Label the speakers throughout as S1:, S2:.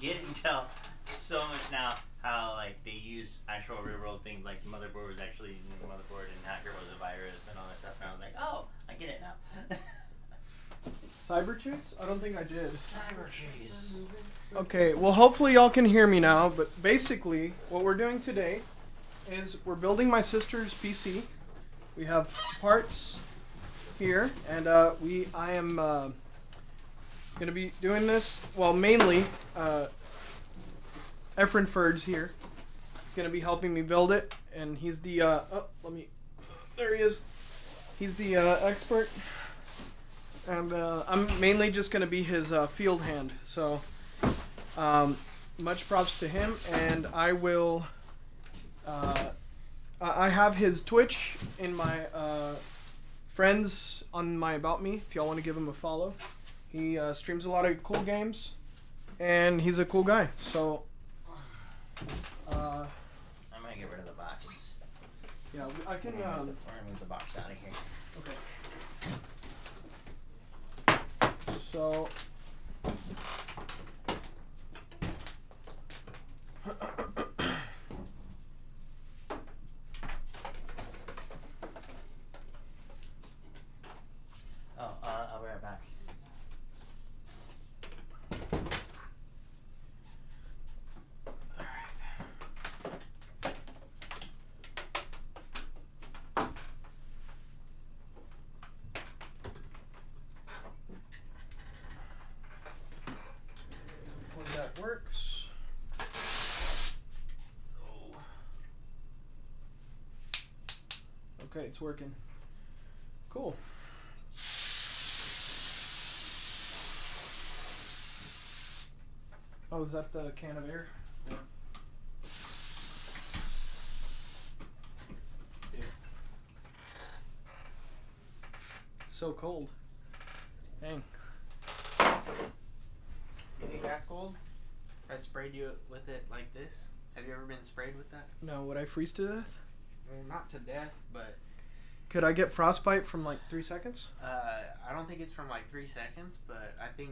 S1: get to tell so much now how like they use actual real world things, like the motherboard was actually the motherboard and hacker was a virus and all that stuff. And I was like, oh, I get it now.
S2: Cyber chase? I don't think I did.
S1: Cyber chase.
S2: Okay, well hopefully y'all can hear me now, but basically what we're doing today is we're building my sister's PC. We have parts here, and I am gonna be doing this, well mainly Efranferds here. He's gonna be helping me build it, and he's the there he is. He's the expert. And I'm mainly just going to be his field hand. So much props to him. And I will... I have his Twitch in my friends on my About Me, if y'all want to give him a follow. He streams a lot of cool games. And he's a cool guy. So...
S1: I'm going to get rid of the box.
S2: Yeah, I can...
S1: We're going to move the box out of here.
S2: Okay. So,
S1: I'll be right back.
S2: that works. Oh. Okay, it's working. Cool. Oh, is that the can of air? Yeah. Dude. It's so cold. Dang.
S3: You think that's cold? If I sprayed you with it like this? Have you ever been sprayed with that?
S2: No, would I freeze to death?
S3: Well, not to death, but...
S2: Could I get frostbite from like 3 seconds?
S3: I don't think it's from like 3 seconds, but I think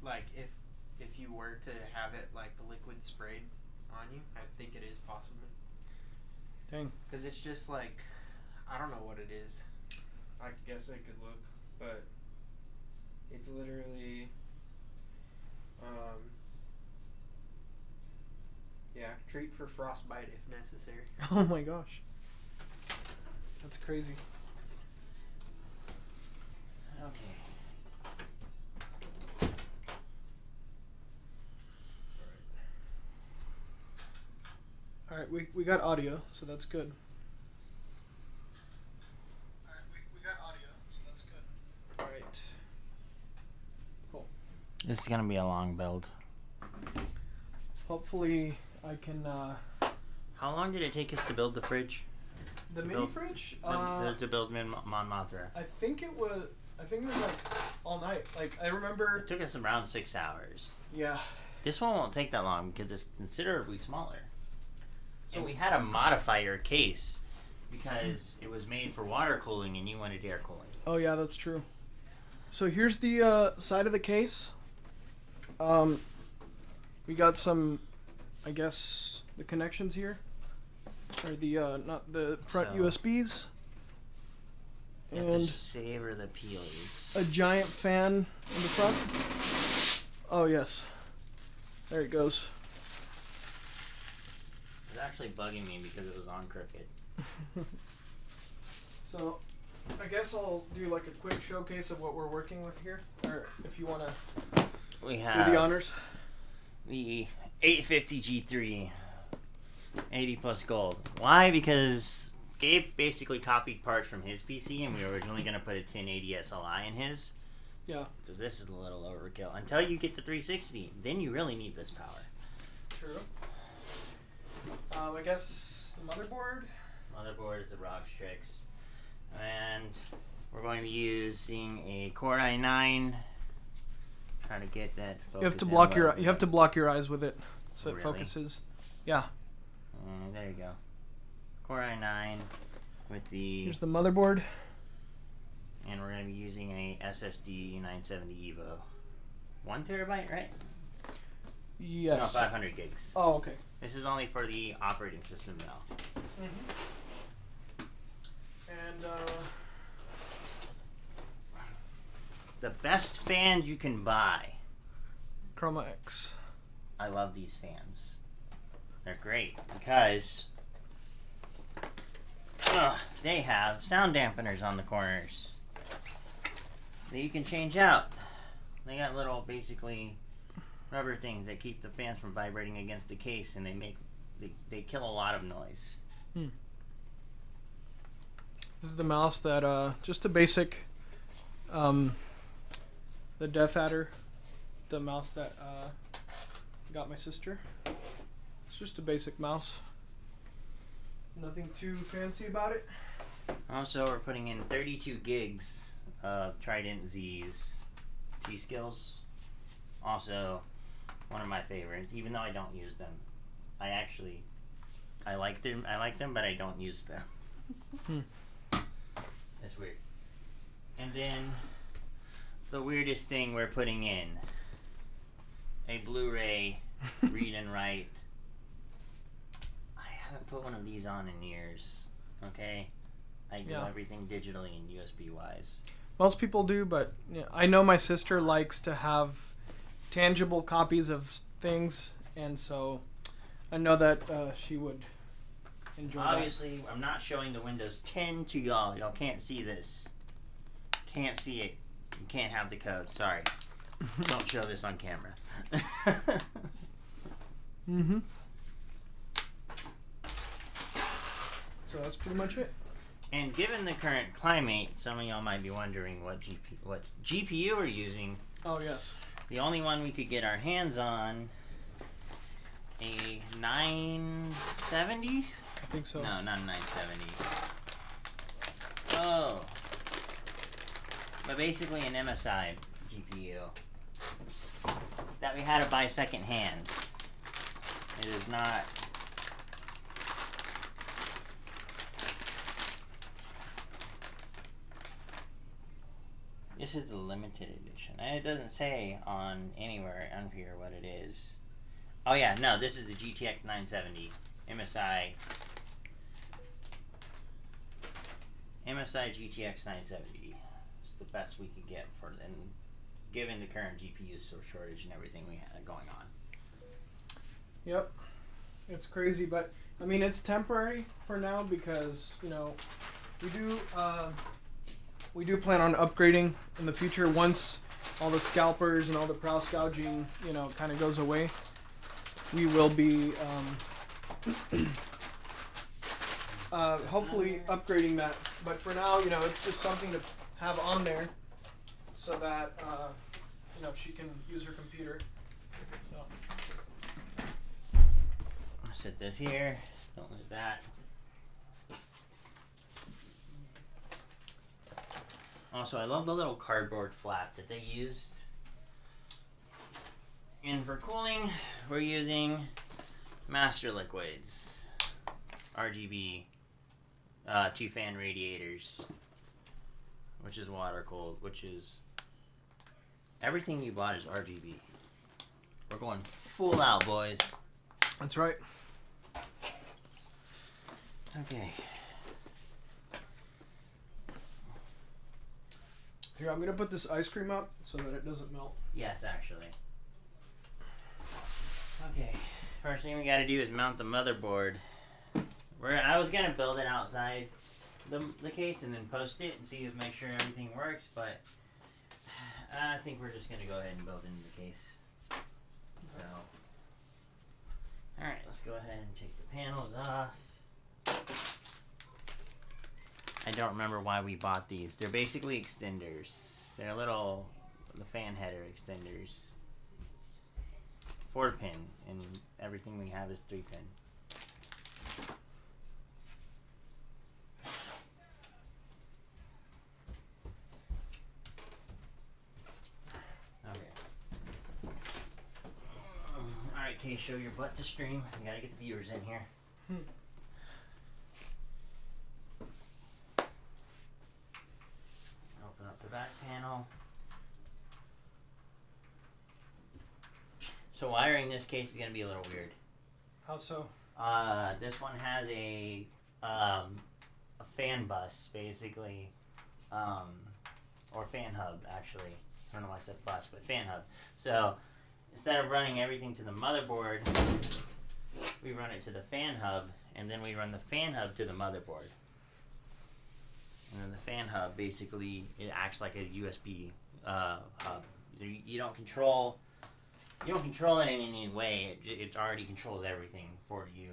S3: like if you were to have it like the liquid sprayed on you, I think it is possible.
S2: Dang.
S3: Because it's just like, I don't know what it is. I guess I could look, but it's literally... yeah, treat for frostbite if necessary.
S2: Oh my gosh. That's crazy.
S1: Okay.
S2: Alright, we got audio, so that's good. Alright, we got audio, so that's good. Alright. Cool.
S1: This is going to be a long build.
S2: Hopefully I can,
S1: How long did it take us to build the fridge?
S2: the
S1: To
S2: mini
S1: build-
S2: fridge?
S1: To build Mon Mothra.
S2: I think it was like all night. Like, I remember...
S1: It took us around 6 hours.
S2: Yeah.
S1: This one won't take that long because it's considerably smaller.
S2: So
S1: And we had to modify your case because it was made for water cooling and you wanted air cooling.
S2: Oh yeah, that's true. So here's the side of the case. We got some, I guess, the connections here. Or the, not the front
S1: So-
S2: USBs.
S1: You have to
S2: And
S1: savor the peelies.
S2: a giant fan in the front. Oh yes. There it goes.
S1: It was actually bugging me because it was on crooked.
S2: So, I guess I'll do like a quick showcase of what we're working with here. Or if you want to
S1: We
S2: do
S1: have
S2: the honors.
S1: the 850 G3 80 plus gold. Why? Because Gabe basically copied parts from his PC and we were originally going to put a 1080 SLI in his.
S2: Yeah.
S1: So this is a little overkill. Until you get the 360, then you really need this power.
S2: True. I guess the motherboard.
S1: Motherboard is the Robstrix. And we're going to be using a Core i9. Try to get that focus.
S2: You have to
S1: in
S2: block
S1: a
S2: your
S1: little
S2: you have
S1: bit.
S2: to block your eyes with it, so it
S1: Really?
S2: focuses. Yeah.
S1: There you go. Core i9 with the...
S2: Here's the motherboard.
S1: And we're going to be using a SSD 970 Evo. 1 terabyte, right?
S2: Yes.
S1: No, 500 gigs.
S2: Oh, okay.
S1: This is only for the operating system now.
S2: And
S1: the best fan you can buy.
S2: Chroma X.
S1: I love these fans. They're great because they have sound dampeners on the corners that you can change out. They got little, basically, rubber things that keep the fans from vibrating against the case, and they kill a lot of noise.
S2: This is the mouse that just a basic the Death Adder. It's the mouse that got my sister. It's just a basic mouse. Nothing too fancy about it.
S1: Also, we're putting in 32 gigs of Trident Z's G-Skills. Also, one of my favorites, even though I don't use them. I like them, but I don't use them. That's weird. And then, the weirdest thing we're putting in. A Blu-ray read and write. I haven't put one of these on in years. Okay? I do everything digitally and USB-wise.
S2: Most people do, but I know my sister likes to have tangible copies of things, and so I know that she would enjoy
S1: Obviously, I'm not showing the Windows 10 to y'all. Y'all can't see this. Can't see it. You can't have the code. Sorry. Don't show this on camera.
S2: So that's pretty much it.
S1: And given the current climate, some of y'all might be wondering what GPU we're using.
S2: Oh, yes.
S1: The only one we could get our hands on, a 970?
S2: I think so.
S1: No, not a 970. Oh. But basically an MSI GPU that we had to buy second hand. It is not... This is the limited edition. And it doesn't say on anywhere on here what it is. Oh yeah, no, this is the GTX 970 MSI GTX 970. It's the best we could get for them, given the current GPU shortage and everything we had going on.
S2: Yep. It's crazy, but I mean it's temporary for now because, you know, we do plan on upgrading in the future once all the scalpers and all the price gouging, you know, kind of goes away. We will be hopefully upgrading that. But for now, you know, it's just something to have on there so that, you know, she can use her computer. So.
S1: I'll set this here. Don't lose that. Also, I love the little cardboard flap that they used. And for cooling, we're using Master Liquids RGB 2-fan radiators, which is water cooled, which is everything you bought is RGB. We're going full out, boys.
S2: That's right.
S1: Okay.
S2: Here, I'm going to put this ice cream up so that it doesn't melt.
S1: Yes, actually. Okay. First thing we got to do is mount the motherboard. I was going to build it outside the case and then post it and make sure everything works, but I think we're just going to go ahead and build it into the case. So, alright, let's go ahead and take the panels off. I don't remember why we bought these. They're basically extenders. They're the fan header extenders. 4-pin, and everything we have is 3-pin. Okay. Alright, can you show your butt to stream? We gotta get the viewers in here. Open up the back panel. So why wiring this case is gonna be a little weird.
S2: How so?
S1: This one has a fan bus, basically, or fan hub, actually. I don't know why I said bus, but fan hub. So instead of running everything to the motherboard, we run it to the fan hub, and then we run the fan hub to the motherboard. And then the fan hub, basically, it acts like a USB hub. So you don't control it in any way. It already controls everything for you.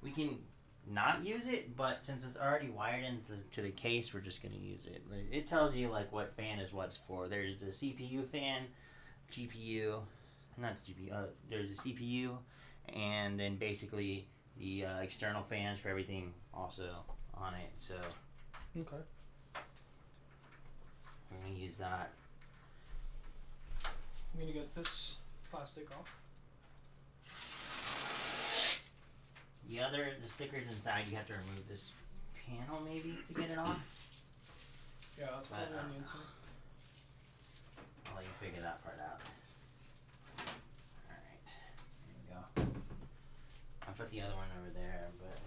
S1: We can not use it, but since it's already wired into the case, we're just gonna use it. It tells you like what fan is what's for. There's the CPU fan, GPU, not the GPU. There's the CPU, and then basically the external fans for everything also on it. So
S2: Okay.
S1: we're gonna use that.
S2: I'm gonna get this plastic off.
S1: The stickers inside, you have to remove this panel maybe to get it off.
S2: Yeah, that's what
S1: But,
S2: on the inside.
S1: I'll let you figure that part out. Alright, there you go. I'll put the other one over there, but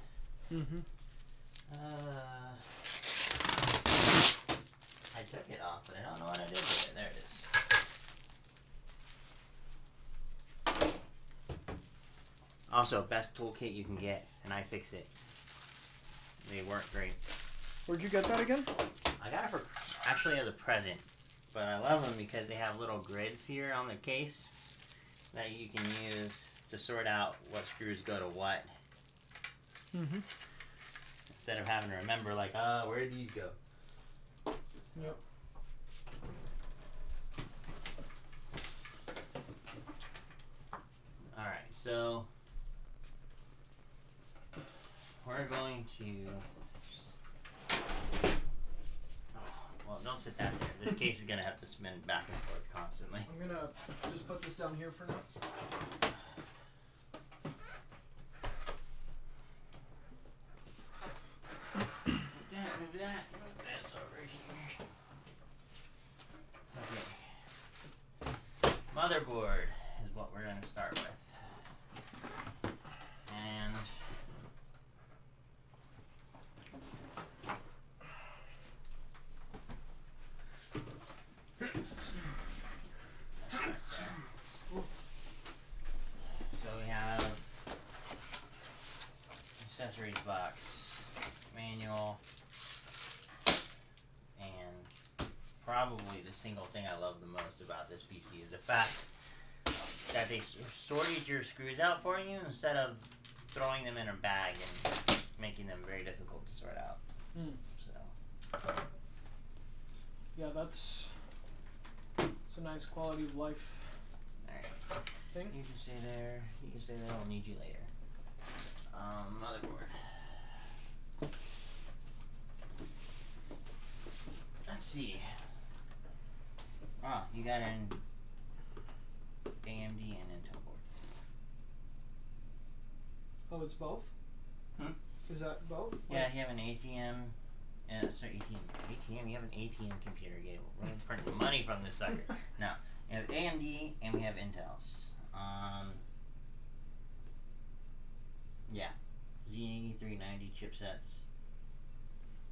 S1: I took it off, but I don't know what I did with it. There it is. Also, best toolkit you can get, and I fix it. They work great.
S2: Where'd you get that again?
S1: I got it for actually as a present, but I love them because they have little grids here on the case that you can use to sort out what screws go to what. Instead of having to remember, like, where did these go?
S2: Yep.
S1: Alright, so we're going to. Well, don't sit that there. This case is going to have to spin back and forth constantly.
S2: I'm gonna just put this down here for now.
S1: Move that. Move this over here. Okay. Motherboard is what we're going to start with. And so we have accessories box, manual, and probably the single thing I love the most about this PC is the fact that they sorted your screws out for you instead of throwing them in a bag and making them very difficult to sort out. So
S2: Yeah, it's a nice quality of life
S1: alright.
S2: thing.
S1: You can stay there. You can stay there. I'll need you later. Motherboard. Let's see. You got an AMD and Intel board.
S2: Oh, it's both? Is that both?
S1: Yeah, you have an ATM. Sorry, ATM. You have an ATM computer, Gabe. We're gonna print money from this sucker. No, you have AMD and we have Intel's. Yeah, Z8390 chipsets.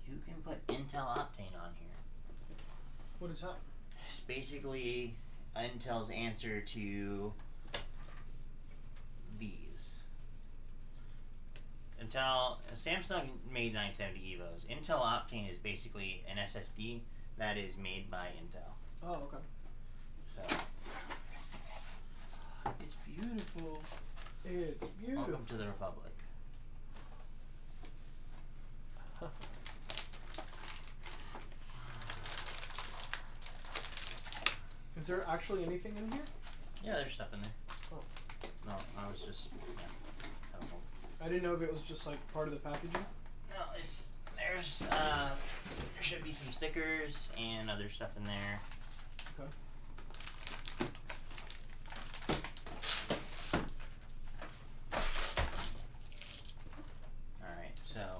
S1: You can put Intel Optane on here.
S2: What is that?
S1: It's basically Intel's answer to these. Samsung made 970 EVOs. Intel Optane is basically an SSD that is made by Intel.
S2: Oh, okay.
S1: So it's beautiful.
S2: It's beautiful.
S1: Welcome to the Republic.
S2: Is there actually anything in here?
S1: Yeah, there's stuff in there.
S2: Oh.
S1: No, I was just helpful.
S2: I didn't know if it was just like part of the packaging.
S1: No, there should be some stickers and other stuff in there.
S2: Okay.
S1: Alright, so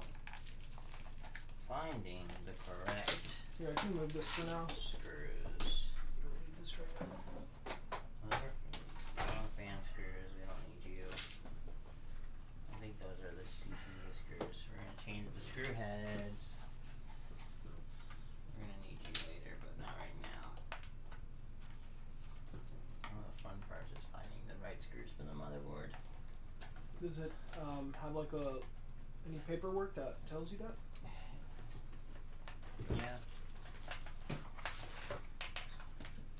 S1: finding the correct
S2: Here, I can move this for now.
S1: screws.
S2: You don't need this right now.
S1: white screws for the motherboard.
S2: Does it have like any paperwork that tells you that?
S1: Yeah.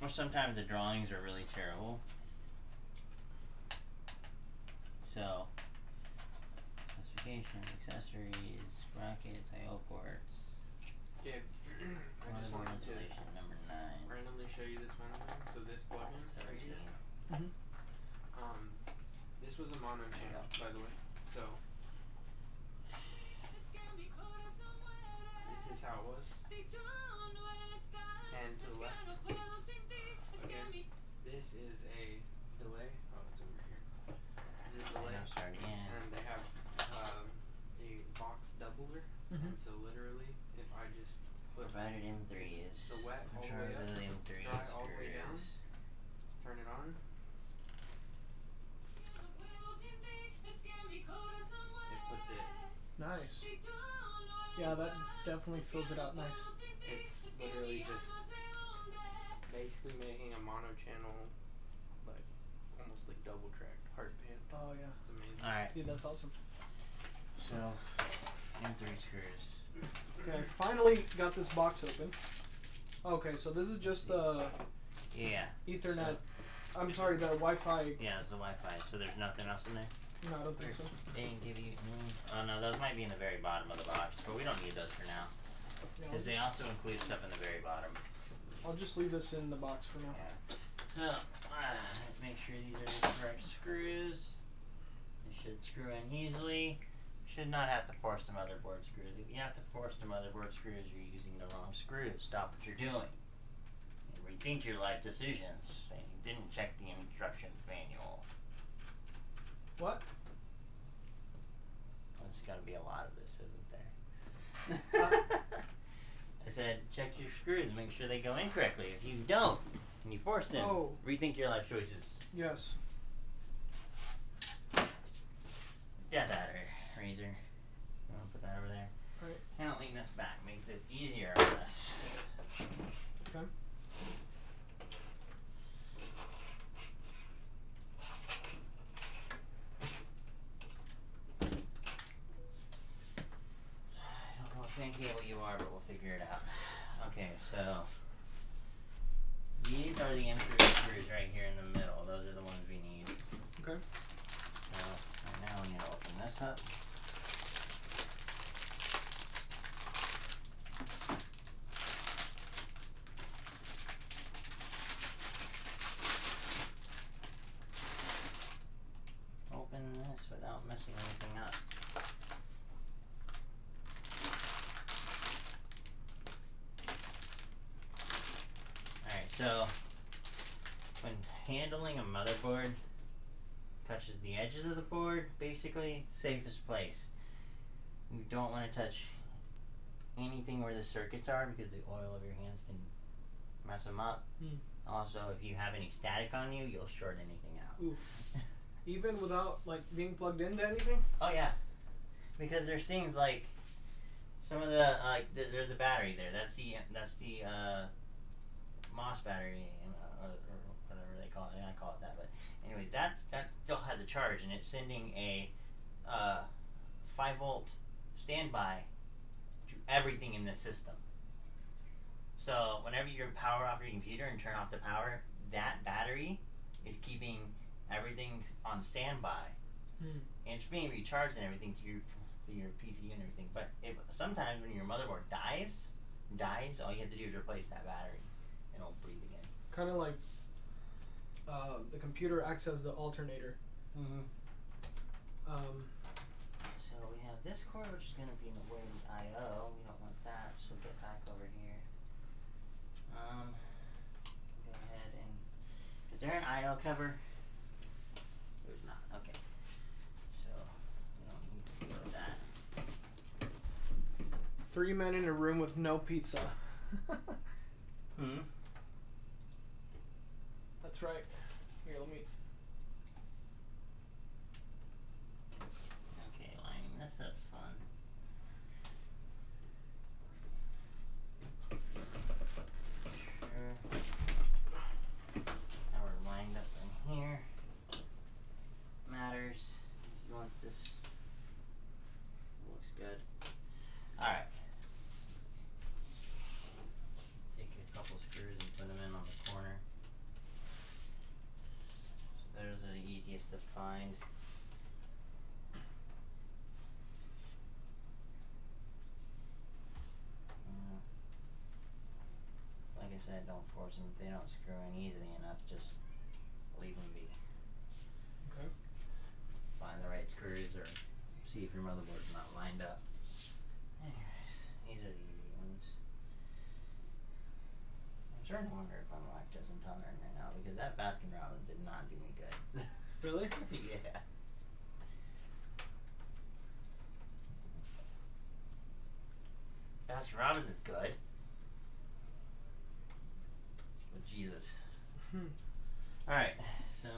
S1: Or sometimes the drawings are really terrible. So, specifications, accessories, brackets, I/O ports.
S3: Gabe, I just
S1: Motherboard
S3: wanted to
S1: installation number 9.
S3: randomly show you this one thing. So this plugin right
S1: 17.
S3: here. This was a mono channel, by the way. So this is how it was. And to the left. Okay. This is a delay. Oh, it's over here. This is a delay.
S1: I'm starting in.
S3: And they have a box doubler. And so literally, if I just put
S1: Provided M3 is
S3: the wet all the way up,
S1: M3
S3: dry all the way down,
S1: screws.
S3: turn it on. It puts it.
S2: Nice. Yeah, that definitely fills it out nice.
S3: It's literally just basically making a mono channel, like almost like double tracked hardpan.
S2: Oh yeah.
S3: It's amazing.
S1: Alright,
S2: Dude, that's awesome.
S1: so M3 screws.
S2: Okay, finally got this box open. Okay, so this is just the
S1: Yeah.
S2: Ethernet. I'm sorry, the Wi-Fi.
S1: Yeah, it's the Wi-Fi. So there's nothing else in there?
S2: No, I don't think so.
S1: They didn't give you. Oh no, those might be in the very bottom of the box, but we don't need those for now.
S2: Yeah,
S1: Because they also include stuff in the very bottom.
S2: I'll just leave this in the box for now.
S1: Yeah. So, make sure these are the correct screws. They should screw in easily. Should not have to force the motherboard screws. If you have to force the motherboard screws, you're using the wrong screws. Stop what you're doing. And rethink your life decisions. And you didn't check the instructions manual.
S2: What?
S1: There's got to be a lot of this, isn't there? I said, check your screws, make sure they go in correctly. If you don't, and you force them, rethink your life choices.
S2: Yes.
S1: Death adder, razor. You want to put that over there?
S2: Right.
S1: Now lean this back, make this easier on us.
S2: Okay.
S1: I don't know what fan cable you are, but we'll figure it out. Okay, so these are the M3 screws right here in the middle. Those are the ones we need.
S2: Okay.
S1: So right now we need to open this up. Open this without messing anything up. Alright, so when handling a motherboard, touches the edges of the board, basically, safest place. You don't want to touch anything where the circuits are because the oil of your hands can mess them up. Also, if you have any static on you, you'll short anything out.
S2: Ooh. Even without like being plugged into anything?
S1: Oh yeah, because there's things like some of the there's a battery there. That's the MOS battery or whatever they call it. I call it that, but anyways, that still has a charge and it's sending a 5-volt standby to everything in the system. So whenever you power off your computer and turn off the power, that battery is keeping everything on standby. And it's being recharged and everything through your PC and everything. But sometimes when your motherboard dies, all you have to do is replace that battery and it'll breathe again.
S2: Kind of like the computer acts as the alternator.
S1: So we have this cord, which is going to be in the way of the I/O. We don't want that, so get back over here. Go ahead and... Is there an I/O cover? There's not. Okay. So we don't need to deal with that.
S2: 3 men in a room with no pizza. That's right. Here, let me...
S1: Okay, lining this up's fun. Sure. Now we're lined up in here. easiest to find. Like I said, don't force them. If they don't screw in easily enough, just leave them be.
S2: Okay.
S1: Find the right screws or see if your motherboard's not lined up. Anyways, these are the easy ones. I'm starting to wonder if I'm lactose intolerant right now because that Baskin Robbins did not do me good.
S2: Really?
S1: Yeah. Baskin Robbins is good. But Jesus. Alright, so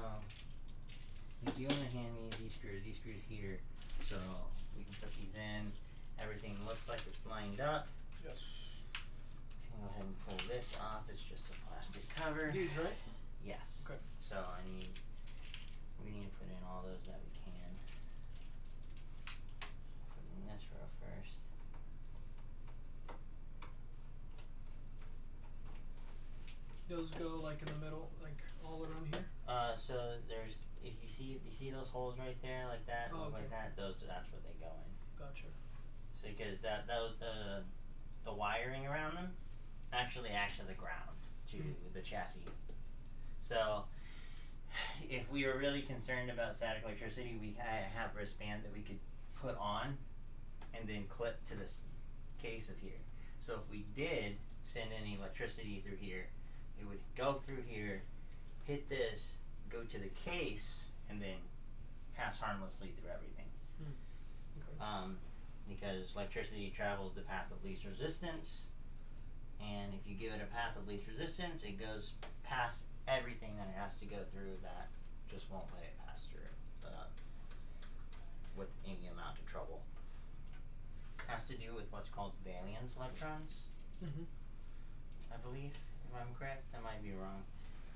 S1: if you want to hand me these screws here, so we can put these in. Everything looks like it's lined up.
S2: Yes.
S1: You can go ahead and pull this off. It's just a plastic cover.
S2: These, right?
S1: Yes.
S2: Okay.
S1: So we need to put in all those that we can. Put in this row first.
S2: Those go like in the middle, like all around here.
S1: So there's if you see those holes right there like that,
S2: Oh, okay.
S1: like that. That's where they go in.
S2: Gotcha.
S1: So because the wiring around them actually acts as a ground to the chassis. So if we were really concerned about static electricity, we have wristbands that we could put on and then clip to this case of here. So if we did send any electricity through here, it would go through here, hit this, go to the case, and then pass harmlessly through everything.
S2: Okay.
S1: Because electricity travels the path of least resistance, and if you give it a path of least resistance, it goes past everything that it has to go through that just won't let it pass through with any amount of trouble. Has to do with what's called valence electrons, I believe. If I'm correct, I might be wrong,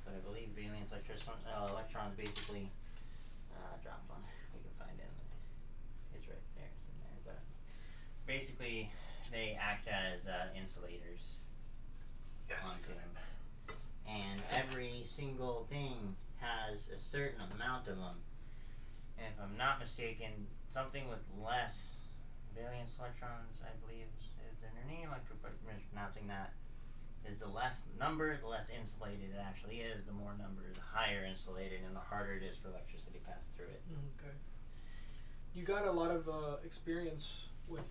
S1: but I believe valence electrons basically dropped one. We can find it. It's right there. It's in there, but basically they act as insulators on things, and every single thing has a certain amount of them. And if I'm not mistaken, something with less valence electrons, I believe, is in their name. I'm mispronouncing that. Is the less number, the less insulated it actually is. The more number, the higher insulated, and the harder it is for electricity to pass through it.
S2: Okay. You got a lot of experience with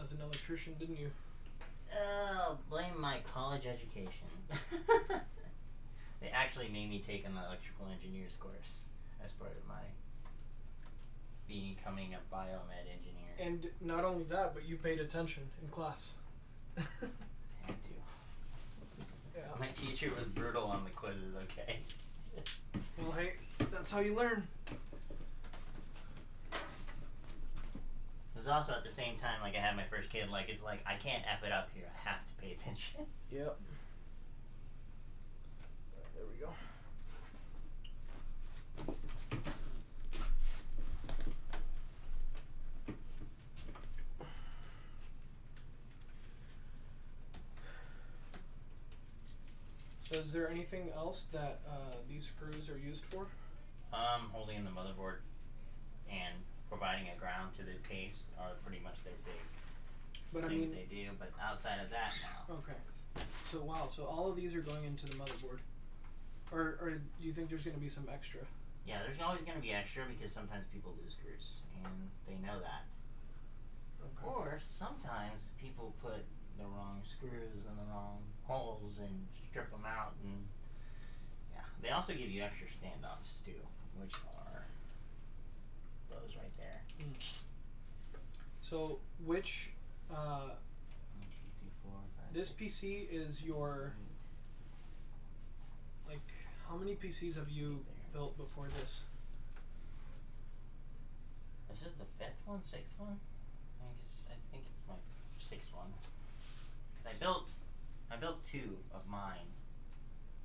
S2: as an electrician, didn't you?
S1: Blame my college education. They actually made me take an electrical engineer's course as part of my becoming a biomed engineer.
S2: And not only that, but you paid attention in class.
S1: Had to.
S2: Yeah.
S1: My teacher was brutal on the quizzes, okay?
S2: Well, hey, that's how you learn.
S1: It was also at the same time like I had my first kid, like it's like I can't F it up here, I have to pay attention.
S2: Yep. There we go. So is there anything else that these screws are used for?
S1: Holding the motherboard and providing a ground to the case are pretty much their big
S2: But
S1: things they do, but outside of that now.
S2: Okay. So wow, so all of these are going into the motherboard. Or do you think there's going to be some extra?
S1: Yeah, there's always going to be extra because sometimes people lose screws and they know that.
S2: Okay.
S1: Or sometimes people put the wrong screws in the wrong holes and strip them out, and yeah, they also give you extra standoffs too, which are those right there.
S2: So which
S1: 1, 2, 3, 4, 5,
S2: this
S1: 6,
S2: PC is your, like, how many PCs have you built before this?
S1: This is the 5th one, 6th one. I think it's my 6th one. 'Cause I built 2 of mine,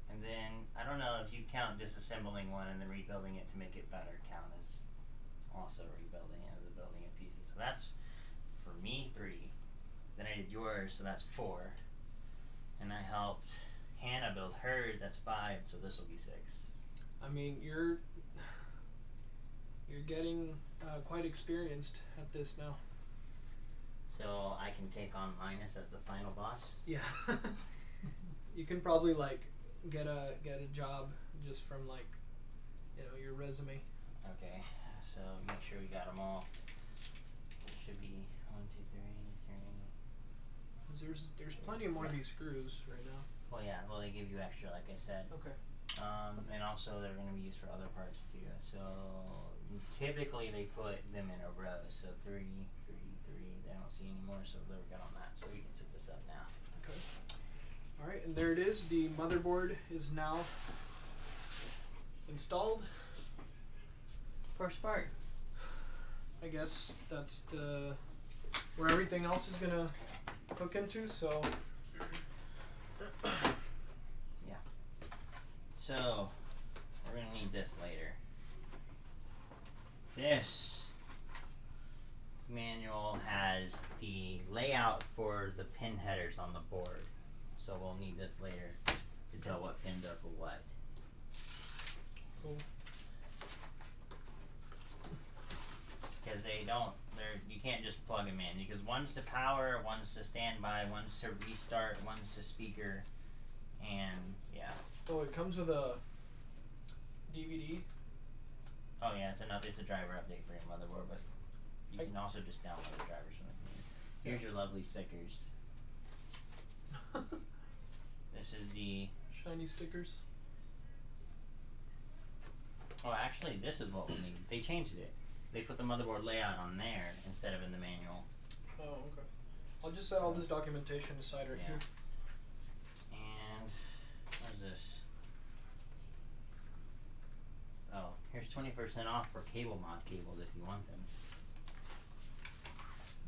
S1: and then I don't know if you count disassembling one and then rebuilding it to make it better. Count as also rebuilding it as a building a PC. So that's for me 3. Then I did yours, so that's 4. And I helped Hannah build hers. That's 5. So this will be 6.
S2: I mean, you're getting quite experienced at this now.
S1: So I can take on Linus as the final boss.
S2: Yeah. You can probably like get a job just from like, you know, your resume.
S1: Okay, so make sure we got them all. It should be 1, 2, 3.
S2: There's plenty more of these screws right now.
S1: Well, yeah. Well, they give you extra, like I said.
S2: Okay.
S1: And also they're going to be used for other parts too. So typically they put them in a row. So 3, 3, 3. They don't see any more, so they're good on that. So we can set this up now.
S2: Okay. All right, and there it is. The motherboard is now installed.
S1: First part.
S2: I guess that's where everything else is gonna hook into. So.
S1: So, we're going to need this later. This manual has the layout for the pin headers on the board. So we'll need this later to tell what pins are for what.
S2: Cool.
S1: Because you can't just plug them in. Because one's to power, one's to standby, one's to restart, one's to speaker, and yeah.
S2: Oh, it comes with a DVD.
S1: Oh yeah, it's a driver update for your motherboard, but you can also just download the drivers from the computer. Here's your lovely stickers. This is the
S2: shiny stickers.
S1: Oh, actually, this is what we need. They changed it. They put the motherboard layout on there instead of in the manual.
S2: Oh, okay. I'll just set all this documentation aside right here.
S1: And what is this? Oh, here's 20% off for cable mod cables if you want them.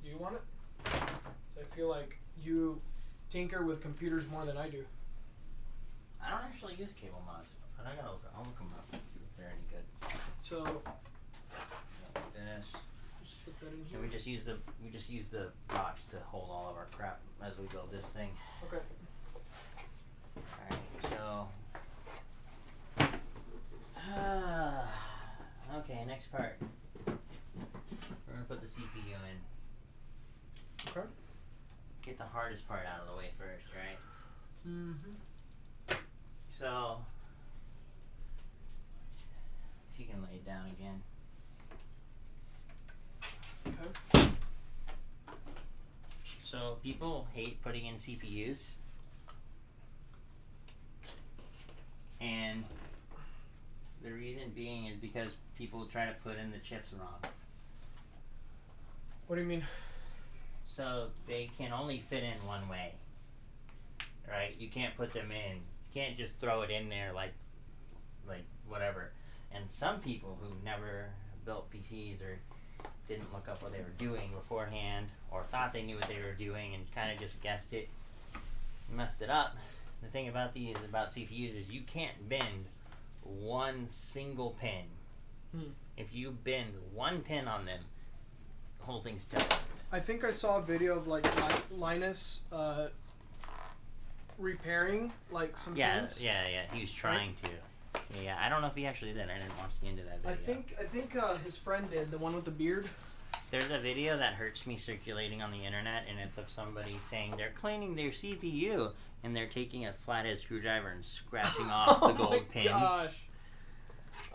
S2: Do you want it? So I feel like you tinker with computers more than I do.
S1: I don't actually use cable mods, but I'll look them up if they're any good.
S2: So
S1: like this.
S2: just put that in here.
S1: And we just use the box to hold all of our crap as we build this thing.
S2: Okay.
S1: Alright, so okay, next part. We're gonna put the CPU in.
S2: Okay.
S1: Get the hardest part out of the way first, right?
S2: Mm-hmm.
S1: So if you can lay it down again.
S2: Okay.
S1: So people hate putting in CPUs, and the reason being is because people try to put in the chips wrong.
S2: What do you mean?
S1: So they can only fit in one way, right? You can't put them in. You can't just throw it in there like whatever. And some people who never built PCs or didn't look up what they were doing beforehand or thought they knew what they were doing and kind of just guessed it, messed it up. The thing about CPUs is you can't bend one single pin. If you bend one pin on them, the whole thing's toast.
S2: I think I saw a video of like Linus repairing like some things.
S1: Yeah. He was trying to. Yeah, I don't know if he actually did. I didn't watch the end of that video.
S2: I think his friend did, the one with the beard.
S1: There's a video that hurts me circulating on the internet, and it's of somebody saying they're cleaning their CPU, and they're taking a flathead screwdriver and scratching off the gold pins.
S2: Gosh.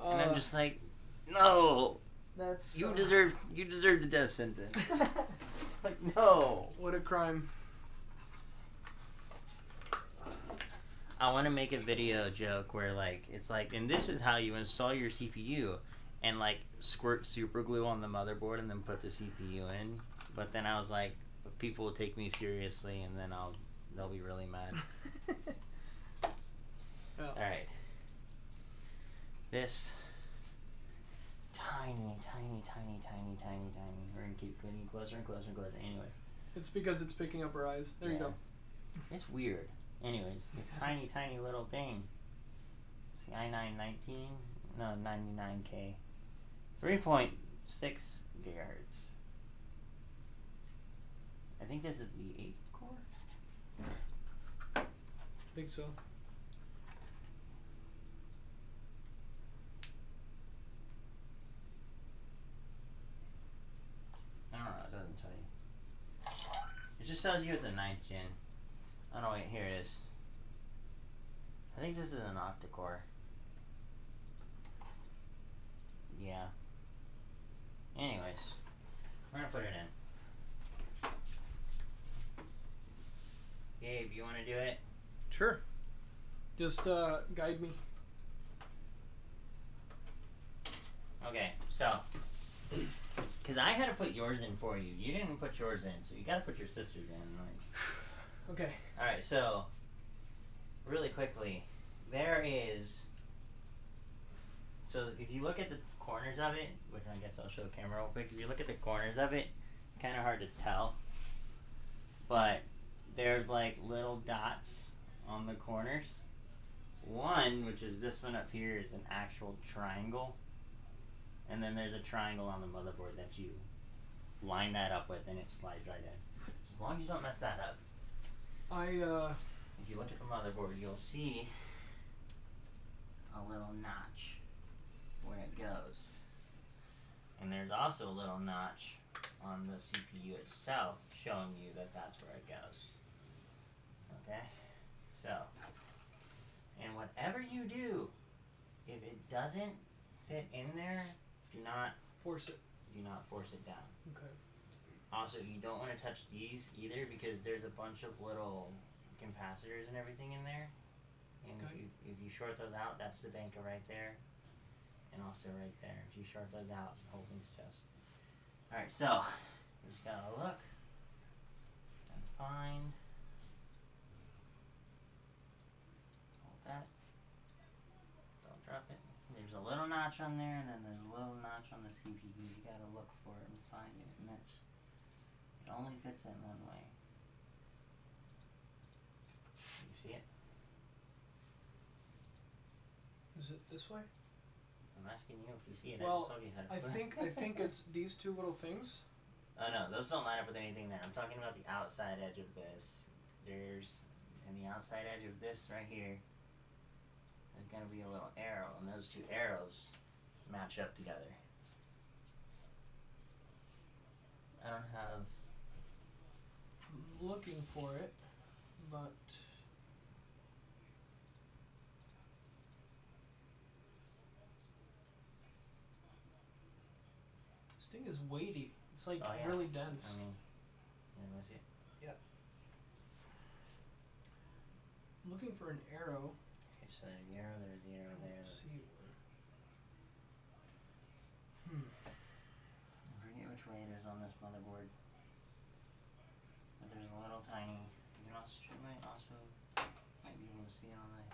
S1: And I'm just like, no.
S2: That's
S1: you deserve the death sentence. Like, no.
S2: What a crime.
S1: I want to make a video joke where it's like, and this is how you install your CPU, and squirt super glue on the motherboard and then put the CPU in. But then I was like, people will take me seriously, and then they'll be really mad.
S2: Oh.
S1: All right. This tiny. We're gonna keep getting closer and closer and closer. Anyways.
S2: It's because it's picking up our eyes. There you go.
S1: It's weird. Anyways, this tiny little thing. It's the i9 99K. 3.6 gigahertz. I think this is the 8 core.
S2: I think so.
S1: tells you it's a 9th gen. Oh no, wait, here it is. I think this is an octa-core. Yeah. Anyways, we're gonna put it in. Gabe, you wanna do it?
S2: Sure. Just guide me.
S1: Okay, so, because I had to put yours in for you. You didn't put yours in, so you gotta put your sister's in. Like.
S2: Okay.
S1: Alright, so, really quickly, there is, so if you look at the corners of it, which I guess I'll show the camera real quick, if you look at the corners of it, kind of hard to tell, but there's like little dots on the corners. One, which is this one up here, is an actual triangle. And then there's a triangle on the motherboard that you line that up with and it slides right in. As long as you don't mess that up. If you look at the motherboard, you'll see a little notch where it goes. And there's also a little notch on the CPU itself showing you that that's where it goes. Okay? So, and whatever you do, if it doesn't fit in there, do not
S2: force it.
S1: Do not force it down.
S2: Okay.
S1: Also, you don't want to touch these either because there's a bunch of little capacitors and everything in there. And
S2: Okay.
S1: if you short those out, that's the banker right there. And also right there. If you short those out, the whole thing's toast. Alright, so, we just gotta look and find. Hold that. Don't drop it. There's a little notch on there, and then there's a little notch on the CPU. You gotta look for it and find it, and that's, it only fits in one way. You see it?
S2: Is it this way?
S1: I'm asking you if you see it.
S2: Well,
S1: I just told you how to
S2: I
S1: put it.
S2: think it's these two little things.
S1: Oh no, those don't line up with anything there. I'm talking about the outside edge of this. And the outside edge of this right here, there's gonna be a little arrow, and those two arrows match up together. I don't have.
S2: I'm looking for it, but this thing is weighty. It's like
S1: Oh, yeah.
S2: really dense.
S1: I mean, yeah, let's see.
S2: Yep. I'm looking for an arrow.
S1: Okay, so there's the arrow, there's the arrow there.
S2: Let's see.
S1: I forget which way it is on this motherboard. But there's a little tiny. You can also, might be able to see it on the.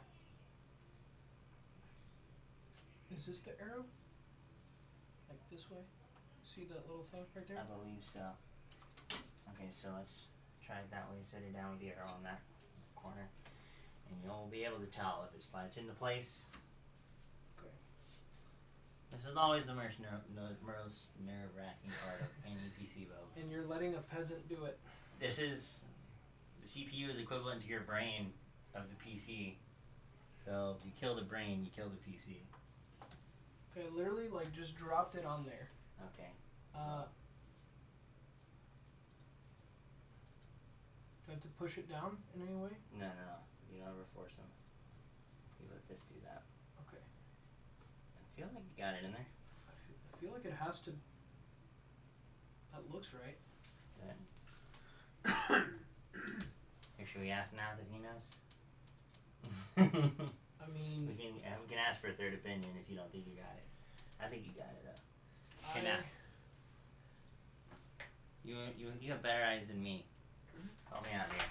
S2: Is this the arrow? Like this way? See that little thing right there?
S1: I believe so. Okay, so let's try it that way. Set it down with the arrow on that corner, and you'll be able to tell if it slides into place.
S2: Okay.
S1: This is always the most nerve-wracking part of any PC build.
S2: And you're letting a peasant do it.
S1: This is, the CPU is equivalent to your brain of the PC. So if you kill the brain, you kill the PC.
S2: Okay, I literally like just dropped it on there.
S1: Okay.
S2: Do I have to push it down in any way?
S1: No. You don't ever force them. You let this do that.
S2: Okay.
S1: I feel like you got it in there.
S2: I feel like it has to. That looks right.
S1: Good. Here, should we ask now that he knows?
S2: I mean,
S1: we can ask for a third opinion if you don't think you got it. I think you got it though. Okay, now. You have better eyes than me. Help me out here.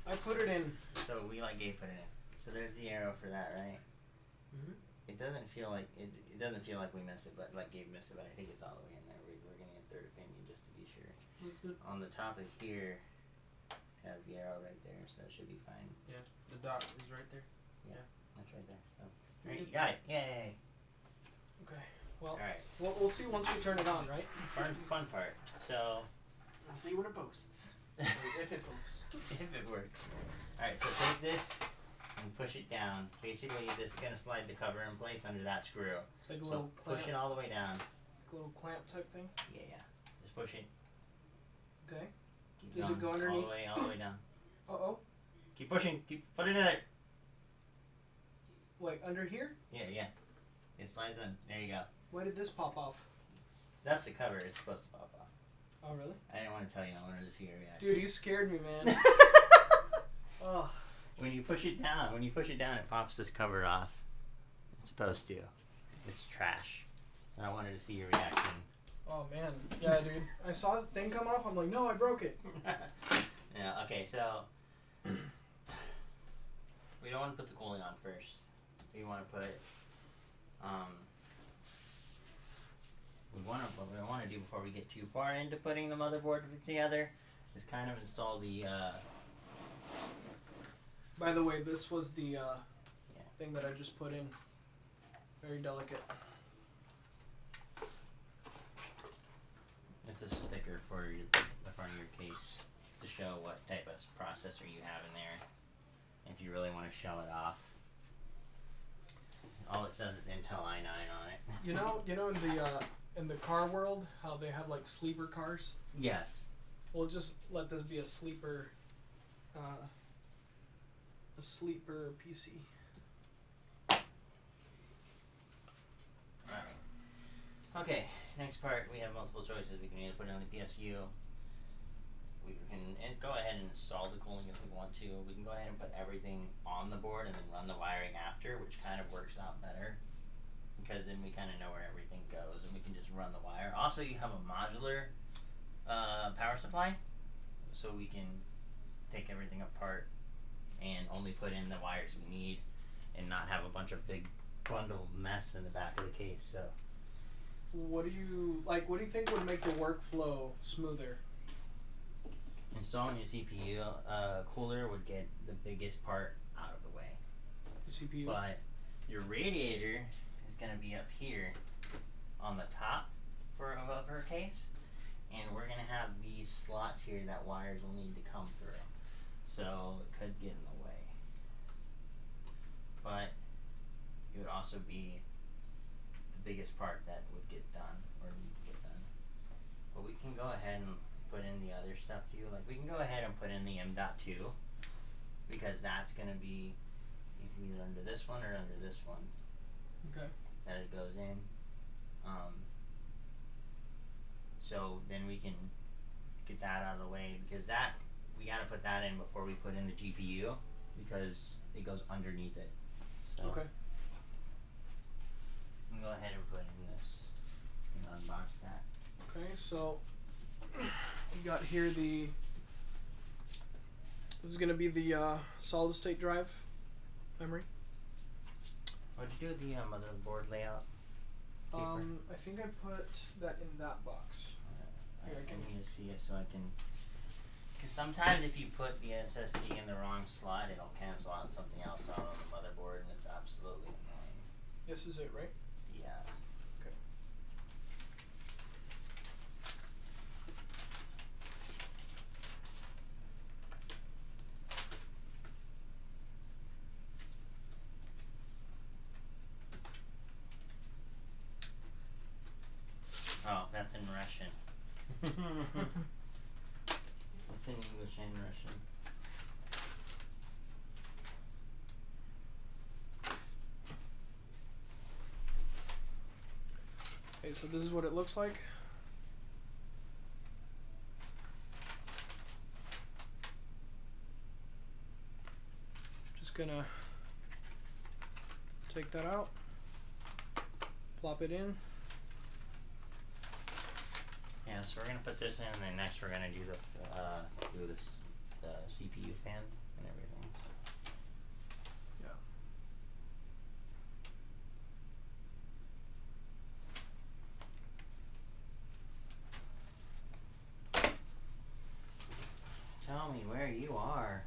S2: I put it in.
S1: So we let Gabe put it in. So there's the arrow for that, right?
S2: Mhm.
S1: It doesn't feel like it doesn't feel like we missed it, but like Gabe missed it. But I think it's all the way in there. We're getting a third opinion just to be sure. On the top of here has the arrow right there, so it should be fine.
S3: Yeah, the dot is right there.
S1: That's right there. So right, you got it. Yay!
S2: Okay. Well,
S1: All right.
S2: we'll see once we turn it on, right?
S1: Fun part. So
S3: We'll see when it posts. If it posts.
S1: if it works. All right. So take this and push it down. Basically, this is gonna slide the cover in place under that screw.
S2: It's like a
S1: So
S2: little clamp,
S1: push it all the way down.
S2: like a little clamp type thing.
S1: Yeah. Just push it.
S2: Okay.
S1: Keep
S2: Does it
S1: going
S2: go underneath?
S1: all the way down.
S2: Uh-oh.
S1: Keep pushing. Put it in there.
S2: Like under here?
S1: Yeah. It slides in. There you go.
S2: Why did this pop off?
S1: That's the cover. It's supposed to pop off.
S2: Oh, really?
S1: I didn't want to tell you. I wanted to see your reaction.
S2: Dude, you scared me, man. Oh.
S1: When you push it down, it pops this cover off. It's supposed to. It's trash. And I wanted to see your reaction.
S2: Oh, man. Yeah, dude. I saw the thing come off. I'm like, no, I broke it.
S1: Yeah, okay, so we don't want to put the cooling on first. We want to put what we want to do before we get too far into putting the motherboard together is kind of install the
S2: By the way, this was the thing that I just put in. Very delicate.
S1: it's a sticker for the front of your case to show what type of processor you have in there if you really want to show it off. All it says is Intel i9 on it.
S2: You know in the car world, how they have like sleeper cars?
S1: Yes.
S2: We'll just let this be a sleeper PC.
S1: Alright. Okay, next part, we have multiple choices. We can either put it on the PSU. We can go ahead and install the cooling if we want to. We can go ahead and put everything on the board and then run the wiring after, which kind of works out better. Because then we kind of know where everything goes and we can just run the wire. Also, you have a modular power supply, so we can take everything apart and only put in the wires we need and not have a bunch of big bundle mess in the back of the case. So
S2: What do you think would make the workflow smoother?
S1: installing your CPU cooler would get the biggest part out of the way.
S2: The CPU?
S1: But your radiator is going to be up here on the top of her case, and we're going to have these slots here that wires will need to come through. So it could get in the way. But it would also be the biggest part that would get done or need to get done. But we can go ahead and put in the other stuff too. Like we can go ahead and put in the M.2 because that's going to be either under this one or under this one.
S2: Okay.
S1: That it goes in. So then we can get that out of the way because that we got to put that in before we put in the GPU because it goes underneath it. So
S2: Okay.
S1: we can go ahead and put in this and unbox that.
S2: Okay, so you got here this is going to be the solid state drive memory.
S1: What did you do with the motherboard layout? Paper?
S2: I think I put that in that box. Here, I
S1: I
S2: can-
S1: need to see it so I can. Because sometimes if you put the SSD in the wrong slot, it'll cancel out something else on the motherboard, and it's absolutely annoying.
S2: This is it, right?
S1: Yeah.
S2: Okay.
S1: Oh, that's in Russian. It's in English and Russian.
S2: Okay, so this is what it looks like. Just gonna take that out, plop it in.
S1: Yeah, so we're gonna put this in, and then next we're gonna do the CPU fan and everything.
S2: Yeah.
S1: Tell me where you are.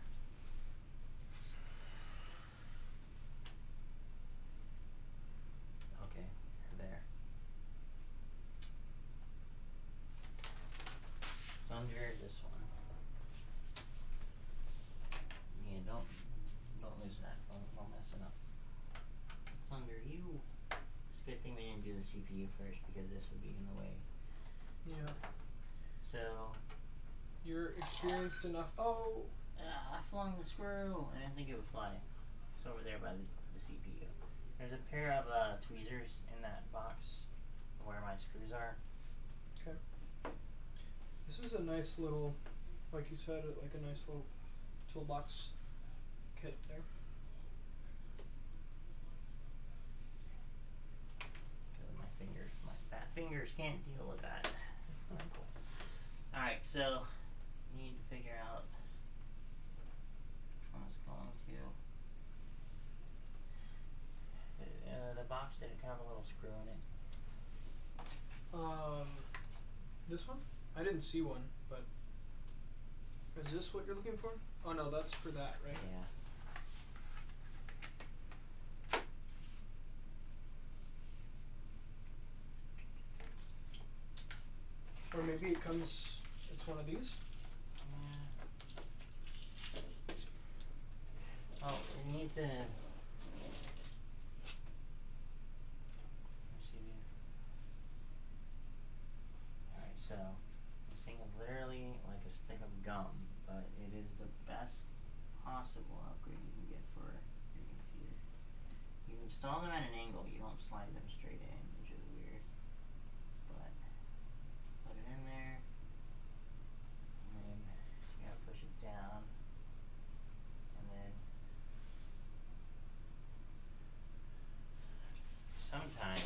S1: Okay, you're there. It's under this one. Yeah, don't lose that. Don't mess it up. It's under you. It's a good thing we didn't do the CPU first because this would be in the way.
S2: Yeah.
S1: So
S2: You're experienced enough. Oh,
S1: I flung the screw. I didn't think it would fly. It's over there by the CPU. There's a pair of tweezers in that box where my screws are.
S2: okay. This is a nice little, like you said, like a nice little toolbox kit there.
S1: Because my fat fingers can't deal with that. Alright, so you need to figure out which one it's going to. The box did have a little screw in it.
S2: This one? I didn't see one, but is this what you're looking for? Oh no, that's for that, right?
S1: Yeah.
S2: Or maybe it comes, it's one of these?
S1: Yeah. Oh, we need to... Alright, so this thing is literally like a stick of gum, but it is the best possible upgrade you can get for your computer. You install them at an angle, you don't slide them straight in, which is weird. But put it in there, and then you gotta push it down, and then sometimes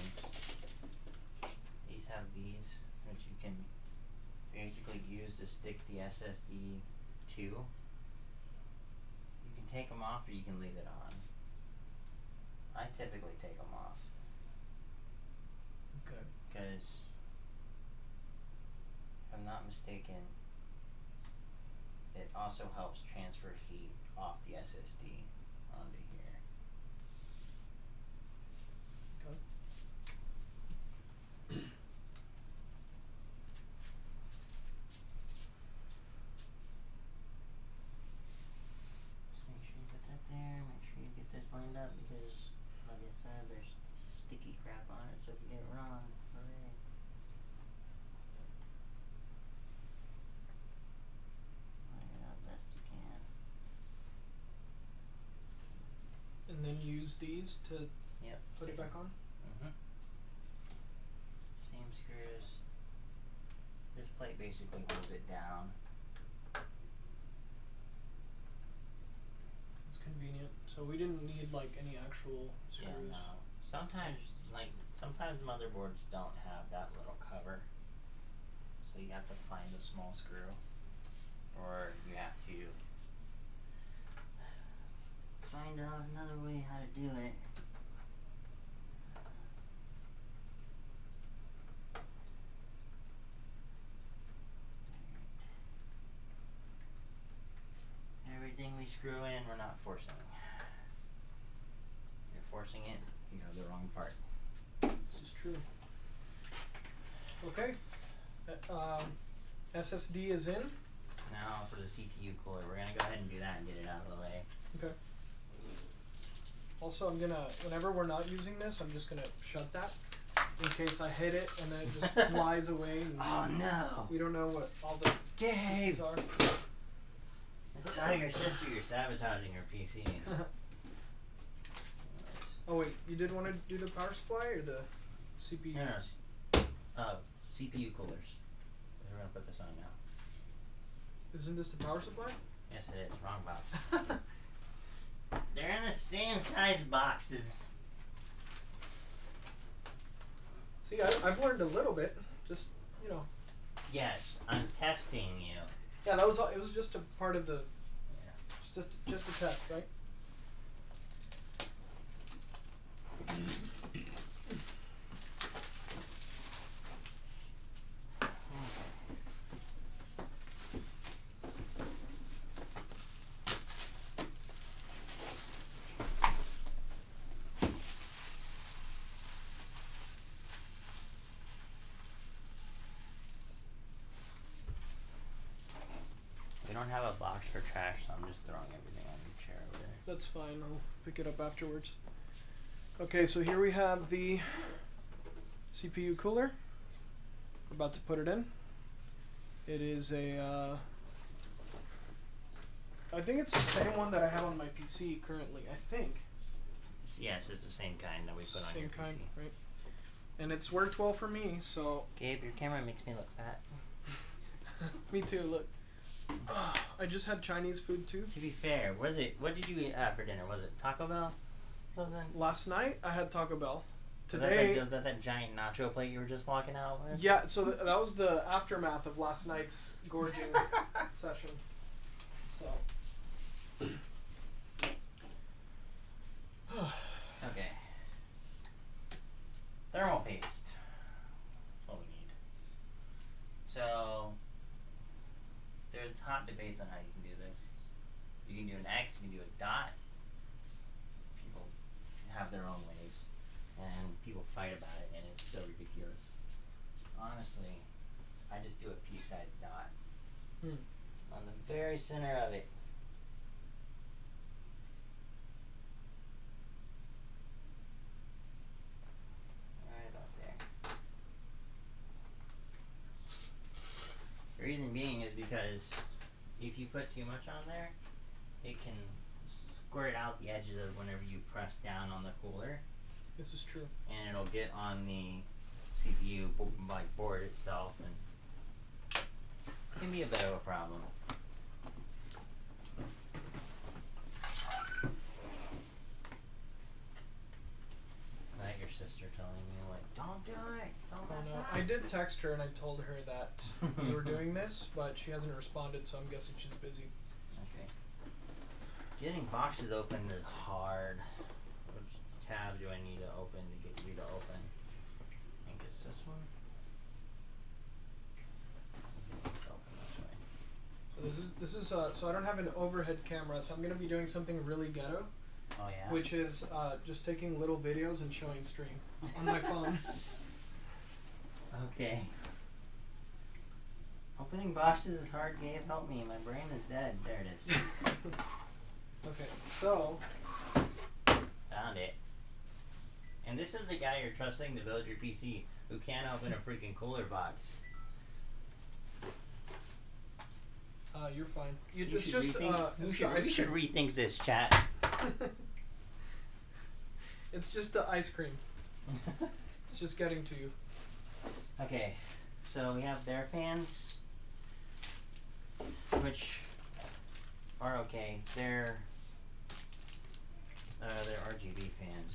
S1: these have these which you can basically use to stick the SSD to. You can take them off or you can leave it on. I typically take them off
S2: Okay.
S1: because if I'm not mistaken, it also helps transfer heat off the SSD onto here.
S2: Okay.
S1: Just make sure you put that there, make sure you get this lined up because, like I said, there's sticky crap on it, so if you get it wrong, hooray. Line it up best you can.
S2: And then use these to
S1: Yep.
S2: put it back on?
S1: Mm-hmm. Same screws. This plate basically holds it down.
S2: It's convenient. So we didn't need like any actual screws.
S1: Yeah, no. Sometimes motherboards don't have that little cover. So you have to find a small screw. Or you have to find out another way how to do it. Everything we screw in, we're not forcing. If you're forcing it, you have the wrong part.
S2: This is true. Okay. SSD is in.
S1: Now for the CPU cooler, we're gonna go ahead and do that and get it out of the way.
S2: Okay. Also, I'm gonna, whenever we're not using this, I'm just gonna shut that in case I hit it and then it just flies away. And
S1: Oh no!
S2: we don't know what all the
S1: Gabe!
S2: pieces are.
S1: Tell your sister you're sabotaging her PC.
S2: Oh wait, you did want to do the power supply or the CPU?
S1: No, CPU coolers. We're gonna put this on now.
S2: Isn't this the power supply?
S1: Yes, it is. Wrong box. They're in the same size boxes.
S2: See, I've learned a little bit. Just, you know.
S1: Yes, I'm testing you.
S2: Yeah, that was. It was just a part of the.
S1: Yeah.
S2: Just a test, right?
S1: We don't have a box for trash, so I'm just throwing everything on the chair over there.
S2: That's fine. I'll pick it up afterwards. Okay, so here we have the CPU cooler. We're about to put it in. It is a I think it's the same one that I have on my PC currently. I think.
S1: Yes, it's the same kind that we put on your
S2: Same kind,
S1: PC.
S2: right? And it's worked well for me, so.
S1: Gabe, your camera makes me look fat.
S2: Me too. Look. I just had Chinese food too.
S1: To be fair, what did you eat for dinner? Was it Taco Bell? Something?
S2: Last night I had Taco Bell.
S1: Today, was that giant nacho plate you were just walking out with?
S2: Yeah, so that was the aftermath of last night's gorging session. So.
S1: Okay. Thermal paste. That's what we need. So, there's hot debates on how you can do this. You can do an X, you can do a dot. People have their own ways. And people fight about it, and it's so ridiculous. Honestly, I just do a pea-sized dot. On the very center of it. Right about there. The reason being is because if you put too much on there, it can squirt out the edges of whenever you press down on the cooler.
S2: This is true.
S1: And it'll get on the CPU board itself, and it can be a bit of a problem. Like your sister telling you, like, don't do it, don't mess up.
S2: I did text her and I told her that we were doing this, but she hasn't responded, so I'm guessing she's busy.
S1: Okay. Getting boxes open is hard. Which tab do I need to open to get you to open? I think it's this one. Let's open this way.
S2: So this is so I don't have an overhead camera, so I'm gonna be doing something really ghetto,
S1: Oh yeah.
S2: which is just taking little videos and showing stream on my phone.
S1: Okay. Opening boxes is hard, Gabe. Help me. My brain is dead. There it is.
S2: Okay, so
S1: Found it. And this is the guy you're trusting to build your PC who can't open a freaking cooler box.
S2: you're fine.
S1: You
S2: It's
S1: should
S2: just
S1: rethink,
S2: it's
S1: we should rethink this, chat.
S2: It's just the ice cream. It's just getting to you.
S1: Okay, so we have their fans, which are okay. They're RGB fans,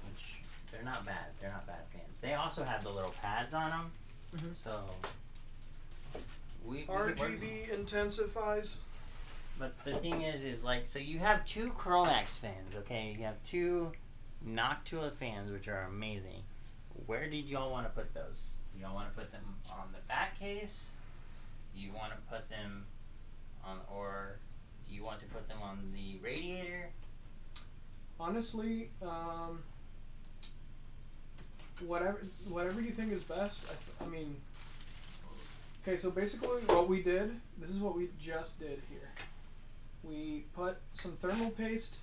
S1: which they're not bad. They're not bad fans. They also have the little pads on them, so we
S2: RGB intensifies.
S1: But the thing is like, so you have two Chromax fans, okay? You have two Noctua fans, which are amazing. Where did y'all want to put those? Do y'all want to put them on the back case? Do you want to put them on, or do you want to put them on the radiator?
S2: Honestly, whatever you think is best. I mean, okay. So basically, what we did. This is what we just did here. We put some thermal paste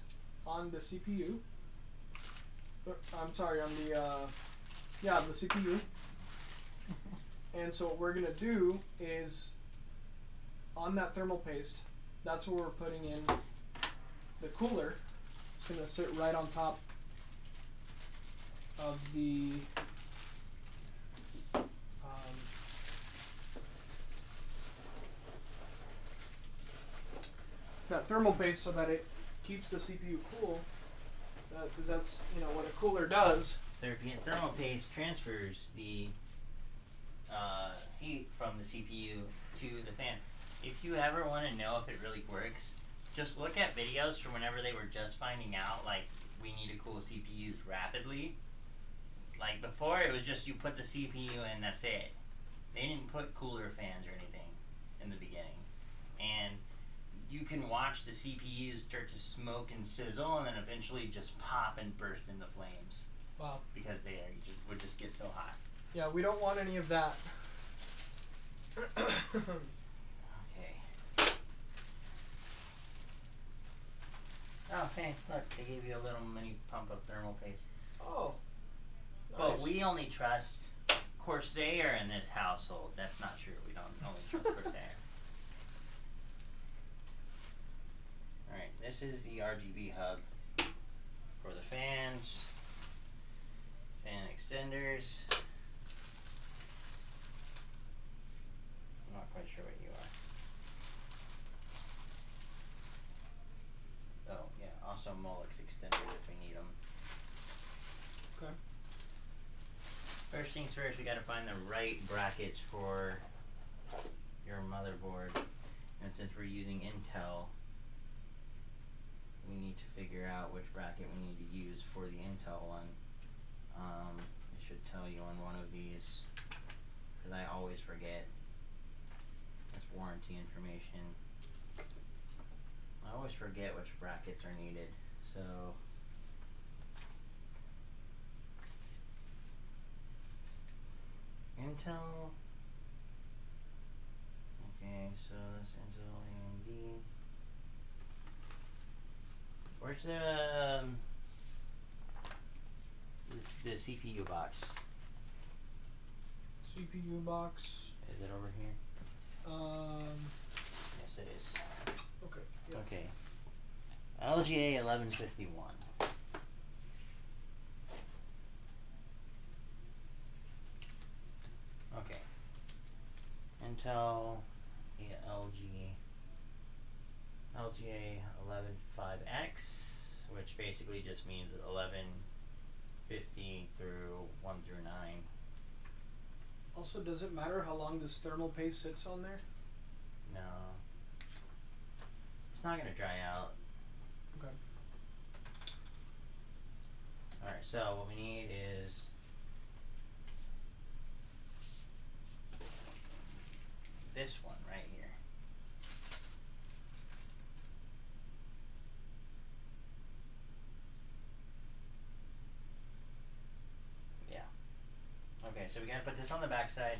S2: on the CPU. I'm sorry, on the the CPU. And so what we're gonna do is, on that thermal paste, that's where we're putting in the cooler. It's gonna sit right on top of the that thermal paste, so that it keeps the CPU cool. Because that's what a cooler does.
S1: Thermal paste transfers the heat from the CPU to the fan. If you ever want to know if it really works, just look at videos from whenever they were just finding out, like, we need to cool CPUs rapidly. Like, before, it was just you put the CPU in, that's it. They didn't put cooler fans or anything in the beginning. And you can watch the CPUs start to smoke and sizzle and then eventually just pop and burst into flames.
S2: Wow.
S1: Because they would just get so hot.
S2: Yeah, we don't want any of that.
S1: Okay. Oh, hey, look, they gave you a little mini pump of thermal paste.
S2: Oh. Nice.
S1: But we only trust Corsair in this household. That's not true. We don't only trust Corsair. this is the RGB hub for the fans, fan extenders. I'm not quite sure what you are. Oh, yeah, also Molex extenders if we need them.
S2: Okay.
S1: First things first, we gotta find the right brackets for your motherboard. And since we're using Intel, we need to figure out which bracket we need to use for the Intel one. It should tell you on one of these, because I always forget. That's warranty information. I always forget which brackets are needed, so Intel. Okay, so that's Intel AMD. Where's the CPU box?
S2: CPU box.
S1: Is it over here? Yes, it is.
S2: Okay. Yeah.
S1: Okay. LGA 1151. Okay. Intel LGA 115X, which basically just means 1150 through 1 through 9.
S2: Also, does it matter how long this thermal paste sits on there?
S1: No. It's not going to dry out.
S2: Okay.
S1: Alright, so what we need is this one right here. Yeah. Okay, so we gotta put this on the back side.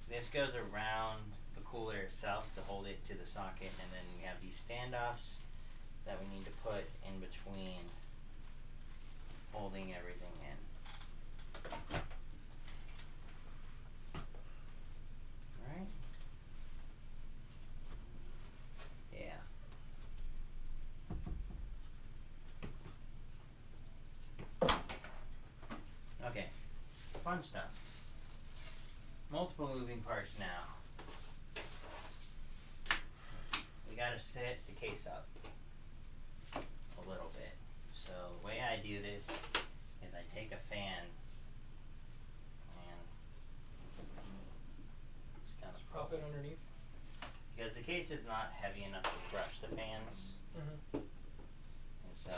S1: This goes around the cooler itself to hold it to the socket, and then we have these standoffs that we need to put in between, holding everything in. Alright? Yeah. Okay. Fun stuff. Multiple moving parts now. We gotta set the case up a little bit. So the way I do this is I take a fan and just kind of
S2: Prop it underneath.
S1: because the case is not heavy enough to brush the fans,
S2: Mm-hmm.
S1: and so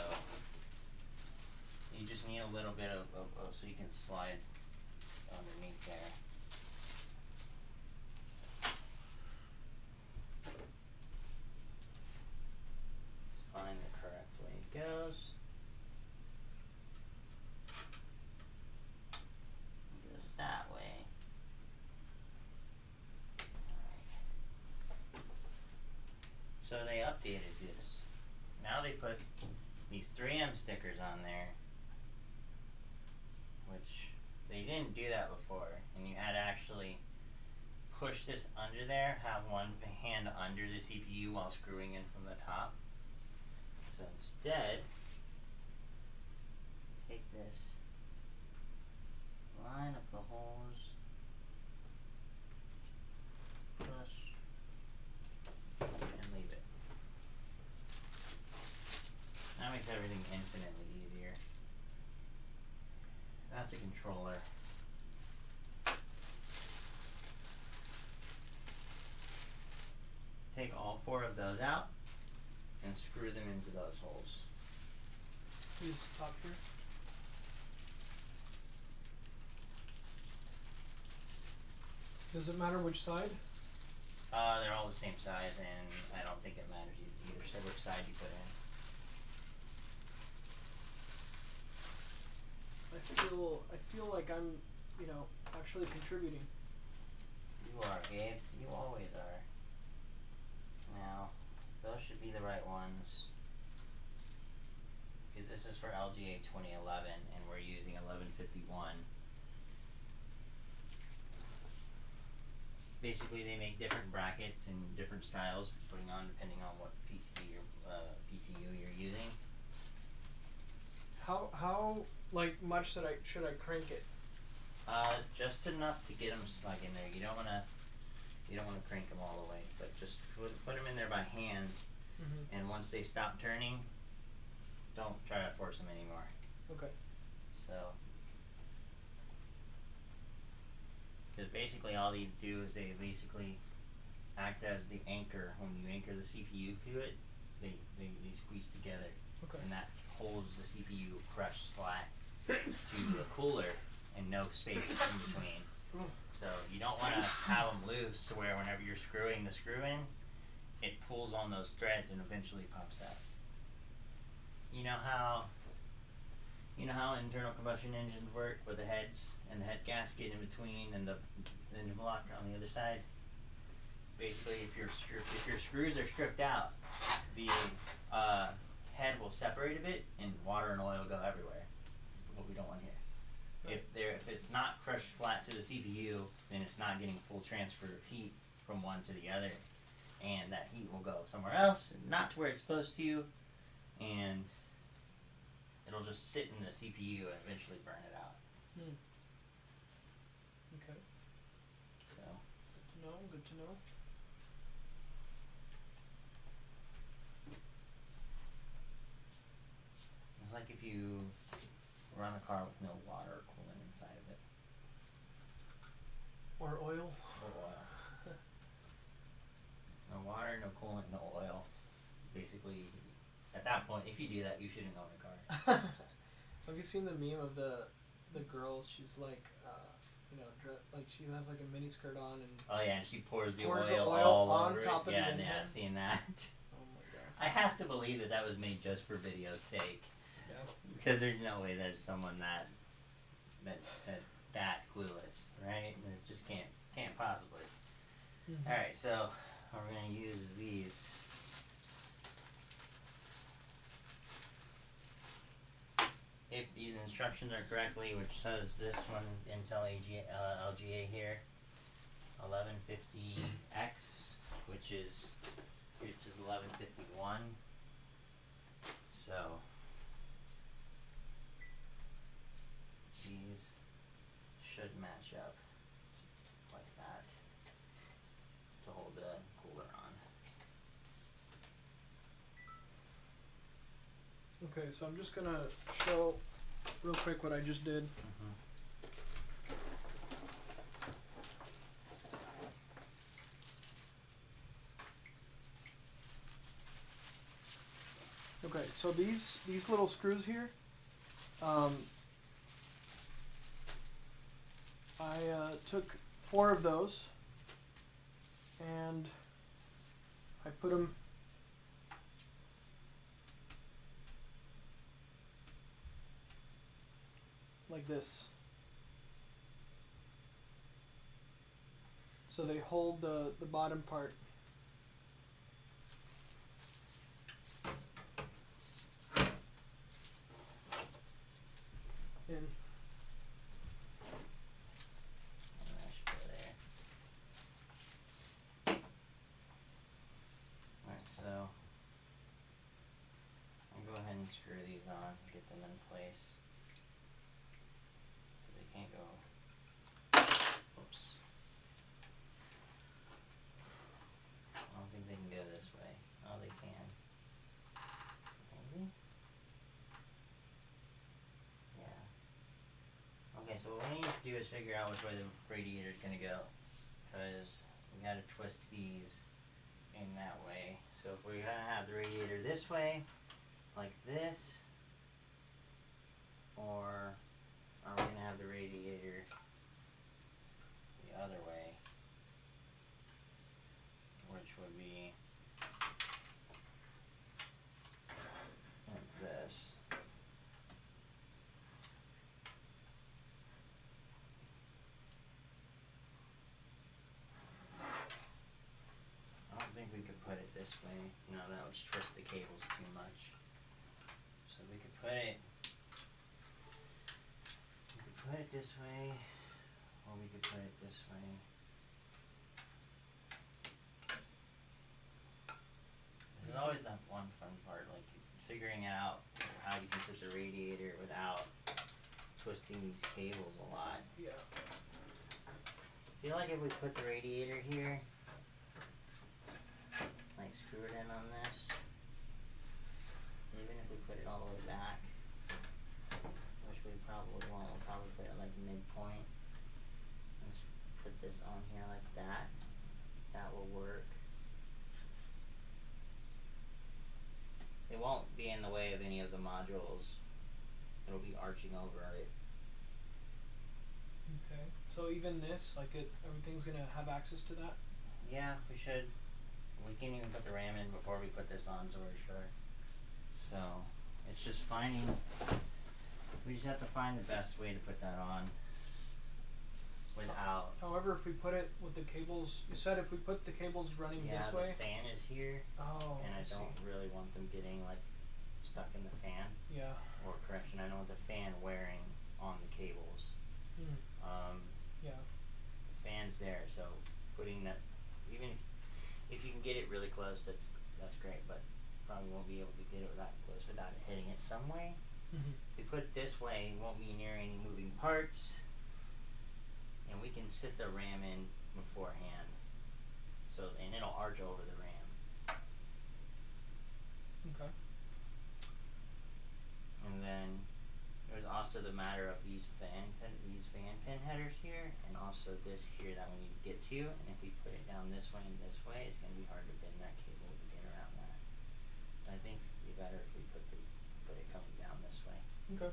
S1: you just need a little bit of so you can slide underneath there. Let's find the correct way it goes. It goes that way. Alright. So they updated this. Now they put these 3M stickers on there, which they didn't do that before, and you had to actually push this under there, have one hand under the CPU while screwing in from the top. So instead, take this, line up the holes, push, and leave it. That makes everything infinitely easier. That's a controller. Take all 4 of those out and screw them into those holes.
S2: Use top here. Does it matter which side?
S1: They're all the same size, and I don't think it matters either which side you put in.
S2: I feel like I'm, actually contributing.
S1: You are, Gabe. You always are. Now, those should be the right ones. Because this is for LGA 2011, and we're using 1151. basically they make different brackets and different styles for putting on depending on what PCU you're using.
S2: How like much should I crank it?
S1: Just enough to get them snug in there. You don't wanna crank them all the way, but just put them in there by hand.
S2: Mm-hmm.
S1: And once they stop turning, don't try to force them anymore.
S2: Okay.
S1: So, because basically all these do is they basically act as the anchor. When you anchor the CPU to it, they squeeze together.
S2: Okay.
S1: And that holds the CPU crushed flat to the cooler and no space in between. So you don't want to have them loose to where whenever you're screwing the screw in, it pulls on those threads and eventually pops out. You know how internal combustion engines work with the heads and the head gasket in between and the engine block on the other side? Basically, if your screws are stripped out, the head will separate a bit and water and oil go everywhere. That's what we don't want here. If it's not crushed flat to the CPU, then it's not getting full transfer of heat from one to the other, and that heat will go somewhere else, not to where it's supposed to, and it'll just sit in the CPU and eventually burn it out.
S2: Okay.
S1: So.
S2: Good to know.
S1: It's like if you run a car with no water or coolant inside of it.
S2: Or oil.
S1: Or oil. No water, no coolant, no oil. Basically, at that point, if you do that, you shouldn't own a car.
S2: Have you seen the meme of the girl? She's like, like she has like a mini skirt on and.
S1: Oh yeah, and she pours the
S2: pours
S1: oil
S2: the
S1: all
S2: on
S1: over
S2: top
S1: it.
S2: of the
S1: Yeah,
S2: engine.
S1: yeah, seen that.
S2: Oh my god.
S1: I have to believe that was made just for video's sake.
S2: Yeah.
S1: Because there's no way there's someone that clueless, right? It just can't possibly.
S2: Mm-hmm.
S1: All right, so what we're gonna use is these. If these instructions are correctly, which says this one Intel LGA here, 1150X, which is 1151. So these should match up like that to hold the cooler on.
S2: Okay, so I'm just gonna show real quick what I just did. Okay, so these little screws here, I took 4 of those and I put them like this. So they hold the bottom part. In.
S1: And that should go there. Alright, so I'll go ahead and screw these on and get them in place. Because they can't go. Oops. I don't think they can go this way. Oh, they can. Maybe? Yeah. Okay, so what we need to do is figure out which way the radiator is going to go. Because we got to twist these in that way. So if we're going to have the radiator this way, like this, or are we going to have the radiator the other way, which would be like this. I don't think we could put it this way. No, that would twist the cables too much. So we could put it this way, or we could put it this way. It's always the one fun part, like figuring out how you can set the radiator without twisting these cables a lot.
S2: Yeah.
S1: I feel like if we put the radiator here, like screw it in on this, even if we put it all the way back, which we probably won't, we'll probably put it like midpoint. Let's put this on here like that. That will work. It won't be in the way of any of the modules. It'll be arching over it.
S2: Okay. So even this, like everything's gonna have access to that?
S1: Yeah, we should. We can even put the RAM in before we put this on, so we're sure. So, it's just finding, we just have to find the best way to put that on without.
S2: However, if we put it with the cables, you said if we put the cables running
S1: Yeah,
S2: this way?
S1: the fan is here,
S2: Oh,
S1: and I don't really want them getting like stuck in the fan.
S2: Yeah.
S1: Or correction, I don't want the fan wearing on the cables.
S2: Yeah.
S1: The fan's there, so putting that, even if you can get it really close, that's great, but probably won't be able to get it that close without it hitting it some way.
S2: Mm-hmm.
S1: If we put it this way, it won't be near any moving parts, and we can sit the RAM in beforehand, so, and it'll arch over the RAM.
S2: Okay.
S1: And then there's also the matter of these fan pin headers here, and also this here that we need to get to. And if we put it down this way and this way, it's gonna be hard to bend that cable to get around that. So I think it'd be better if we put it coming down this way.
S2: Okay.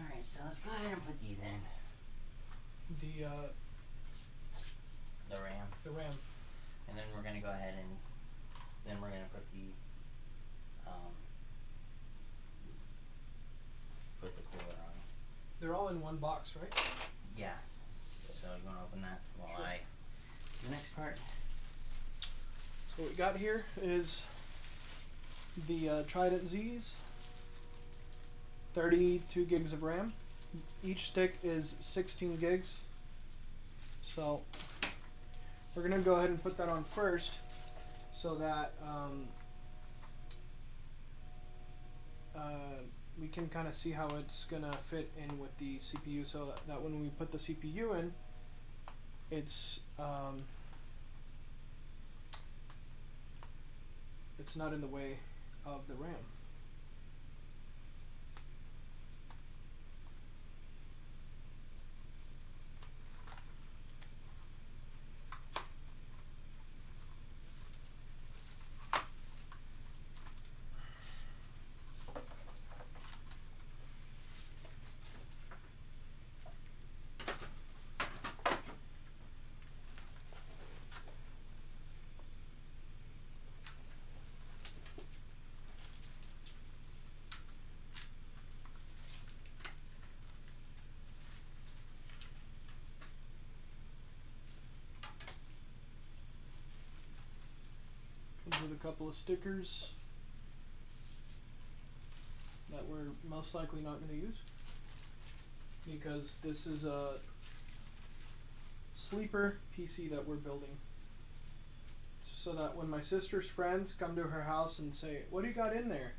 S1: All right, so let's go ahead and put these in.
S2: The
S1: RAM,
S2: RAM.
S1: and then we're gonna go ahead and then we're gonna put the cooler on.
S2: They're all in one box, right?
S1: Yeah. So you wanna open that while
S2: Sure.
S1: I do the next part?
S2: So what we got here is the Trident Z's, 32 gigs of RAM. Each stick is 16 gigs. So we're gonna go ahead and put that on first, so that we can kind of see how it's gonna fit in with the CPU, so that when we put the CPU in, it's not in the way of the RAM. Comes with a couple of stickers that we're most likely not going to use, because this is a sleeper PC that we're building, so that when my sister's friends come to her house and say, "What do you got in there?"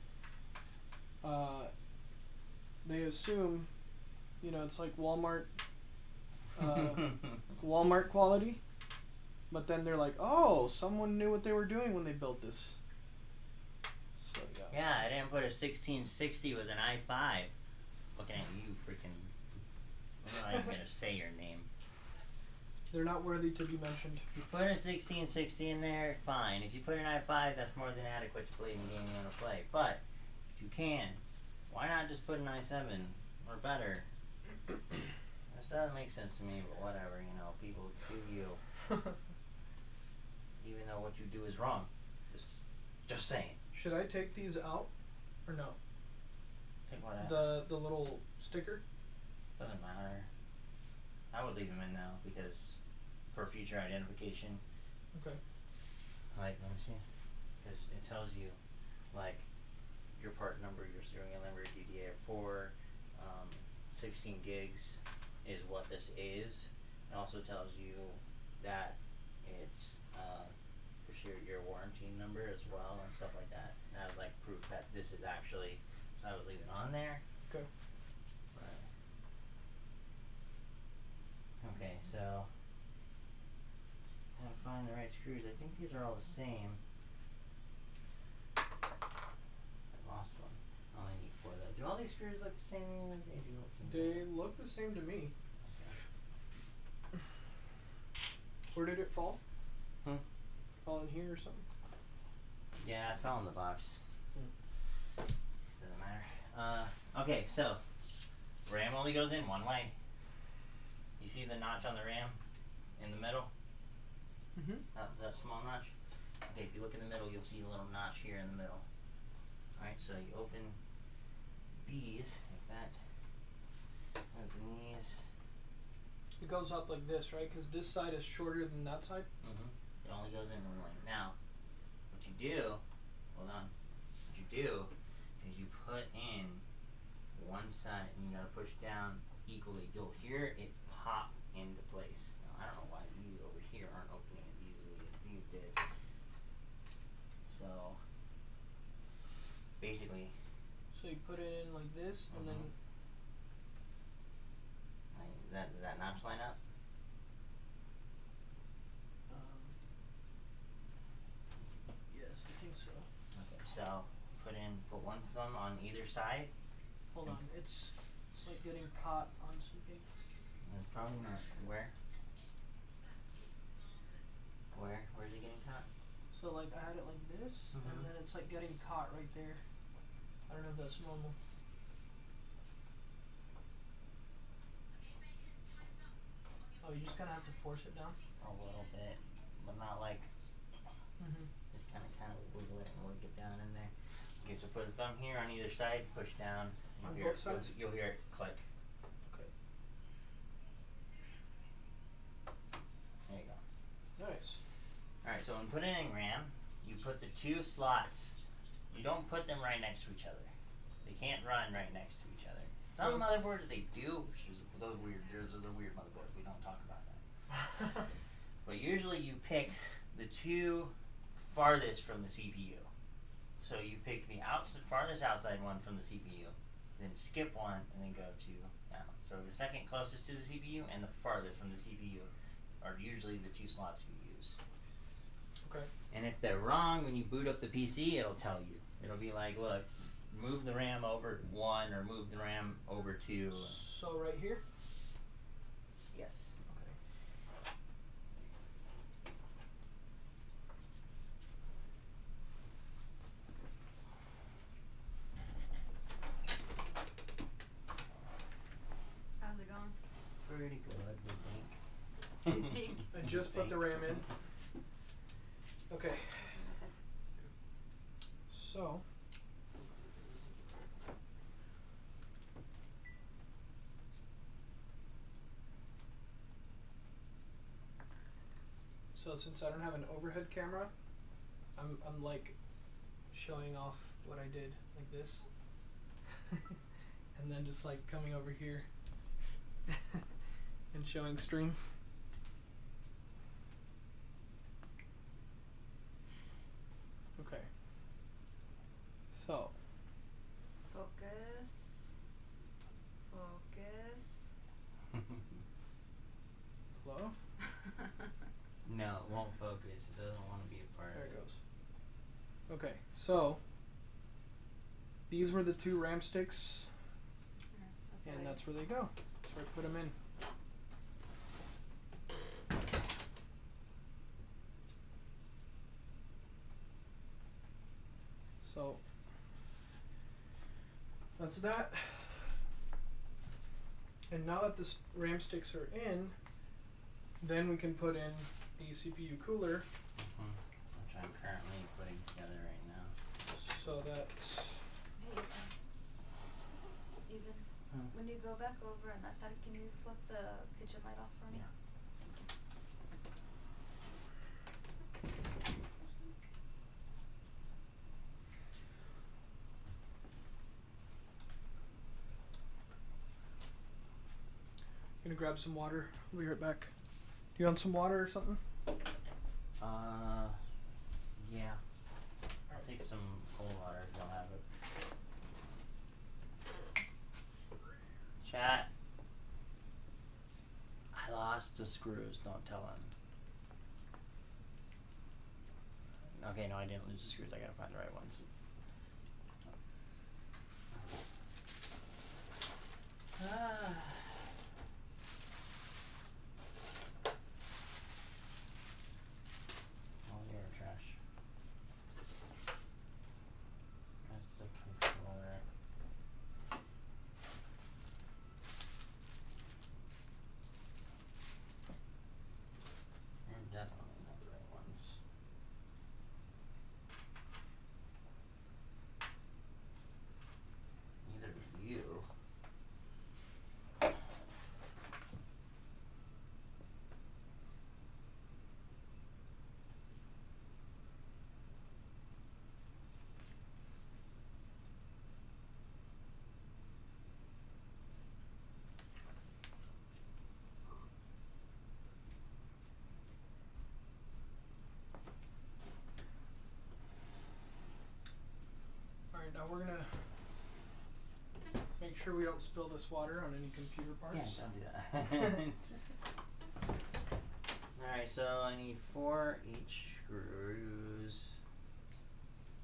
S2: They assume, it's like Walmart Walmart quality. But then they're like, "Oh, someone knew what they were doing when they built this." So yeah.
S1: Yeah, I didn't put a 1660 with an i5. Looking at you, freaking. I'm not even gonna say your name.
S2: They're not worthy to be mentioned.
S1: If you put a 1660 in there, fine. If you put an i5, that's more than adequate to play the game you want to play. But if you can, why not just put an i7 or better? That doesn't make sense to me, but whatever. People do you. Even though what you do is wrong. Just saying.
S2: Should I take these out or no?
S1: Take what out?
S2: The little sticker?
S1: Doesn't matter. I would leave them in now because for future identification.
S2: Okay.
S1: Like, let me see. Because it tells you, like, your part number, your serial number, DDR4, 16 gigs is what this is. It also tells you that it's your warranty number as well and stuff like that. And I would like proof that this is actually, so I would leave it on there.
S2: Okay.
S1: But, okay, so how to find the right screws. I think these are all the same. I lost one. I only need 4 though. Do all these screws look the same? They do look the same.
S2: They look the same to me. Where did it fall? Fall in here or something?
S1: Yeah, I fell in the box. Doesn't matter. Okay, so RAM only goes in one way. You see the notch on the RAM in the middle?
S2: Mm-hmm.
S1: That small notch? Okay, if you look in the middle, you'll see a little notch here in the middle. Alright, so you open these like that. Open these.
S2: It goes up like this, right? Because this side is shorter than that side.
S1: It only goes in one way. Now, what you do, hold on. What you do is you put in one side and you gotta push down equally. You'll hear it pop into place. Now, I don't know why these over here aren't opening as easily as these did. So, basically,
S2: So you put it in like this, and then
S1: does that notch line up?
S2: yes, I think so.
S1: Okay, so put one thumb on either side.
S2: Hold on, it's like getting caught on something.
S1: It's probably not. Where's it getting caught?
S2: So like I had it like this, and then it's like getting caught right there. I don't know if that's normal. Oh, you just kind of have to force it down?
S1: A little bit, but not like,
S2: Mm-hmm.
S1: just kind of wiggle it and work it down in there. Okay, so put a thumb here on either side, push down.
S2: On both sides?
S1: You'll hear it click.
S2: Okay.
S1: There you go.
S2: Nice.
S1: Alright, so when putting in RAM, you put the 2 slots, you don't put them right next to each other. They can't run right next to each other. Some motherboards they do, which is those weird. There's a weird motherboard. We don't talk about that. But usually you pick the 2 farthest from the CPU. So you pick the farthest outside one from the CPU, then skip one, and then go to down. So the second closest to the CPU and the farthest from the CPU are usually the 2 slots you use.
S2: Okay.
S1: And if they're wrong, when you boot up the PC, it'll tell you. It'll be like, look, move the RAM over 1 or move the RAM over 2.
S2: So right here?
S1: Yes.
S2: Okay.
S4: How's it going?
S1: Pretty good, we think.
S4: You think?
S2: I just put the RAM in. Okay. So. So since I don't have an overhead camera, I'm like showing off what I did like this. And then just like coming over here and showing stream. Okay. So.
S4: Focus. Focus.
S2: Hello?
S1: No, it won't focus. It doesn't want to be a part
S2: There
S1: of
S2: it
S1: it.
S2: goes. Okay, so these were the 2 RAM sticks, and that's where they go. That's where I put them in. So that's that. And now that the RAM sticks are in, then we can put in the CPU cooler.
S1: Which I'm currently putting together right now.
S2: So that
S4: Hey, Ethan. When you go back over on that side, can you flip the kitchen light off for me?
S1: Yeah.
S2: I'm gonna grab some water. I'll be right back. Do you want some water or something?
S1: Chat. I lost the screws. Don't tell him. Okay, no, I didn't lose the screws. I gotta find the right ones. Oh, you're trash. That's the controller. They're definitely not the right ones. Neither do you.
S2: Alright, now we're gonna make sure we don't spill this water on any computer parts.
S1: Yeah, don't do that. Alright, so I need 4 each screws.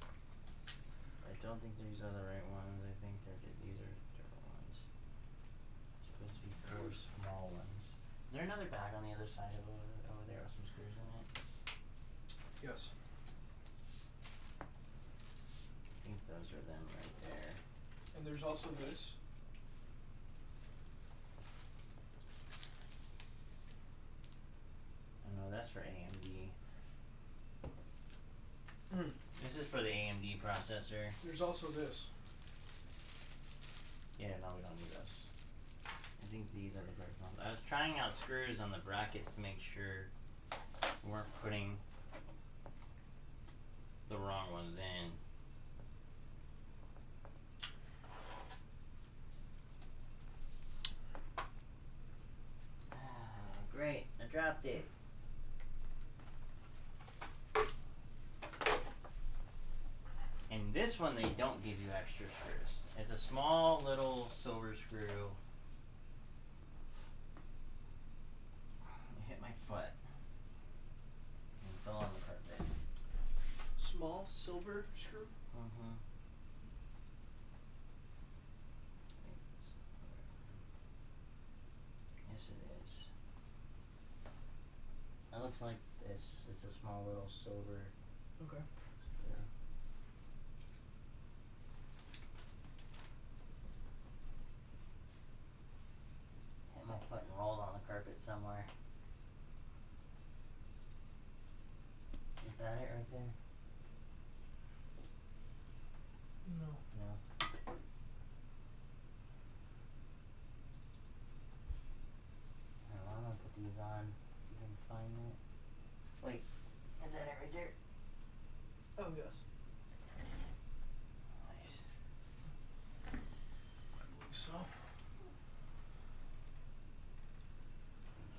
S1: I don't think these are the right ones. I think these are different ones. Supposed to be 4 small ones. Is there another bag on the other side of over there with some screws in it?
S2: Yes.
S1: I think those are them right there.
S2: And there's also this.
S1: Oh no, that's for AMD.
S2: Mm.
S1: This is for the AMD processor.
S2: There's also this.
S1: Yeah, no, we don't need those. I think these are the correct ones. I was trying out screws on the brackets to make sure we weren't putting the wrong ones in. Great, I dropped it. And this one, they don't give you extra screws. It's a small little silver screw. It hit my foot and fell on the carpet.
S2: Small silver screw.
S1: Mm-hmm. Yes, it is. It looks like this. It's a small little silver
S2: Okay.
S1: screw. Hit my foot and rolled on the carpet somewhere. Is that it right there?
S2: No.
S1: No. I'm gonna put these on. If you can find it. Wait, is that it right there?
S2: Oh yes.
S1: Nice.
S2: I believe so.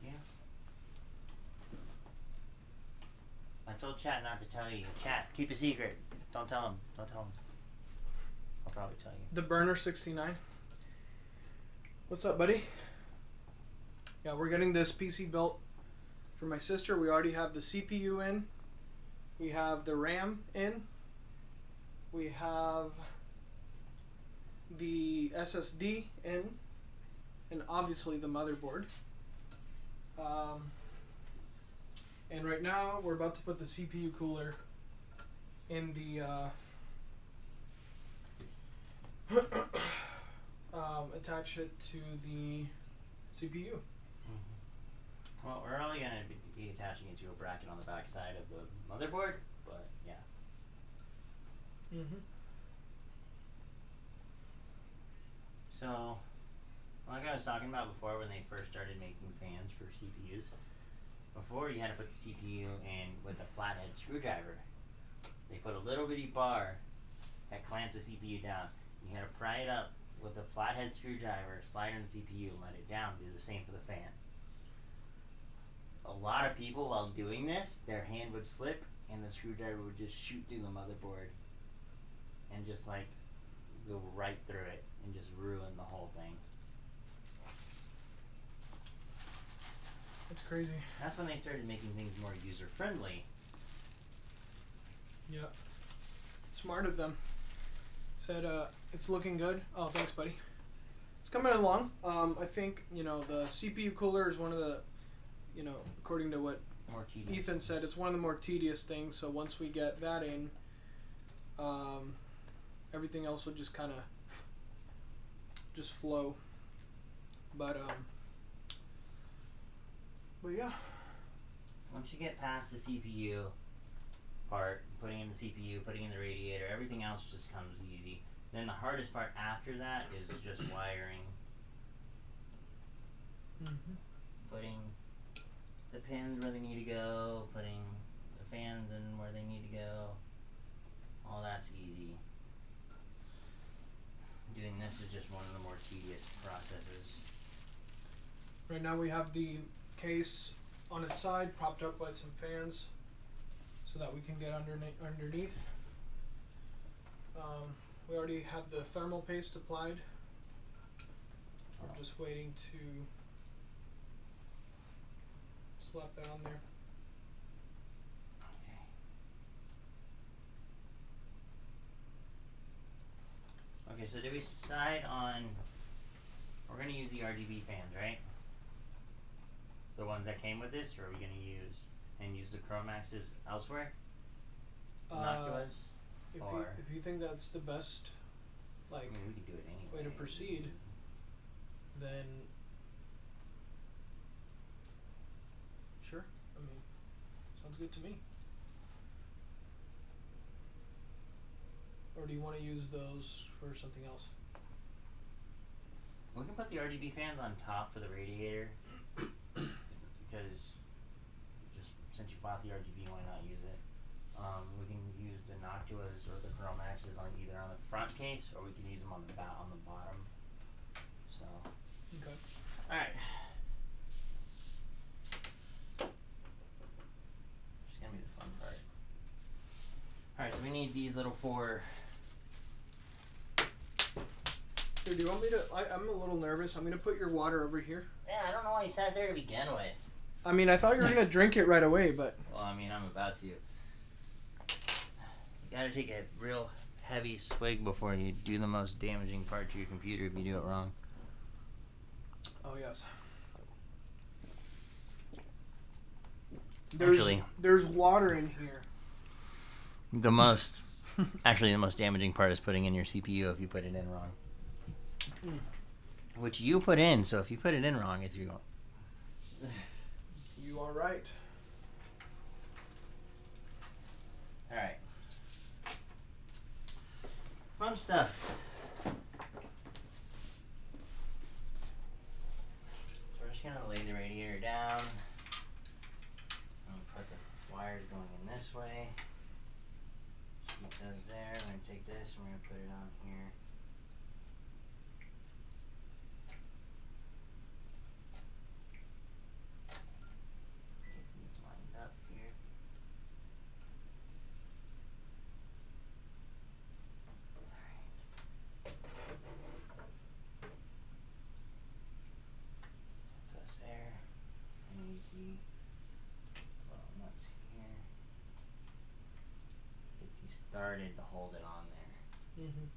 S1: Thank you. I told chat not to tell you. Chat, keep a secret. Don't tell him. Don't tell him. I'll probably tell you.
S2: The burner 69. What's up, buddy? Yeah, we're getting this PC built for my sister. We already have the CPU in. We have the RAM in. We have the SSD in. And obviously the motherboard. And right now we're about to put the CPU cooler in the attach it to the CPU.
S1: Well, we're only going to be attaching it to a bracket on the back side of the motherboard, but yeah.
S2: Mm-hmm.
S1: So, like I was talking about before when they first started making fans for CPUs, before you had to put the CPU in with a flathead screwdriver. They put a little bitty bar that clamped the CPU down. You had to pry it up with a flathead screwdriver, slide in the CPU, and let it down. Do the same for the fan. A lot of people, while doing this, their hand would slip and the screwdriver would just shoot through the motherboard and just like go right through it and just ruin the whole thing.
S2: crazy.
S1: That's when they started making things more user friendly.
S2: Yeah. Smart of them. Said it's looking good. Oh, thanks, buddy. It's coming along. I think, you know, the CPU cooler is one of the, you know, according to what
S1: More tedious.
S2: Ethan said, it's one of the more tedious things. So once we get that in, everything else will just kind of just flow. But yeah.
S1: Once you get past the CPU part, putting in the CPU, putting in the radiator, everything else just comes easy. Then the hardest part after that is just wiring.
S2: Mm-hmm.
S1: Putting the pins where they need to go, putting the fans in where they need to go. All that's easy. Doing this is just one of the more tedious processes.
S2: Right now we have the case on its side propped up by some fans so that we can get underneath. We already have the thermal paste applied. We're just waiting to slap that on there.
S1: Okay, so did we decide on, we're going to use the RGB fans, right? The ones that came with this, or are we going to use the Chromaxes elsewhere? Innocuous?
S2: If you think that's the best, like,
S1: I mean, we could do it anyway.
S2: way to proceed, then sure. I mean, sounds good to me. Or do you want to use those for something else?
S1: We can put the RGB fans on top for the radiator because just since you bought the RGB, why not use it? We can use the Noctuas or the Chromaxes on either on the front case, or we can use them on the bottom. So.
S2: Okay.
S1: All right. It's gonna be the fun part. All right, so we need these little 4.
S2: Here, do you want me to? I'm a little nervous. I'm gonna put your water over here.
S1: Yeah, I don't know why you sat there to begin with.
S2: I mean, I thought you were gonna drink it right away, but.
S1: Well, I mean, I'm about to. You gotta take a real heavy swig before you do the most damaging part to your computer if you do it wrong.
S2: Oh yes. There's water in here.
S1: The most damaging part is putting in your CPU if you put it in wrong. Which you put in, so if you put it in wrong, it's your own.
S2: You are right.
S1: Alright. Fun stuff. So we're just gonna lay the radiator down. And put the wires going in this way. Just keep those there. We're gonna take this and we're gonna put it on here. Get these lined up here. Put those there. I need the little nuts here. Get these started to hold it on there.
S2: Mm-hmm.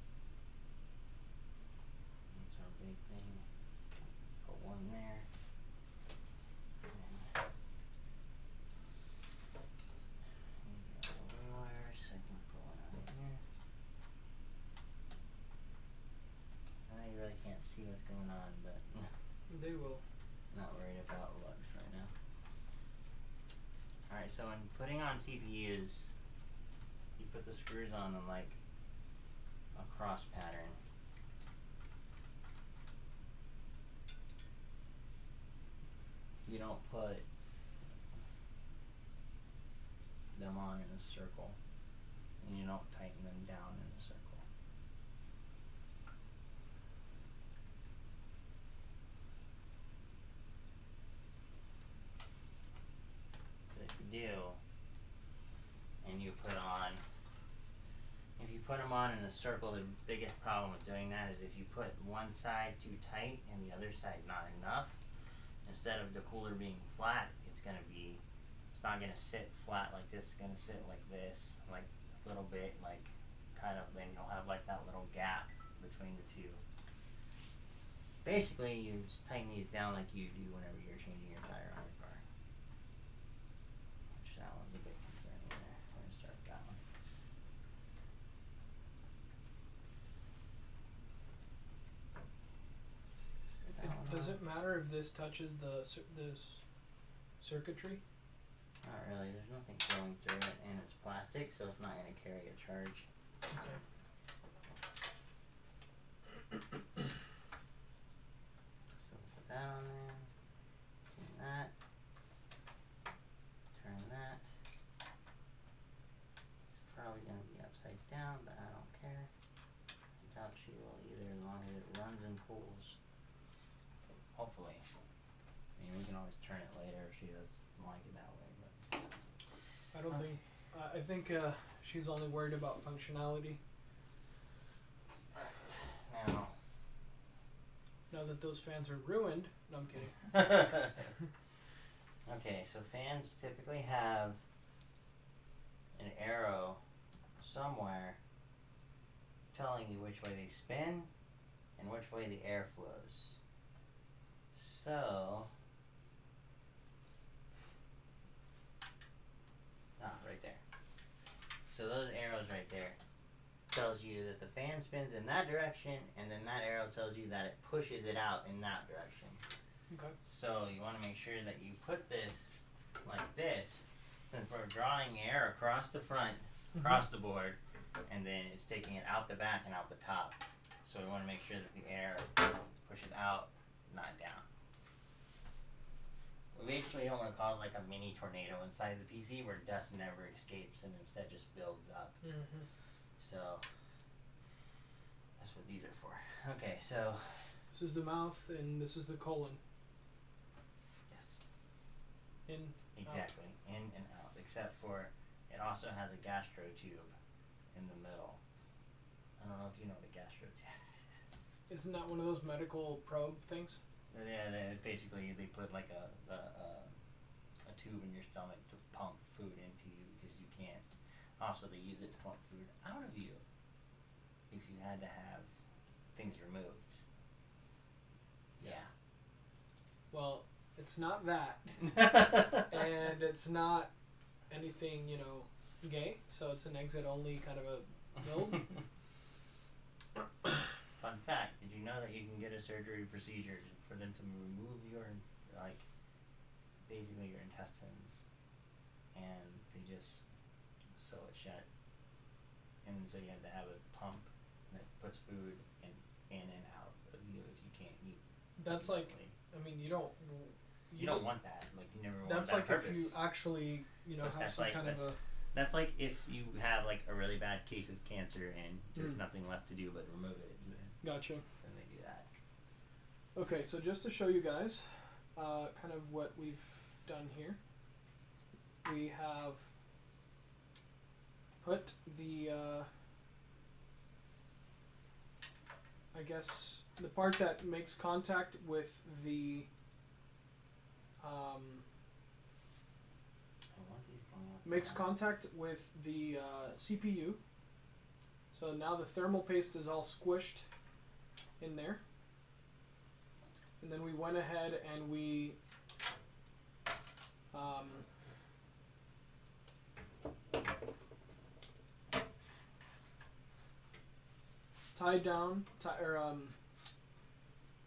S1: That's our big thing. Put one there. And get all the wires. I can put one on here. I know you really can't see what's going on, but
S2: They will.
S1: not worried about looks right now. Alright, so when putting on CPUs, you put the screws on them like a cross pattern. You don't put them on in a circle, and you don't tighten them down in a circle. But if you do, and you put on, if you put them on in a circle, the biggest problem with doing that is if you put one side too tight and the other side not enough, instead of the cooler being flat, it's not gonna sit flat like this. It's gonna sit like this, like a little bit, like kind of. Then you'll have like that little gap between the two. Basically, you just tighten these down like you do whenever you're changing your tire on your car. Which that one's a bit concerning there. We're gonna start with that one.
S2: Does it matter if this touches the circuitry?
S1: Not really. There's nothing going through it, and it's plastic, so it's not gonna carry a charge.
S2: Okay.
S1: So put that on there. Turn that. Turn that. It's probably gonna be upside down, but I don't care. I doubt she will either, as long as it runs and pulls. Hopefully. I mean, we can always turn it later if she doesn't like it that way, but.
S2: I don't think. I think she's only worried about functionality.
S1: Now.
S2: Now that those fans are ruined. No, I'm kidding.
S1: Okay, so fans typically have an arrow somewhere telling you which way they spin and which way the air flows. So, right there. So those arrows right there tells you that the fan spins in that direction, and then that arrow tells you that it pushes it out in that direction.
S2: Okay.
S1: So you want to make sure that you put this like this, since we're drawing air across the front, across the board, and then it's taking it out the back and out the top. So we want to make sure that the air pushes out, not down. We basically don't want to cause like a mini tornado inside the PC where dust never escapes and instead just builds up. So that's what these are for. Okay, so
S2: this is the mouth and this is the colon.
S1: Yes.
S2: In.
S1: Exactly. Out. In and out. Except for it also has a gastro tube in the middle. I don't know if you know what a gastro tube is.
S2: Isn't that one of those medical probe things?
S1: Yeah, basically they put like a tube in your stomach to pump food into you because you can't. Also, they use it to pump food out of you if you had to have things removed. Yeah.
S2: Well, it's not that, and it's not anything, gay. So it's an exit-only kind of a build.
S1: Fun fact: did you know that you can get a surgery procedure for them to remove your, basically your intestines, and they just sew it shut, and so you have to have a pump that puts food in and out of you if you can't eat.
S2: That's like, you don't.
S1: You don't want that. Like you never want that.
S2: That's like
S1: purpose.
S2: if you actually, have some kind of a.
S1: That's like if you have like a really bad case of cancer and there's nothing left to do but remove it.
S2: Gotcha.
S1: Then they do that.
S2: Okay, so just to show you guys, kind of what we've done here, we have put the, I guess, the part that makes contact with the, makes contact with the CPU. So now the thermal paste is all squished in there. And then we went ahead and we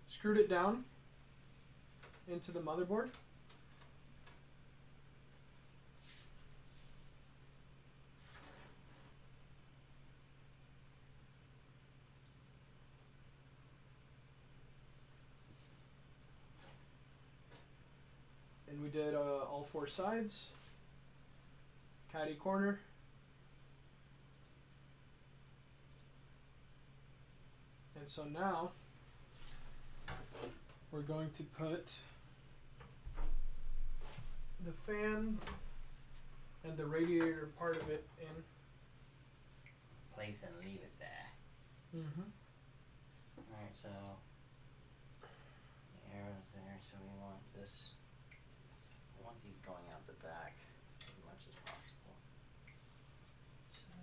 S2: screwed it down into the motherboard. And we did all four sides, caddy corner, and so now we're going to put the fan and the radiator part of it in
S1: place and leave it there. Alright, so the arrow's there, so we want the this. I want these going out the back as much as possible. So,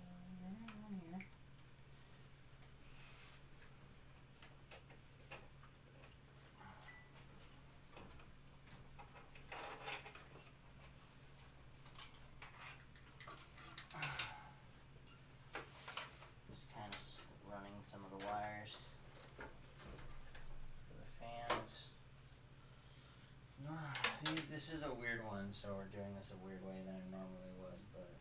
S1: on here. Just kind of running some of the wires for the fans. This is a weird one, so we're doing this a weird way than I normally would, but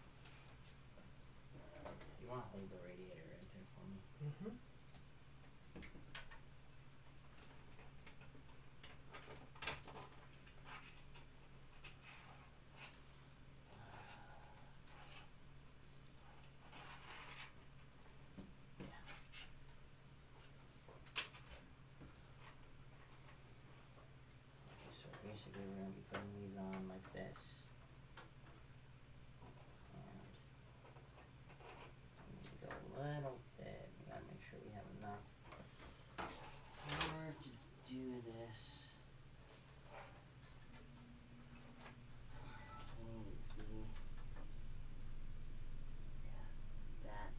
S1: you want to hold the radiator right there for me.
S2: Mm-hmm.
S1: So basically we're going to be putting these on like this. And we need to go a little bit. We got to make sure we have enough power to do this. We need to do, yeah, that,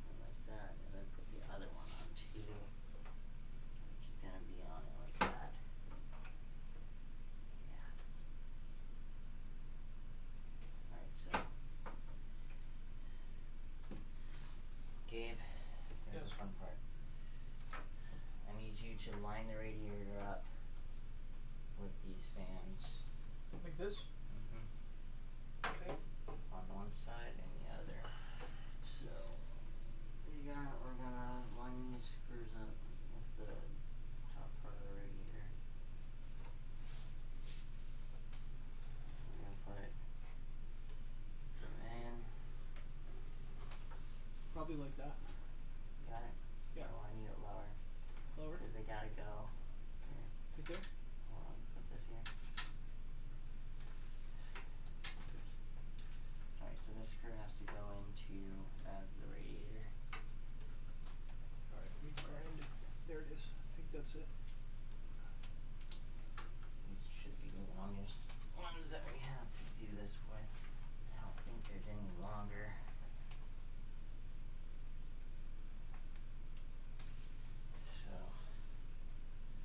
S1: and like that, and then put the other one on too. Which is going to be on it like that. Yeah. Alright, so Gabe, here's
S2: Yes.
S1: the fun part. I need you to line the radiator up with these fans.
S2: Like this? Okay.
S1: On one side and the other. So we're gonna line these screws up with the top part of the radiator. We're gonna put them in.
S2: Probably like that.
S1: Got it?
S2: Yeah.
S1: Oh, I need it lower.
S2: Lower.
S1: Because they gotta go. Here,
S2: Right there.
S1: hold on, put this here. Alright, so this screw has to go into the radiator.
S2: All right. We grind it. There it is. I think that's it.
S1: These should be the longest ones that we have to do this with. I don't think there's any longer. So,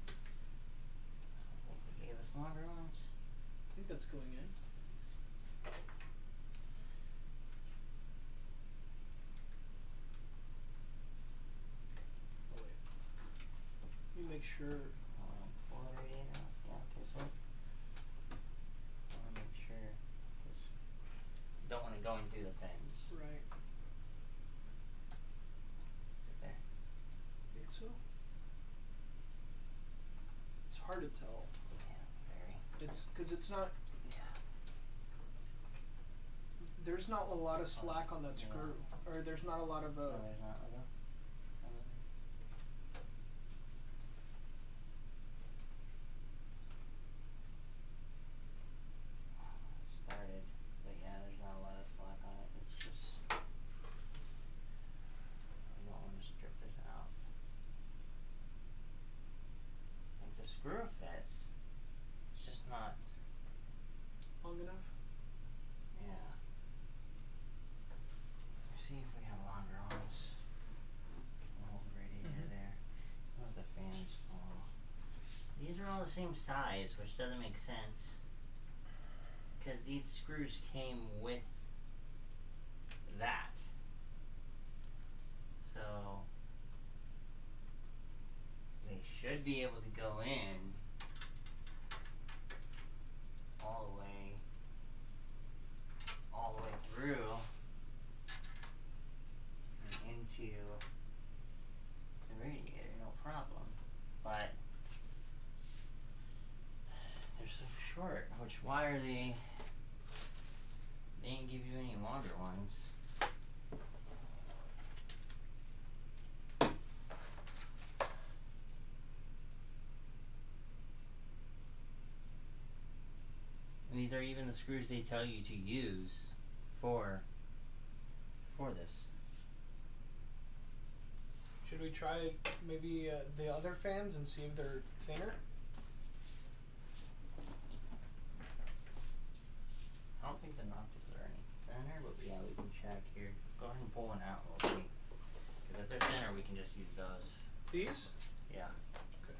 S1: I think they gave us longer ones.
S2: I think that's going in. Oh wait. Let me make sure.
S1: Pull the radiator off. Yeah, okay, so I want to make sure, because you don't want it going through the fence.
S2: Right.
S1: Right there.
S2: Think so. It's hard to tell.
S1: Yeah, very.
S2: It's because it's not.
S1: Yeah.
S2: There's not a lot of slack on that
S1: Yeah.
S2: screw, or there's not a lot of
S1: No, there's not. Okay. Started, but yeah, there's not a lot of slack on it. It's just I don't want to strip this out. Like the screw fits. It's just not.
S2: long enough.
S1: Yeah. See if we have longer ones. We'll hold the radiator there. Let the fans fall. These are all the same size, which doesn't make sense. Because these screws came with that. So they should be able to go in all the way through and into the radiator, no problem. But they're so short, which why are they didn't give you any longer ones. And these are even the screws they tell you to use for this.
S2: Should we try maybe the other fans and see if they're thinner?
S1: I don't think the optics are any thinner, but yeah, we can check here. Go ahead and pull one out and we'll see. Because if they're thinner, we can just use those.
S2: These?
S1: Yeah.
S2: Okay.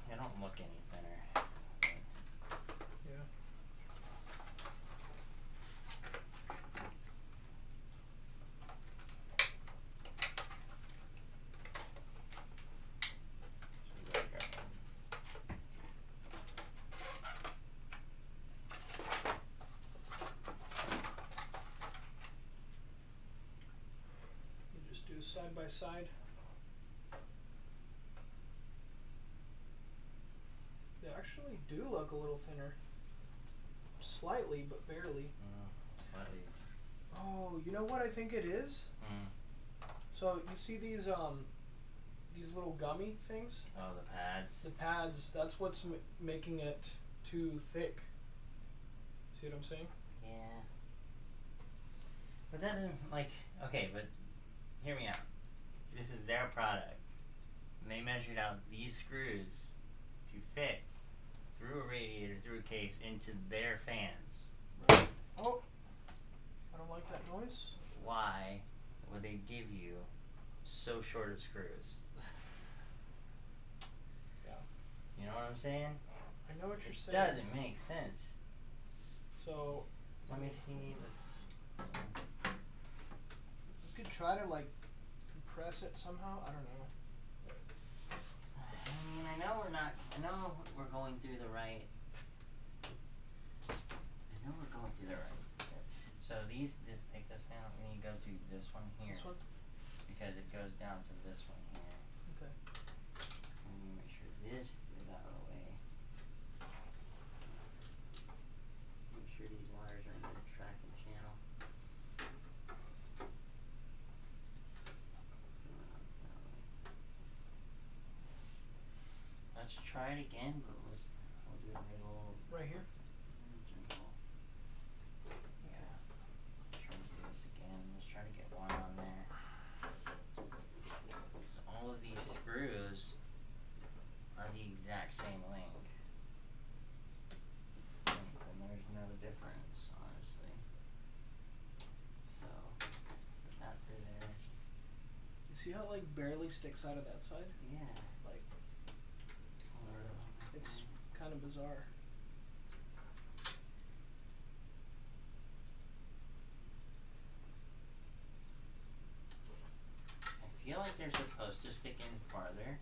S1: They don't look any thinner.
S2: Yeah.
S1: So we gotta grab one.
S2: You just do side by side. They actually do look a little thinner. Slightly, but barely.
S1: Slightly.
S2: Oh, you know what I think it is? So you see these little gummy things?
S1: Oh, the pads.
S2: The pads. That's what's making it too thick. See what I'm saying?
S1: Yeah. But that didn't, like, okay, but hear me out. This is their product. And they measured out these screws to fit through a radiator, through a case, into their fans.
S2: Oh, I don't like that noise.
S1: Why would they give you so short of screws?
S2: Yeah.
S1: You know what I'm saying?
S2: I know what you're
S1: It
S2: saying.
S1: doesn't make sense.
S2: So
S1: Let me see.
S2: you could try to like compress it somehow. I don't know.
S1: I mean, I know we're going through the right. So take this fan. We need to go to this one here.
S2: This one?
S1: Because it goes down to this one here.
S2: Okay.
S1: Let me make sure this is out of the way. Make sure these wires are in the tracking channel. Let's try it again, but we'll do it
S2: Right here?
S1: gentle. Yeah. Try to do this again. Let's try to get one on there. Because all of these screws are the exact same length. And there's no difference, honestly. So, put that through there.
S2: You see how it like barely sticks out of that side?
S1: Yeah.
S2: Like, it's kind of bizarre.
S1: I feel like they're supposed to stick in farther,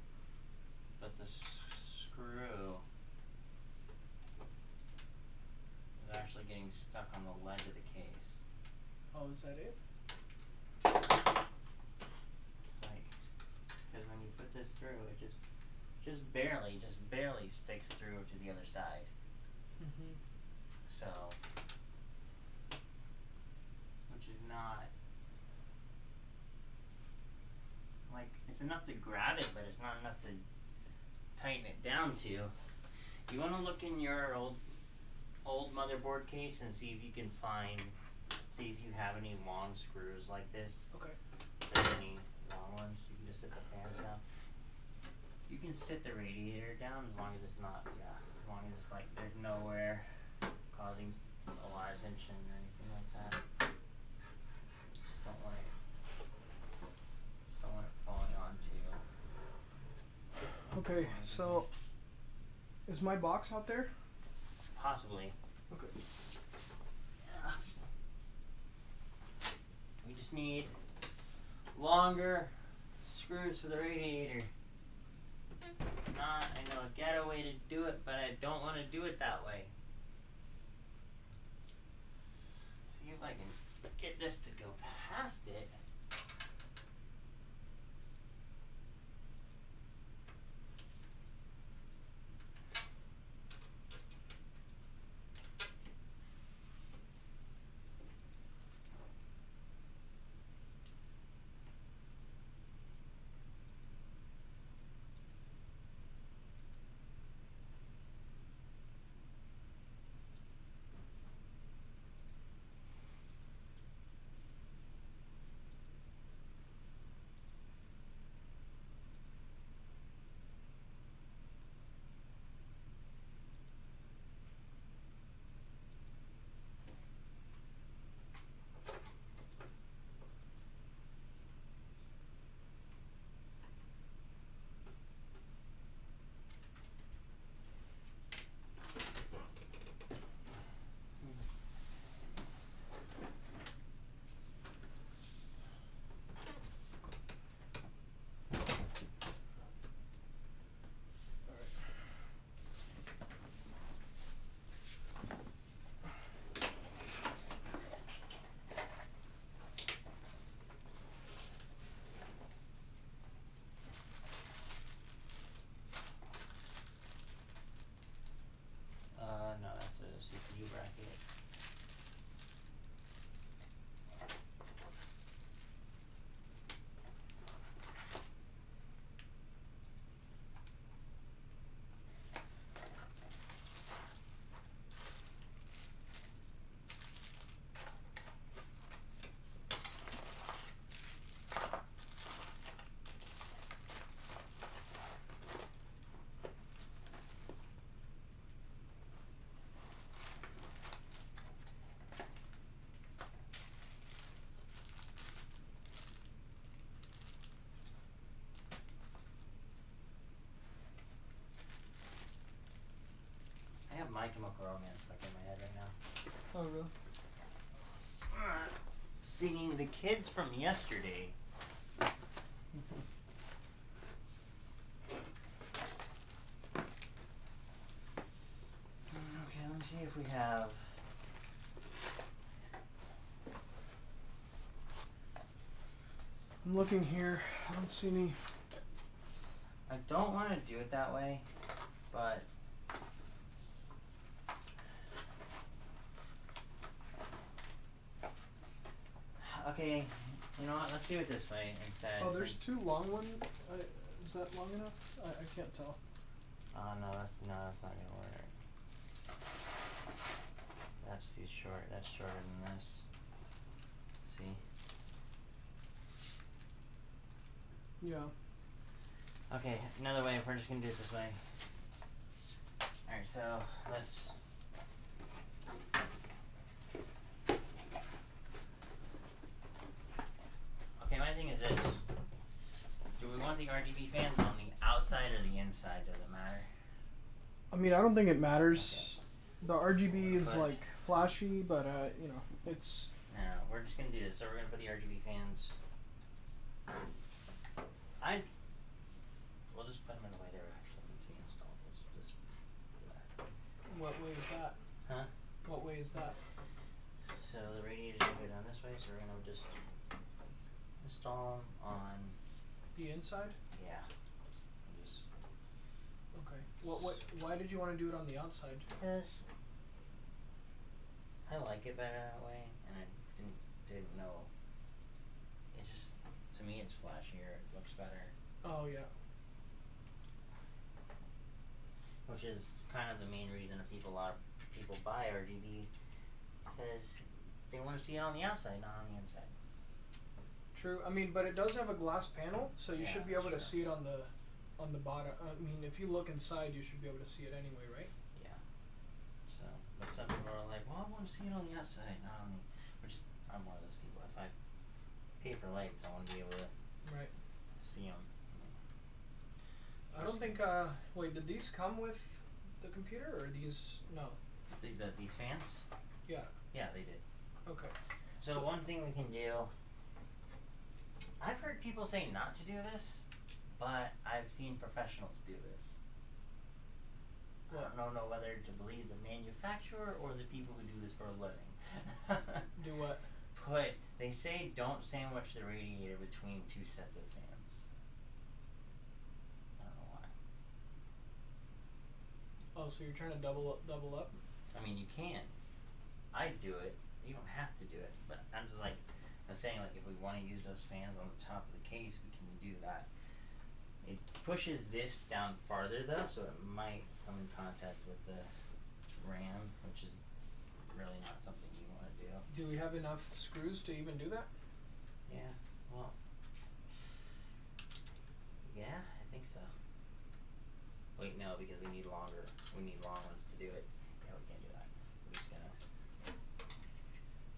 S1: but the screw is actually getting stuck on the ledge of the case.
S2: Oh, is that it?
S1: It's like, because when you put this through, it just barely sticks through to the other side.
S2: Mm-hmm.
S1: So, which is not, like, it's enough to grab it, but it's not enough to tighten it down to. You want to look in your old motherboard case and see if you can see if you have any long screws like this.
S2: Okay.
S1: If there's any long ones, you can just sit the fans down. You can sit the radiator down as long as it's not, as long as it's like there's nowhere causing a lot of tension or anything like that. Just don't want it falling onto you.
S2: Okay, so is my box out there?
S1: Possibly.
S2: Okay.
S1: Yeah. We just need longer screws for the radiator. I know a ghetto way to do it, but I don't want to do it that way. See if I can get this to go past it. Chemical Romance stuck in my head right now.
S2: Oh, really?
S1: Singing the kids from yesterday. Okay, let me see if we have.
S2: I'm looking here. I don't see any.
S1: I don't want to do it that way, but okay, you know what? Let's do it this way instead.
S2: Oh, there's two long ones. Is that long enough? I can't tell.
S1: No, that's not gonna work. That's too short. That's shorter than this. See?
S2: Yeah.
S1: Okay, another way. We're just gonna do it this way. All right, so let's. Okay, my thing is this. Do we want the RGB fans on the outside or the inside? Does it matter?
S2: I mean, I don't think it matters. The RGB is
S1: But-
S2: like flashy, but you know, it's.
S1: No, we're just gonna do this. So we're gonna put the RGB fans. We'll just put them in the way they were actually meant to be installed. Let's just do that.
S2: What way is that?
S1: Huh?
S2: What way is that?
S1: So the radiators will go down this way. So we're gonna just install them on.
S2: The inside?
S1: Yeah. Just
S2: Okay. What? Why did you want to do it on the outside?
S1: because I like it better that way, and I didn't know. It just to me it's flashier. It looks better.
S2: Oh yeah.
S1: Which is kind of the main reason a lot of people buy RGB, because they want to see it on the outside, not on the inside.
S2: True. I mean, but it does have a glass panel, so you
S1: Yeah,
S2: should be able to
S1: that's
S2: see it on the bottom. I mean, if you look inside, you should be able to see it anyway, right?
S1: Yeah. So, but some people are like, well, I want to see it on the outside, not on the. Which I'm one of those people. If I pay for lights, I want to be able to
S2: Right.
S1: see them.
S2: I don't think. Wait, did these come with the computer, or these? No.
S1: These fans?
S2: Yeah.
S1: Yeah, they did.
S2: Okay.
S1: So one thing we can do. I've heard people say not to do this, but I've seen professionals do this.
S2: What?
S1: I don't know whether to believe the manufacturer or the people who do this for a living.
S2: Do what?
S1: They say don't sandwich the radiator between two sets of fans. I don't know why.
S2: Oh, so you're trying to double up?
S1: I mean, you can. I do it. You don't have to do it, but I'm just like, I'm saying, like, if we want to use those fans on the top of the case, we can do that. It pushes this down farther though, so it might come in contact with the RAM, which is really not something you want to do.
S2: Do we have enough screws to even do that?
S1: Yeah, well, yeah, I think so. Wait, no, because we need long ones to do it. Yeah, we can't do that. We're just gonna.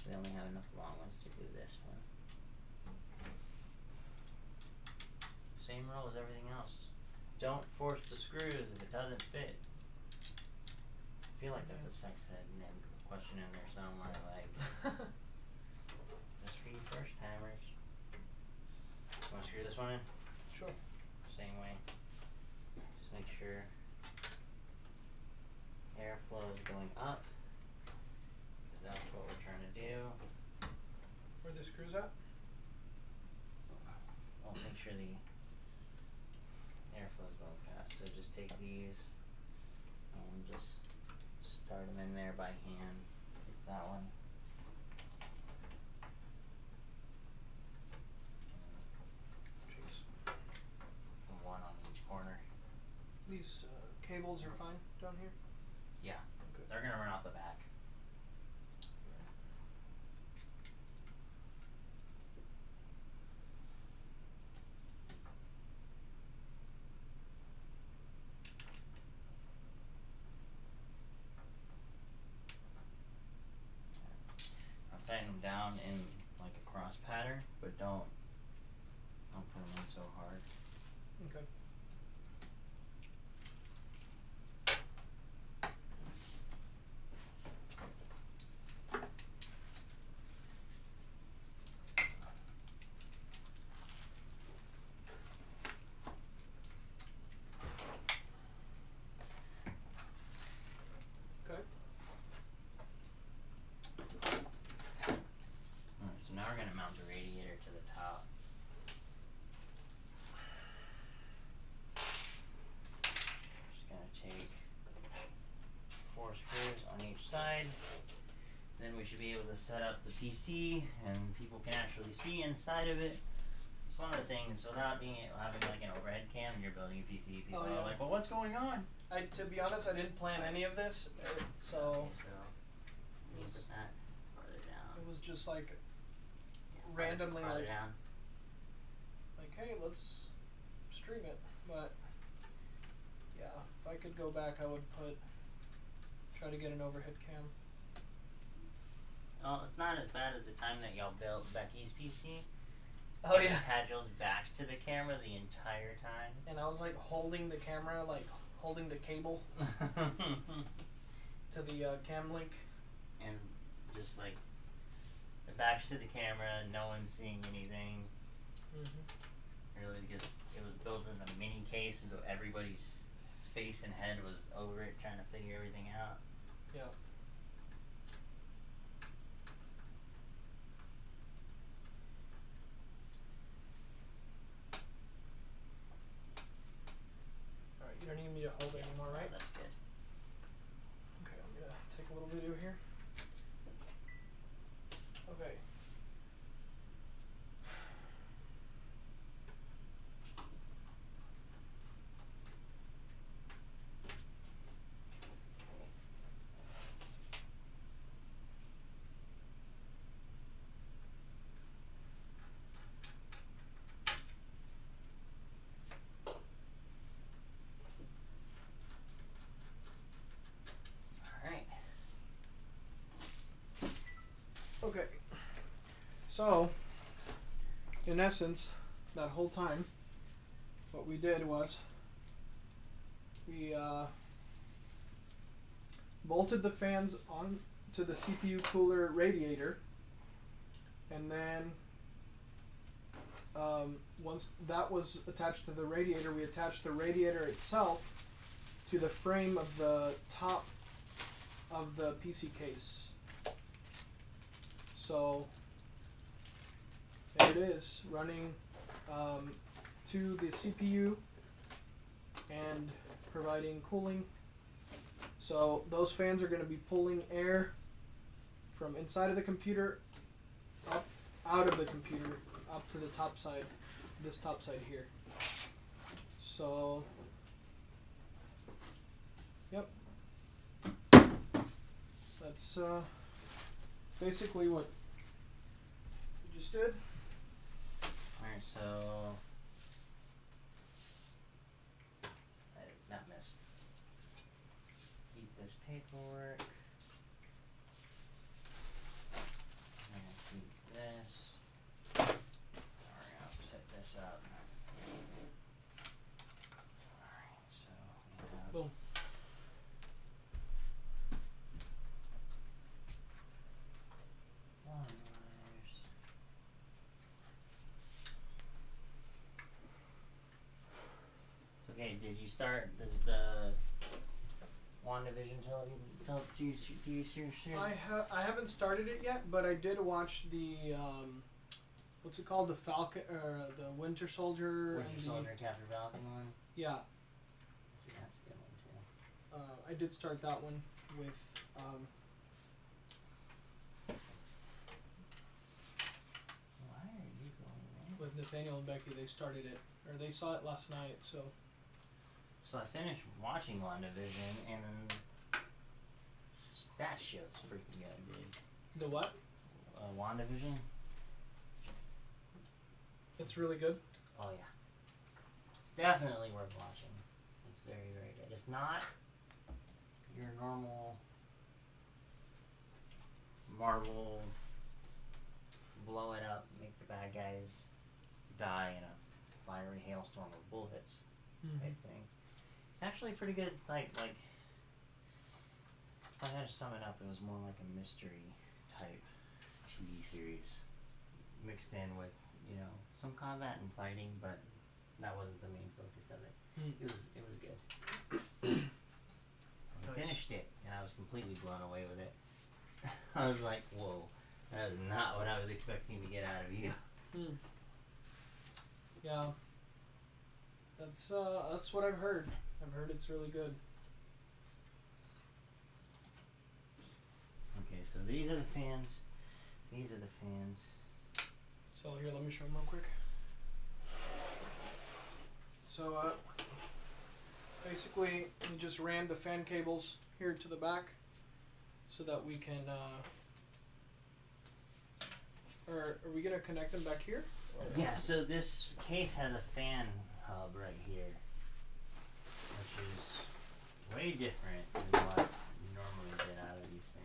S1: We only have enough long ones to do this one. Same rule as everything else. Don't force the screws if it doesn't fit. I feel like that's a sex ed question in there somewhere, like. Just for you first timers. Want to screw this one in?
S2: Sure.
S1: Same way. Just make sure airflow is going up, because that's what we're trying to do.
S2: Where the screws at?
S1: I'll make sure the airflow is going past. So just take these and just start them in there by hand. Take that one.
S2: Jeez.
S1: One on each corner.
S2: These cables are fine down here?
S1: Yeah,
S2: Okay.
S1: they're gonna run out the back. I'll tighten them down in like a cross pattern, but don't put them in so hard.
S2: Okay.
S1: to set up the PC and people can actually see inside of it. It's one of the things without having like an overhead cam and you're building a PC. People are like, "Well, what's going on?"
S2: To be honest, I didn't plan any of this, so.
S1: Let me put that farther down.
S2: It was just like
S1: Yeah,
S2: randomly
S1: farther down.
S2: like, hey, let's stream it. But yeah, if I could go back, I would try to get an overhead cam.
S1: Well, it's not as bad as the time that y'all built Becky's PC.
S2: Oh
S1: You
S2: yeah.
S1: just had y'all's backs to the camera the entire time.
S2: And I was like holding the camera, like holding the cable to the cam link.
S1: And just like the backs to the camera, no one's seeing anything. Really, because it was built in a mini case, and so everybody's face and head was over it, trying to figure everything out.
S2: Yeah. Alright, you don't need me to hold it anymore, right?
S1: That's good.
S2: Okay, I'm gonna take a little video here. Okay.
S1: Alright.
S2: Okay. So, in essence, that whole time, what we did was we bolted the fans on to the CPU cooler radiator, and then once that was attached to the radiator, we attached the radiator itself to the frame of the top of the PC case. So there it is, running to the CPU and providing cooling. So those fans are going to be pulling air from inside of the computer up out of the computer up to the top side, this top side here. So yep, that's basically what we just did.
S1: Alright, so I did not miss. Keep this paperwork. I'm gonna keep this. Alright, I'll set this up. Alright, so we have
S2: Boom.
S1: one wires. So, okay, did you start the WandaVision TV series?
S2: I haven't started it yet, but I did watch the what's it called, the Falcon or the Winter Soldier.
S1: Winter Soldier, Captain Falcon one?
S2: Yeah.
S1: That's a good one too.
S2: I did start that one with
S1: Why are you going there?
S2: with Nathaniel and Becky. They started it, or they saw it last night. So
S1: So I finished watching WandaVision and that shit's freaking good, dude.
S2: the what?
S1: WandaVision?
S2: It's really good.
S1: Oh yeah. It's definitely worth watching. It's very, very good. It's not your normal Marvel blow it up, make the bad guys die in a fiery hailstorm of bullets type thing. It's actually pretty good. Like if I had to sum it up, it was more like a mystery type TV series mixed in with, you know, some combat and fighting, but that wasn't the main focus of it. It was good. I finished it and I was completely blown away with it. I was like, whoa, that is not what I was expecting to get out of you.
S2: Yeah. That's what I've heard. I've heard it's really good.
S1: Okay, so these are the fans. These are the fans.
S2: So here, let me show them real quick. So basically, we just ran the fan cables here to the back, so that we can. Or are we gonna connect them back here? Or?
S1: Yeah. So this case has a fan hub right here, which is way different than what you normally get out of these things.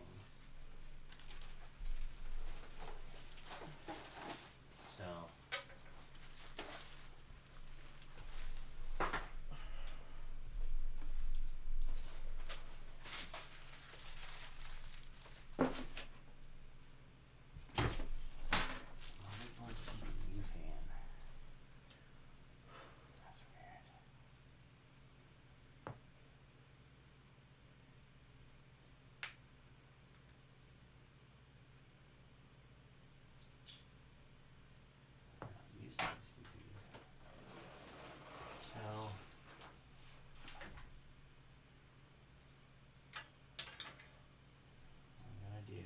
S1: So. Motherboard CPU fan. That's weird. I'm not using the CPU. So what I'm gonna do.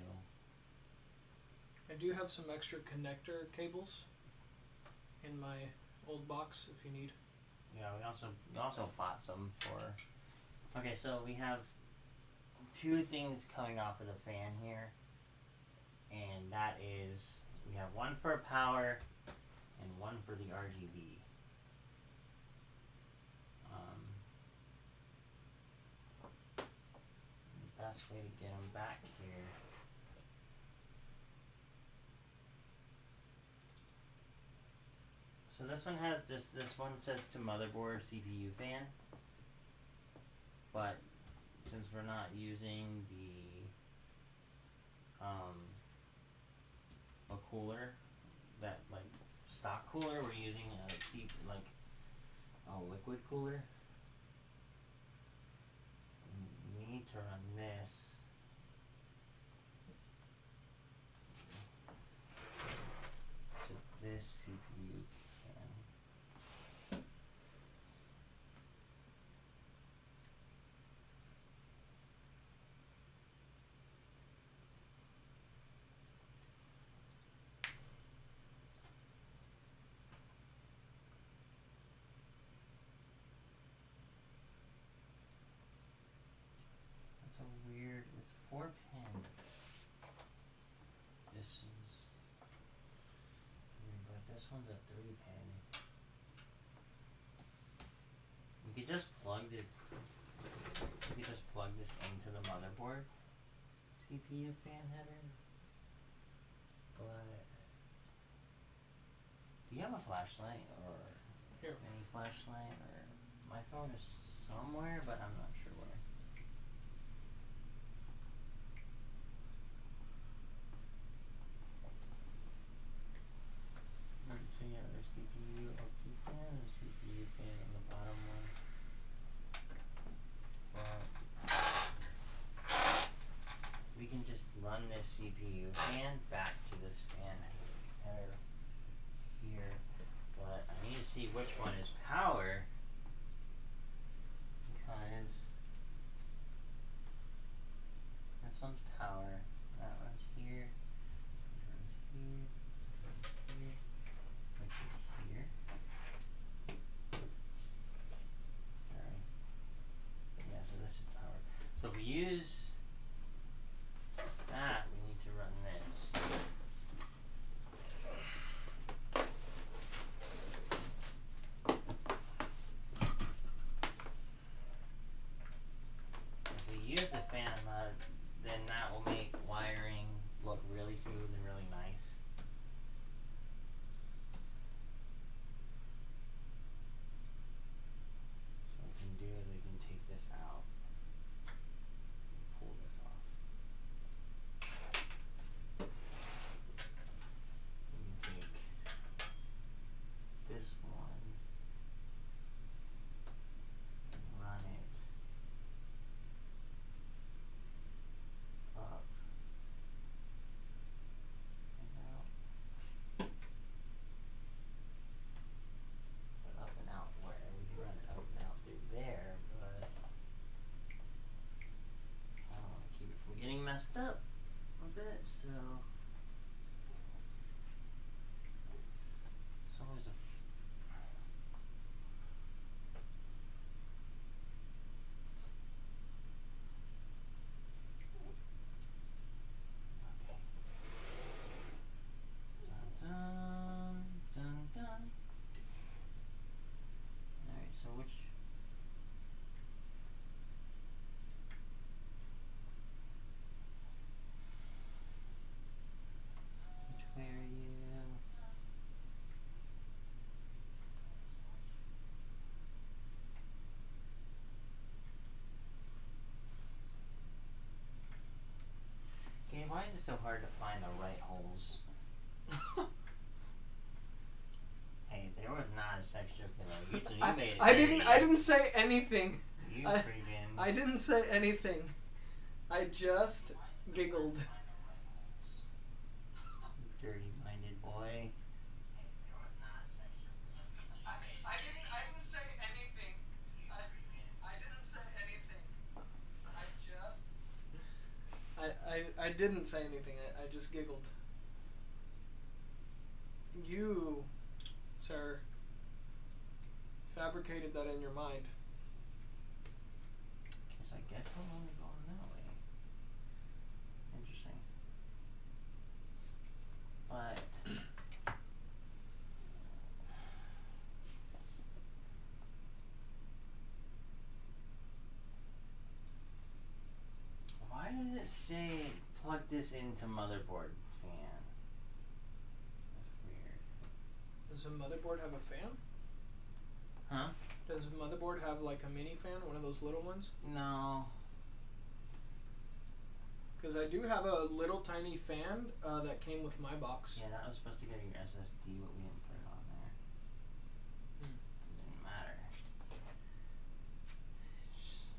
S2: I do have some extra connector cables in my old box if you need.
S1: Yeah, we also bought some for. Okay, so we have two things coming off of the fan here, and that is we have one for power and one for the RGB. The best way to get them back here. So this one has this one says to motherboard CPU fan, but since we're not using the a cooler, that like stock cooler, we're using a liquid cooler. We need to run this to this CPU fan. That's a weird. It's 4-pin. This is weird, but this one's a 3-pin. We could just plug this. We could just plug this into the motherboard CPU fan header. But do you have a flashlight or
S2: Here.
S1: any flashlight? Or my phone is somewhere, but I'm not sure where. Let's see, yeah, there's CPU OP fan and CPU fan on the bottom one. Well, we can just run this CPU fan back to this fan header here, but I need to see which one is power, because this one's power, that one's here, this one's here, here, which is here. Sorry. Yeah, so this is power. So if we use that, we need to run this. If we use the fan mode, then that will make wiring look really smooth and really nice. So what we can do is we can take this out, pull this off. We can take this one, run it up and out, but up and out where we can run it up and out through there, but I don't want to keep it from getting messed up a bit, so Why is it so hard to find the right holes? Hey, there was not a sex joke at all. You made it.
S2: I didn't say anything.
S1: You
S2: I
S1: freaking.
S2: didn't say anything. I just giggled.
S1: Dirty-minded boy.
S2: I didn't say anything. I didn't say anything. I didn't say anything. I just giggled. You, sir, fabricated that in your mind.
S1: Guess I'm only going that way. Interesting. But why does it say plug this into motherboard fan? That's weird.
S2: Does a motherboard have a fan?
S1: Huh?
S2: Does a motherboard have like a mini fan, one of those little ones?
S1: No.
S2: Because I do have a little tiny fan that came with my box.
S1: Yeah, that was supposed to go to your SSD, but we didn't put it on there.
S2: Hmm.
S1: It didn't matter. Just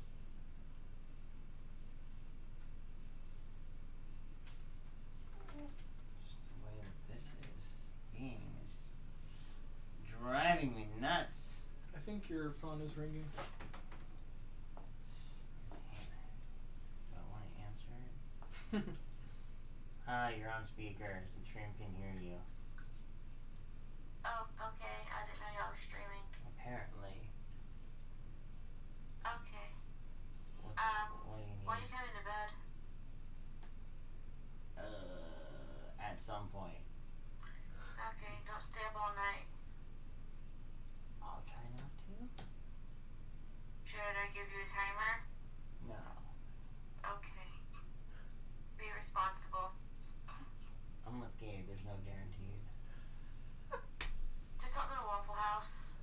S1: the way that this is being is driving me nuts.
S2: I think your phone is ringing.
S1: Do I want to answer it? Hi, you're on speakers. The stream can hear you.
S5: Oh, okay. I didn't know y'all were streaming.
S1: Apparently.
S5: Okay.
S1: What do you need?
S5: When are you coming to bed?
S1: At some point.
S5: Okay, don't stay up all night.
S1: I'll try not to.
S5: Should I give you a timer?
S1: No.
S5: Okay. Be responsible.
S1: I'm with Gabe. There's no guaranteed.
S5: Just don't go to Waffle House.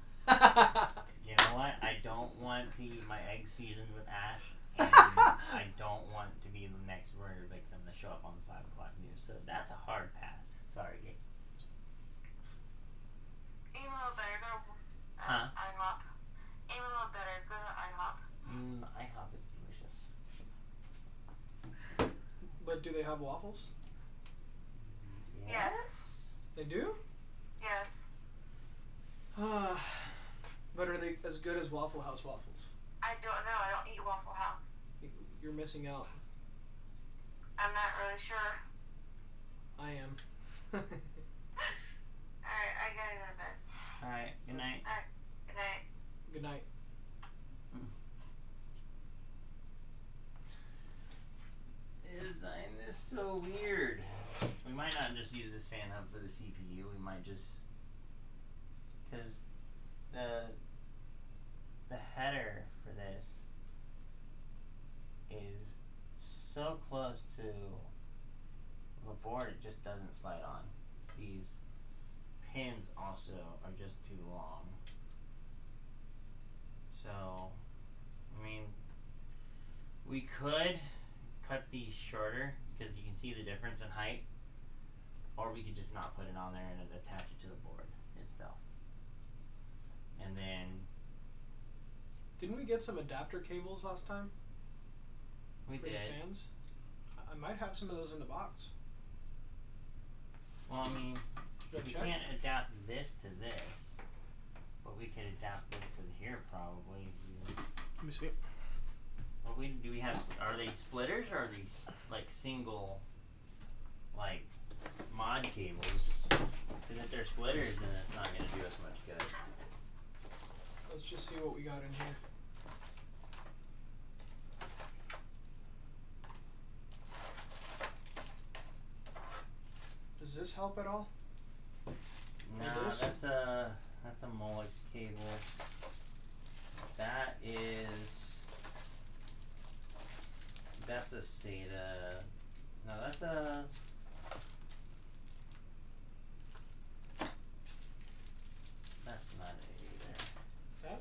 S1: You know what? I don't want to eat my eggs seasoned with ash, and I don't want to be the next murder victim to show up on the 5 o'clock news. So that's a hard pass. Sorry, Gabe.
S5: Aim a little better. Go to IHOP. Aim a little better. Go to IHOP.
S1: IHOP is delicious.
S2: But do they have waffles?
S5: Yes.
S2: They do?
S5: Yes.
S2: But are they as good as Waffle House waffles?
S5: I don't know. I don't eat Waffle House.
S2: You're missing out.
S5: I'm not really sure.
S2: I am.
S5: Alright, I gotta go to bed.
S1: Alright, good night.
S5: Alright, good night.
S2: Good night.
S1: Design this so weird. We might not just use this fan hub for the CPU. We might just, because the header for this is so close to the board it just doesn't slide on. These pins also are just too long. So, I mean, we could cut these shorter because you can see the difference in height, or we could just not put it on there and attach it to the board itself. And then
S2: Didn't we get some adapter cables last time?
S1: we
S2: for
S1: did.
S2: the fans? I might have some of those in the box.
S1: Well, I mean,
S2: Should I
S1: we
S2: check?
S1: can't adapt this to this, but we could adapt this to here probably.
S2: Let me see.
S1: What do we have? Are they splitters or are these like single, like mod cables? Because if they're splitters, then it's not going to do us much good.
S2: Let's just see what we got in here. Does this help at all?
S1: No,
S2: this?
S1: that's a Molex cable. That's a SATA. No, that's a. That's not it either.
S2: That?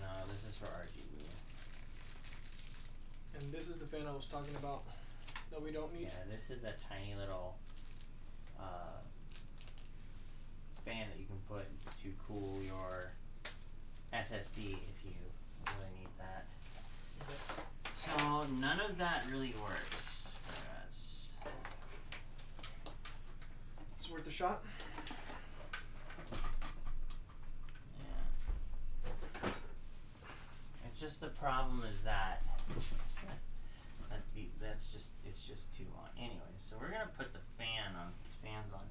S1: No, this is for RGB.
S2: fan I was talking about that we don't need.
S1: Yeah, this is a tiny little fan that you can put to cool your SSD if you really need that.
S2: Okay.
S1: So none of that really works for us.
S2: It's worth a shot.
S1: Yeah. It's just the problem is that it's just too long. Anyway, so we're gonna put the fans on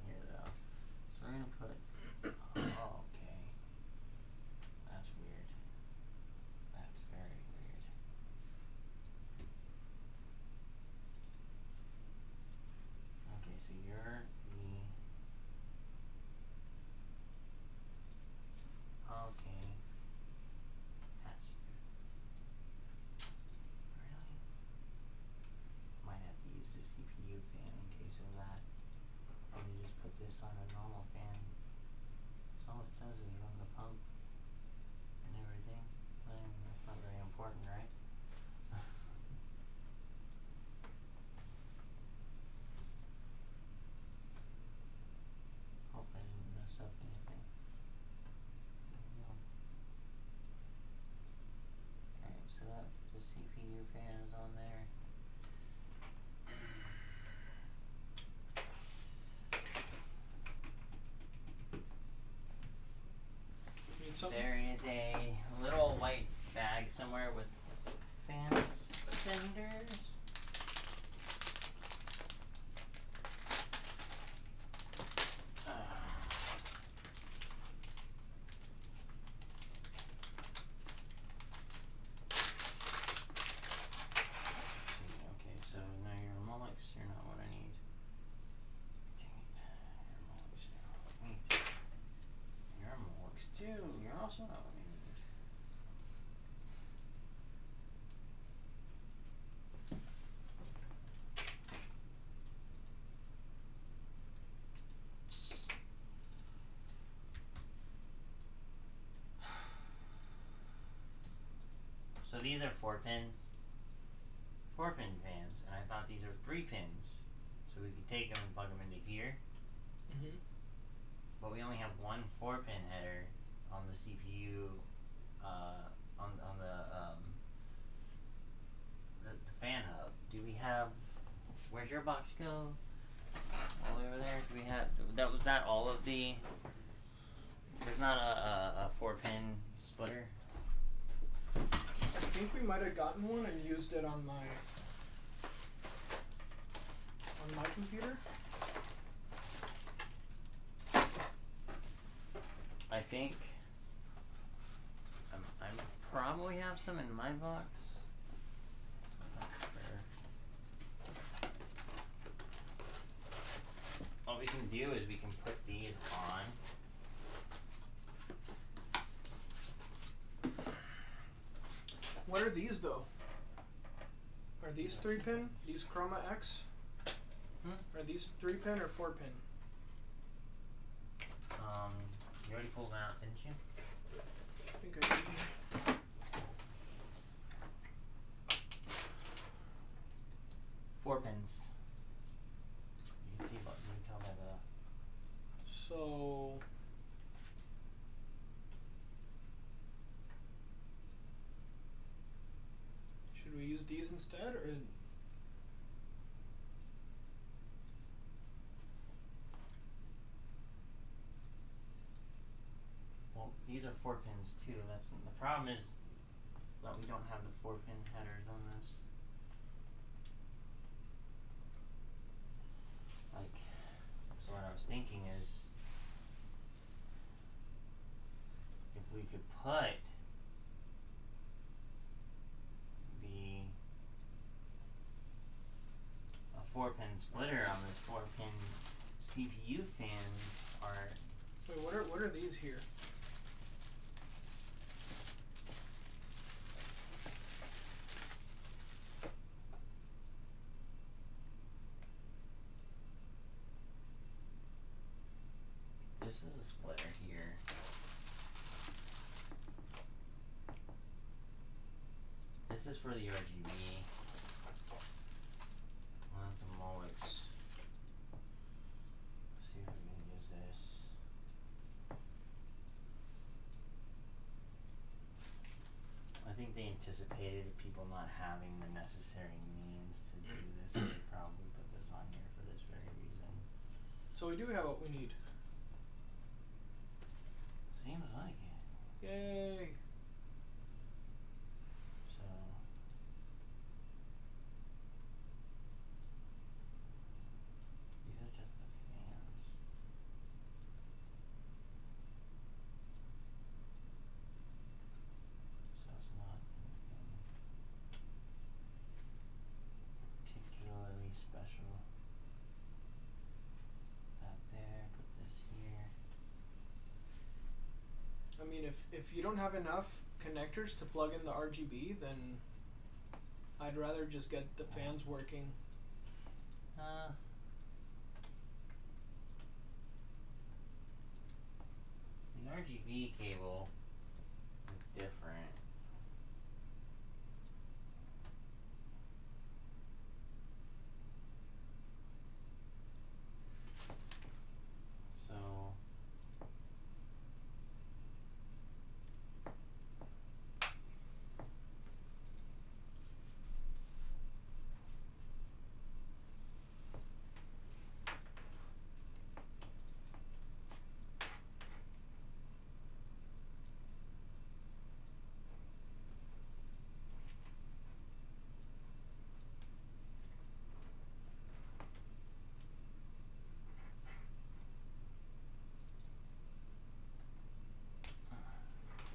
S1: here though. So we're gonna put. Oh, okay. That's weird. That's very weird. Okay, so you're the. Okay. That's. Really? Might have to use the CPU fan in case of that. Maybe just put this on a normal fan. So all it does is run the pump and everything. That's not very important, right? Hope I didn't mess up anything. No. Alright, so that the CPU fan is on there.
S2: Need something?
S1: There is a little white bag somewhere with fan extenders. Okay, so now your Rolex, you're not what I need. Dang it. Your Rolex, you're not what I need. Your Rolex too, you're also not what I need. So these are 4-pin fans, and I thought these are 3 pins, so we could take them and plug them into here.
S2: Mm-hmm.
S1: But we only have one 4-pin header on the CPU, on the fan hub. Do we have? Where's your box go? All over there. Do we have? Was that all of the? There's not a 4-pin splitter.
S2: I think we might have gotten one and used it on my computer.
S1: I think I probably have some in my box. I'm not sure. What we can do is we can put these on.
S2: What are these though? Are these 3-pin? These Chroma X? Are these 3-pin or 4-pin?
S1: You already pulled them out, didn't you?
S2: I think I did.
S1: 4 pins. You can see, but you can tell by the.
S2: So should we use these instead, or?
S1: Well, these are 4 pins too. That's the problem is that we don't have the 4-pin headers on this. Like, so what I was thinking is, if we could put a 4-pin splitter on this 4-pin CPU fan, or
S2: Wait, what are these here?
S1: this is a splitter here. This is for the RGB. Molex. Let's see if we can use this. I think they anticipated people not having the necessary means to do this, so they probably put this on here for this very reason.
S2: So we do have what we need.
S1: Seems like it.
S2: Yay!
S1: So these are just the fans. So it's not anything particularly special. That there, put this here.
S2: I mean, if you don't have enough connectors to plug in the RGB, then I'd rather just get the fans working.
S1: The RGB cable is different. So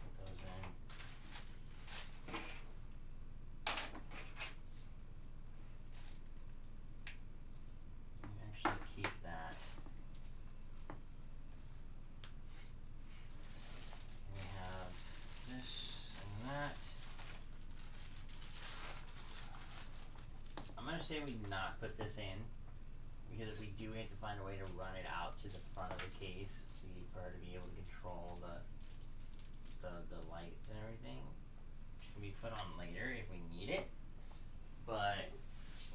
S1: put those in. You can actually keep that. We have this and that. I'm gonna say we not put this in because if we do, we have to find a way to run it out to the front of the case, so for her to be able to control the lights and everything. Which can be put on later if we need it, but it's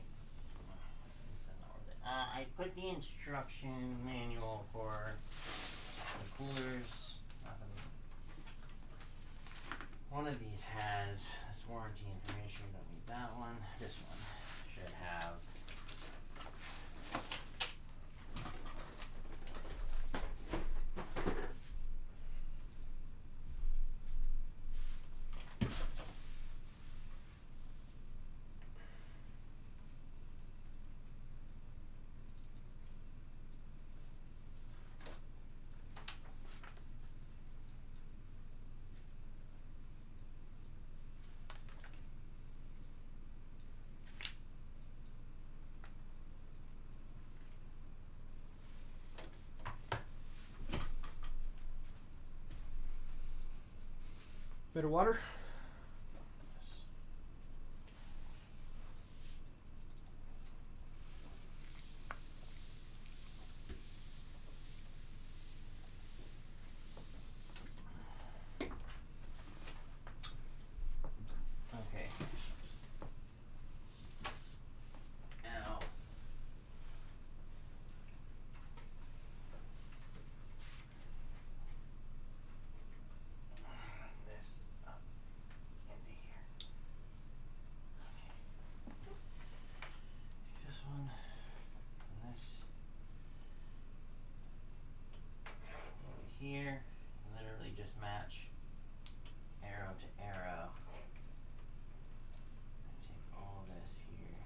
S1: not worth it. I put the instruction manual for the coolers. One of these has this warranty information. We don't need that one. This one should have.
S2: Bit of water.
S1: Okay. Now, this up into here. Okay. This one and this over here. Literally just match arrow to arrow. Take all this here.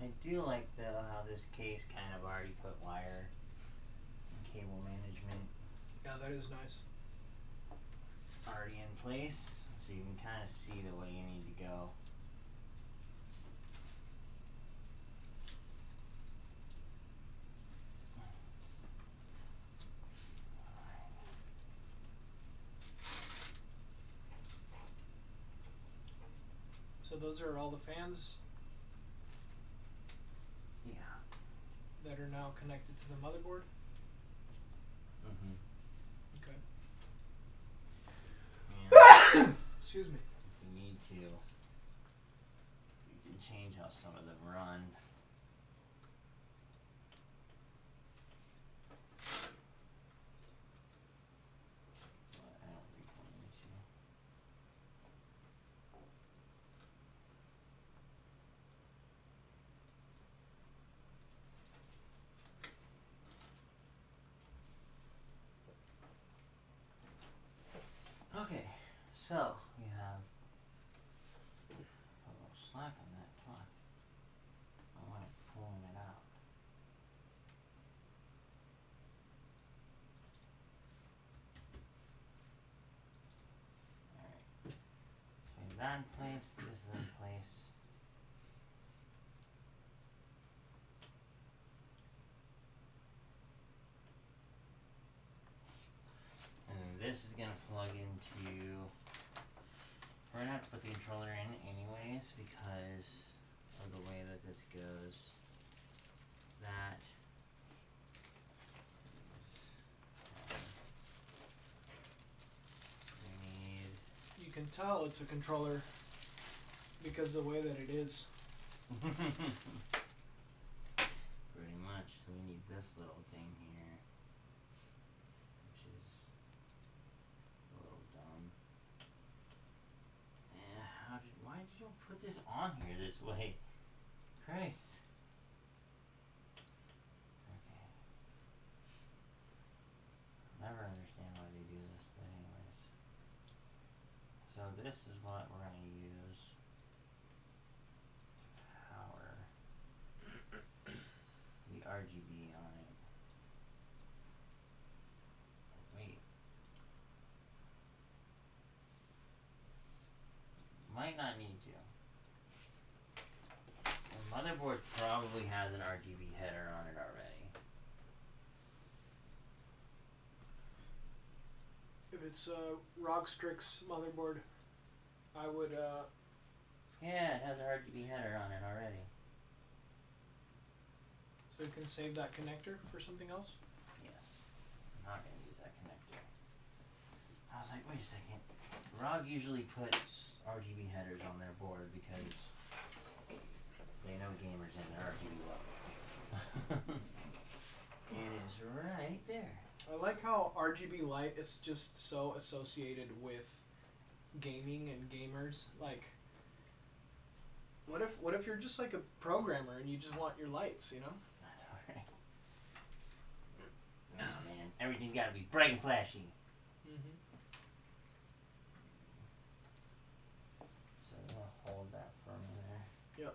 S1: I do like how this case kind of already put wire and cable management
S2: Yeah, that is nice.
S1: already in place, so you can kind of see the way you need to go.
S2: So those are all the fans
S1: Yeah.
S2: that are now connected to the motherboard.
S1: Mm-hmm.
S2: Okay.
S1: And
S2: Excuse me.
S1: if we need to, we can change how some of them run. But I don't think we'll need to. Okay, so we have a little slack on that clock. I want it pulling it out. Alright. Okay, that in place, this is in place. And then this is gonna plug into. We're gonna have to put the controller in anyways because of the way that this goes. That is, we need.
S2: You can tell it's a controller because the way that it is.
S1: Pretty much. So we need this little thing here, which is a little dumb. Why did you put this on here this way? Christ. Okay. I'll never understand why they do this, but anyways. So this is what we're gonna use to power the RGB on it. Wait. Might not need to. The motherboard probably has an RGB header on it already.
S2: If it's a Rockstrix motherboard, I would
S1: Yeah, it has an RGB header on it already.
S2: so you can save that connector for something else.
S1: Yes. I'm not gonna use that connector. I was like, wait a second. ROG usually puts RGB headers on their board because they know gamers and their RGB level. It is right there.
S2: I like how RGB light is just so associated with gaming and gamers. Like, what if you're just like a programmer and you just want your lights, you know?
S1: Alright. Nah, man. Everything's gotta be bright and flashy.
S2: Mm-hmm.
S1: So we'll hold that for a minute there.
S2: Yep.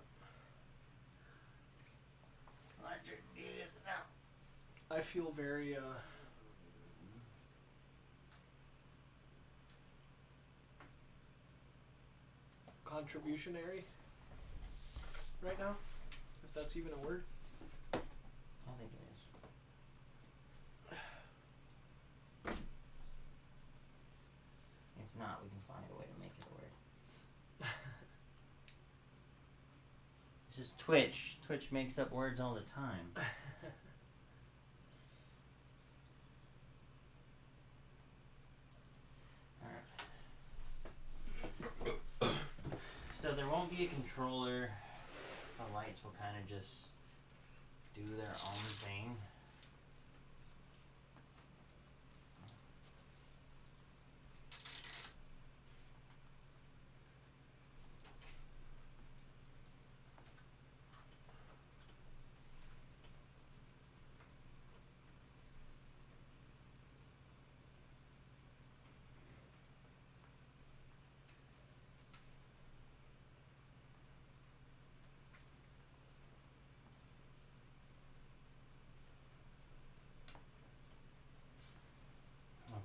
S1: Electric needed now.
S2: I feel very contributionary right now, if that's even a word.
S1: I think it is. If not, we can find a way to make it a word. This is Twitch. Twitch makes up words all the time. So there won't be a controller. The lights will kind of just do their own thing.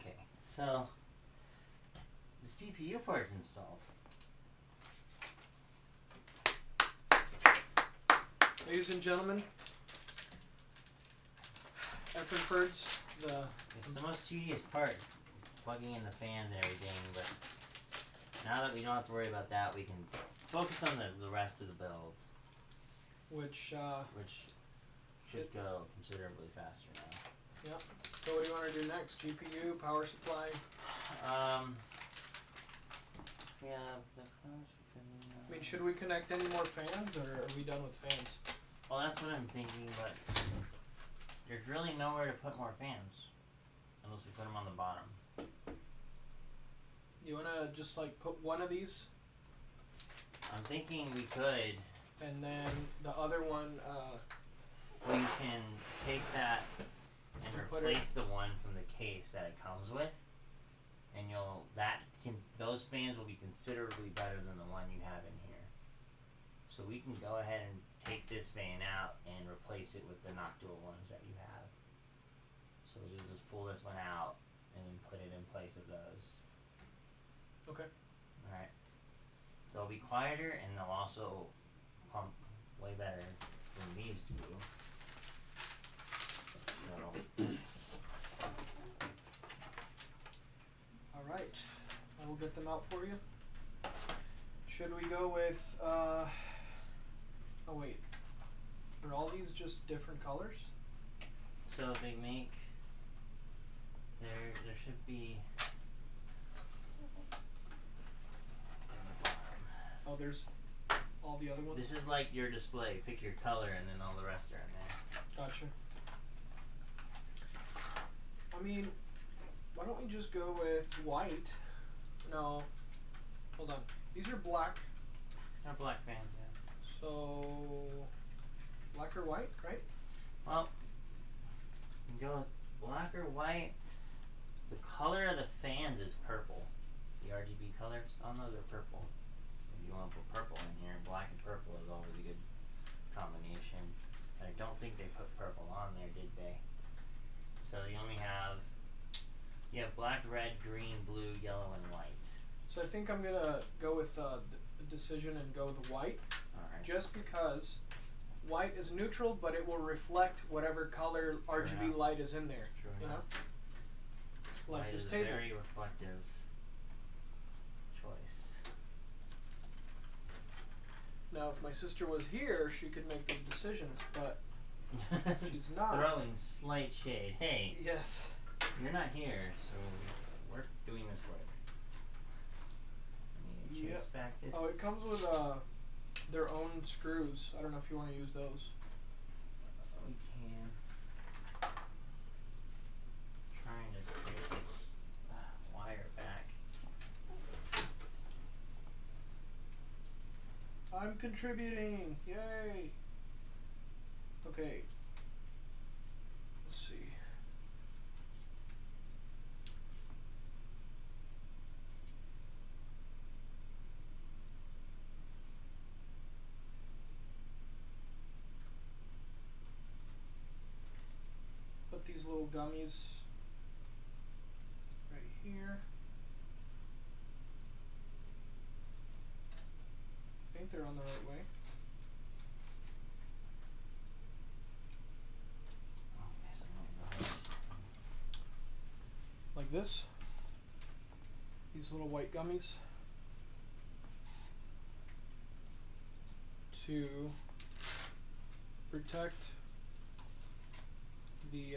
S1: Okay, so the CPU part's installed.
S2: Ladies and gentlemen, Efranferds,
S1: It's the most tedious part, plugging in the fans and everything, but now that we don't have to worry about that, we can focus on the rest of the build,
S2: which
S1: should go considerably faster now.
S2: Yep. So what do you want to do next? GPU, power supply?
S1: Yeah.
S2: I mean, should we connect any more fans, or are we done with fans?
S1: Well, that's what I'm thinking, but there's really nowhere to put more fans unless we put them on the bottom.
S2: You want to just like put one of these?
S1: I'm thinking we could.
S2: And then the other one,
S1: We can take that and
S2: Put
S1: replace the one from the case that it comes with, and those fans will be considerably better than the one you have in here. So we can go ahead and take this fan out and replace it with the Noctua ones that you have. So we'll just pull this one out and then put it in place of those.
S2: okay.
S1: Alright. They'll be quieter and they'll also pump way better than these do. So
S2: All right. I will get them out for you. Should we go with? Oh wait. Are all these just different colors?
S1: So they make there should be
S2: Oh, there's all the other ones.
S1: this is like your display. Pick your color and then all the rest are in there.
S2: Gotcha. I mean, why don't we just go with white? No. Hold on. These are black.
S1: They're black fans, yeah.
S2: So black or white, right?
S1: Well, you can go with black or white. The color of the fans is purple. The RGB colors, all those are purple. If you want to put purple in here, black and purple is always a good combination. I don't think they put purple on there, did they? So you have black, red, green, blue, yellow, and white.
S2: So I think I'm gonna go with the decision and go with white,
S1: Alright.
S2: just because white is neutral, but it will reflect whatever color RGB
S1: enough.
S2: light is in there.
S1: True
S2: You know,
S1: enough.
S2: like
S1: White
S2: this
S1: is a
S2: table.
S1: very reflective choice.
S2: Now, if my sister was here, she could make those decisions, but she's not.
S1: Throwing slight shade. Hey,
S2: Yes.
S1: you're not here, so we're doing this work. I need to chase back this.
S2: Oh, it comes with their own screws. I don't know if you want to use those.
S1: We can. Trying to trace this wire back.
S2: I'm contributing! Yay! Okay. Let's see. Put these little gummies right here. I think they're on the right way.
S1: Okay, so
S2: Like this. These little white gummies. To protect the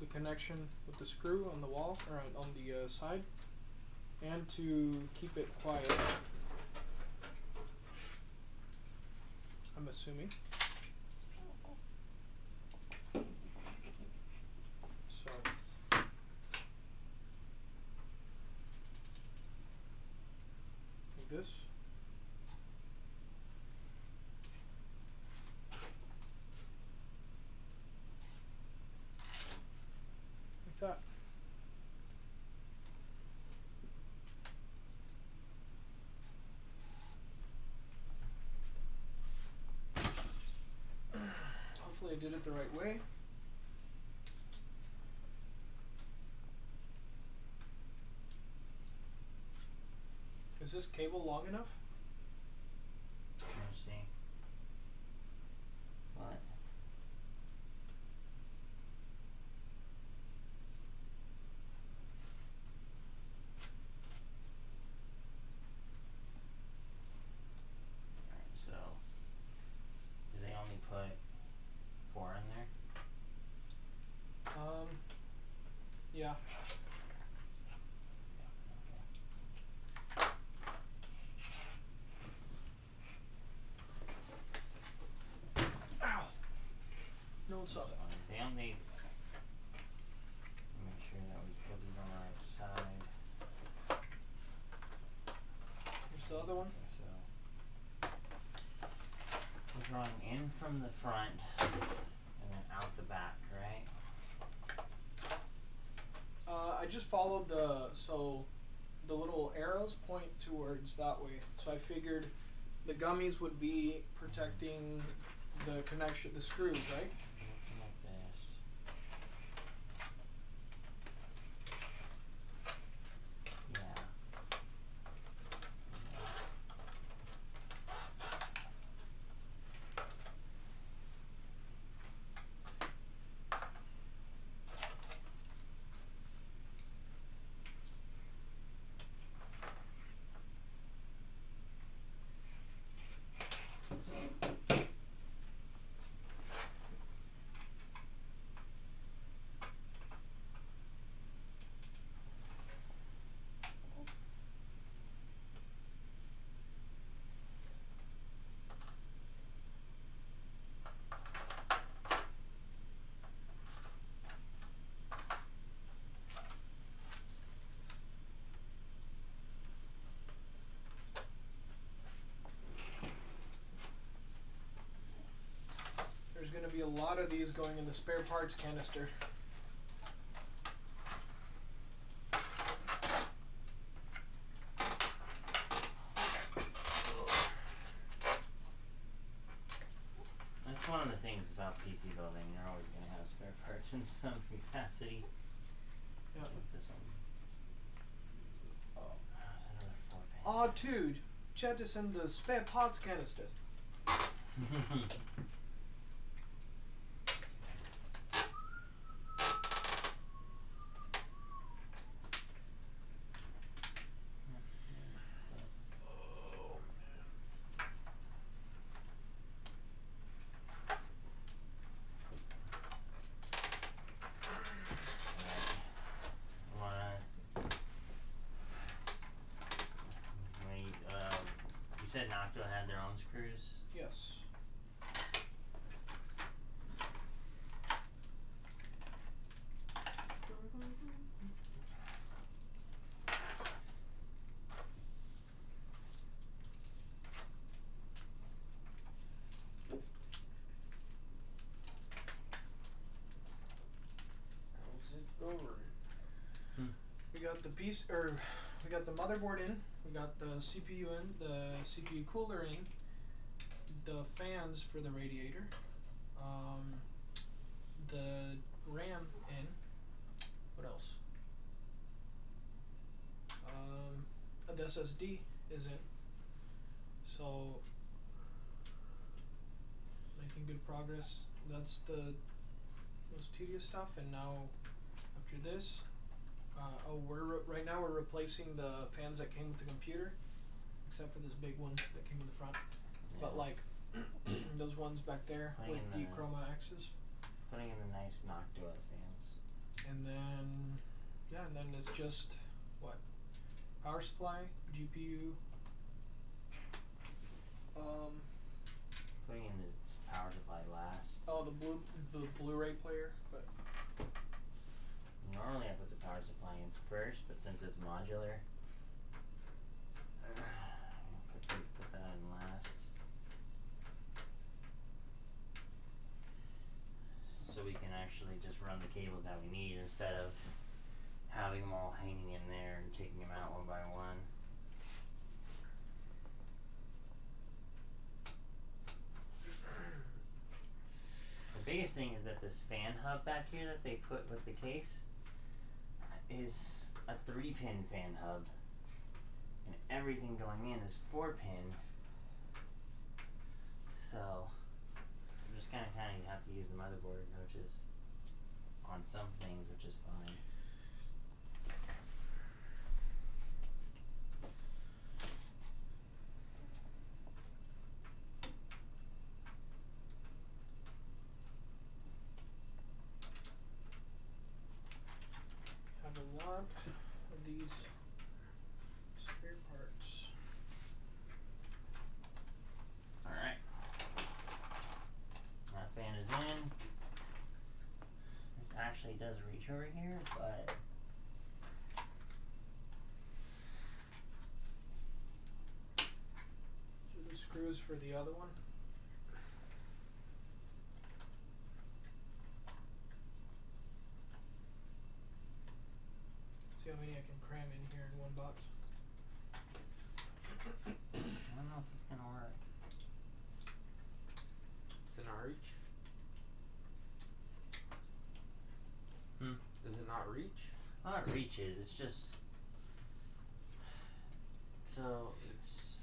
S2: the connection with the screw on the wall or on the side, and to keep it quiet. I'm assuming. So like this. Like that. Hopefully I did it the right way. Is this cable long enough?
S1: let's see. What? they make sure that we put it on the right side.
S2: Here's the other one.
S1: So we're drawing in from the front and then out the back, right?
S2: I just followed the little arrows point towards that way. So I figured the gummies would be protecting the connection, the screws, right?
S1: Something like this. Yeah.
S2: There's going to be a lot of these going in the spare parts canister.
S1: That's one of the things about PC building. You're always going to have spare parts in some capacity.
S2: Yep.
S1: Like this one. There's another 4 pin.
S2: Oh, dude, jettison the spare parts canister.
S1: You said Noctua had their own screws?
S2: Yes. We got the we got the motherboard in, we got the CPU in, the CPU cooler in, the fans for the radiator, the RAM in. What else? The SSD is in. So making good progress. That's the most tedious stuff, and now after this. Right now we're replacing the fans that came with the computer, except for this big one that came in the front. Yeah. But like those ones back there with the chroma axes.
S1: Putting in the nice Noctua fans.
S2: And then it's just what? Power supply, GPU.
S1: Putting in the power supply last.
S2: Oh, the Blu-ray player, but.
S1: Normally I put the power supply in first, but since it's modular, put that in last. So we can actually just run the cables that we need instead of having them all hanging in there and taking them out one by one. The biggest thing is that this fan hub back here that they put with the case is a 3-pin fan hub, and everything going in is 4-pin. So you just kind of have to use the motherboard, which is on some things, which is fine.
S2: Have a lot of these spare parts.
S1: Alright. That fan is in. does reach over here, but
S2: So the screws for the other one. See how many I can cram in here in one box.
S1: I don't know if it's gonna work.
S6: Does it not reach?
S1: Hmm.
S6: Does it not reach?
S1: Oh, it reaches. It's just so it's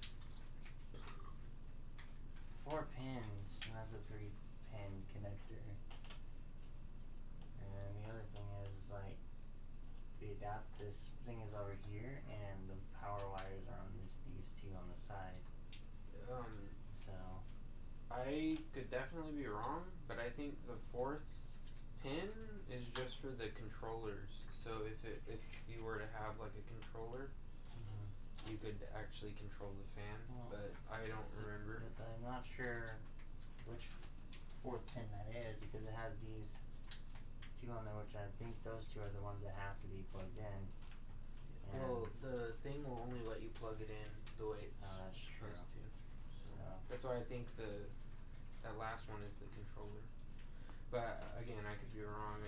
S1: 4 pins, and that's a 3-pin connector. And the other thing is like the this thing is over here, and the power wires are on these two on the side. So
S6: I could definitely be wrong, but I think the 4th pin is just for the controllers. So if you were to have like a controller, you could actually control the fan, but I don't remember.
S1: But I'm not sure which 4th pin that is, because it has these two on there, which I think those two are the ones that have to be plugged in. And
S6: Well, the thing will only let you plug it in the way it's
S1: that's true.
S6: supposed to.
S1: So
S6: That's why I think that last one is the controller. But again, I could be wrong.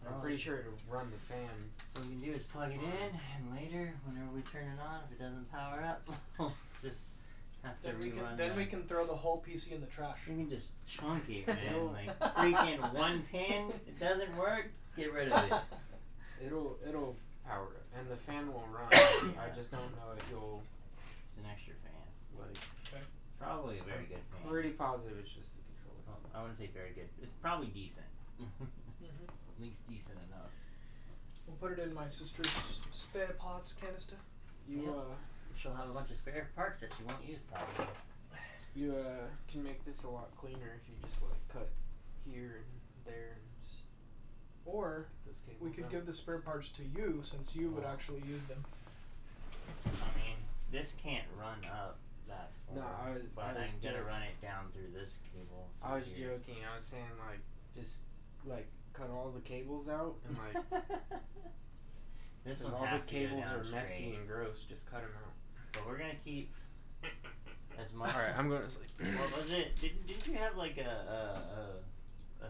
S6: I'm pretty sure to run the fan.
S1: what we can do is plug it in, and later, whenever we turn it on, if it doesn't power up, we'll just have to rerun.
S2: Then we can throw the whole PC in the trash.
S1: We can just chunk it, man. Like freaking one pin, it doesn't work. Get rid of it.
S6: It'll power up, and the fan will run. I just don't know if you'll.
S1: It's an extra fan.
S6: Like,
S1: Probably a very good fan.
S6: pretty positive it's just the controller.
S1: Well, I wouldn't say very good. It's probably decent. At least decent enough.
S2: We'll put it in my sister's spare parts canister.
S1: She'll have a bunch of spare parts that she won't use probably.
S6: You can make this a lot cleaner if you just like cut here and there and just
S2: Or
S6: those cables
S2: we could
S6: out.
S2: give the spare parts to you, since you would actually use them.
S1: I mean, this can't run up that far.
S6: No, I was
S1: I'm gonna
S6: joking.
S1: run it down through this cable.
S6: I was
S1: here.
S6: joking. I was saying like just like cut all the cables out and like
S1: This
S6: because
S1: one
S6: all
S1: has
S6: the
S1: to go
S6: cables
S1: down
S6: are messy
S1: straight.
S6: and gross. Just cut them out.
S1: But we're gonna keep as much.
S6: All right, I'm going to sleep.
S1: What was it? Didn't you have like a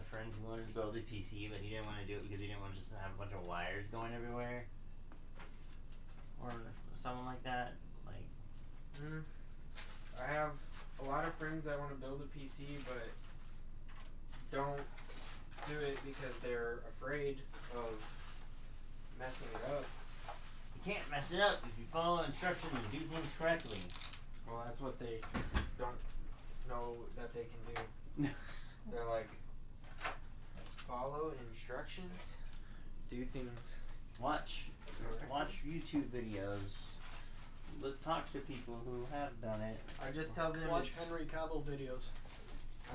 S1: friend who wanted to build a PC, but he didn't want to do it because he didn't want to just have a bunch of wires going everywhere, or something like that? Like,
S6: I have a lot of friends that want to build a PC, but don't do it because they're afraid of messing it up.
S1: you can't mess it up if you follow instructions and do things correctly.
S6: Well, that's what they don't know that they can do. They're like, follow instructions, do things.
S1: Watch
S6: correctly.
S1: YouTube videos. Talk to people who have done it.
S6: I just tell them
S2: Watch
S6: it's,
S2: Henry Cavill videos.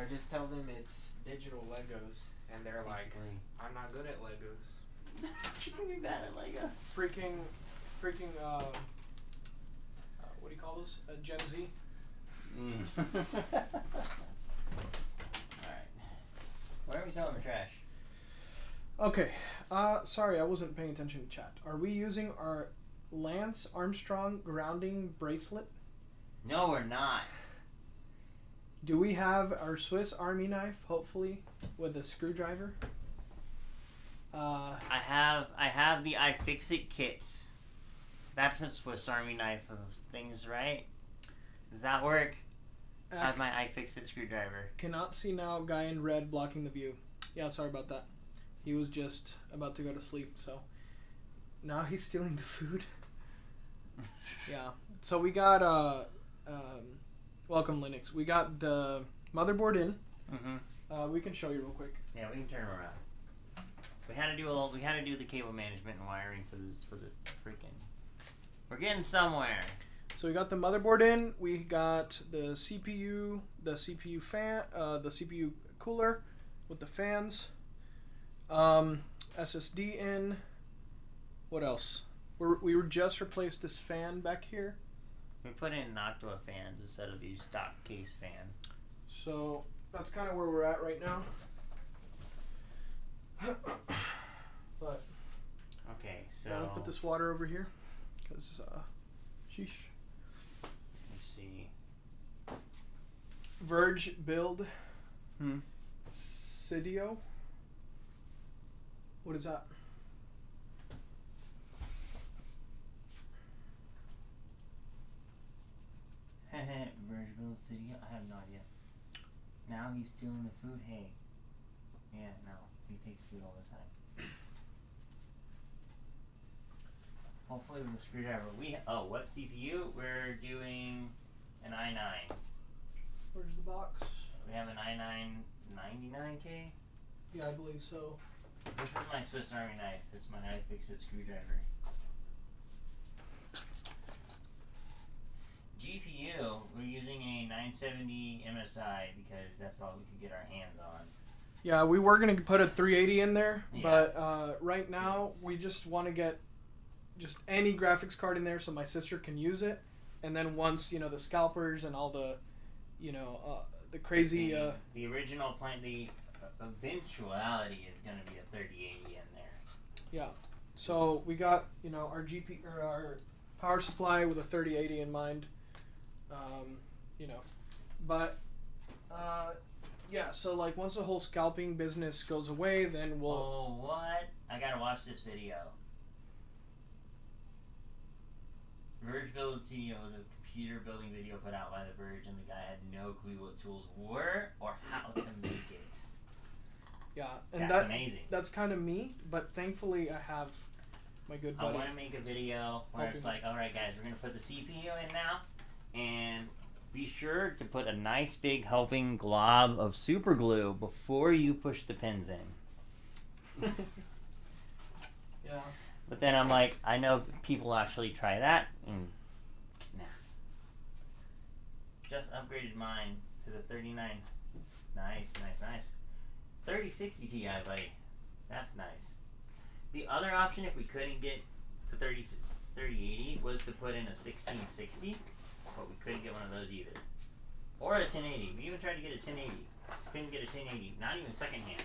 S6: I just tell them it's digital Legos, and they're like,
S1: Basically.
S6: I'm not good at Legos.
S1: You can be bad at Legos.
S2: Freaking, what do you call those? Gen Z?
S1: Alright. Where are we throwing the trash?
S2: Okay, sorry, I wasn't paying attention to chat. Are we using our Lance Armstrong grounding bracelet?
S1: No, we're not.
S2: Do we have our Swiss Army knife, hopefully, with a screwdriver?
S1: I have the iFixit kits. That's a Swiss Army knife of things, right? Does that work? I have my iFixit screwdriver.
S2: Cannot see now, guy in red blocking the view. Yeah, sorry about that. He was just about to go to sleep, so. Now he's stealing the food. Yeah. So we got, welcome Linux. We got the motherboard in.
S1: Mm-hmm.
S2: We can show you real quick.
S1: Yeah, we can turn them around. We had to do the cable management and wiring for the freaking. We're getting somewhere.
S2: So we got the motherboard in. We got the CPU fan, the CPU cooler with the fans. SSD in. What else? We were just replaced this fan back here.
S1: We put in Noctua fans instead of these stock case fan.
S2: So that's kind of where we're at right now. But
S1: Okay, so
S2: I'm gonna put this water over here, cause sheesh.
S1: let's see.
S2: Verge build.
S1: Hmm.
S2: Cydio. What is that?
S1: Virgil City. I have no idea. Now he's stealing the food. Hey. Yeah, no. He takes food all the time. Hopefully with a screwdriver. What CPU? We're doing an i9.
S2: Where's the box?
S1: We have an i9 99K.
S2: Yeah, I believe so.
S1: This is my Swiss Army knife. It's my iFixit screwdriver. GPU, we're using a 970 MSI because that's all we could get our hands on.
S2: Yeah, we were gonna put a 380 in there,
S1: Yeah.
S2: but right now we just want to get just any graphics card in there so my sister can use it, and then once the scalpers and all the, the crazy.
S1: The original plan, the eventuality is going to be a 3080 in there.
S2: Yeah, so we got our our power supply with a 3080 in mind. But yeah, so like once the whole scalping business goes away, then we'll.
S1: Oh, what? I gotta watch this video. Verge Build CEO was a computer building video put out by The Verge, and the guy had no clue what tools were or how to make it.
S2: Yeah, and
S1: That's amazing.
S2: That's kind of me, but thankfully I have my good buddy.
S1: I want to make a video where it's like, alright guys, we're going to put the CPU in now, and be sure to put a nice big helping glob of super glue before you push the pins in.
S2: Yeah.
S1: But then I'm like, I know people actually try that, and nah. Just upgraded mine to the 39. Nice. 3060 Ti, buddy. That's nice. The other option, if we couldn't get the 3080, was to put in a 1660, but we couldn't get one of those either. Or a 1080. We even tried to get a 1080. Couldn't get a 1080. Not even secondhand.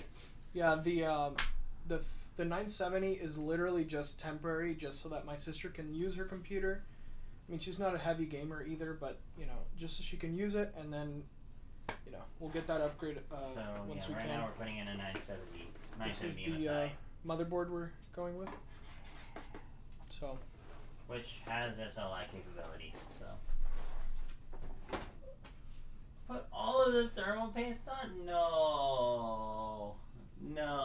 S2: Yeah, the 970 is literally just temporary, just so that my sister can use her computer. I mean, she's not a heavy gamer either, but just so she can use it, and then we'll get that upgrade once we
S1: right
S2: can.
S1: now we're putting in a 970.
S2: This is
S1: 970
S2: the
S1: MSI,
S2: motherboard we're going with. So.
S1: which has SLI capability. So. Put all of the thermal paste on? No,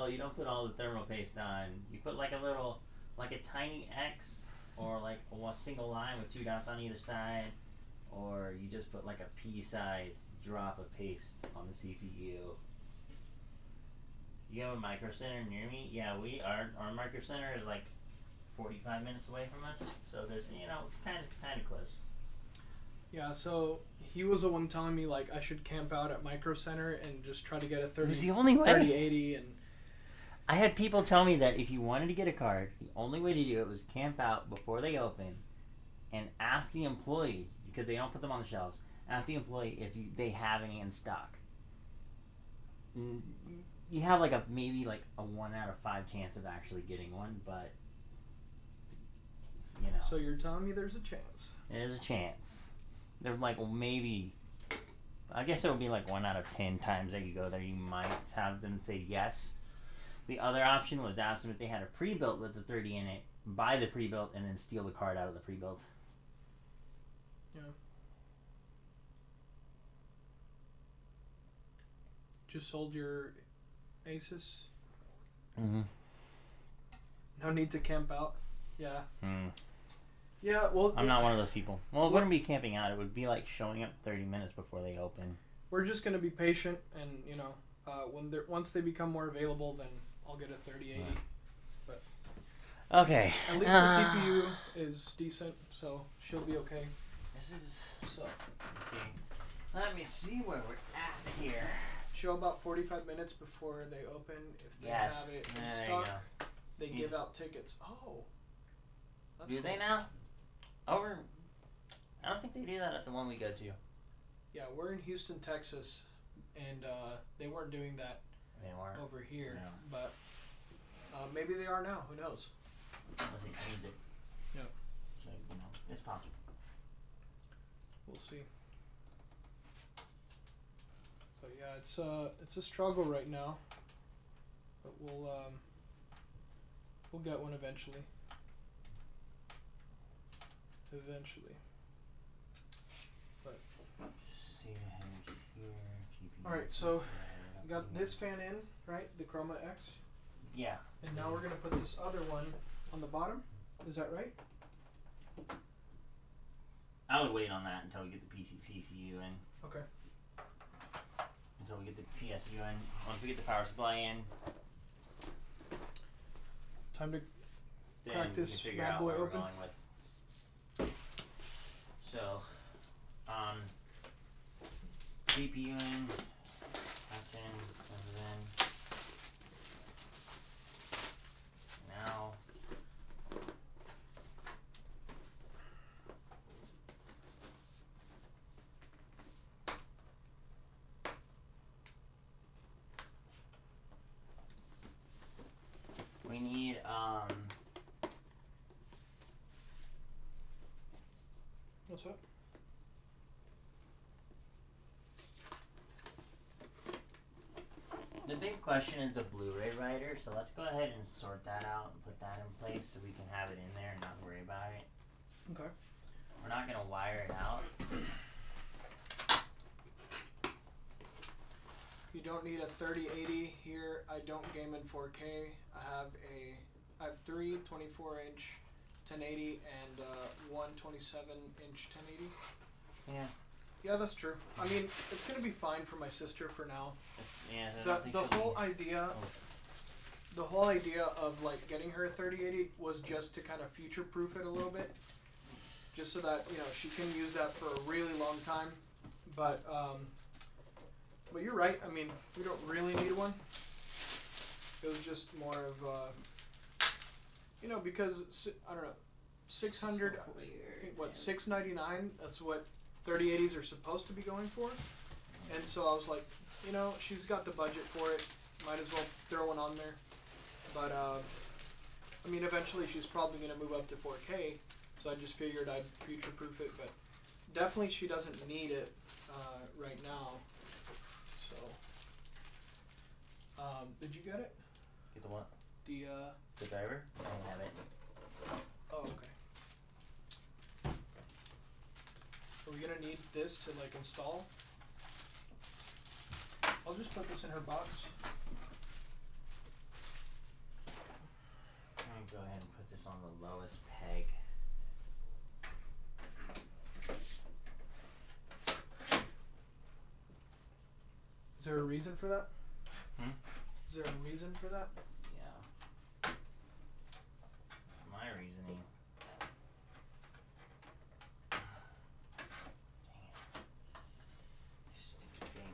S1: you don't put all the thermal paste on. You put like a tiny X, or like a single line with 2 dots on either side, or you just put like a pea-sized drop of paste on the CPU. You have a micro center near me? Yeah, our micro center is like 45 minutes away from us, so there's it's kind of close.
S2: Yeah, so he was the one telling me like I should camp out at Micro Center and just try to get a 30.
S1: It was the only way.
S2: 3080 and.
S1: I had people tell me that if you wanted to get a card, the only way to do it was camp out before they open, and ask the employees, because they don't put them on the shelves. Ask the employee if they have any in stock. You have like maybe a 1 out of 5 chance of actually getting one, but
S2: So you're telling me there's a chance?
S1: There's a chance. They're like, well, maybe. I guess it would be like 1 out of 10 times that you go there, you might have them say yes. The other option was to ask them if they had a pre-built with the 30 in it, buy the pre-built, and then steal the card out of the pre-built.
S2: Yeah. Just sold your Asus?
S1: Mm-hmm.
S2: No need to camp out? Yeah.
S1: Hmm.
S2: Yeah, well...
S1: I'm not one of those people. Well, it wouldn't be camping out. It would be like showing up 30 minutes before they open.
S2: We're just going to be patient, and, once they become more available, then I'll get a 3080.
S1: Right.
S2: But
S1: okay.
S2: at least the CPU is decent, so she'll be okay.
S1: This is... So, let me see where we're at here.
S2: Show about 45 minutes before they open. If they
S1: Yes.
S2: have it in
S1: There you
S2: stock,
S1: go.
S2: they give out tickets. Oh. That's
S1: Do
S2: cool.
S1: they now? I don't think they do that at the one we go to.
S2: Yeah, we're in Houston, Texas, and they weren't doing that
S1: They weren't.
S2: over here.
S1: No.
S2: But Maybe they are now. Who knows?
S1: Unless they changed it.
S2: Yeah.
S1: So, it's possible.
S2: We'll see. But yeah, it's a struggle right now. But we'll get one eventually. Eventually. But
S1: See ahead here.
S2: all right, so we got this fan in, right? The Chroma X.
S1: Yeah.
S2: And now we're gonna put this other one on the bottom. Is that right?
S1: I would wait on that until we get the PCU in.
S2: Okay.
S1: Until we get the PSU in. Once we get the power supply in,
S2: Time to
S1: then
S2: crack
S1: we
S2: this
S1: can figure
S2: bad
S1: out
S2: boy
S1: what we're
S2: open.
S1: going with. So, CPU in, that's in, comes in. Now, we need,
S2: What's up?
S1: the big question is the Blu-ray writer, so let's go ahead and sort that out and put that in place so we can have it in there and not worry about it.
S2: Okay.
S1: We're not gonna wire it out.
S2: You don't need a 3080 here. I don't game in 4K. I have three 24-inch 1080 and one 27-inch 1080.
S1: Yeah.
S2: Yeah, that's true. I mean, it's gonna be fine for my sister for now.
S1: Yeah. I
S2: The
S1: don't think
S2: the
S1: she'll
S2: whole
S1: be-
S2: idea,
S1: Oh.
S2: the whole idea of like getting her a 3080 was just to kind of future-proof it a little bit, just so that she can use that for a really long time. But you're right. I mean, we don't really need one. It was just more of because I don't know, 600. I think what $699. That's what 3080s are supposed to be going for. And so I was like, she's got the budget for it. Might as well throw one on there. But I mean, eventually she's probably gonna move up to 4K. So I just figured I'd future-proof it. But definitely she doesn't need it right now. So did you get it?
S1: Get the what?
S2: The
S1: The driver? I don't have it.
S2: oh, okay. Are we gonna need this to like install? I'll just put this in her box.
S1: I'm gonna go ahead and put this on the lowest peg.
S2: Is there a reason for that?
S1: Hmm?
S2: Is there a reason for that?
S1: Yeah. My reasoning. Dang it. Stupid thing.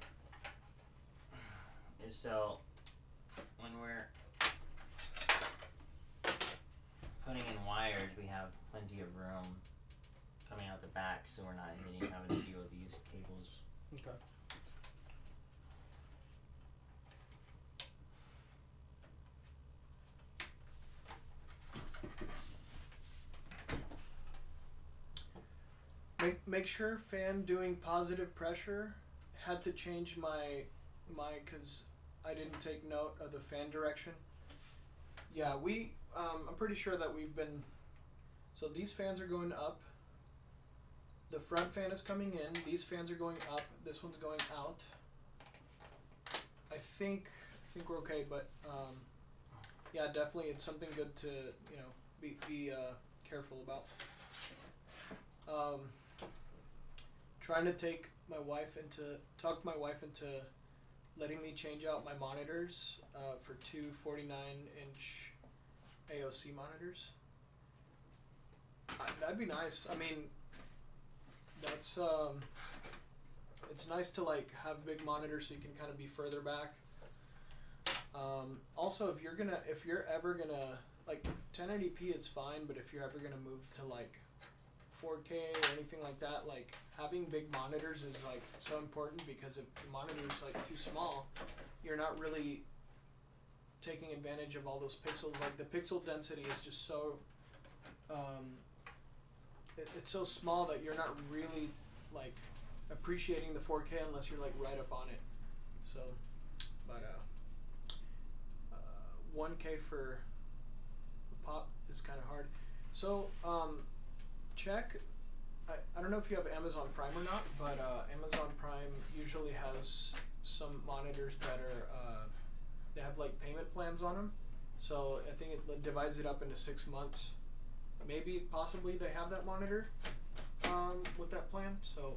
S1: Is so when we're putting in wires, we have plenty of room coming out the back, so we're not having to deal with these cables.
S2: Okay. Make sure fan doing positive pressure. Had to change my because I didn't take note of the fan direction. Yeah, I'm pretty sure that we've been. So these fans are going up. The front fan is coming in. These fans are going up. This one's going out. I think we're okay, but yeah, definitely it's something good to be careful about. Trying to talk my wife into letting me change out my monitors for two 49-inch AOC monitors. That'd be nice. I mean, that's it's nice to like have big monitors so you can kind of be further back. Also, if you're ever gonna like 1080p is fine, but if you're ever gonna move to like 4K or anything like that, like having big monitors is like so important, because if the monitor is like too small, you're not really taking advantage of all those pixels. Like the pixel density is just so it's so small that you're not really like appreciating the 4K unless you're like right up on it. So, but 1K for the pop is kind of hard. So check. I don't know if you have Amazon Prime or not, but Amazon Prime usually has some monitors that are they have like payment plans on them. So I think it divides it up into 6 months. Maybe, possibly, they have that monitor with that plan. So,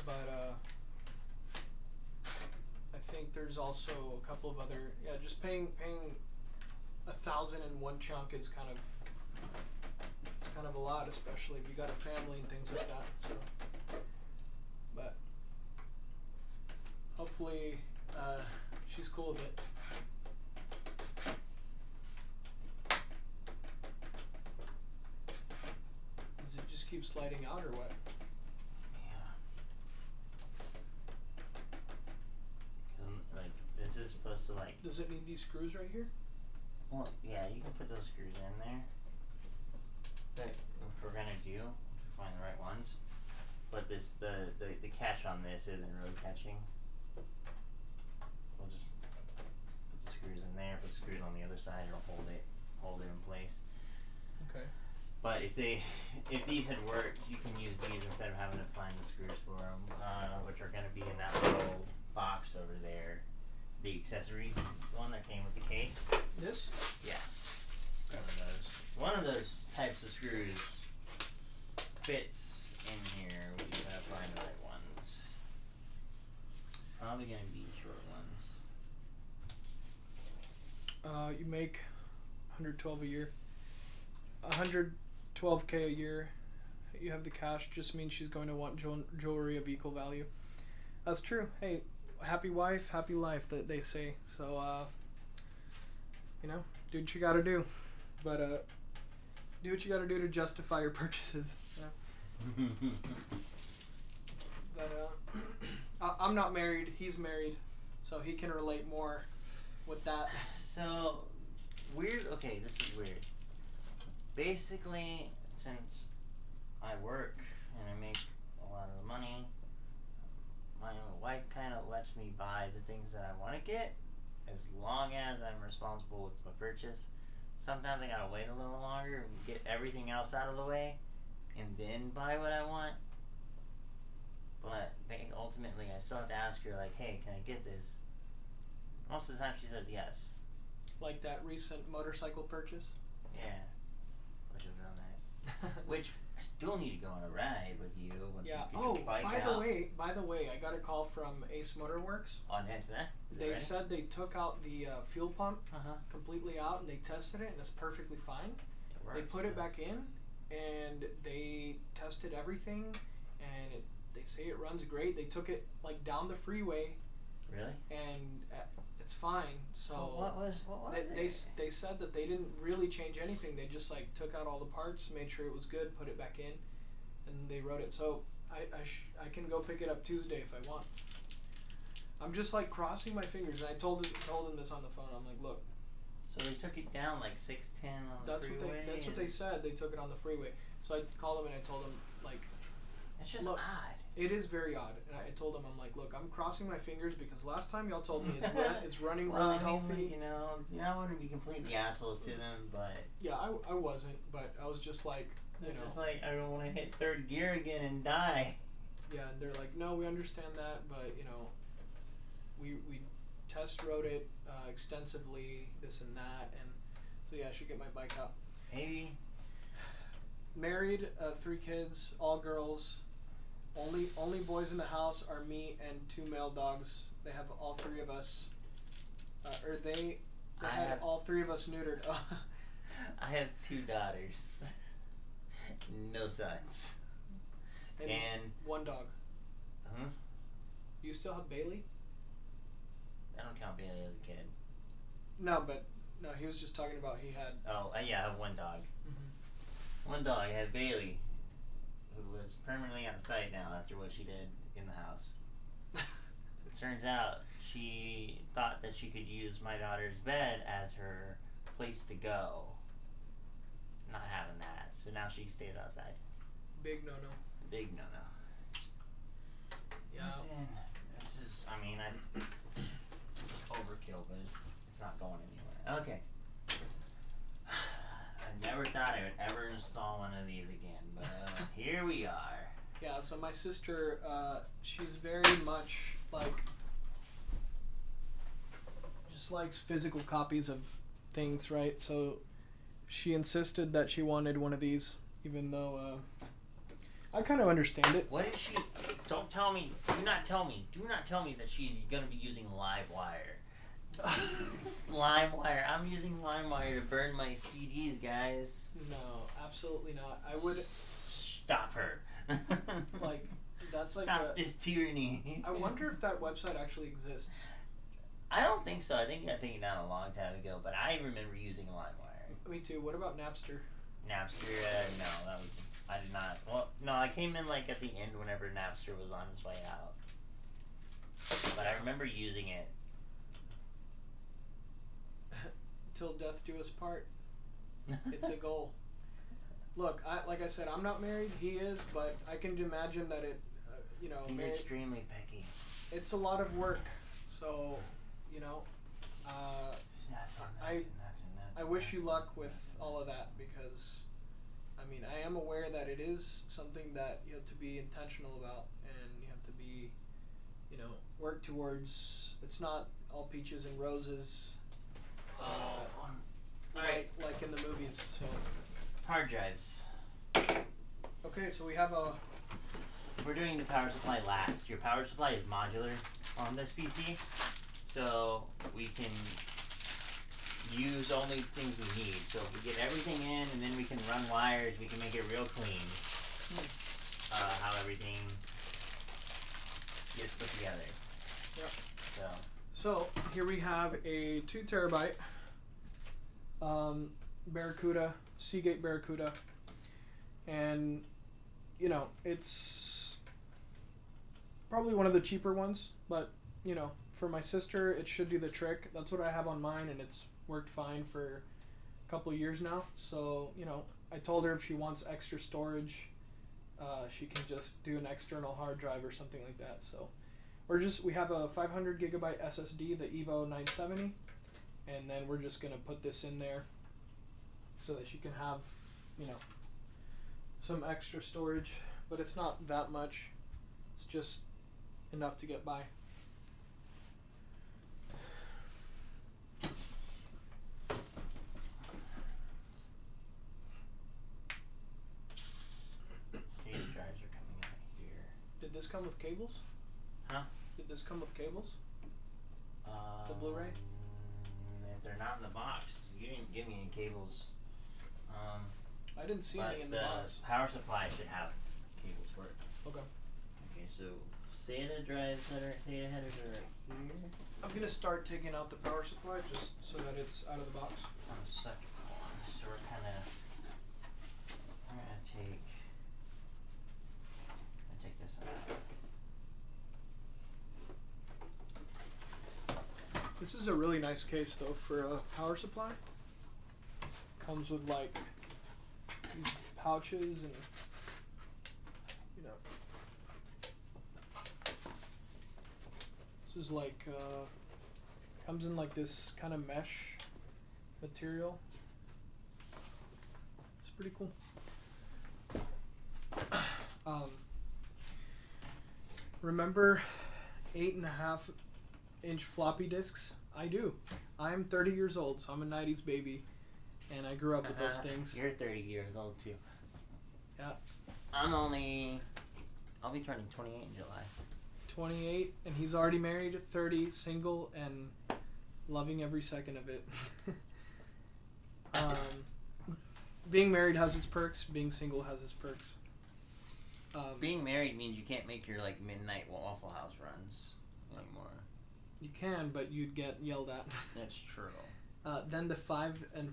S2: but I think there's also a couple of other. Yeah, just paying 1,000 in one chunk is kind of a lot, especially if you got a family and things like that. So, but hopefully she's cool with it. Does it just keep sliding out or what?
S1: Yeah. Like, this is supposed to, like...
S2: Does it need these screws right here?
S1: Well, yeah, you can put those screws in there. But if we're gonna do, to find the right ones. But this, the catch on this isn't really catching. We'll just put the screws in there, put the screws on the other side, it'll hold it in place.
S2: Okay.
S1: But if these had worked, you can use these instead of having to find the screws for them, which are gonna be in that little box over there. The accessory one that came with the case.
S2: This?
S1: Yes. One of those types of screws fits in here. We just gotta find the right ones. Probably gonna be short ones.
S2: You make 112 a year. 112K a year. You have the cash. Just means she's going to want jewelry of equal value. That's true. Hey, happy wife, happy life, that they say. So, you know, do what you gotta do. But, do what you gotta do to justify your purchases. Yeah. But, I'm not married. He's married. So he can relate more with that.
S1: So, weird. Okay, this is weird. Basically, since I work and I make a lot of money, my wife kind of lets me buy the things that I want to get as long as I'm responsible with my purchase. Sometimes I gotta wait a little longer and get everything else out of the way and then buy what I want. But ultimately, I still have to ask her, like, hey, can I get this? Most of the time she says yes.
S2: Like that recent motorcycle purchase?
S1: Yeah. Which is real nice. Which I still need to go on a ride with you. Once
S2: Yeah.
S1: You get your bike
S2: by
S1: out.
S2: the way, I got a call from Ace Motorworks.
S1: On next, eh?
S2: They said they took out the fuel pump
S1: Uh-huh.
S2: completely out and they tested it and it's perfectly fine.
S1: It
S2: They
S1: works,
S2: put it
S1: yeah.
S2: back in and they tested everything and they say it runs great. They took it like down the freeway
S1: Really?
S2: and it's fine. So
S1: what was
S2: they said that they didn't really change anything. They just like took out all the parts, made sure it was good, put it back in, and they wrote it. So I can go pick it up Tuesday if I want. I'm just like crossing my fingers, and I told them this on the phone. I'm like, look.
S1: So they took it down like 610 on the freeway.
S2: That's what they said. They took it on the freeway. So I called them and I told them like.
S1: It's just
S2: look,
S1: odd.
S2: It is very odd, and I told them, I'm like, look, I'm crossing my fingers because last time y'all told me it's running
S1: well,
S2: really
S1: I mean,
S2: healthy.
S1: like, I wouldn't be completely assholes to them, but
S2: Yeah, I wasn't, but I was just like, you know.
S1: just like I don't want to hit third gear again and die.
S2: Yeah, and they're like, no, we understand that, but we test rode it extensively, this and that, and so yeah, I should get my bike out.
S1: Maybe.
S2: Married, 3 kids, all girls. Only boys in the house are me and 2 male dogs. They have all 3 of us, they had all 3 of us neutered.
S1: I have 2 daughters, no sons, and
S2: 1 dog.
S1: huh?
S2: You still have Bailey?
S1: I don't count Bailey as a kid.
S2: No, he was just talking about he had.
S1: Oh, yeah, I have 1 dog.
S2: Mm-hmm.
S1: 1 dog. I had Bailey, who lives permanently outside now after what she did in the house. turns out she thought that she could use my daughter's bed as her place to go. Not having that, so now she stays outside.
S2: Big no-no.
S1: Big no-no.
S2: Yeah.
S1: Listen, this is, I mean, overkill, but it's not going anywhere. Okay. I never thought I would ever install one of these again, but here we are.
S2: Yeah, so my sister, she's very much like, just likes physical copies of things, right? So she insisted that she wanted one of these, even though I kind of understand it.
S1: What is she? Don't tell me. Do not tell me that she's gonna be using LimeWire. LimeWire. I'm using LimeWire to burn my CDs, guys.
S2: No, absolutely not. I would
S1: Stop her.
S2: like. That's like
S1: Stop this tyranny.
S2: I wonder if that website actually exists.
S1: I don't think so. I think I got taken down a long time ago, but I remember using LimeWire.
S2: Me too. What about Napster?
S1: Napster, no, that was, I did not, well, no, I came in like at the end whenever Napster was on its way out. But I remember using it.
S2: Till death do us part. It's a goal. Look, like I said, I'm not married. He is, but I can imagine that it,
S1: He's extremely picky.
S2: It's a lot of work. So, I wish you luck with all of that because, I mean, I am aware that it is something that you have to be intentional about and you have to be, work towards. It's not all peaches and roses,
S1: Alright.
S2: like in the movies. So.
S1: Hard drives.
S2: Okay, so we have
S1: We're doing the power supply last. Your power supply is modular on this PC, so we can use only things we need. So if we get everything in and then we can run wires, we can make it real clean. How everything gets put together.
S2: Yep.
S1: So
S2: here we have a 2 terabyte Barracuda, Seagate Barracuda, and it's probably one of the cheaper ones, but for my sister it should do the trick. That's what I have on mine, and it's worked fine for a couple of years now. So I told her if she wants extra storage, she can just do an external hard drive or something like that. So we have a 500 gigabyte SSD, the Evo 970, and then we're just gonna put this in there so that she can have some extra storage, but it's not that much. It's just enough to get by.
S1: these drives are coming out here.
S2: Did this come with cables?
S1: Huh?
S2: Did this come with cables? The Blu-ray?
S1: If they're not in the box, you didn't give me any cables.
S2: I didn't see any in the box.
S1: Power supply should have cables for it.
S2: Okay.
S1: Okay, so SATA drives that are SATA headers are right here.
S2: I'm gonna start taking out the power supply just so that it's out of the box.
S1: On the second one, so we're gonna take this out.
S2: This is a really nice case though for a power supply. Comes with like these pouches and this is like comes in like this kind of mesh material. It's pretty cool. Remember 8.5-inch floppy disks? I do. I'm 30 years old, so I'm a 90s baby, and I grew up with those things.
S1: You're 30 years old too.
S2: Yeah.
S1: I'll be turning 28 in July.
S2: 28, and he's already married, 30, single, and loving every second of it. Being married has its perks. Being single has its perks.
S1: Being married means you can't make your like midnight Waffle House runs anymore.
S2: You can, but you'd get yelled at.
S1: That's true.
S2: Then the 5 and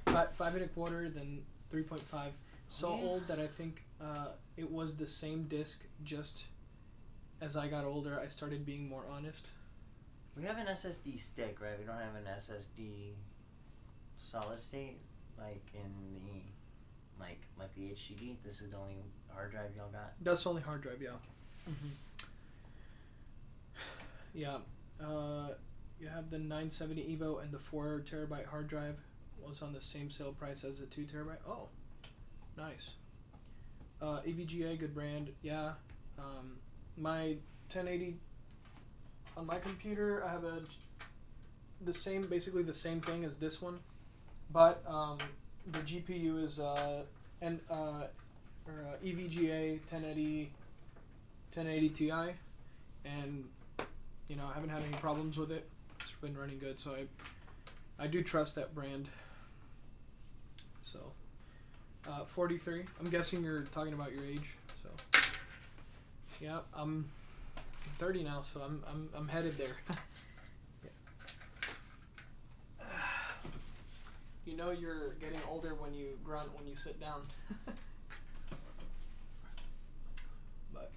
S2: 5.25, then 3.5. So old that I think it was the same disc, just as I got older, I started being more honest.
S1: We have an SSD stick, right? We don't have an SSD solid state, like in the like the HDD. This is the only hard drive y'all got.
S2: That's the only hard drive, yeah. Mm-hmm. Yeah. You have the 970 Evo and the 4 terabyte hard drive was on the same sale price as the 2 terabyte. Oh, nice. EVGA, good brand. Yeah. My 1080 on my computer, I have basically the same thing as this one, but the GPU is EVGA 1080 Ti, and I haven't had any problems with it. It's been running good, so I do trust that brand. So 43. I'm guessing you're talking about your age. So yeah, I'm 30 now, so I'm headed there. You know you're getting older when you grunt when you sit down. But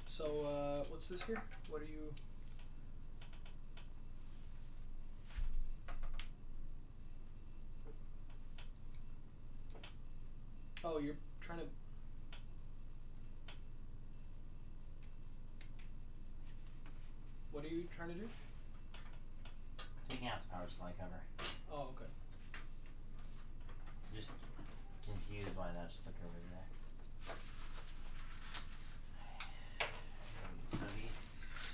S2: so what's this here? What are you? Oh, you're trying to. What are you trying to do?
S1: Taking out the power supply cover.
S2: Oh, okay.
S1: Just confused why that's stuck over there. So these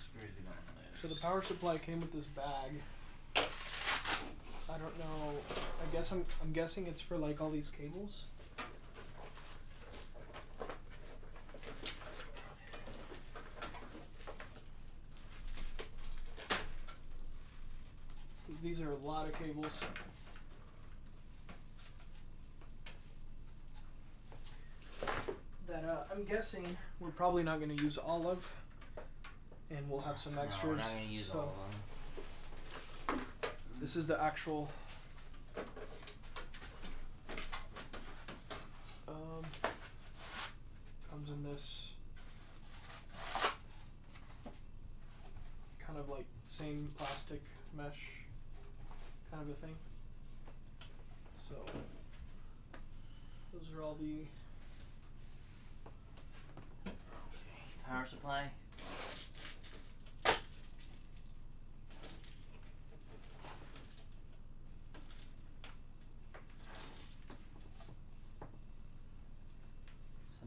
S1: screws we don't lose.
S2: So the power supply came with this bag. I don't know. I guess I'm guessing it's for like all these cables. These are a lot of cables. That I'm guessing we're probably not going to use all of, and we'll have some extras.
S1: No, we're not going to use all of them.
S2: This is the actual. Comes in this kind of like same plastic mesh kind of a thing. So those are all the
S1: Power supply. It's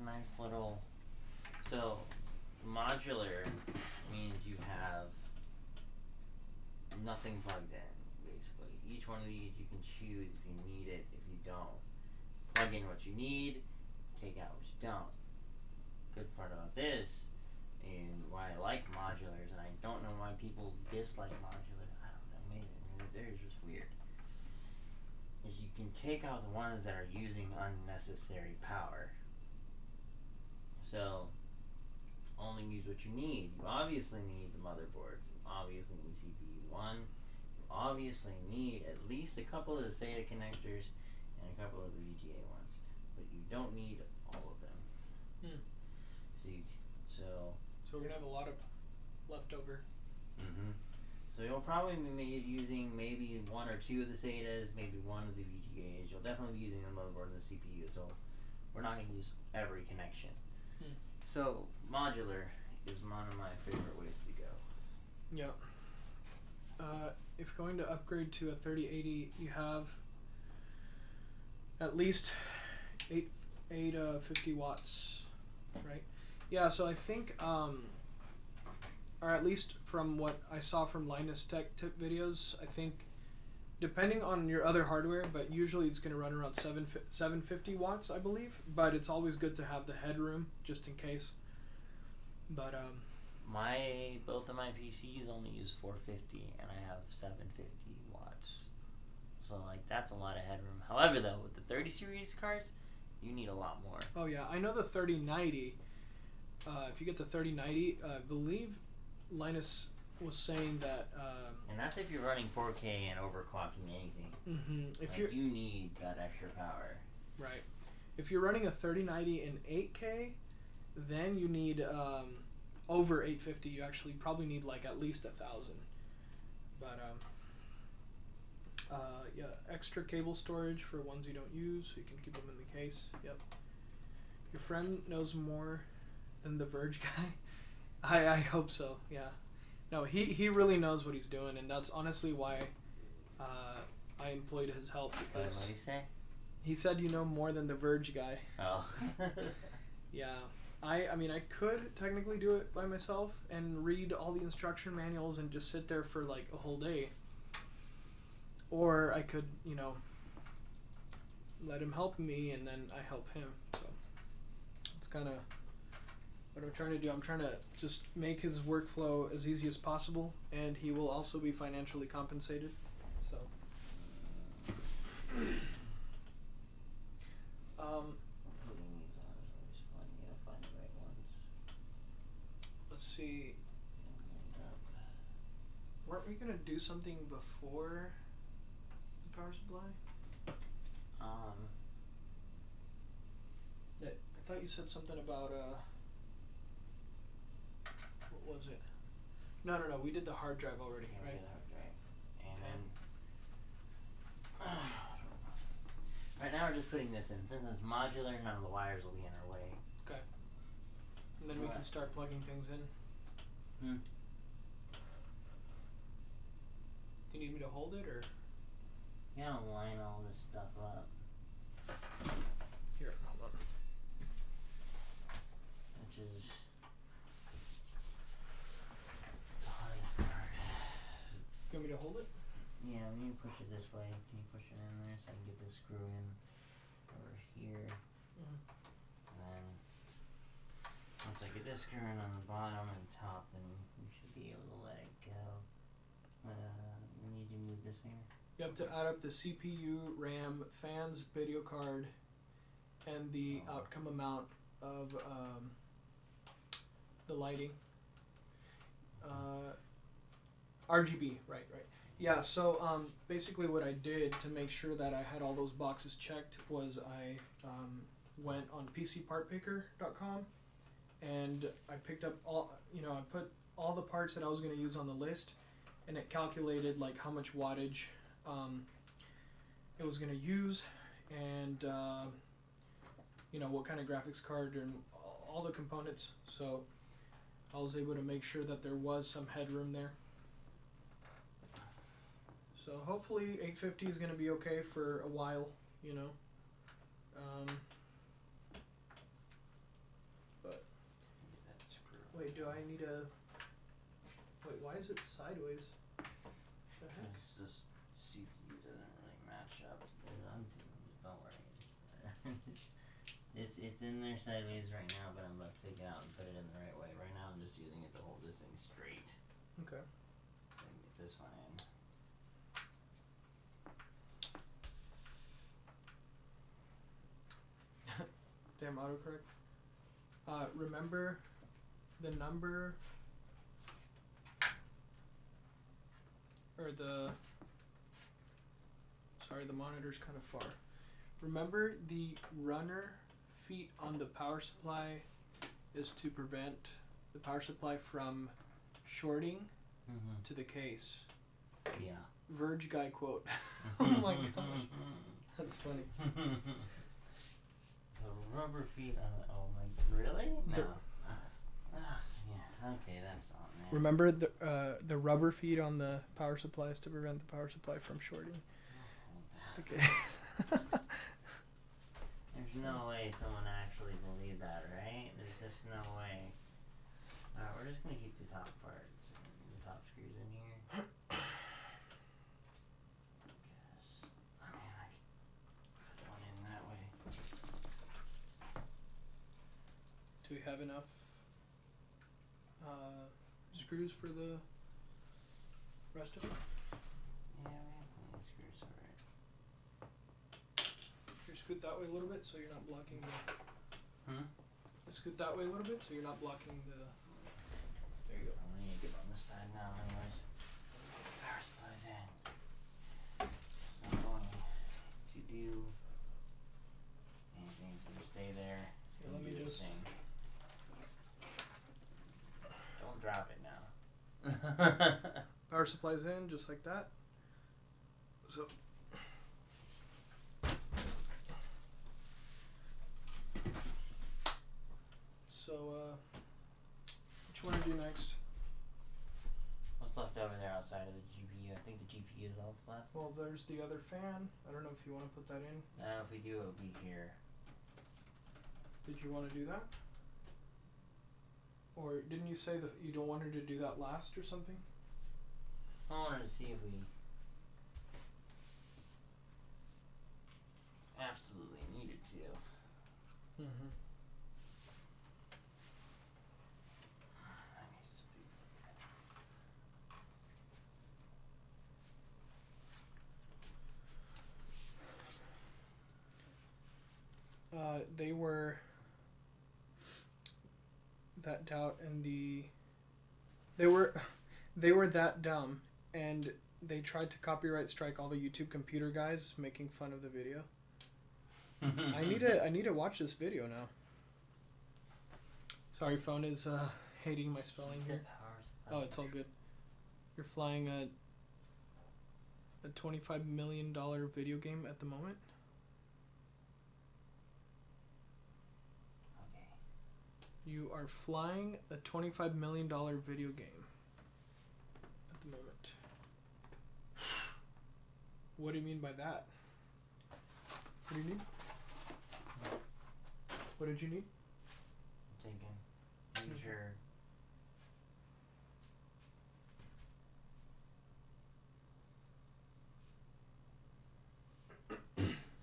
S1: a nice little. So modular means you have nothing plugged in, basically. Each one of these you can choose if you need it, if you don't. Plug in what you need, take out what you don't. Good part about this, and why I like modulars, and I don't know why people dislike modular, I don't know, maybe they're just weird, is you can take out the ones that are using unnecessary power. So, only use what you need. You obviously need the motherboard. You obviously need CPU 1. You obviously need at least a couple of the SATA connectors and a couple of the VGA ones. But you don't need all of them. So
S2: we're going to have a lot of leftover.
S1: So you'll probably be using maybe one or two of the SATAs, maybe one of the VGAs. You'll definitely be using the motherboard and the CPU. So we're not going to use every connection. So modular is one of my favorite ways to go.
S2: Yeah. If going to upgrade to a 3080, you have at least 50 watts, right? Yeah, so I think, or at least from what I saw from Linus Tech Tip videos, I think, depending on your other hardware, but usually it's going to run around 750 watts, I believe. But it's always good to have the headroom, just in case. But,
S1: both of my PCs only use 450, and I have 750 watts. So, like, that's a lot of headroom. However, though, with the 30 series cards, you need a lot more.
S2: Oh, yeah. I know the 3090, if you get the 3090, I believe Linus was saying that...
S1: and that's if you're running 4K and overclocking anything.
S2: If
S1: you need that extra power.
S2: Right. If you're running a 3090 in 8K, then you need over 850, you actually probably need like at least 1,000. But yeah, extra cable storage for ones you don't use, so you can keep them in the case. Yep. Your friend knows more than the Verge guy. I hope so. Yeah. No, he really knows what he's doing, and that's honestly why I employed his help,
S1: What
S2: because
S1: did he say?
S2: he said you know more than the Verge guy.
S1: Oh.
S2: Yeah. I mean, I could technically do it by myself and read all the instruction manuals and just sit there for like a whole day. Or I could, you know, let him help me and then I help him. So it's kind of what I'm trying to do. I'm trying to just make his workflow as easy as possible, and he will also be financially compensated. So
S1: Putting these on is always fun. You gotta find the right ones.
S2: let's see.
S1: And up.
S2: Weren't we gonna do something before the power supply? That I thought you said something about what was it? No, we did the hard drive already,
S1: Yeah,
S2: right?
S1: we did hard drive. And then right now we're just putting this in. Since it's modular, none of the wires will be in our way.
S2: Okay. And then we can
S1: Right.
S2: start plugging things in.
S1: Hmm.
S2: Do you need me to hold it or
S1: You gotta line all this stuff up.
S2: here? Hold on.
S1: Which is the hardest part.
S2: You want me to hold it?
S1: Yeah, we need to push it this way. Can you push it in there so I can get this screw in over here?
S2: Mhm.
S1: And then once I get this screw in on the bottom and top, then we should be able to let it go. We need to move this finger.
S2: You have to add up the CPU, RAM, fans, video card, and the outcome amount of the lighting. RGB, right. Yeah, so basically what I did to make sure that I had all those boxes checked was I went on PCPartPicker.com and I picked up all, I put all the parts that I was going to use on the list, and it calculated like how much wattage it was going to use, and what kind of graphics card and all the components. So I was able to make sure that there was some headroom there. So hopefully 850 is going to be okay for a while, but
S1: That screw.
S2: wait, do I need a, wait, why is it sideways? The heck?
S1: Because this CPU doesn't really match up. Don't worry. It's in there sideways right now, but I'm about to take it out and put it in the right way. Right now I'm just using it to hold this thing straight.
S2: Okay.
S1: So I can get this one in.
S2: Damn autocorrect. Remember the number or sorry, the monitor's kind of far. Remember the runner feet on the power supply is to prevent the power supply from shorting to the case.
S1: Yeah.
S2: Verge guy quote. Oh my gosh. That's funny.
S1: The rubber feet on the, oh my, really? No. Yeah, okay, that's on there.
S2: Remember the rubber feet on the power supply is to prevent the power supply from shorting. Okay.
S1: There's no way someone actually believed that, right? There's just no way. Alright, we're just gonna keep the top parts, the top screws in here. Because, I mean, I could put one in that way.
S2: Do we have enough screws for the rest of it?
S1: Yeah, we have plenty of screws for it.
S2: Here, scoot that way a little bit so you're not blocking the... Scoot that way a little bit so you're not blocking the... There you go.
S1: I'm gonna need to get on this side now anyways. Power supply's in. So I'm going to do anything to stay there.
S2: Here, let me
S1: Do this
S2: just-
S1: thing.
S2: Power supply's in, just like that. So. What you want to do next?
S1: What's left over there outside of the GPU? I think the GPU is all that's left.
S2: Well, there's the other fan. I don't know if you want to put that in.
S1: If we do, it'll be here.
S2: Did you want to do that? Or didn't you say that you don't want her to do that last or something?
S1: I wanted to see if we absolutely needed to.
S2: Mm-hmm. They were that doubt and they were that dumb, and they tried to copyright strike all the YouTube computer guys making fun of the video. I need to watch this video now. Sorry, phone is hating my spelling here. Oh, it's all good. You're flying a $25 million video game at the moment. You are flying a $25 million video game at the moment. What do you mean by that? What do you need? What did you need?
S1: I'm thinking. Making sure.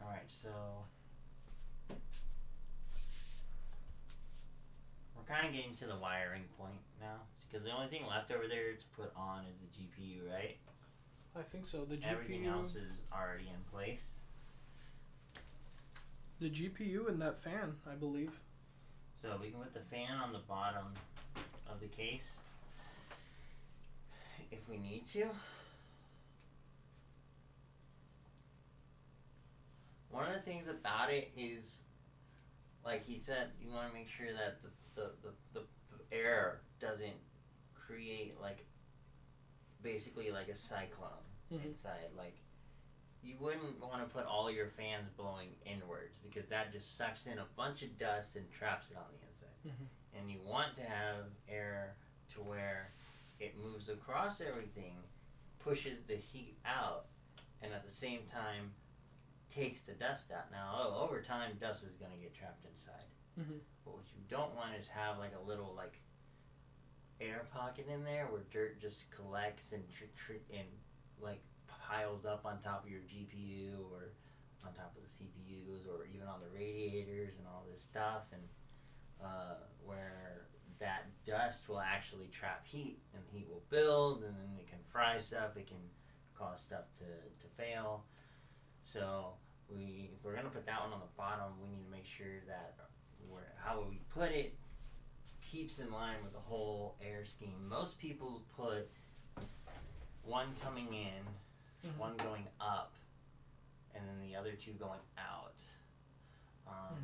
S1: Alright, so we're kind of getting to the wiring point now, because the only thing left over there to put on is the GPU, right?
S2: I think so. The GPU.
S1: Everything else is already in place.
S2: The GPU and that fan, I believe.
S1: So we can put the fan on the bottom of the case if we need to. One of the things about it is, like he said, you want to make sure that the air doesn't create basically like a cyclone inside. Like, you wouldn't want to put all your fans blowing inwards, because that just sucks in a bunch of dust and traps it on the inside. And you want to have air to where it moves across everything, pushes the heat out, and at the same time takes the dust out. Now, over time, dust is going to get trapped inside. But what you don't want is have like a little air pocket in there where dirt just collects and piles up on top of your GPU or on top of the CPUs or even on the radiators and all this stuff, and where that dust will actually trap heat, and heat will build, and then it can fry stuff, it can cause stuff to fail. So if we're going to put that one on the bottom, we need to make sure that how we put it keeps in line with the whole air scheme. Most people put one coming in, one going up, and then the other two going out.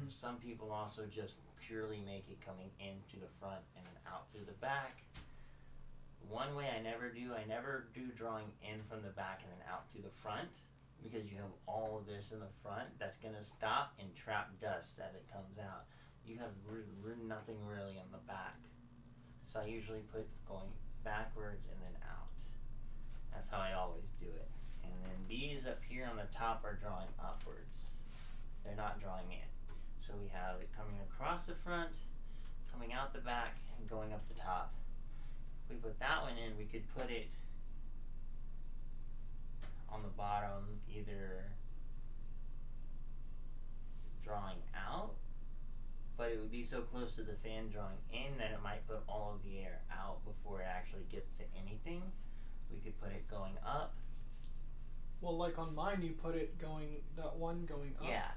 S1: Some people also just purely make it coming into the front and then out through the back. One way I never do drawing in from the back and then out through the front, because you have all of this in the front that's going to stop and trap dust as it comes out. You have nothing really on the back. So I usually put going backwards and then out. That's how I always do it. And then these up here on the top are drawing upwards. They're not drawing in. So we have it coming across the front, coming out the back, and going up the top. If we put that one in, we could put it on the bottom, either drawing out, but it would be so close to the fan drawing in that it might put all of the air out before it actually gets to anything. We could put it going up.
S2: Well, like on mine, you put it that one going up.
S1: Yeah,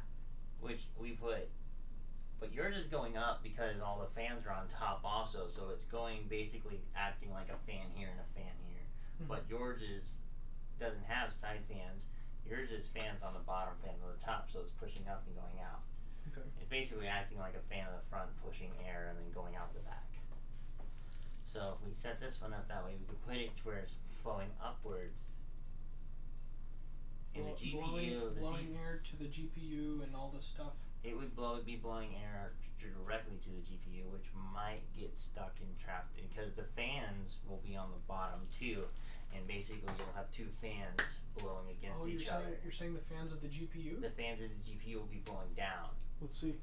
S1: which we put, but yours is going up because all the fans are on top also, so it's going basically acting like a fan here and a fan here. But yours doesn't have side fans. Yours is fans on the bottom, fans on the top, so it's pushing up and going out.
S2: Okay.
S1: It's basically acting like a fan in the front, pushing air and then going out the back. So if we set this one up that way, we could put it to where it's flowing upwards. In the GPU,
S2: blowing air to the GPU and all this stuff.
S1: It would be blowing air directly to the GPU, which might get stuck and trapped because the fans will be on the bottom too, and basically you'll have two fans blowing against each other.
S2: You're saying the fans of the GPU?
S1: The fans of the GPU will be blowing down.
S2: Let's see.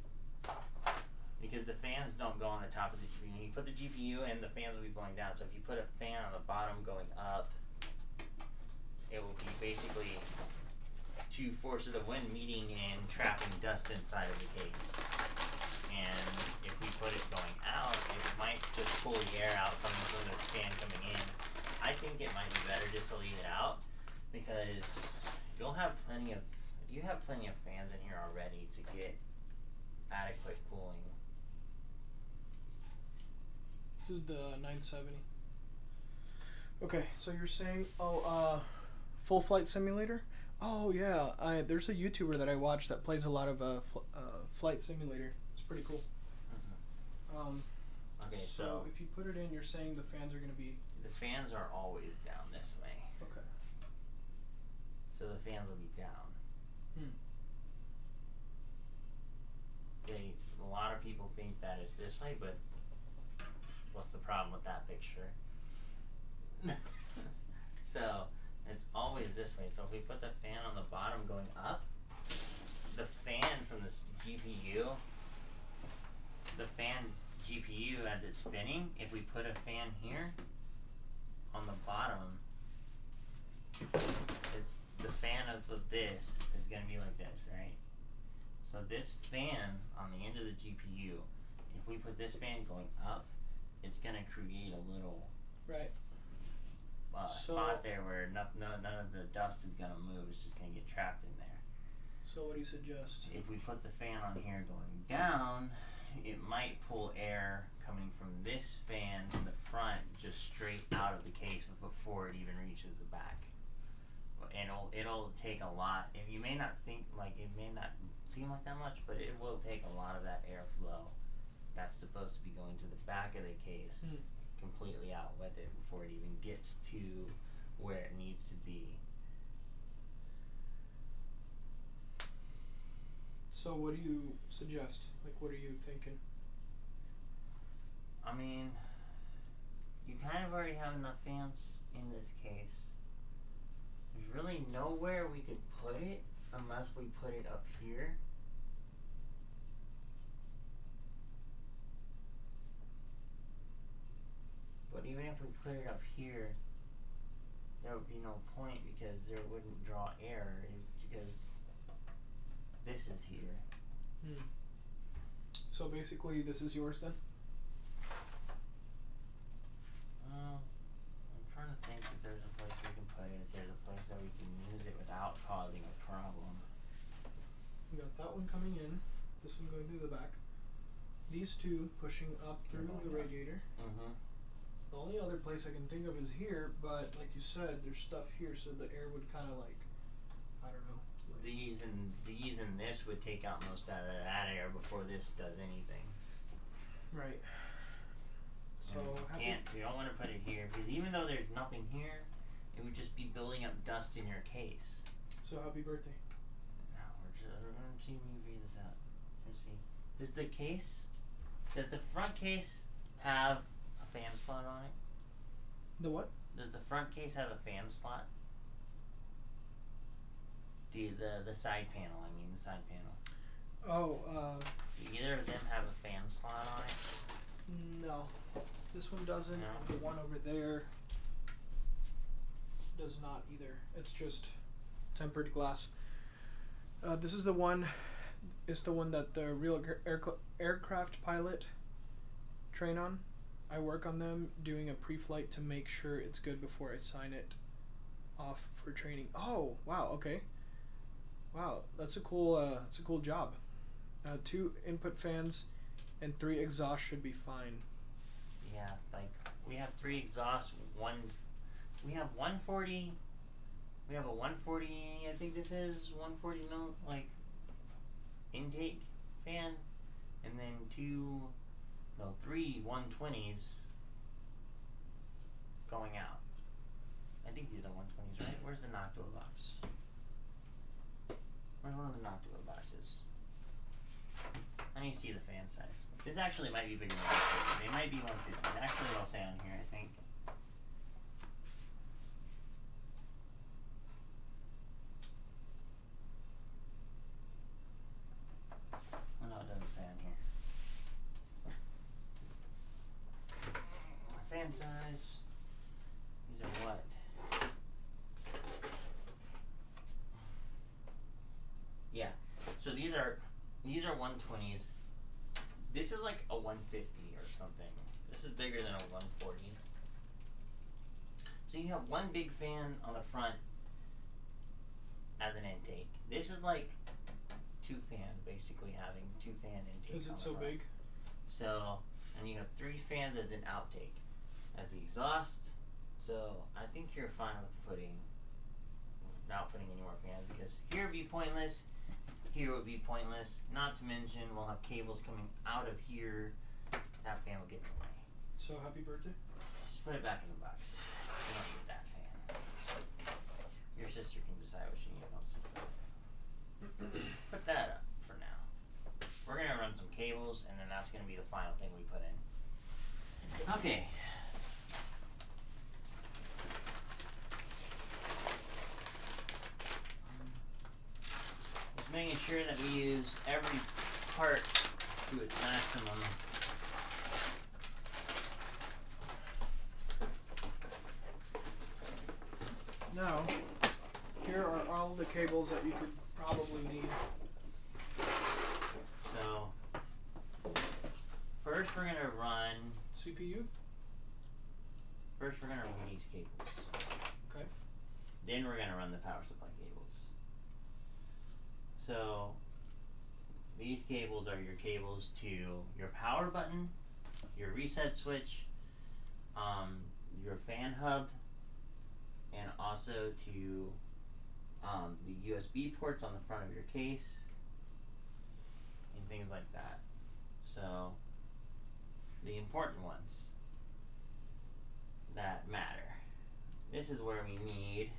S1: Because the fans don't go on the top of the GPU. You put the GPU and the fans will be blowing down. So if you put a fan on the bottom going up, it will be basically two forces of wind meeting and trapping dust inside of the case. And if we put it going out, it might just pull the air out from the fan coming in. I think it might be better just to leave it out because you have plenty of fans in here already to get adequate cooling.
S2: This is the 970. Okay, so you're saying, full flight simulator? Oh yeah, there's a YouTuber that I watch that plays a lot of flight simulator. It's pretty cool.
S1: Mm-hmm. Okay, so
S2: if you put it in, you're saying the fans are going to be...
S1: The fans are always down this way.
S2: Okay.
S1: So the fans will be down. A lot of people think that it's this way, but what's the problem with that picture? So it's always this way. So if we put the fan on the bottom going up, the fan from this GPU, as it's spinning, if we put a fan here on the bottom, the fan of this is going to be like this, right? So this fan on the end of the GPU, if we put this fan going up, it's going to create a little spot there where none of the dust is going to move. It's just going to get trapped in there.
S2: So what do you suggest?
S1: If we put the fan on here going down, it might pull air coming from this fan in the front just straight out of the case before it even reaches the back. And it'll take a lot. And you may not think it may not seem like that much, but it will take a lot of that airflow that's supposed to be going to the back of the case completely out with it before it even gets to where it needs to be.
S2: So what do you suggest? What are you thinking?
S1: I mean, you kind of already have enough fans in this case. There's really nowhere we could put it unless we put it up here. But even if we put it up here, there would be no point because there wouldn't draw air because this is here.
S2: So basically this is yours then?
S1: I'm trying to think if there's a place we can put it, if there's a place that we can use it without causing a problem.
S2: We got that one coming in, this one going through the back. These two pushing up through the radiator. The only other place I can think of is here, but like you said, there's stuff here, so the air would kind of I don't know.
S1: These and this would take out most of that air before this does anything.
S2: Right. So
S1: you don't want to put it here because even though there's nothing here, it would just be building up dust in your case.
S2: So happy birthday.
S1: No, we're gonna see if we can figure this out. Let's see. Does the front case have a fan slot on it?
S2: The what?
S1: Does the front case have a fan slot? The side panel, the side panel.
S2: Oh,
S1: Do either of them have a fan slot on it?
S2: no. This one doesn't,
S1: No.
S2: and the one over there does not either. It's just tempered glass. This is the one, it's the one that the real aircraft pilot train on. I work on them doing a pre-flight to make sure it's good before I sign it off for training. Oh, wow, okay. Wow, that's a cool job. 2 input fans and 3 exhausts should be fine.
S1: Yeah, we have 3 exhausts. We have 140. We have a 140. I think this is 140 mil intake fan, and then 3 120s going out. I think these are 120s, right? Where's the Noctua box? Where's one of the Noctua boxes? I need to see the fan size. This actually might be bigger than 150. They might be 150. Actually, I'll say on here, I think. Oh, no, it doesn't say on here. Fan size. These are what? Yeah. So these are 120s. This is like a 150 or something. This is bigger than a 140. So you have one big fan on the front as an intake. This is like two fans, basically having two fan intakes.
S2: Is
S1: on
S2: it
S1: the
S2: so
S1: front.
S2: big?
S1: So, and you have three fans as an outtake, as the exhaust. So I think you're fine with without putting any more fans, because here would be pointless. Here would be pointless. Not to mention, we'll have cables coming out of here. That fan will get in the way.
S2: So happy birthday.
S1: Just put it back in the box. You don't need that fan. Your sister can decide what she wants to do. Put that up for now. We're gonna run some cables, and then that's gonna be the final thing we put in. Okay. Just making sure that we use every part to its maximum.
S2: Now, here are all the cables that you could probably need.
S1: So, first we're gonna run.
S2: CPU?
S1: First we're gonna run these cables.
S2: Okay.
S1: Then we're gonna run the power supply cables. So, these cables are your cables to your power button, your reset switch, your fan hub, and also to the USB ports on the front of your case, and things like that. So, the important ones that matter. This is where we need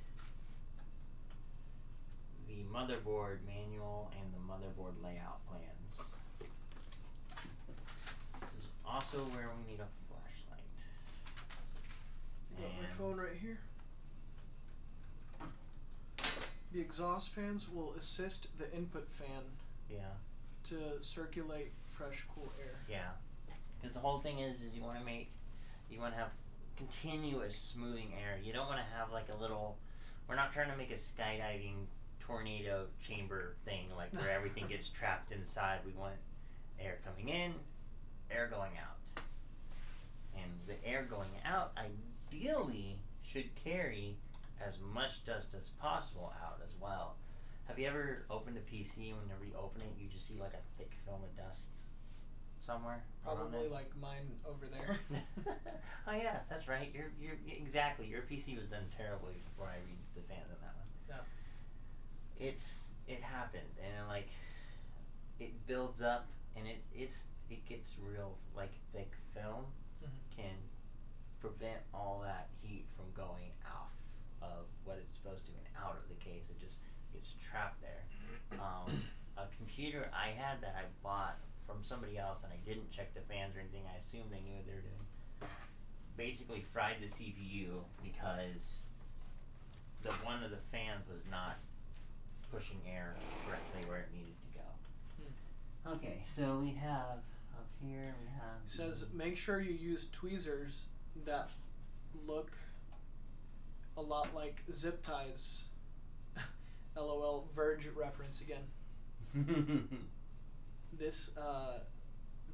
S1: the motherboard manual and the motherboard layout plans. This is also where we need a flashlight.
S2: Got my phone right here. The exhaust fans will assist the input fan
S1: Yeah,
S2: to circulate fresh, cool air.
S1: yeah. Because the whole thing is you want to have continuous moving air. You don't want to have like a little. We're not trying to make a skydiving tornado chamber thing, like where everything gets trapped inside. We want air coming in, air going out. And the air going out ideally should carry as much dust as possible out as well. Have you ever opened a PC and whenever you open it, you just see like a thick film of dust somewhere?
S2: Probably like mine over there.
S1: Oh yeah, that's right. You're exactly. Your PC was done terribly before I read the fans on that one.
S2: Yeah.
S1: It happened, and then, like it builds up, and it gets real like thick film can prevent all that heat from going off of what it's supposed to and out of the case. It just gets trapped there. A computer I had that I bought from somebody else, and I didn't check the fans or anything. I assumed they knew what they were doing. Basically fried the CPU because one of the fans was not pushing air correctly where it needed to go. Okay, so we have up here we have.
S2: It says make sure you use tweezers that look a lot like zip ties. LOL, Verge reference again. This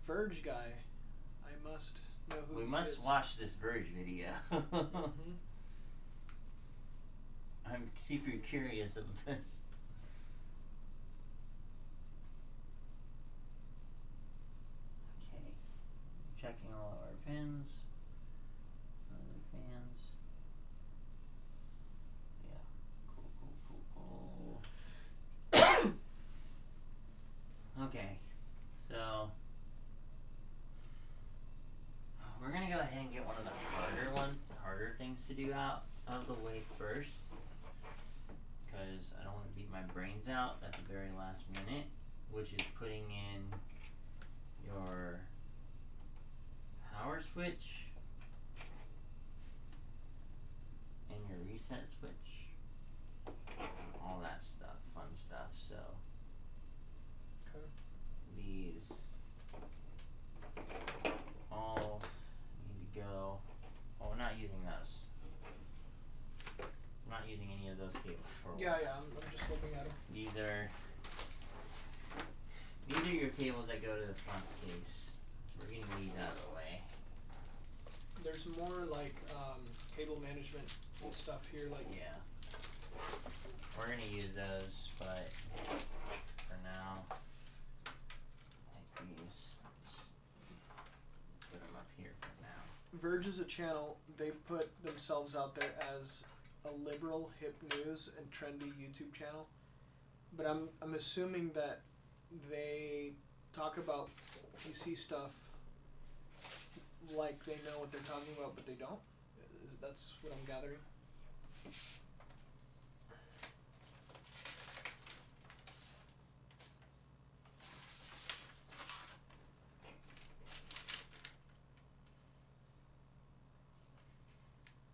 S2: Verge guy, I must know who
S1: we
S2: he
S1: must
S2: is.
S1: watch this Verge video. I'm super curious of this. Okay, checking all of our pins, other fans. Yeah, cool. Okay, so we're gonna go ahead and get one of the harder things things to do out of the way first, because I don't want to beat my brains out at the very last minute, which is putting in your power switch and your reset switch, all that stuff, fun stuff. So
S2: Okay.
S1: these all need to go. Oh, we're not using those. I'm not using any of those cables for a while.
S2: Yeah, I'm just looking at them.
S1: These are your cables that go to the front case. We're getting these out of the way.
S2: There's more like cable management stuff here, like
S1: Yeah. We're gonna use those, but for now, like these, put them up here for now.
S2: Verge is a channel. They put themselves out there as a liberal, hip news and trendy YouTube channel, but I'm assuming that they talk about PC stuff like they know what they're talking about, but they don't. That's what I'm gathering.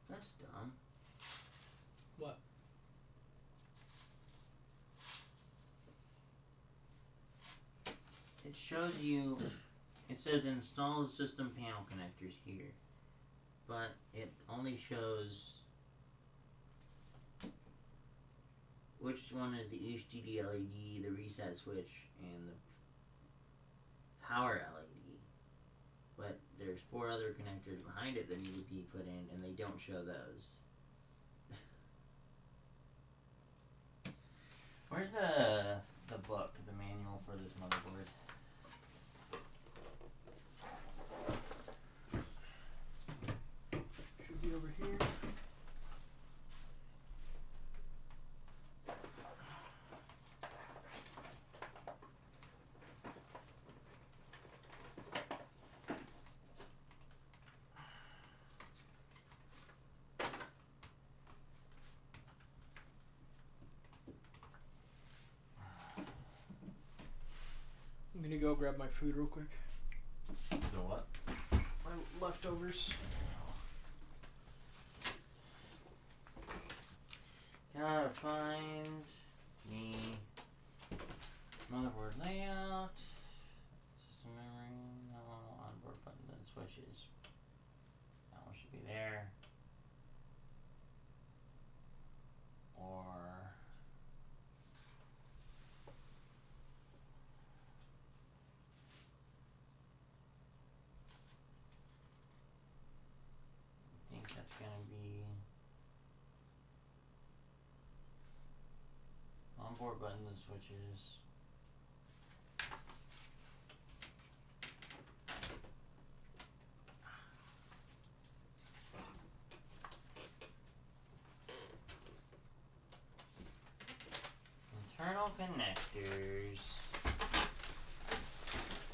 S1: That's dumb.
S2: What?
S1: It shows you, it says install the system panel connectors here, but it only shows which one is the HDD LED, the reset switch, and the power LED. But there's 4 other connectors behind it that need to be put in, and they don't show those. Where's the book, the manual for this motherboard?
S2: Should be over here. I'm gonna go grab my food real quick.
S1: The what?
S2: My leftovers.
S1: Gotta find the motherboard layout, system memory, no, onboard button and switches. That one should be there. Or I think that's gonna be onboard buttons and switches. Internal connectors.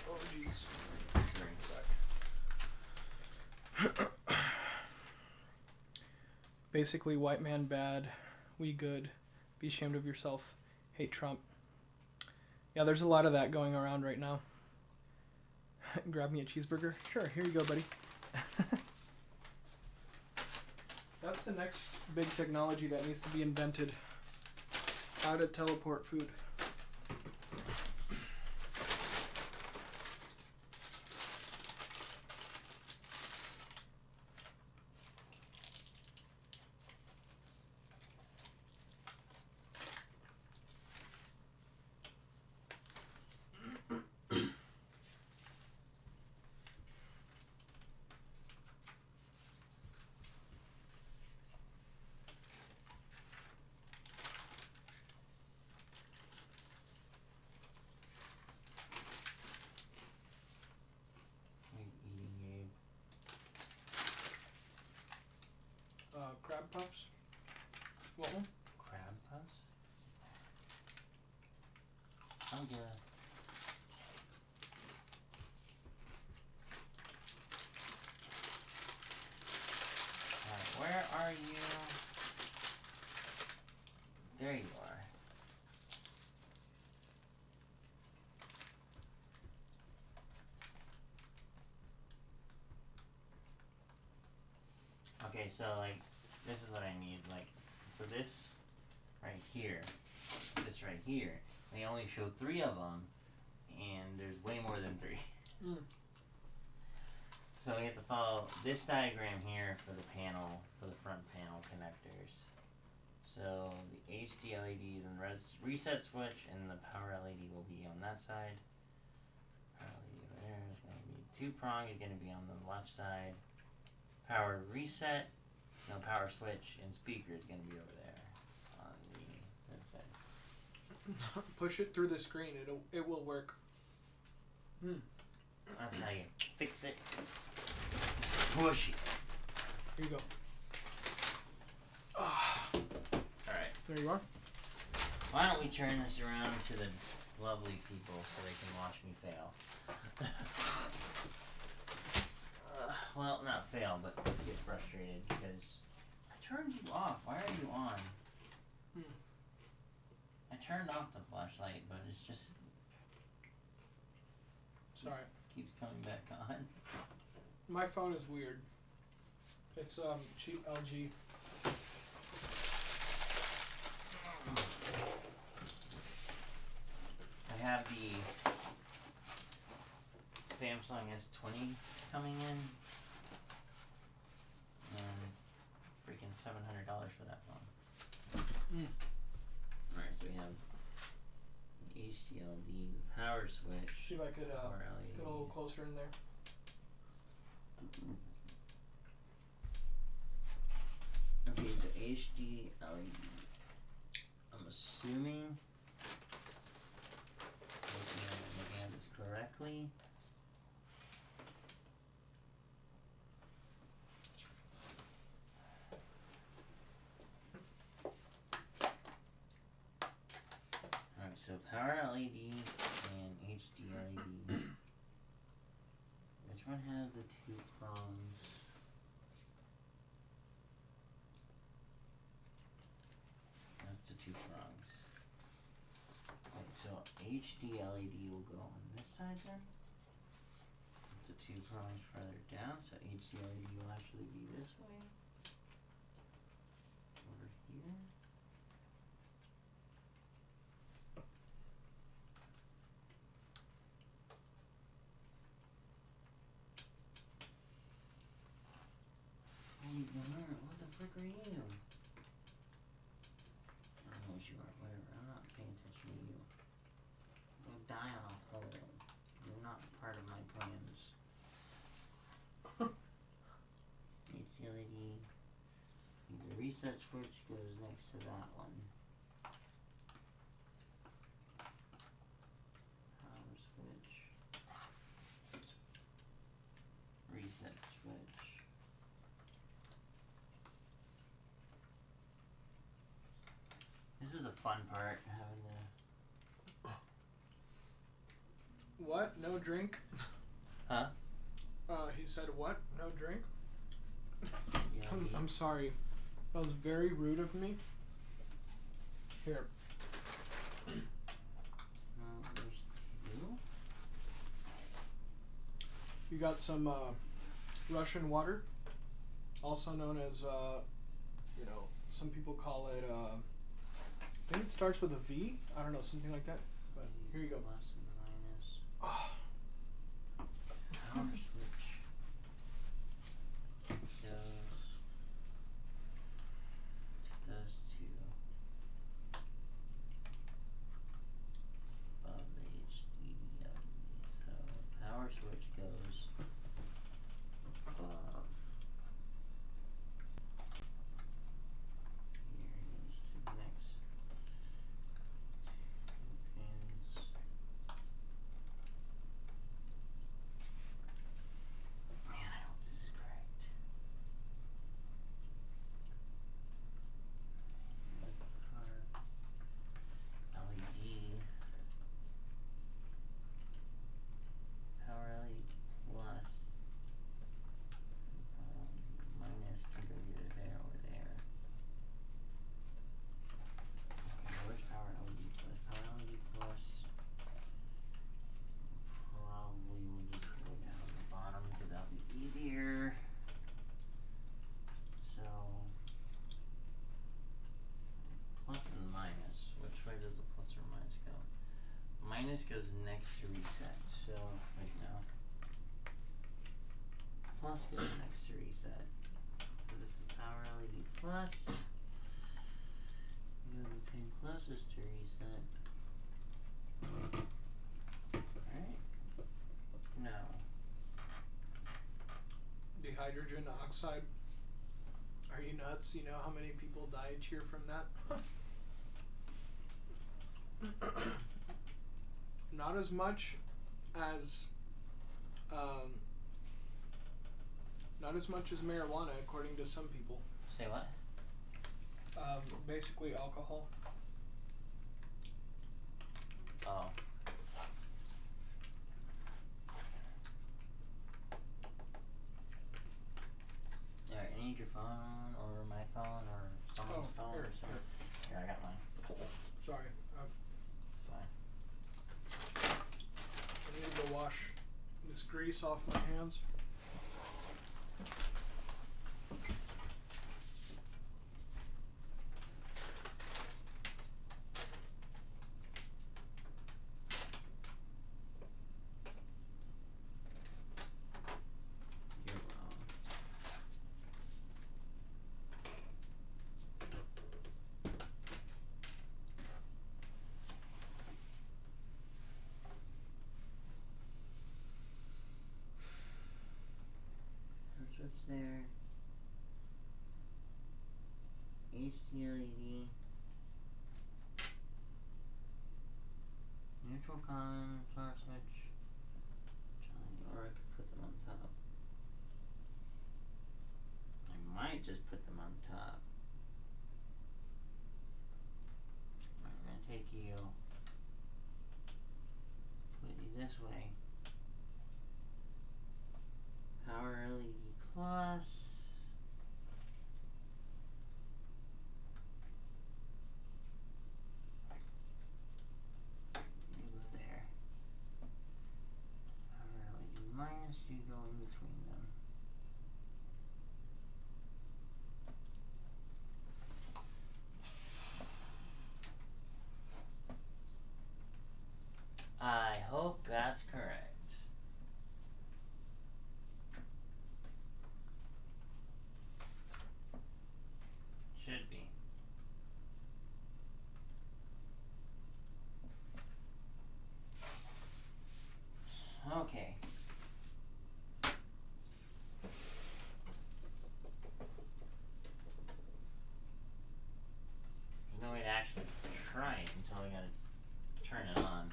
S2: Oh jeez. Basically, white man bad, we good, be ashamed of yourself, hate Trump. Yeah, there's a lot of that going around right now. Grab me a cheeseburger? Sure, here you go, buddy. That's the next big technology that needs to be invented. How to teleport food.
S1: are you? There you are. Okay, so like, this is what I need. Like, so this right here, this right here, they only show 3 of them, and there's way more than 3. So we have to follow this diagram here for the panel, for the front panel connectors. So the HD LED, then reset switch, and the power LED will be on that side. Power LED over there is going to be 2-prong, is going to be on the left side. Power reset, no power switch, and speaker is going to be over there on the this side.
S2: Push it through the screen. It will work.
S1: That's how you fix it. Push it.
S2: Here you go.
S1: Alright.
S2: There you are.
S1: Why don't we turn this around to the lovely people so they can watch me fail? Well, not fail, but get frustrated because I turned you off. Why are you on? I turned off the flashlight, but it's just
S2: Sorry.
S1: keeps coming back on.
S2: My phone is weird. It's cheap LG.
S1: I have the Samsung S20 coming in, and freaking $700 for that phone. Alright, so we have the HDLD, the power switch.
S2: See if I could
S1: power
S2: get
S1: LED.
S2: a little closer in there.
S1: Okay, the HD LED. I'm assuming looking at this correctly. Alright, so power LED and HD LED. Which one has the 2 prongs? That's the 2 prongs. Okay, so HD LED will go on this side then. The 2 prongs further down, so HD LED will actually be this way. Over here. What the frick are you? I don't know what you are, whatever. I'm not paying attention to you. Go die on a hole. You're not part of my plans. HDLED. The reset switch goes next to that one. Power switch. Reset switch. This is the fun part, having to...
S2: What? No drink?
S1: Huh?
S2: He said what? No drink?
S1: Yeah,
S2: I'm sorry. That was very rude of me. Here.
S1: there's you?
S2: You got some Russian water, also known as, some people call it, I think it starts with a V. I don't know, something like that. But here you go.
S1: Plus and minus.
S2: Oh,
S1: Power switch. Goes to above the HDLE. So power switch goes above. Here goes to the next 2 pins. Man, I hope this is correct. LED. Power LED. goes next to reset. So right now, plus goes next to reset. So this is power LED plus. You have the pin closest to reset. Alright. No.
S2: The hydrogen oxide. Are you nuts? You know how many people die each year from that? Not as much as marijuana, according to some people.
S1: Say what?
S2: Basically alcohol.
S1: Oh. Alright, I need your phone or my phone or someone's phone
S2: here,
S1: or something. Here, I got mine.
S2: Sorry.
S1: It's fine.
S2: I need to go wash this grease off my hands.
S1: You're wrong. What's there? HD LED. Neutral con, power switch. Or I could put them on top. I might just put them on top. Alright, we're gonna take you, put you this way. Power LED plus. You go there. Power LED minus, you go in between them. I hope that's correct. Should be. Okay. There's no way to actually try it until I gotta turn it on.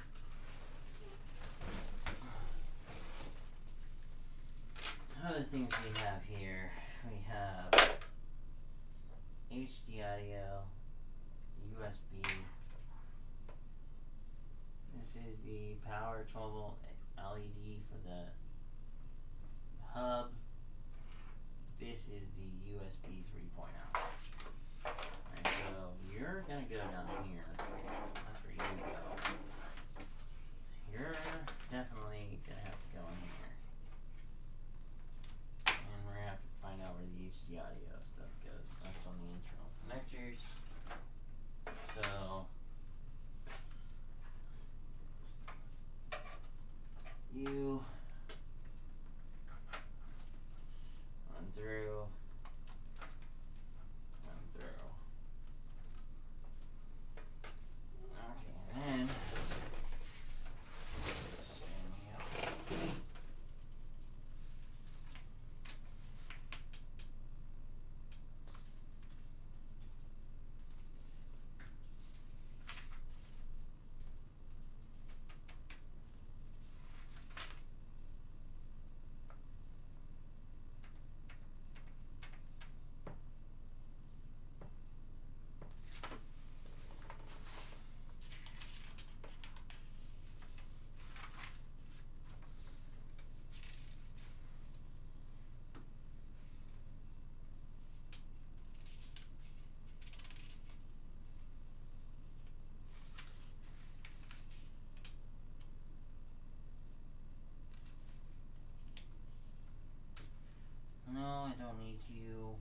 S1: Other things we have here, we have HD audio, USB. This is the power 12 volt LED for the hub. This is the USB 3.0. Alright, so you're gonna go down here. That's where you go. You're definitely gonna have to go in here. And we're gonna have to find out where the HD audio stuff goes. That's on the internal connectors. So you run through. Okay, and then spin you. No, I don't need you.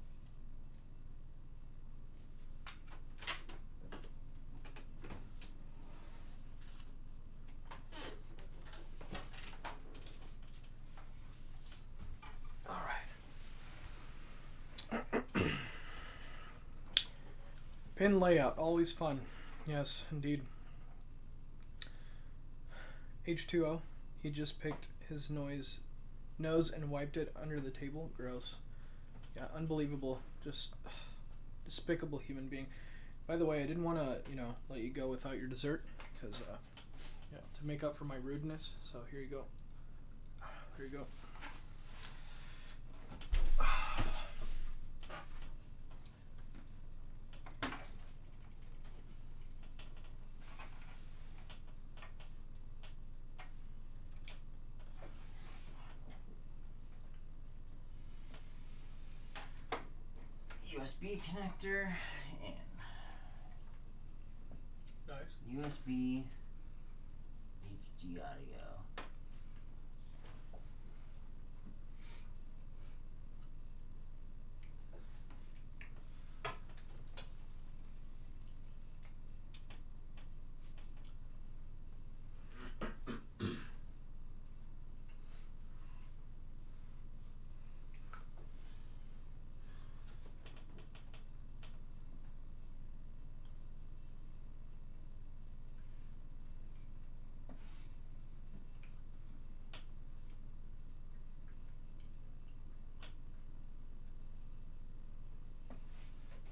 S2: Pin layout, always fun. Yes, indeed. H2O, he just picked his nose and wiped it under the table. Gross. Yeah, unbelievable. Just despicable human being. By the way, I didn't want to, let you go without your dessert, because, to make up for my rudeness. So here you go. Here you go.
S1: USB connector and
S2: Nice.
S1: USB HG audio.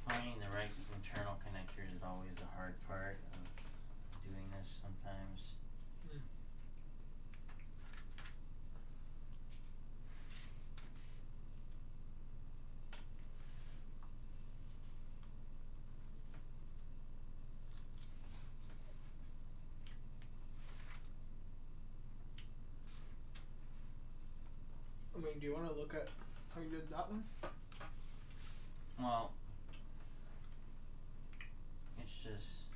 S1: Finding the right internal connector is always the hard part of doing this sometimes.
S2: I mean, do you want to look at how you did that one?
S1: Well, it's just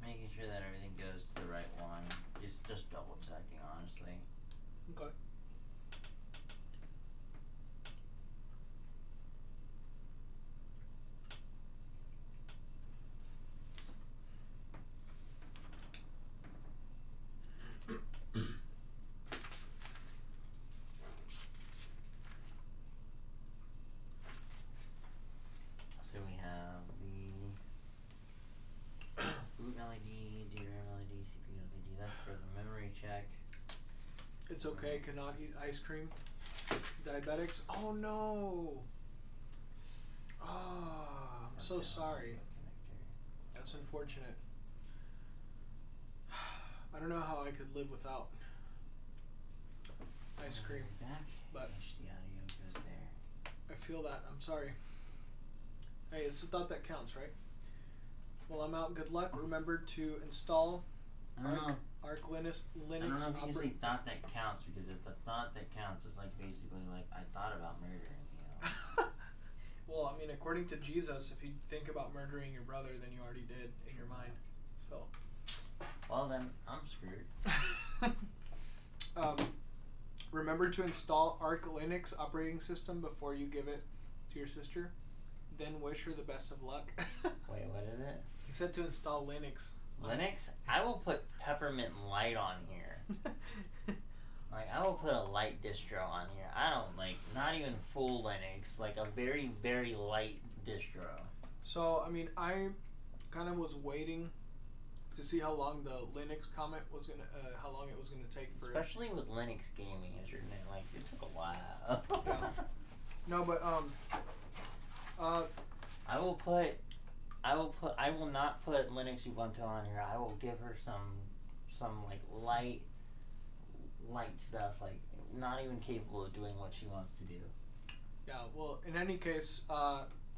S1: making sure that everything goes to the right one. It's just double checking, honestly.
S2: Okay.
S1: So we have the boot LED, DRAM LED, CPU LED. That's for the memory check.
S2: It's okay, cannot eat ice cream. Diabetics? Oh no! Oh, I'm so sorry.
S1: Connector.
S2: That's unfortunate. I don't know how I could live without ice cream.
S1: Back.
S2: but-
S1: HD audio goes there.
S2: I feel that. I'm sorry. Hey, it's a thought that counts, right? Well, I'm out. Good luck. Remember to install
S1: I don't know.
S2: Arch Linux
S1: I don't know if you can say
S2: operating.
S1: thought that counts, because if the thought that counts is like basically like I thought about murdering.
S2: Well, I mean, according to Jesus, if you think about murdering your brother, then you already did in your mind. So.
S1: Well then, I'm screwed.
S2: Remember to install Arch Linux operating system before you give it to your sister. Then wish her the best of luck.
S1: Wait, what is it?
S2: He said to install Linux.
S1: Linux? I will put Peppermint Light on here. Like, I will put a light distro on here. I don't, like, not even full Linux. Like, a very, very light distro.
S2: So, I mean, I kind of was waiting to see how long the Linux comment was gonna, how long it was gonna take for.
S1: Especially with Linux gaming as your name. Like, it took a while.
S2: Yeah. No, but,
S1: I will not put Linux Ubuntu on here. I will give her some like light stuff, like not even capable of doing what she wants to do.
S2: yeah, well, in any case,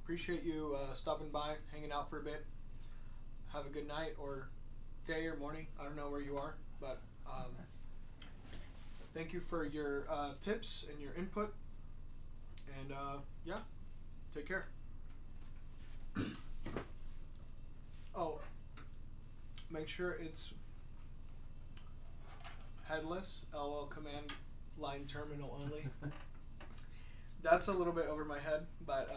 S2: appreciate you stopping by, hanging out for a bit. Have a good night or day or morning. I don't know where you are, but thank you for your tips and your input. And yeah, take care. Oh, make sure it's headless, LL command line terminal only. That's a little bit over my head, but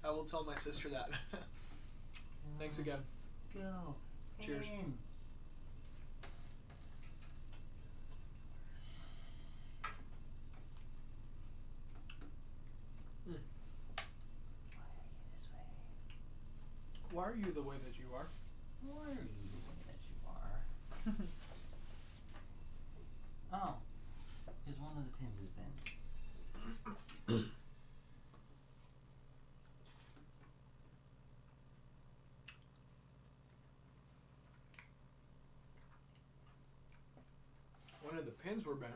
S2: I will tell my sister that. Thanks again.
S1: Go.
S2: Cheers.
S1: In.
S2: Why are you the way that you are?
S1: Why are you the way that you are? Oh, because one of the pins has been.
S2: One of the pins were bent.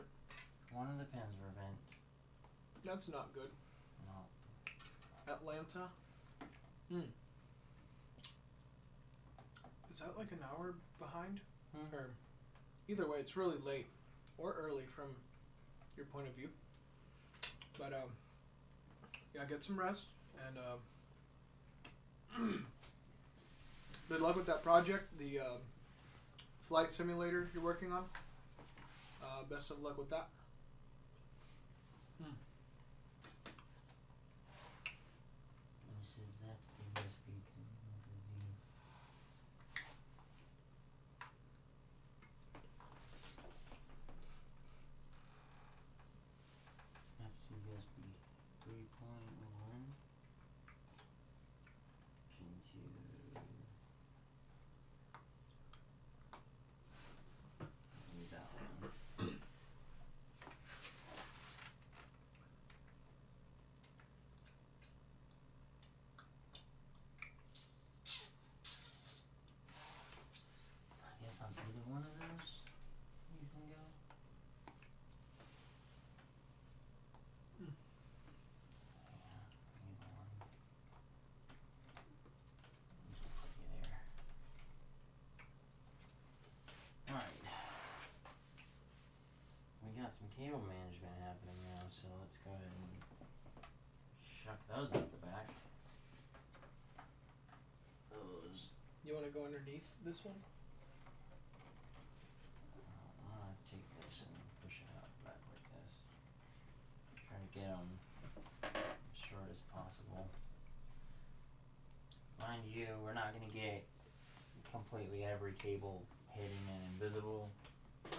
S1: One of the pins were bent.
S2: That's not good.
S1: No.
S2: Atlanta. Is that like an hour behind? Or either way, it's really late or early from your point of view. But yeah, get some rest and good luck with that project, the flight simulator you're working on. Best of luck with that.
S1: That's USB 3.1 into that one. I guess on either one of those you can go. Alright. We got some cable management happening now, so let's go ahead and shuck those out the back. Those.
S2: You want to go underneath this one?
S1: I'm gonna take this and push it out back like this. Try to get them as short as possible. Mind you, we're not gonna get completely every cable hidden and invisible.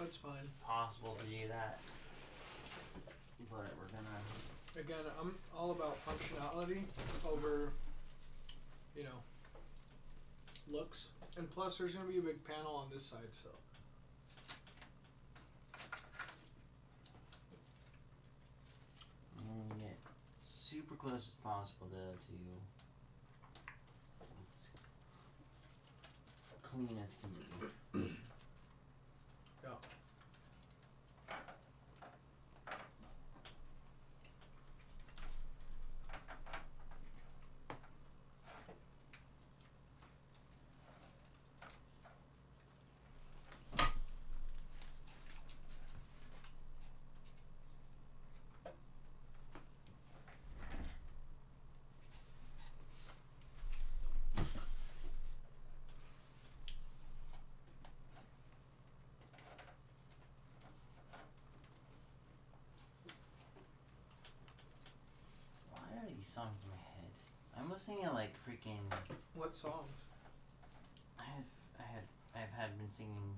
S2: That's fine.
S1: It's possible to do that, but we're gonna.
S2: Again, I'm all about functionality over, looks. And plus, there's going to be a big panel on this side, so.
S1: I'm gonna get super close as possible to clean as can be.
S2: Yeah.
S1: Why are these songs in my head? I'm listening to like freaking.
S2: What songs?
S1: I've had been singing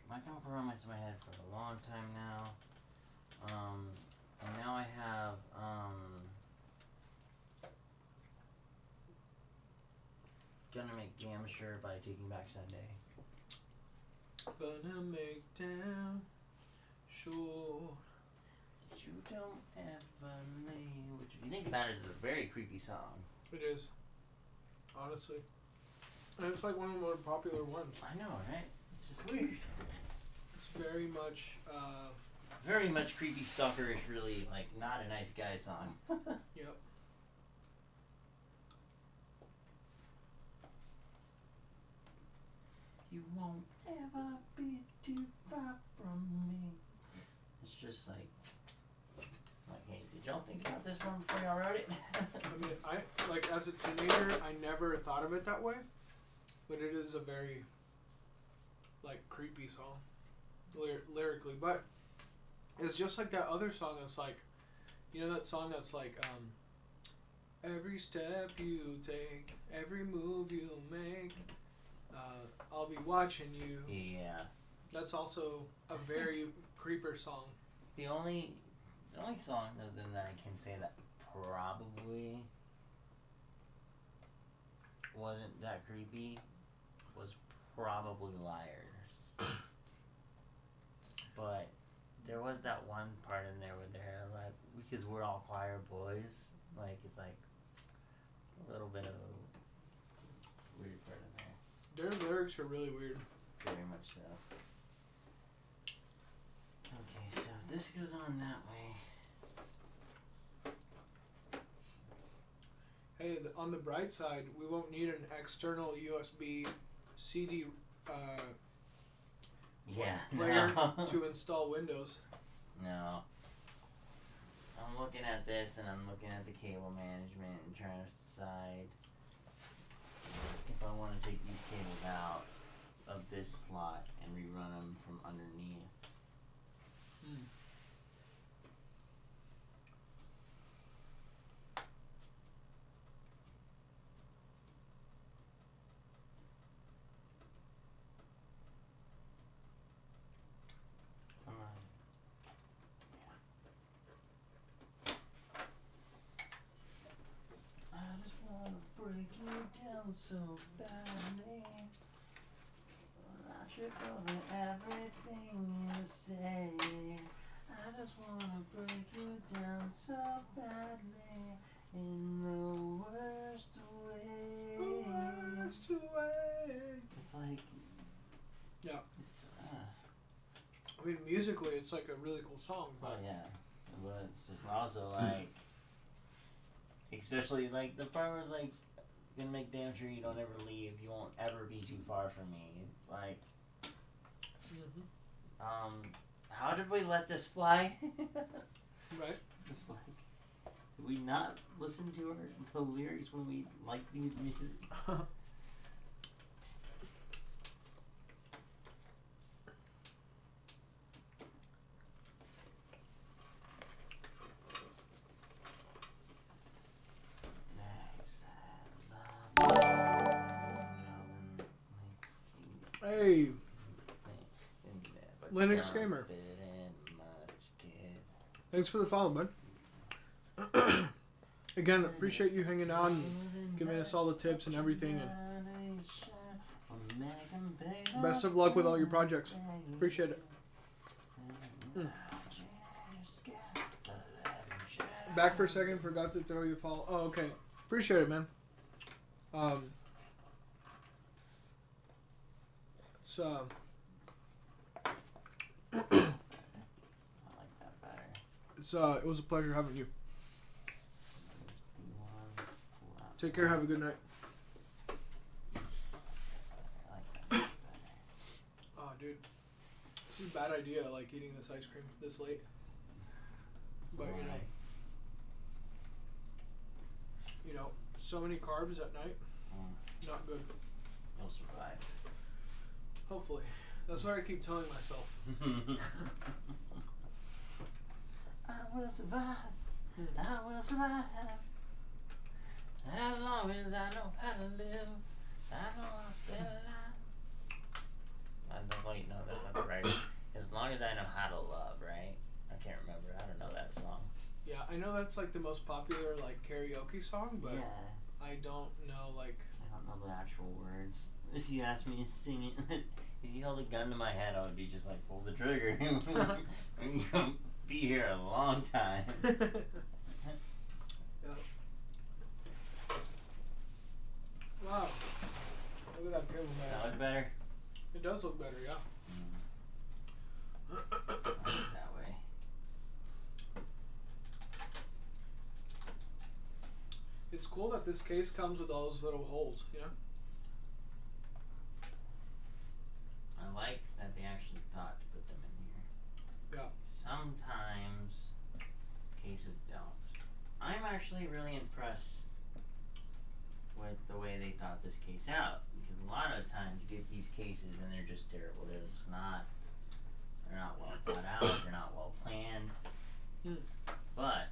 S1: My Chemical Romance in my head for a long time now. And now I have Gonna Make Damn Sure by Taking Back Sunday.
S2: Gonna make damn sure
S1: That you don't ever leave. Which, if you think about it, is a very creepy song.
S2: it is. Honestly. And it's like one of the more popular ones.
S1: I know, right? It's just weird.
S2: It's very much,
S1: Very much creepy stalkerish, really, like, not a nice guy song.
S2: yep.
S1: You won't ever be too far from me. It's just like, hey, did y'all think about this one before y'all wrote it?
S2: I mean, as a teenager, I never thought of it that way. But it is a very, creepy song. Lyrically. But it's just like that other song that's like, that song that's like, every step you take, every move you make, I'll be watching you.
S1: Yeah.
S2: That's also a very creeper song.
S1: The only song other than that I can say that probably wasn't that creepy was probably Liars. But there was that one part in there where they're like, because we're all choir boys, like it's like a little bit of a weird part in there.
S2: Their lyrics are really weird.
S1: Very much so. Okay, so if this goes on that way.
S2: Hey, on the bright side, we won't need an external USB CD player
S1: No.
S2: to install Windows.
S1: No. I'm looking at this and I'm looking at the cable management and trying to decide if I want to take these cables out of this slot and rerun them from underneath. Come on. I just wanna break you down so badly. I trip over everything you say. I just wanna break you down so badly in the worst way.
S2: Worst way.
S1: It's like,
S2: Yeah.
S1: it's,
S2: I mean, musically, it's like a really cool song,
S1: oh
S2: but
S1: yeah, but it's just also like, especially like the part where it's like, gonna make damn sure you don't ever leave. You won't ever be too far from me. It's like, how did we let this fly?
S2: right?
S1: It's like, did we not listen to the lyrics when we like these music?
S2: Hey, Linux Gamer. Thanks for the follow, bud. Again, appreciate you hanging out and giving us all the tips and everything. And best of luck with all your projects. Appreciate it. Back for a second, forgot to throw you a follow. Oh, okay. Appreciate it, man. It's
S1: I like that better.
S2: it was a pleasure having you. Take care. Have a good night.
S1: I like that better.
S2: Oh, dude, this is a bad idea. Like eating this ice cream this late. But you know, so many carbs at night. Not good.
S1: You'll survive.
S2: Hopefully, that's what I keep telling myself.
S1: I will survive. I will survive. As long as I know how to live, I know I'll stay alive. That's all you know. That's not right. As long as I know how to love, right? I can't remember. I don't know that song.
S2: Yeah, I know that's like the most popular like karaoke song, but
S1: yeah.
S2: I don't know like.
S1: I don't know the actual words. If you asked me to sing it, if you held a gun to my head, I would be just like, pull the trigger. You're gonna be here a long time.
S2: Yeah. Wow. Look at that table, man.
S1: That look better?
S2: It does look better, yeah.
S1: That way.
S2: It's cool that this case comes with all those little holes, you know?
S1: I like that they actually thought to put them in here.
S2: Yeah.
S1: Sometimes cases don't. I'm actually really impressed with the way they thought this case out, because a lot of times you get these cases and they're just terrible. They're not well thought out. They're not well planned. But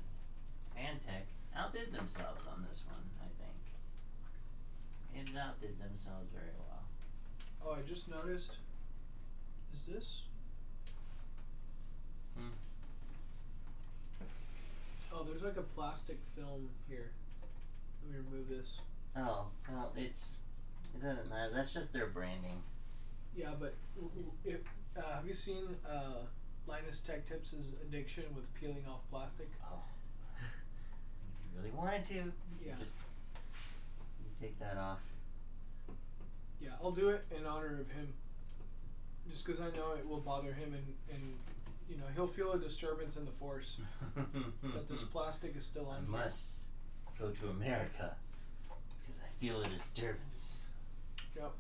S1: Pantech outdid themselves on this one, I think. It outdid themselves very well.
S2: Oh, I just noticed. Is this? Oh, there's like a plastic film here. Let me remove this.
S1: Oh, well, it doesn't matter. That's just their branding.
S2: Yeah, but if have you seen Linus Tech Tips' addiction with peeling off plastic?
S1: Oh. If you really wanted to,
S2: Yeah.
S1: you take that off.
S2: Yeah, I'll do it in honor of him. Just because I know it will bother him and you know, he'll feel a disturbance in the force. But this plastic is still on
S1: I
S2: here.
S1: must go to America because I feel a disturbance.
S2: Yep.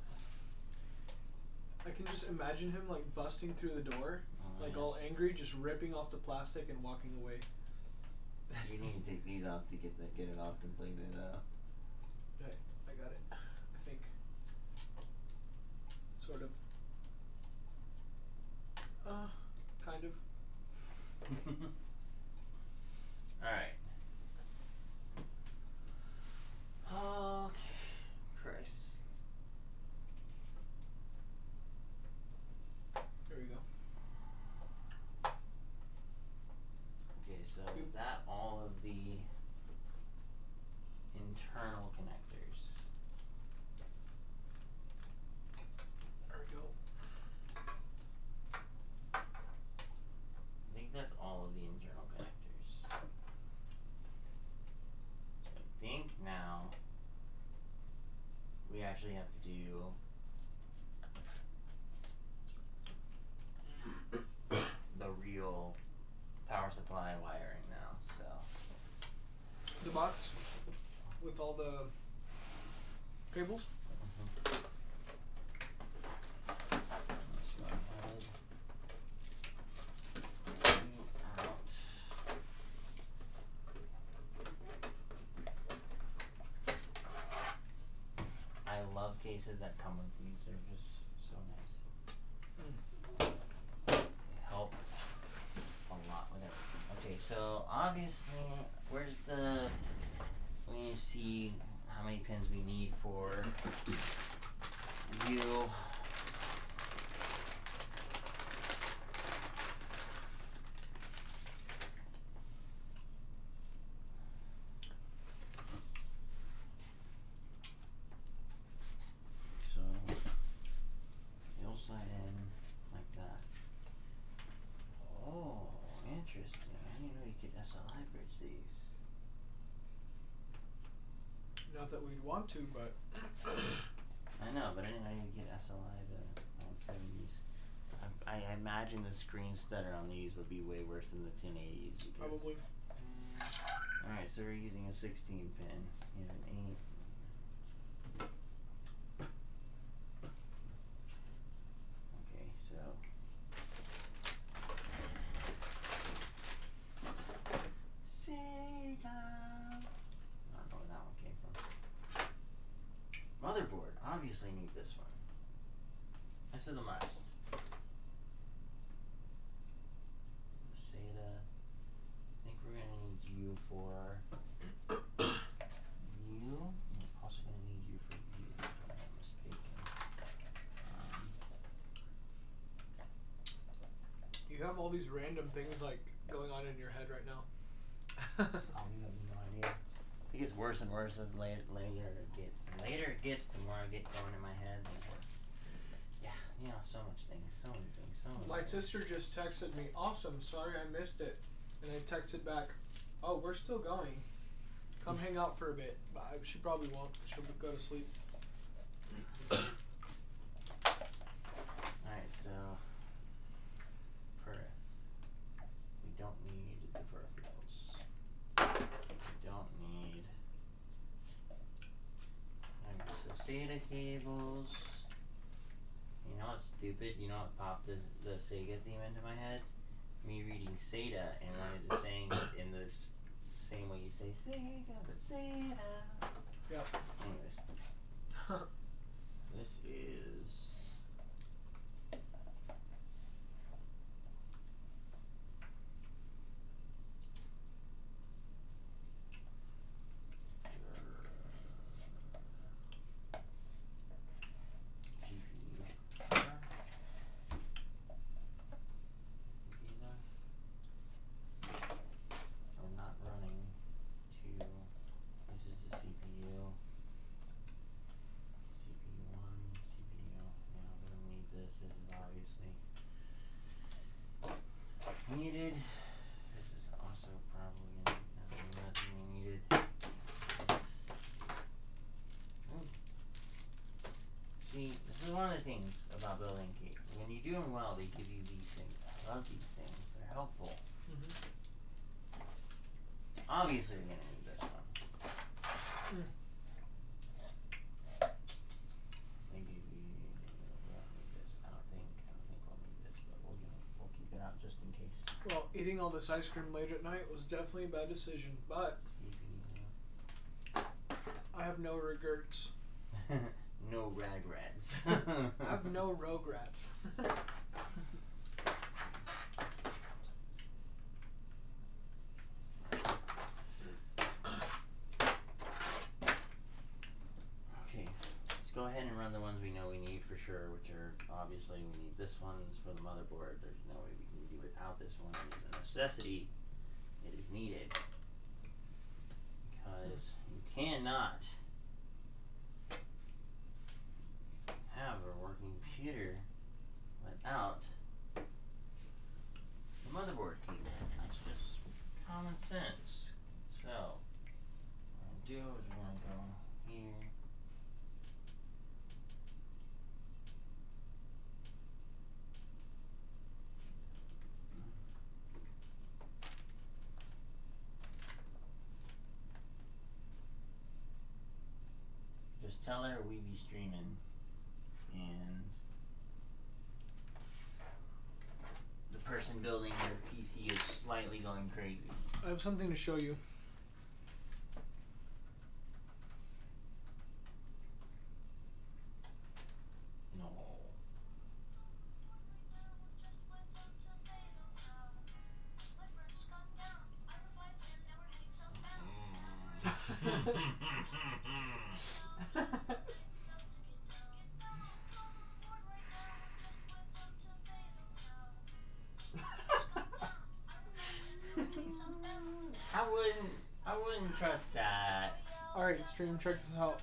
S2: I can just imagine him like busting through the door, like all angry, just ripping off the plastic and walking away.
S1: You need to take these off to get it off completely though.
S2: Okay, I got it. I think. Sort of. Kind of.
S1: Alright. Okay. Christ.
S2: There we go.
S1: Okay, so is that all of the internal connectors?
S2: There we go.
S1: I think that's all of the internal connectors. I think now we actually have to do the real power supply wiring now, so.
S2: The box with all the cables.
S1: So I out. I love cases that come with these. They're just so nice. They help a lot with everything. Okay, so obviously, where's the? We need to see how many pins we need for you. So you'll slide in like that. Oh, interesting. I didn't know you could SLI bridge these.
S2: Not that we'd want to, but
S1: I know, but I didn't know you could get SLI to 970s. I imagine the screen stutter on these would be way worse than the 1080s. Because,
S2: probably.
S1: alright, so we're using a 16 pin and an 8. Okay, so. Sega! I don't know where that one came from. Motherboard, obviously need this one. This is a must. SATA. I think we're gonna need you for you. I'm also gonna need you for you, if I'm not mistaken.
S2: You have all these random things like going on in your head right now.
S1: Oh, you have no idea. It gets worse and worse as later it gets. The later it gets, the more I get going in my head. Yeah, you know, so much things, so many things, so many
S2: My
S1: things.
S2: sister just texted me, "Awesome, sorry I missed it." And I texted back, "Oh, we're still going. Come hang out for a bit." But she probably won't. She'll go to sleep.
S1: Alright, so perf. We don't need the peripherals. We don't need. Alright, so SATA cables. You know what's stupid? You know what popped the Sega theme into my head? Me reading SATA and wanted to sing in the same way you say Sega, but SATA.
S2: Yep.
S1: Anyways, this is. GPU. I'm not running two. This is the CPU. things about building cake. When you do them well, they give you these things. I love these things. They're helpful. Obviously, you're gonna need this one. Maybe we won't need this. I don't think we'll need this, but we'll keep it out just in case.
S2: Well, eating all this ice cream late at night was definitely a bad decision, but I have no regrets.
S1: No regrets.
S2: I have no regrets.
S1: Okay, let's go ahead and run the ones we know we need for sure, which are obviously we need this one for the motherboard. There's no way we can do without this one. It is a necessity. It is needed. Because you cannot have a working computer without the motherboard cable. That's just common sense. So, what I'm gonna do is we're gonna go here. Just tell her we be streaming, and the person building your PC is slightly going crazy.
S2: I have something to show you.
S1: No. I wouldn't trust that.
S2: Alright, stream, check this out.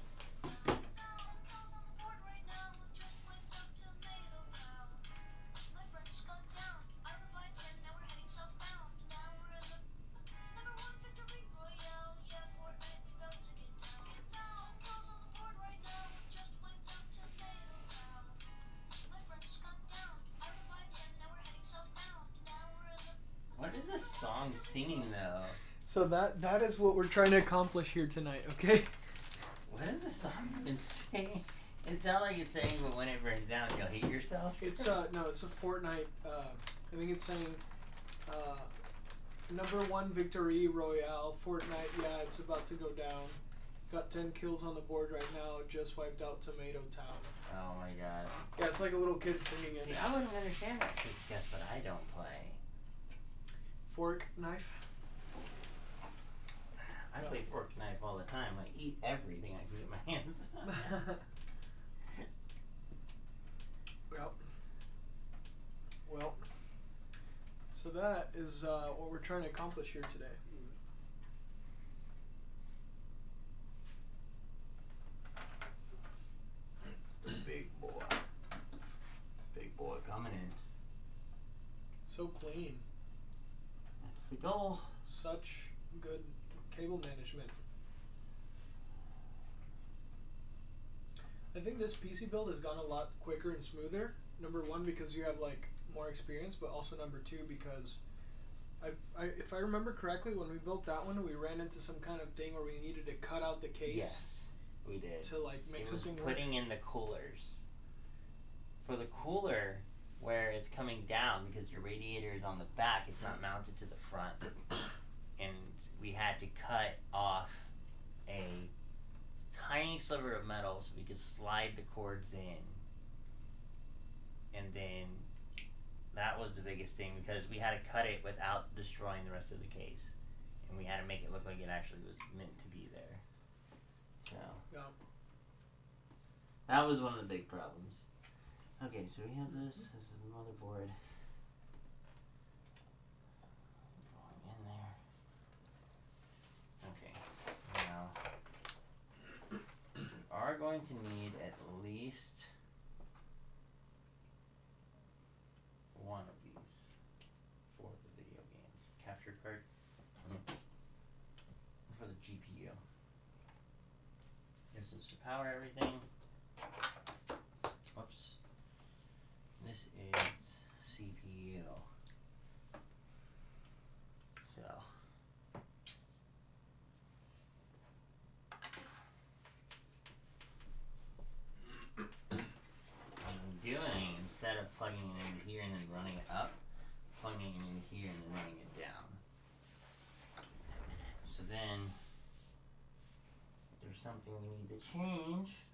S1: What is this song singing though?
S2: So that is what we're trying to accomplish here tonight, okay?
S1: What is the song even saying? It sounds like it's saying, but when it burns down, you'll hate yourself.
S2: It's no, it's a Fortnite. I think it's saying, #1 victory royale. Fortnite. Yeah, it's about to go down. Got 10 kills on the board right now. Just wiped out Tomato Town.
S1: Oh my god.
S2: Yeah, it's like a little kid singing it.
S1: See, I wouldn't understand that because guess what I don't play?
S2: Fork, knife.
S1: I play fork knife all the time. I eat everything I can get my hands on.
S2: Well, so that is what we're trying to accomplish here today.
S1: Big boy coming in.
S2: So clean.
S1: That's the goal.
S2: Such good cable management. I think this PC build has gone a lot quicker and smoother. #1 because you have like more experience, but also #2 because if I remember correctly, when we built that one, we ran into some kind of thing where we needed to cut out the case.
S1: Yes, we did.
S2: To like make something work.
S1: Putting in the coolers. For the cooler, where it's coming down because your radiator is on the back, it's not mounted to the front, and we had to cut off a tiny sliver of metal so we could slide the cords in. And then that was the biggest thing because we had to cut it without destroying the rest of the case, and we had to make it look like it actually was meant to be there. So
S2: Yeah.
S1: that was one of the big problems. Okay, so we have this. This is the motherboard. Going in there. Okay, now we are going to need at least one of these for the video game capture card for the GPU. This is to power everything. Whoops. something we need to change,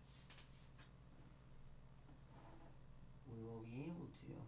S1: we will be able to.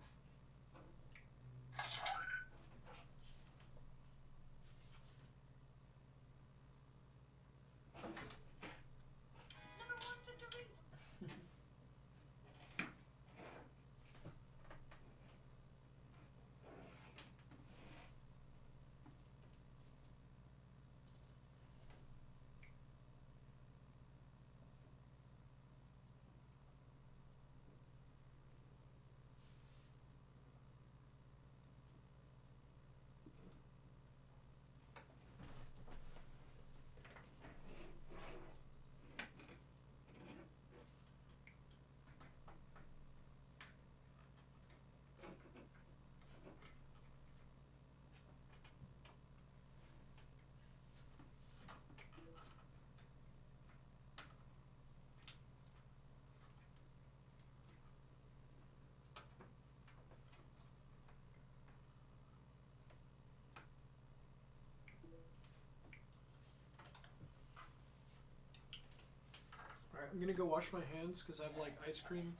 S2: Alright, I'm gonna go wash my hands because I have like ice cream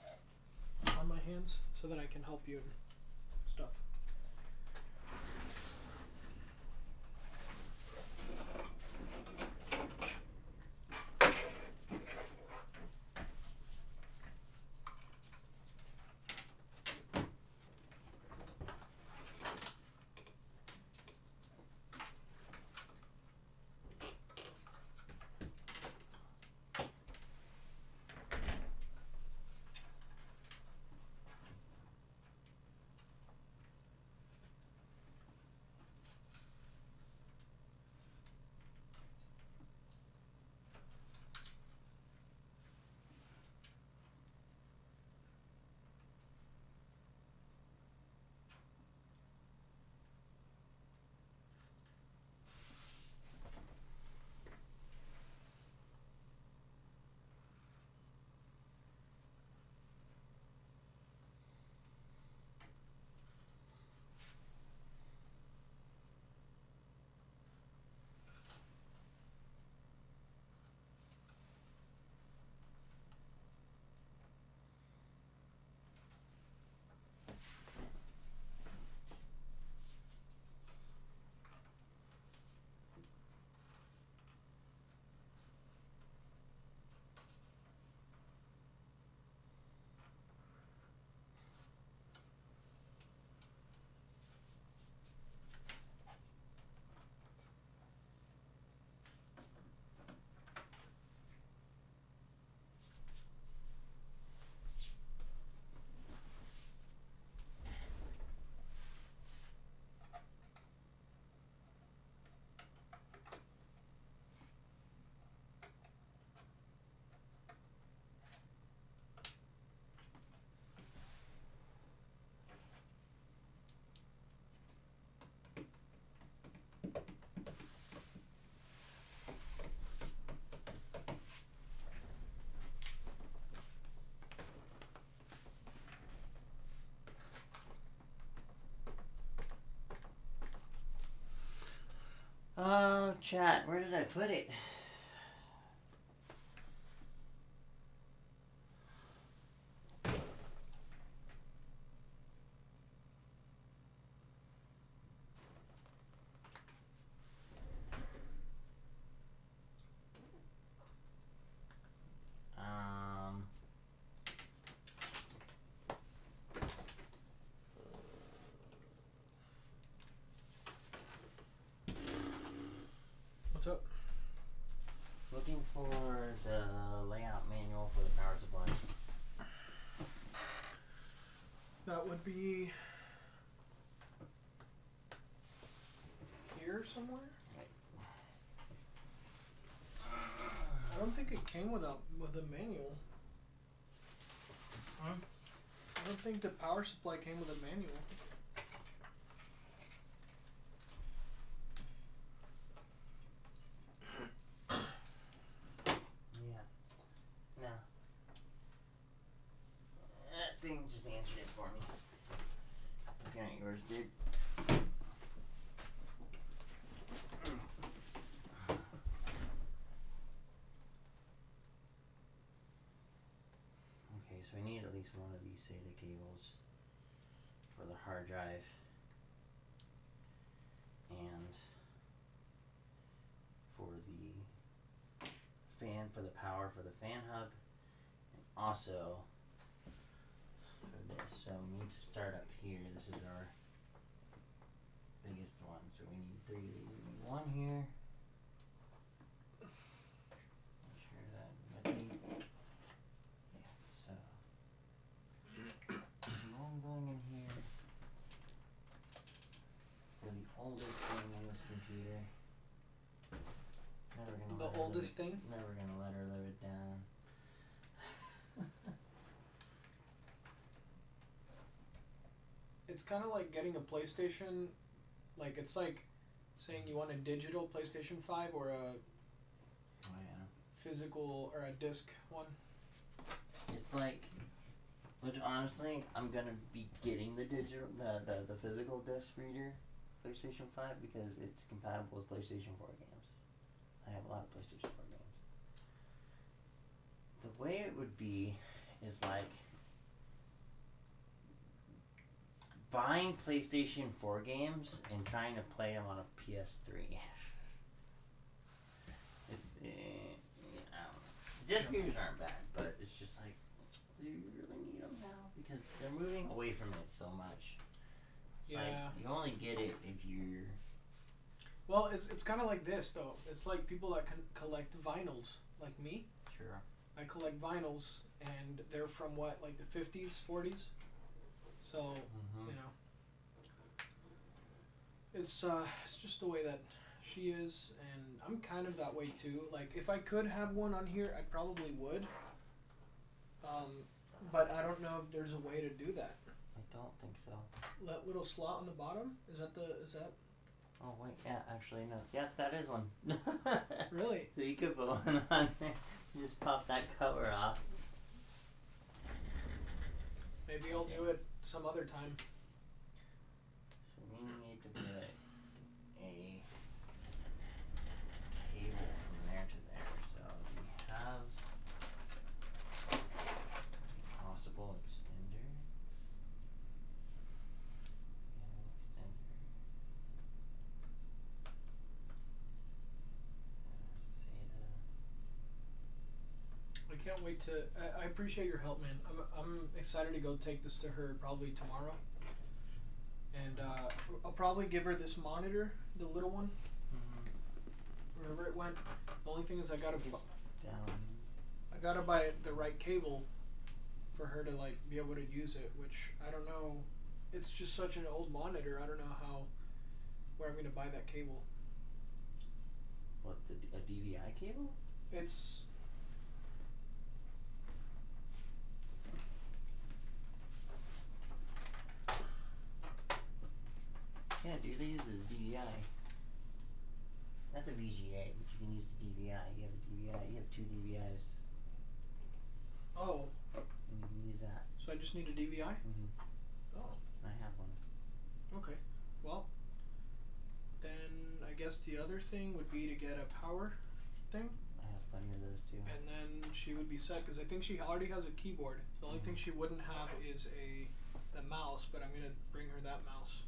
S2: on my hands so that I can help you and stuff.
S1: Oh, chat, where did I put it? Um,
S2: What's up?
S1: looking for the layout manual for the power supply.
S2: That would be here somewhere? I don't think it came with a manual.
S1: Huh?
S2: I don't think the power supply came with a manual.
S1: Yeah. No. That thing just answered it for me. Looking at yours, dude. least one of these SATA cables for the hard drive and for the fan, for the power for the fan hub, and also for this. So we need to start up here. This is our biggest one, so we need 3 of these. We need one here. Make sure that so one going in here for the oldest thing on this computer. Never gonna
S2: The
S1: let her
S2: oldest
S1: live it,
S2: thing?
S1: Never gonna let her live it down.
S2: It's kind of like getting a PlayStation. Like, it's like saying you want a digital PlayStation 5 or a
S1: Oh yeah.
S2: physical or a disc one.
S1: It's like, which honestly, I'm gonna be getting the digital, the physical disc reader, PlayStation 5, because it's compatible with PlayStation 4 games. I have a lot of PlayStation 4 games. The way it would be is like buying PlayStation 4 games and trying to play them on a PS3. I don't know. Disc readers aren't bad, but it's just like, do you really need them now? Because they're moving away from it so much. It's like,
S2: Yeah.
S1: you only get it if you're...
S2: Well, it's kind of like this though. It's like people that can collect vinyls, like me.
S1: Sure.
S2: I collect vinyls, and they're from what, like the 50s, 40s. So you know, it's just the way that she is, and I'm kind of that way too. Like, if I could have one on here, I probably would. But I don't know if there's a way to do that.
S1: I don't think so.
S2: That little slot on the bottom, is that?
S1: Oh wait, yeah, actually no. Yeah, that is one.
S2: Really?
S1: So you could put one on there. You just pop that cover off.
S2: Maybe I'll do it some other time.
S1: So we need to put a cable from there to there. So we have a possible extender.
S2: I can't wait to. I appreciate your help, man. I'm excited to go take this to her probably tomorrow. And I'll probably give her this monitor, the little one. Wherever it went. The only thing is I gotta buy the right cable for her to like be able to use it, which I don't know. It's just such an old monitor. I don't know where I'm gonna buy that cable.
S1: What, a DVI cable?
S2: It's.
S1: Yeah, dude, they use the DVI. That's a VGA, but you can use the DVI. You have a DVI. You have 2 DVIs,
S2: Oh,
S1: and you can use that.
S2: so I just need a DVI? Oh,
S1: I have one.
S2: okay. Well, then I guess the other thing would be to get a power thing,
S1: I have plenty of those too.
S2: and then she would be set, because I think she already has a keyboard. The only thing she wouldn't have is a mouse, but I'm going to bring her that mouse.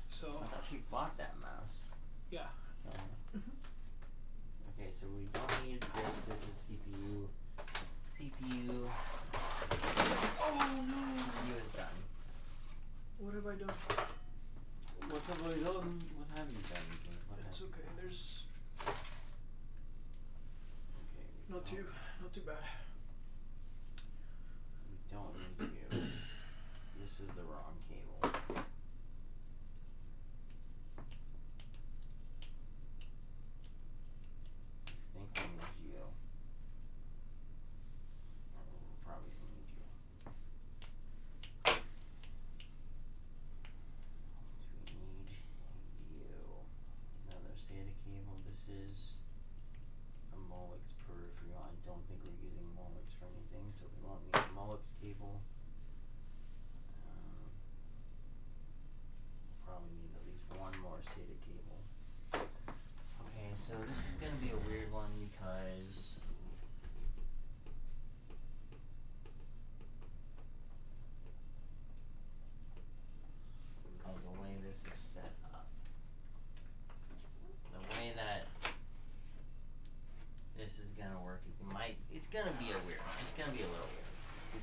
S2: So,
S1: I thought she bought that mouse.
S2: yeah.
S1: Okay, so we don't need this. This is CPU. CPU.
S2: Oh no!
S1: CPU is done.
S2: What have I done?
S1: What have I done? What have you done?
S2: It's okay. There's
S1: Okay.
S2: not too bad.
S1: We don't need you. This is the wrong cable. I think we need you. We'll probably need you. We need you. Another SATA cable. This is a Molex peripheral. I don't think we're using Molex for anything, so we won't need a Molex cable. Probably need at least one more SATA cable. Okay, so this is gonna be a weird one because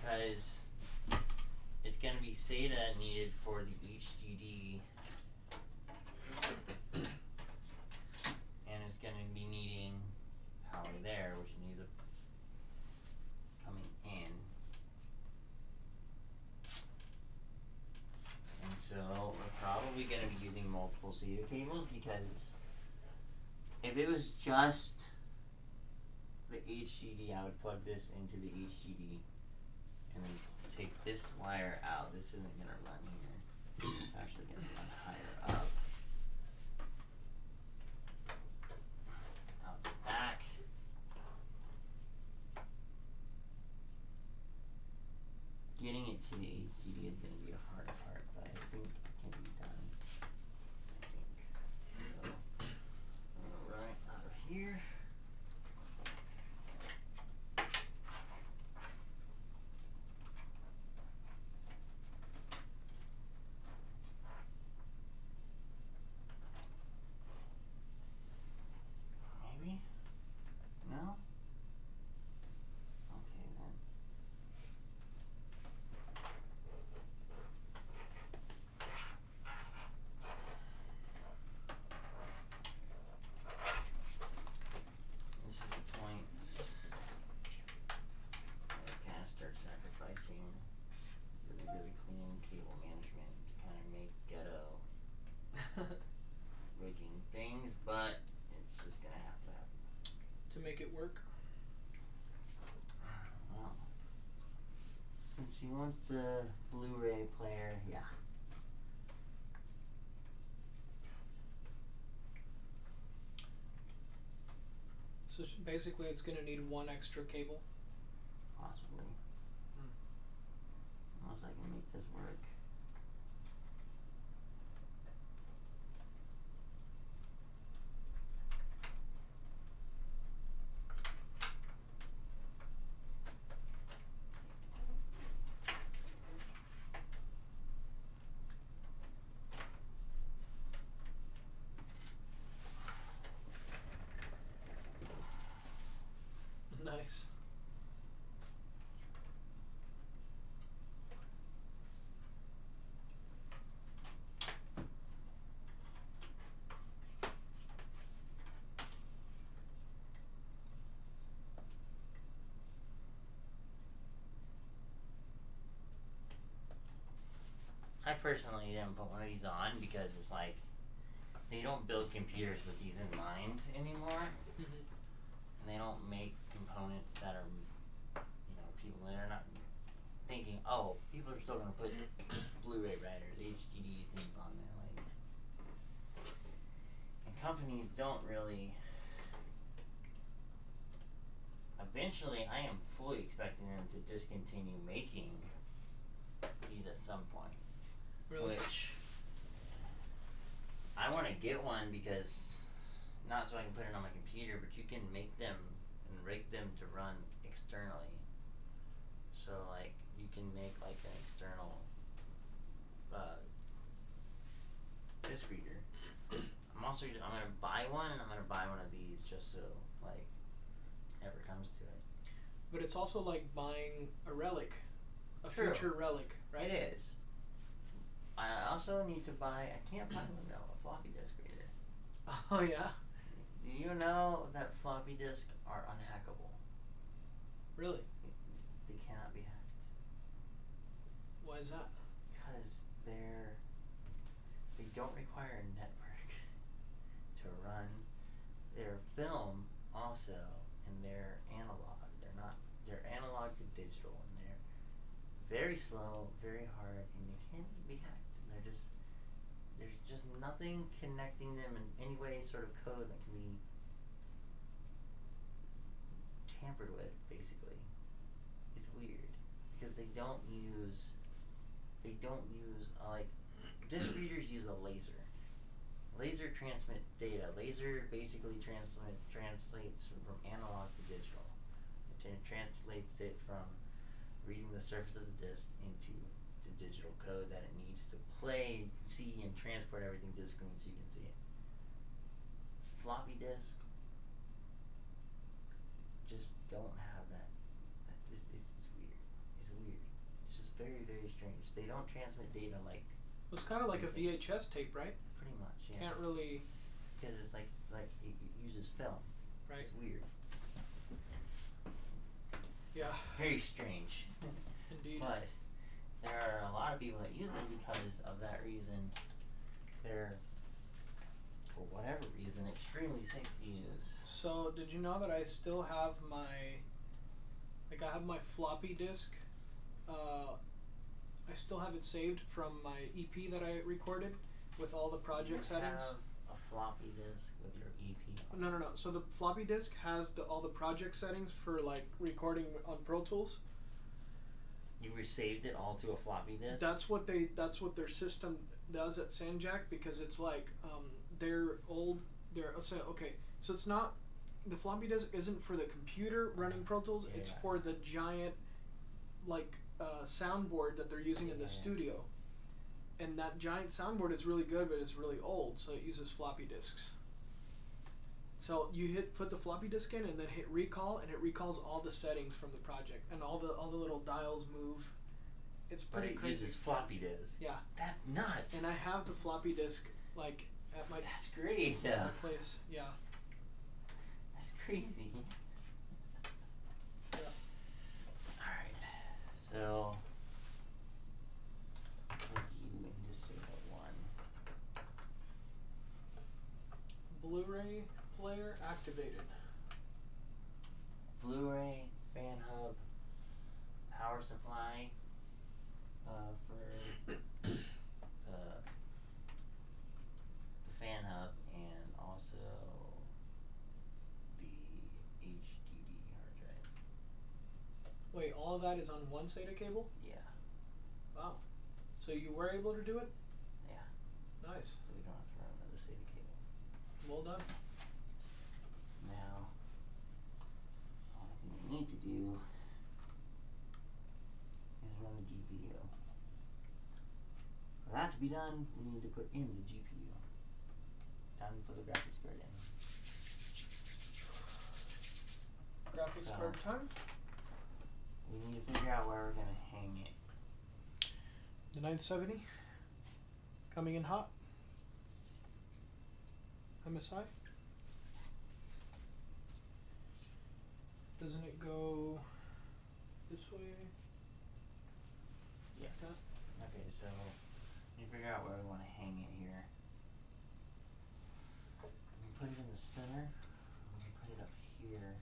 S1: because it's going to be SATA needed for the HDD, and it's going to be needing power there, which needs a coming in. And so we're probably going to be using multiple SATA cables, because if it was just the HDD, I would plug this into the HDD and then take this wire out. This isn't going to run here. It's actually going to run higher up. Out the back. Getting it to the HDD is going to be a hard part, but I think it can be done. I think. So, I'm going to run it out of here. Maybe? No? Okay then. This is the point where we kind of start sacrificing really clean cable management to kind of make ghetto rigging things, but it's just gonna have to happen.
S2: To make it work.
S1: Well, since she wants the Blu-ray player, yeah.
S2: So basically, it's going to need one extra cable.
S1: Possibly. Unless I can make this work.
S2: Nice.
S1: I personally didn't put one of these on because it's like they don't build computers with these in mind anymore, and they don't make components that are, people that are not thinking, oh, people are still gonna put Blu-ray writers, HDD things on there, like, and companies don't really. Eventually, I am fully expecting them to discontinue making these at some point.
S2: Really?
S1: Which I want to get one because not so I can put it on my computer, but you can make them and rig them to run externally. So like you can make like an external disc reader. I'm gonna buy one, and I'm gonna buy one of these just so like ever comes to it.
S2: But it's also like buying a relic, a
S1: True.
S2: future relic, right?
S1: It is. I also need to buy. I can't find one though. A floppy disk reader.
S2: Oh yeah.
S1: Do you know that floppy disks are unhackable?
S2: Really?
S1: They cannot be hacked
S2: Why is that?
S1: because they don't require a network to run. They're film also, and they're analog. They're analog to digital, and they're very slow, very hard, and they can't be hacked. There's just nothing connecting them in any way, sort of code that can be tampered with, basically. It's weird because they don't use like disk readers use a laser. Laser transmit data. Laser basically translates from analog to digital. It translates it from reading the surface of the disk into the digital code that it needs to play, see, and transport everything to the screen so you can see it. Floppy disk just don't have that. It's weird. It's weird. very, very strange. They don't transmit data like
S2: It's kind of like a
S1: These things.
S2: VHS tape, right?
S1: pretty much. Yeah.
S2: Can't really.
S1: Because it's like it uses film.
S2: Right.
S1: It's weird.
S2: Yeah.
S1: Very strange.
S2: Indeed.
S1: But there are a lot of people that use them because of that reason. They're, for whatever reason, extremely safe to use.
S2: So did you know that I still have my, I have my floppy disk. I still have it saved from my EP that I recorded with all the project settings.
S1: Have a floppy disk with your EP.
S2: No. So the floppy disk has all the project settings for like recording on Pro Tools.
S1: You saved it all to a floppy disk.
S2: That's what their system does at Sanjak, because it's like they're old. So it's not, the floppy disk isn't for the computer running Pro Tools.
S1: Yeah,
S2: It's
S1: yeah.
S2: for the giant soundboard that they're using in the studio. And that giant soundboard is really good, but it's really old, so it uses floppy disks. So you put the floppy disk in and then hit recall, and it recalls all the settings from the project, and all the little dials move. It's
S1: But
S2: pretty
S1: it
S2: crazy.
S1: uses floppy disk.
S2: Yeah.
S1: That's nuts.
S2: And I have the floppy disk like at my
S1: That's great.
S2: my place. Yeah.
S1: That's crazy.
S2: Yeah.
S1: Alright. So plug you into serial 1.
S2: Blu-ray player activated.
S1: Blu-ray, fan hub, power supply for the fan hub, and also the HDD hard drive.
S2: Wait, all of that is on one SATA cable?
S1: Yeah.
S2: Wow. So you were able to do it?
S1: Yeah.
S2: Nice.
S1: So we don't have to run another SATA cable.
S2: Well done.
S1: Now, the only thing we need to do is run the GPU. For that to be done, we need to put in the GPU. Time to put the graphics card in.
S2: Graphics
S1: So-
S2: card time.
S1: We need to figure out where we're gonna hang it.
S2: The 970 coming in hot. MSI. Doesn't it go this way?
S1: Yes.
S2: Okay.
S1: Okay, so we figure out where we want to hang it here. We can put it in the center. We can put it up here.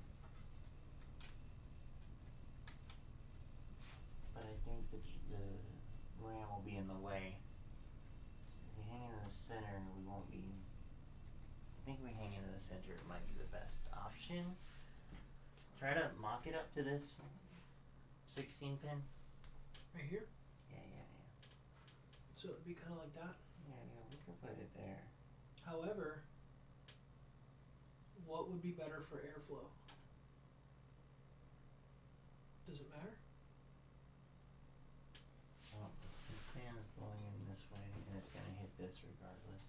S1: But I think the RAM will be in the way. So if we hang it in the center, we won't be. I think we hang it in the center. It might be the best option. Try to mock it up to this 16 pin.
S2: Right here.
S1: Yeah.
S2: So it'd be kind of like that.
S1: Yeah, we could put it there.
S2: However, what would be better for airflow? Does it matter?
S1: Well, this fan is blowing in this way, and it's gonna hit this regardless.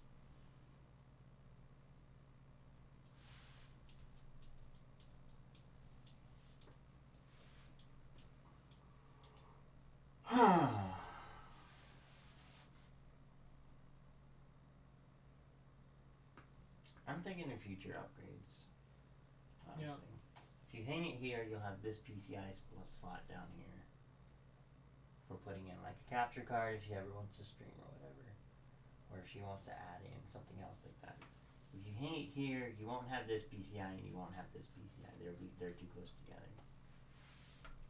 S1: I'm thinking of future upgrades. Honestly.
S2: Yeah.
S1: If you hang it here, you'll have this PCI slot down here for putting in like a capture card if she ever wants to stream or whatever, or if she wants to add in something else like that. If you hang it here, you won't have this PCI and you won't have this PCI. They're too close together.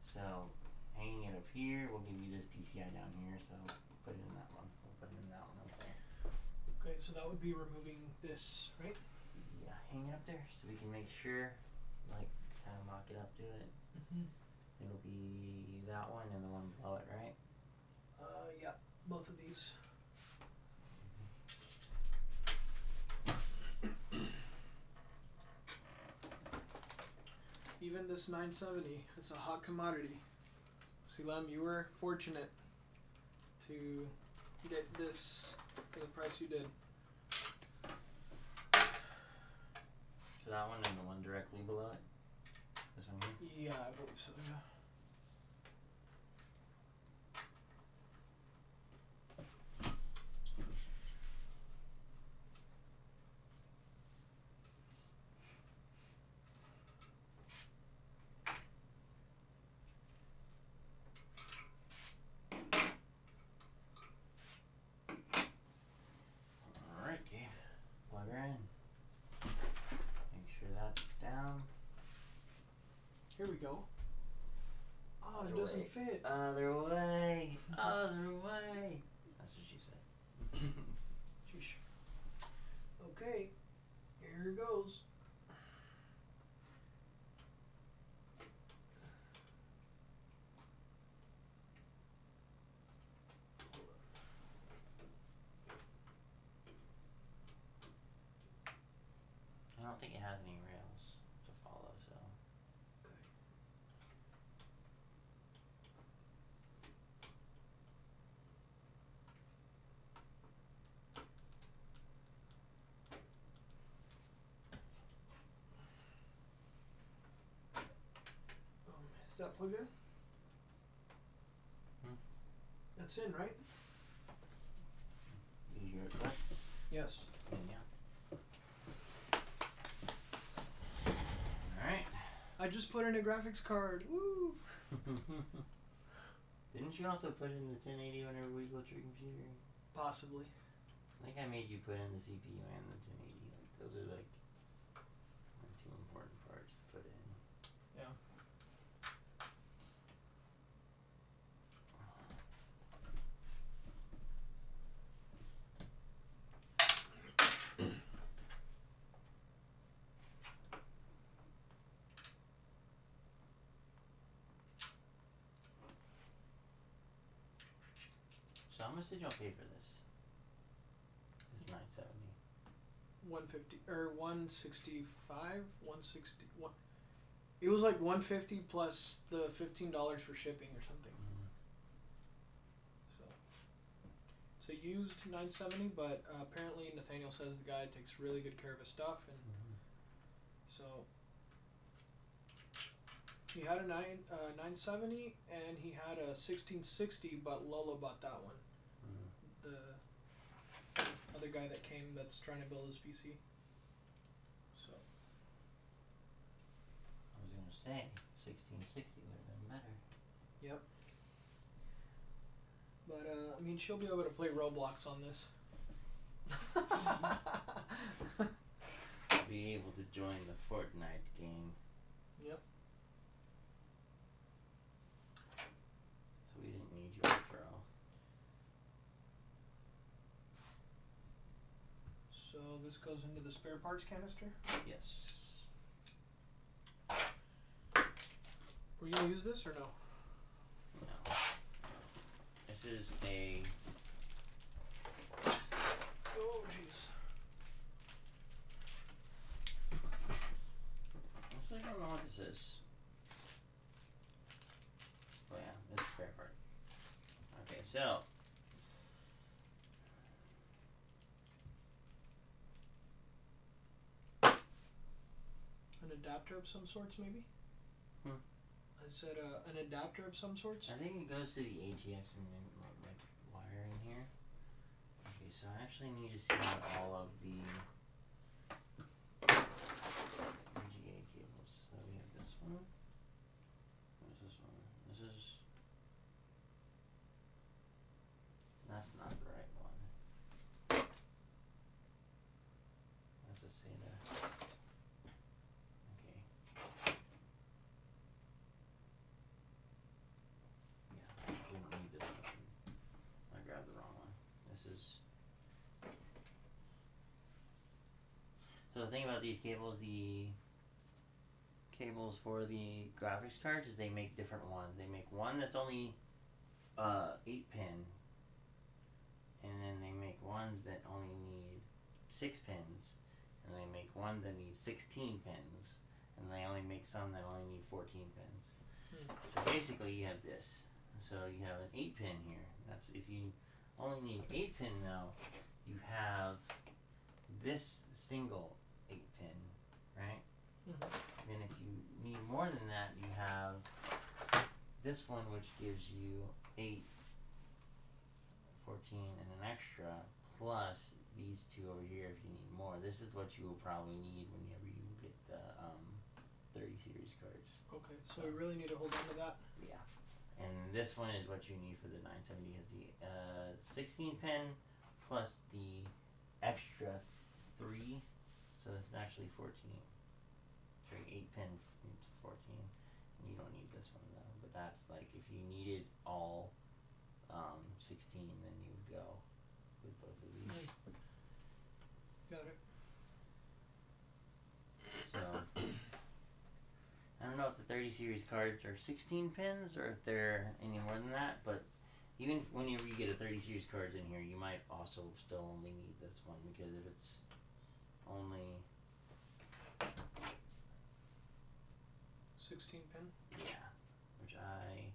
S1: So hanging it up here will give you this PCI down here. So we'll put it in that one. We'll put it in that one up there.
S2: Okay, so that would be removing this, right?
S1: Yeah, hang it up there so we can make sure, like, kind of mock it up to it.
S2: Mm-hmm.
S1: It'll be that one and the one below it, right?
S2: Yeah, both of these. Even this 970, it's a hot commodity. Silem, you were fortunate to get this for the price you did.
S1: So that one and the one directly below it? This one here?
S2: Yeah, I believe so, yeah. Here we go. Oh,
S1: Other
S2: it doesn't
S1: way.
S2: fit.
S1: Other way. Other way. That's what she said.
S2: Sheesh. Okay, here it goes.
S1: I don't think it has any rails to follow, so.
S2: Okay. Is that plugged in?
S1: Hmm?
S2: That's in, right?
S1: Use your request?
S2: Yes.
S1: Yeah. Alright.
S2: I just put in a graphics card. Woo!
S1: Didn't you also put in the 1080 whenever we built your computer?
S2: Possibly.
S1: I think I made you put in the CPU and the 1080. Like those are like two important parts to put in.
S2: Yeah.
S1: So how much did y'all pay for this? It's 970.
S2: 150 or 165, 160. It was like 150 plus the $15 for shipping or something. So it's a used 970, but apparently Nathaniel says the guy takes really good care of his stuff, and so he had a 970 and he had a 1660, but Lola bought that one. The other guy that came that's trying to build his PC. So
S1: I was gonna say 1660 would have been better.
S2: yep. But I mean, she'll be able to play Roblox on this.
S1: Be able to join the Fortnite gang.
S2: Yep.
S1: So we didn't need you after all.
S2: So this goes into the spare parts canister.
S1: Yes.
S2: Were you gonna use this or no?
S1: No. This is a.
S2: Oh jeez.
S1: Actually, I don't know what this is. Oh yeah, it's a spare part. Okay, so.
S2: An adapter of some sorts, maybe?
S1: Hmm.
S2: I said an adapter of some sorts?
S1: I think it goes to the ATX and like wire in here. Okay, so I actually need to see all of the VGA cables. So we have this one. What is this one? This is. That's not the right one. That's a SATA. Okay. Yeah, we don't need this one. I grabbed the wrong one. This is. So the thing about these cables, the cables for the graphics cards is they make different ones. They make one that's only 8 pin, and then they make ones that only need 6 pins, and they make one that needs 16 pins, and they only make some that only need 14 pins. So basically you have this. So you have an 8 pin here. That's if you only need 8 pin now, you have this single 8 pin, right? Then if you need more than that, you have this one, which gives you 8, 14, and an extra, plus these two over here if you need more. This is what you will probably need whenever you get the 30 series cards.
S2: Okay, so we really need to hold on to that.
S1: Yeah. And this one is what you need for the 970. It's the 16 pin plus the extra 3, so it's actually 14. Sorry, 8 pin 14. but that's like if you needed all 16, then you would go with both of these.
S2: Got it.
S1: So I don't know if the 30 series cards are 16 pins or if they're any more than that, but even whenever you get a 30 series cards in here, you might also still only need this one, because if it's only
S2: 16 pin.
S1: yeah, which I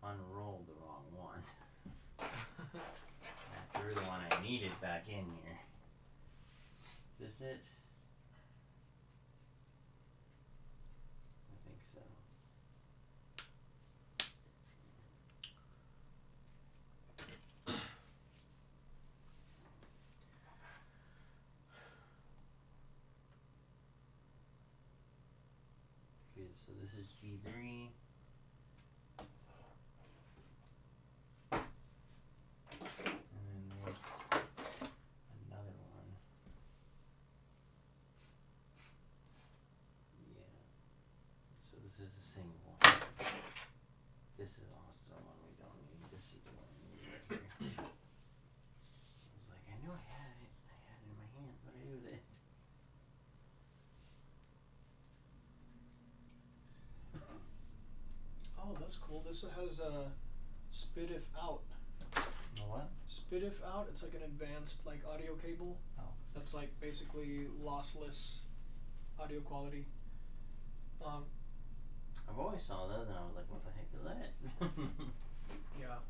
S1: unrolled the wrong one. I threw the one I needed back in here. Is this it? I think so. Okay, so this is G3. And then there's another one. Yeah. So this is a single one. This is also one we don't need. This is the one we need right here. I was like, I knew I had it. I had it in my hand. What do I do with it?
S2: Oh, that's cool. This has a spit if out.
S1: You know what?
S2: Spit if out. It's like an advanced like audio cable.
S1: Oh.
S2: That's like basically lossless audio quality.
S1: I've always saw those and I was like, what the heck is that?
S2: Yeah.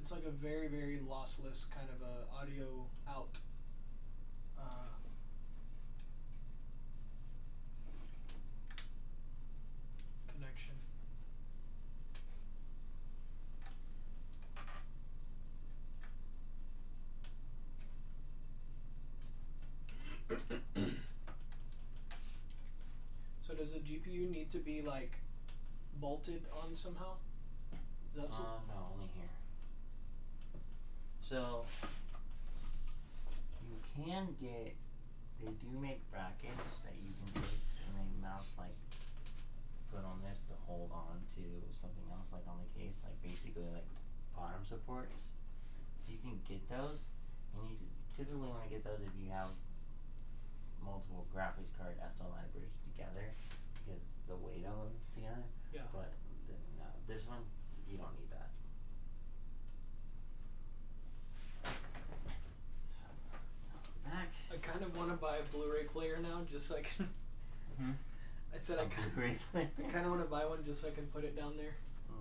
S2: It's like a very, very lossless kind of a audio out. Connection. So does the GPU need to be like bolted on somehow? Is that
S1: No, only here. So you can get, they do make brackets that you can take and they mount like put on this to hold on to something else like on the case, like basically like bottom supports. So you can get those, and you typically want to get those if you have multiple graphics card SLI bridged together, because the weight of them together.
S2: Yeah.
S1: But no, this one you don't need that. Back.
S2: I kind of want to buy a Blu-ray player now, just so I can. I said I
S1: Blu-ray player.
S2: kind of want to buy one just so I can put it down there.
S1: I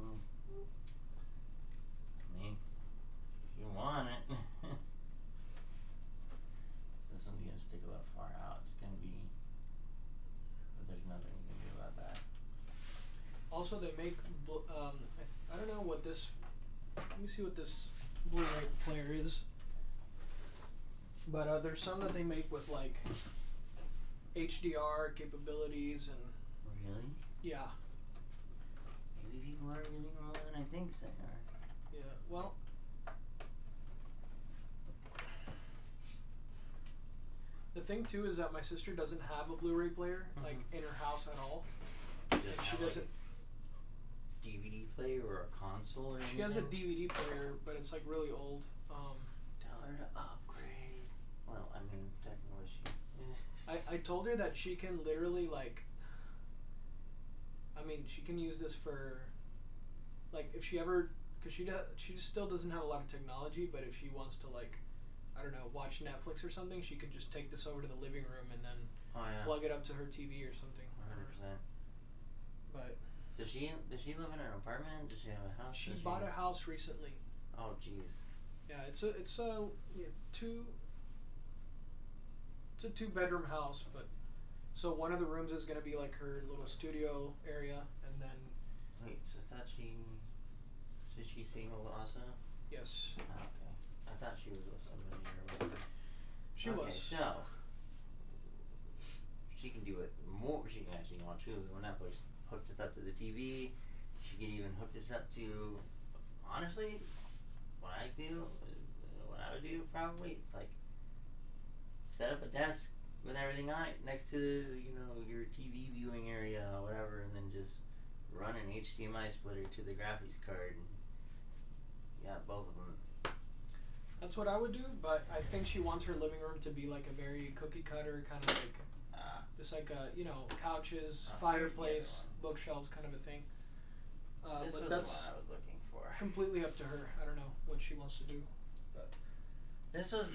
S1: mean, if you want it. So this one's gonna stick a little far out. It's gonna be, but there's nothing we can do about that.
S2: Also, they make. I don't know what this. Let me see what this Blu-ray player is. But there's some that they make with like HDR capabilities and.
S1: Really?
S2: Yeah.
S1: Maybe people are really wrong, and I think so.
S2: Yeah. Well. The thing too is that my sister doesn't have a Blu-ray player like in her house at all. She doesn't.
S1: DVD player or a console or anything?
S2: She has a DVD player, but it's like really old.
S1: Tell her to upgrade. Well, I mean, technically she.
S2: I told her that she can literally like. I mean, she can use this for. Like, if she ever, because she still doesn't have a lot of technology, but if she wants to like, I don't know, watch Netflix or something, she could just take this over to the living room and then plug it up to her TV or something.
S1: 100%.
S2: But.
S1: Does she live in an apartment? Does she have a house?
S2: She bought a house recently.
S1: Oh, jeez.
S2: Yeah, it's a two-bedroom house, but so one of the rooms is gonna be like her little studio area, and then.
S1: Wait, so I thought did she single also?
S2: Yes.
S1: Oh, okay. I thought she was with somebody or whatever.
S2: She
S1: okay,
S2: was.
S1: So she can do it more. She can actually watch Hulu or Netflix. Hook this up to the TV. She can even hook this up to. Honestly, what I would do probably is like set up a desk with everything on it next to your TV viewing area or whatever, and then just run an HDMI splitter to the graphics card. And you got both of them.
S2: That's what I would do, but I think she wants her living room to be like a very cookie cutter kind of like, just like couches, fireplace, bookshelves kind of a thing.
S1: This
S2: but
S1: was
S2: that's
S1: the one I was looking for.
S2: completely up to her. I don't know what she wants to do. But
S1: This was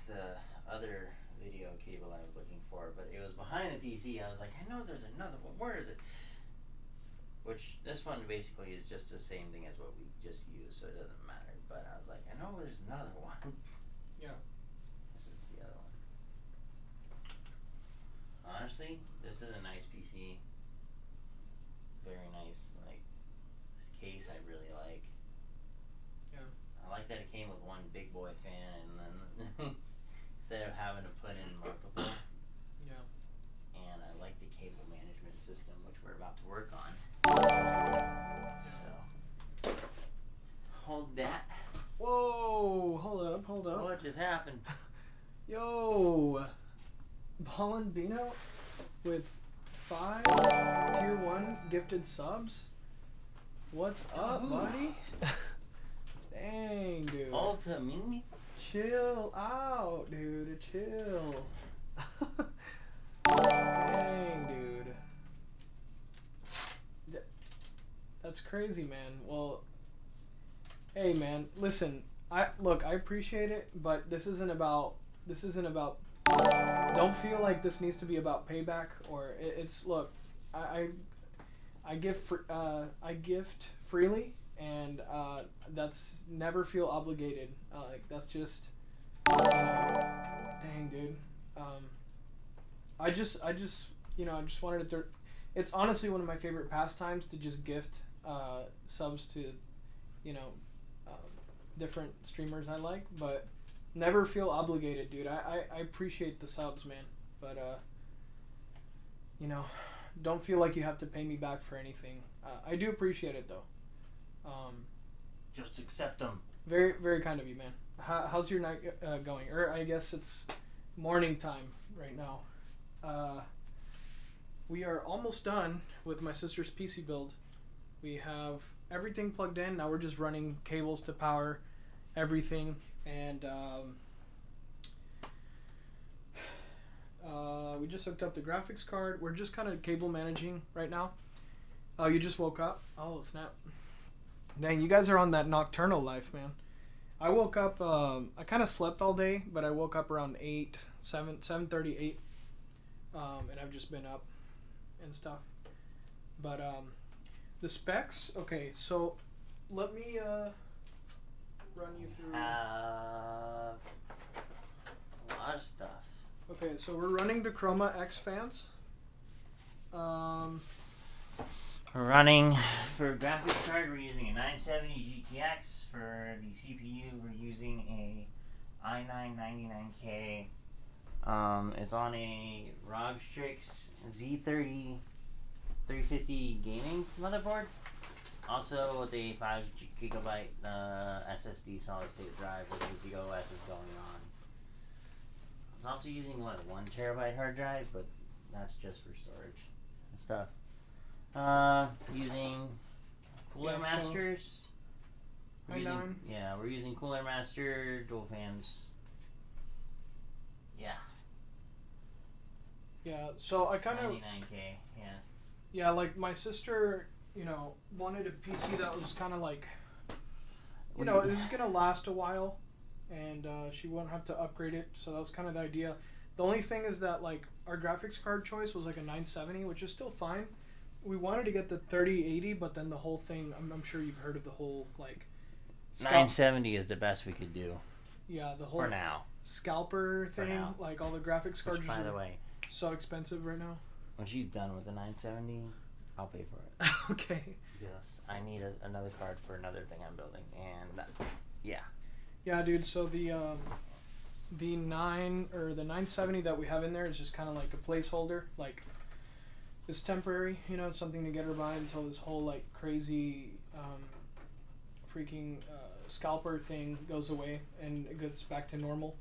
S1: the other video cable I was looking for, but it was behind the PC. I was like, I know there's another one. Where is it? Which this one basically is just the same thing as what we just used, so it doesn't matter. But I was like, I know there's another one.
S2: Yeah.
S1: This is the other one. Honestly, this is a nice PC. Very nice. Like, this case I really like.
S2: Yeah.
S1: I like that it came with one big boy fan, and then instead of having to put in multiple.
S2: Yeah.
S1: And I like the cable management system, which we're about to work on. So, hold that.
S2: Whoa! Hold up.
S1: What just happened?
S2: Yo! Ballin Bino with 5 tier 1 gifted subs. What's up, buddy? Dang, dude.
S1: Ultra Mini?
S2: Chill out, dude. Chill. Dang, dude. That's crazy, man. Well, hey, man. Listen, I appreciate it, but this isn't about. Don't feel like this needs to be about payback or it's. Look, I gift freely, and that's never feel obligated. Like that's just. Dang, dude. I just wanted to. It's honestly one of my favorite pastimes to just gift subs to, different streamers I like, but never feel obligated, dude. I appreciate the subs, man, but don't feel like you have to pay me back for anything. I do appreciate it though.
S1: Just accept them.
S2: Very, very kind of you, man. How's your night going? Or I guess it's morning time right now. We are almost done with my sister's PC build. We have everything plugged in. Now we're just running cables to power everything. And we just hooked up the graphics card. We're just kind of cable managing right now. Oh, you just woke up? Oh, snap. Dang, you guys are on that nocturnal life, man. I woke up, I kind of slept all day, but I woke up around 7:38. And I've just been up and stuff. But the specs, okay, so let me run you through.
S1: A lot of stuff.
S2: Okay, so we're running the Chroma X fans.
S1: We're running for graphics card. We're using a 970 GTX. For the CPU, we're using a i9-99K. It's on a ROG Strix Z30 350 gaming motherboard. Also with a 5 gigabyte SSD solid state drive with the OS is going on. I'm also using 1 terabyte hard drive, but that's just for storage and stuff. Using Cooler Masters. We're using Cooler Master dual fans. Yeah.
S2: Yeah, so I kind of
S1: 99K, yeah.
S2: Yeah, like my sister, wanted a PC that was kind of like, this is gonna last a while, and she won't have to upgrade it. So that was kind of the idea. The only thing is that like our graphics card choice was like a 970, which is still fine. We wanted to get the 3080, but then the whole thing. I'm sure you've heard of the whole like.
S1: 970 is the best we could do.
S2: Yeah, the whole
S1: for now.
S2: Scalper thing, like all the graphics cards.
S1: Which, by the way,
S2: so expensive right now.
S1: When she's done with the 970, I'll pay for it.
S2: Okay.
S1: Yes, I need another card for another thing I'm building, and yeah.
S2: Yeah, dude. So the 970 that we have in there is just kind of like a placeholder, like it's temporary. It's something to get her by until this whole like crazy, freaking scalper thing goes away and it goes back to normal.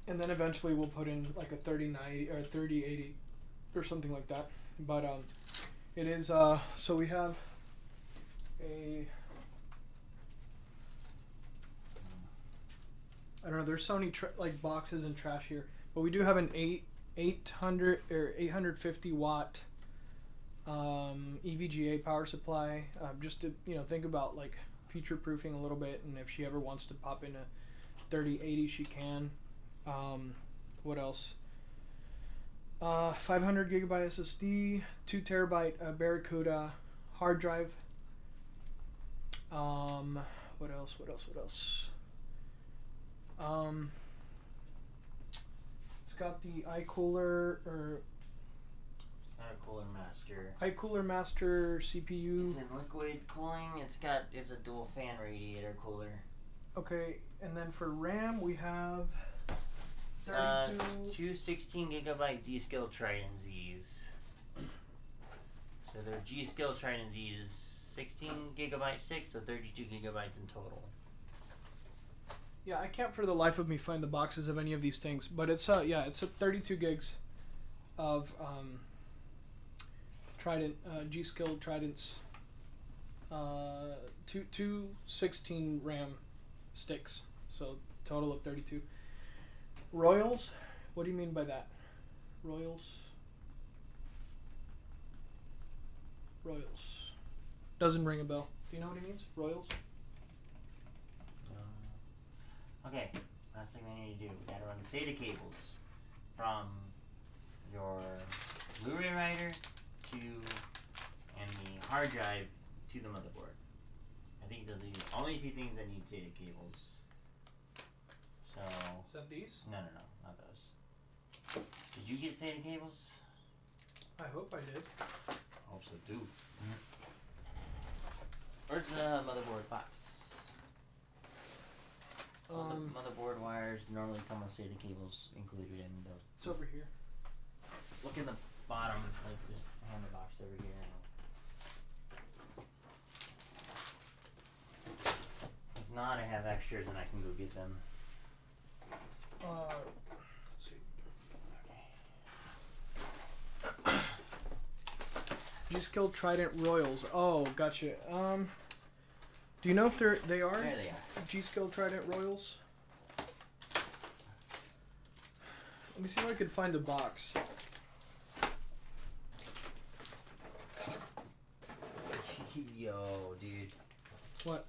S2: and then eventually we'll put in like a 3090 or a 3080 or something like that. But it is so we have a, I don't know, there's so many like boxes and trash here, but we do have an 800 or 850 watt EVGA power supply, just to, you know, think about like future proofing a little bit, and if she ever wants to pop in a 3080 she can. What else? 500 gigabyte SSD, 2 terabyte Barracuda hard drive. What else? It's got the iCooler or
S1: Not a Cooler Master.
S2: iCooler Master CPU.
S1: It's in liquid cooling. It's a dual fan radiator cooler.
S2: Okay, and then for RAM we have 32.
S1: Two 16 gigabyte G-Skill Trident Z's. So they're G-Skill Trident Z's 16 gigabyte sticks, so 32 gigabytes in total.
S2: Yeah, I can't for the life of me find the boxes of any of these things, but it's it's a 32 gigs of Trident G-Skill Tridents. Two 16 RAM sticks, so total of 32. Royals? What do you mean by that? Royals? Doesn't ring a bell. Do you know what he means? Royals?
S1: Okay, last thing we need to do, we gotta run the SATA cables from your Blu-ray writer and the hard drive to the motherboard. I think those are the only two things that need SATA cables. So.
S2: Is that these?
S1: No, not those. Did you get SATA cables?
S2: I hope I did.
S1: I hope so too. Where's the motherboard box? All the motherboard wires normally come with SATA cables included in the.
S2: It's over here.
S1: Look in the bottom, like just hand the box over here. If not, I have extras and I can go get them.
S2: Let's see. G-Skill Trident Royals. Oh, gotcha. Do you know if they are?
S1: There they are.
S2: G-Skill Trident Royals. Let me see if I could find the box.
S1: Yo, dude.
S2: What?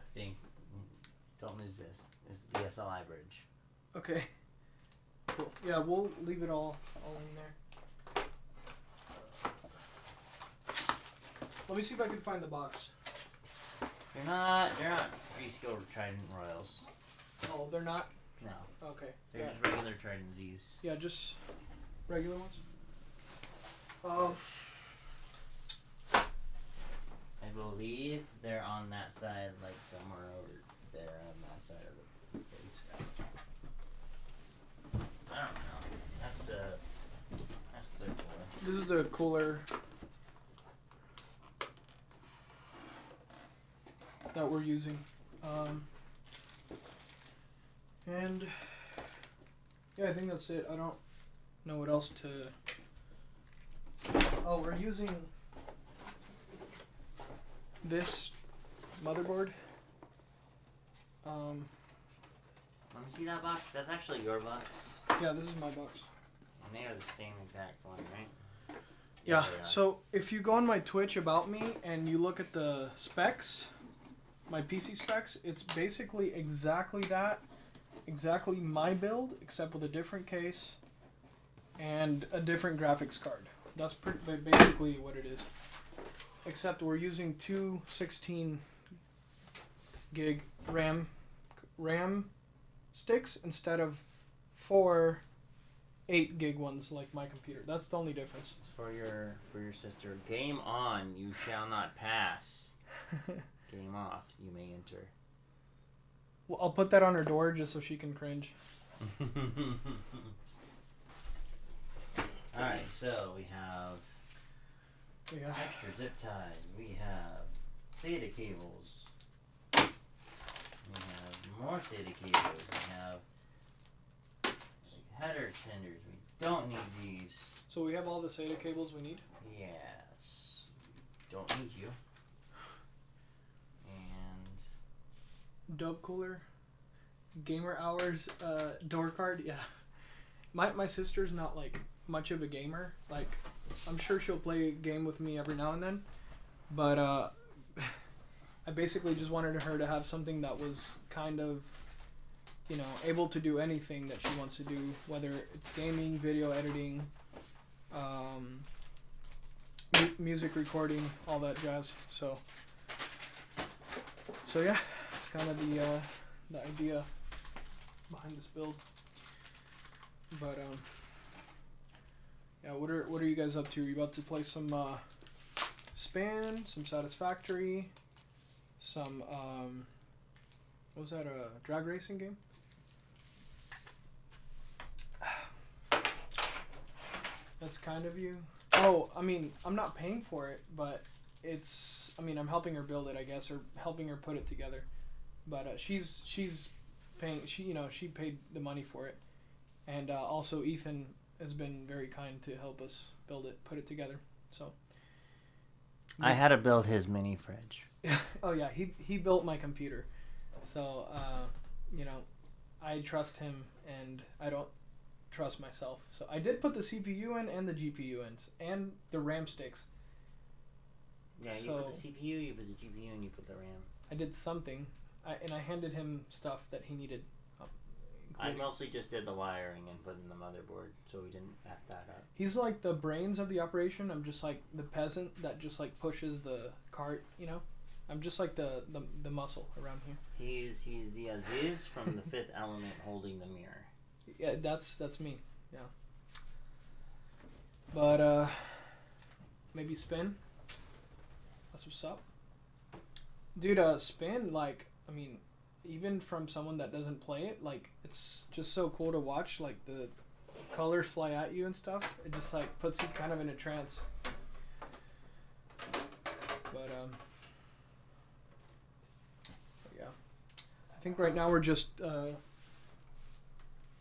S1: Don't lose this. It's the SLI bridge.
S2: Okay. Cool. Yeah, we'll leave it all in there. Let me see if I can find the box.
S1: They're not G-Skill Trident Royals.
S2: Oh, they're not?
S1: No.
S2: Okay.
S1: They're
S2: Yeah.
S1: just regular Trident Z's.
S2: Yeah, just regular ones.
S1: I believe they're on that side, like somewhere over there on that side of the base. I don't know. That's the cooler.
S2: This is the cooler that we're using. And yeah, I think that's it. I don't know what else to. Oh, we're using this motherboard.
S1: Let me see that box. That's actually your box.
S2: Yeah, this is my box.
S1: And they are the same exact one, right?
S2: Yeah,
S1: they are.
S2: so if you go on my Twitch about me and you look at the specs, my PC specs, it's basically exactly that. Exactly my build, except with a different case and a different graphics card. That's basically what it is. Except we're using two 16 gig RAM sticks instead of 4 8 gig ones like my computer. That's the only difference.
S1: For your sister, game on, you shall not pass. Game off, you may enter.
S2: Well, I'll put that on her door just so she can cringe.
S1: Alright, so we have
S2: Yeah.
S1: extra zip ties, we have SATA cables, we have more SATA cables, we have header extenders. We don't need these.
S2: So we have all the SATA cables we need.
S1: Yes. Don't need you. And
S2: Dope cooler. Gamer hours. Door card. Yeah. My sister's not like much of a gamer. Like, I'm sure she'll play a game with me every now and then. But I basically just wanted her to have something that was kind of, you know, able to do anything that she wants to do, whether it's gaming, video editing, music recording, all that jazz. So yeah, it's kind of the idea behind this build. But yeah, what are you guys up to? Are you about to play some Span, some Satisfactory, some what was that, a drag racing game? That's kind of you. Oh, I mean, I'm not paying for it, but it's, I mean, I'm helping her build it, I guess, or helping her put it together. But she's paying, she paid the money for it. And also Ethan has been very kind to help us build it, put it together. So
S1: I had to build his mini fridge.
S2: oh yeah, he built my computer. So you know, I trust him and I don't trust myself. So I did put the CPU in and the GPU in and the RAM sticks.
S1: Yeah, you put the CPU, you put the GPU, and you put the RAM.
S2: I did something, and I handed him stuff that he needed.
S1: I mostly just did the wiring and put in the motherboard, so we didn't F that up.
S2: He's like the brains of the operation. I'm just like the peasant that just like pushes the cart, you know? I'm just like the muscle around here.
S1: He's the Aziz from The Fifth Element holding the mirror.
S2: Yeah, that's me. Yeah. But maybe Spin. That's what's up. Dude, Spin, like, I mean, even from someone that doesn't play it, like, it's just so cool to watch, like, the colors fly at you and stuff. It just, like, puts you kind of in a trance. But, yeah. I think right now we're just,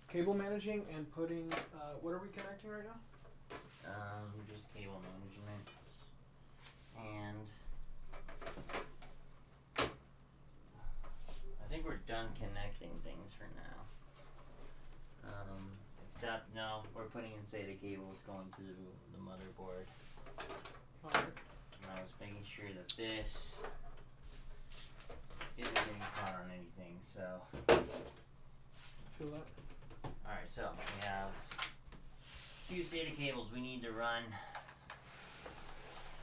S2: cable managing and putting, what are we connecting right now?
S1: Just cable management. And I think we're done connecting things for now. Except, no, we're putting in SATA cables going to the motherboard.
S2: Alright.
S1: And I was making sure that this isn't getting caught on anything, so.
S2: Feel that?
S1: Alright, so we have 2 SATA cables we need to run.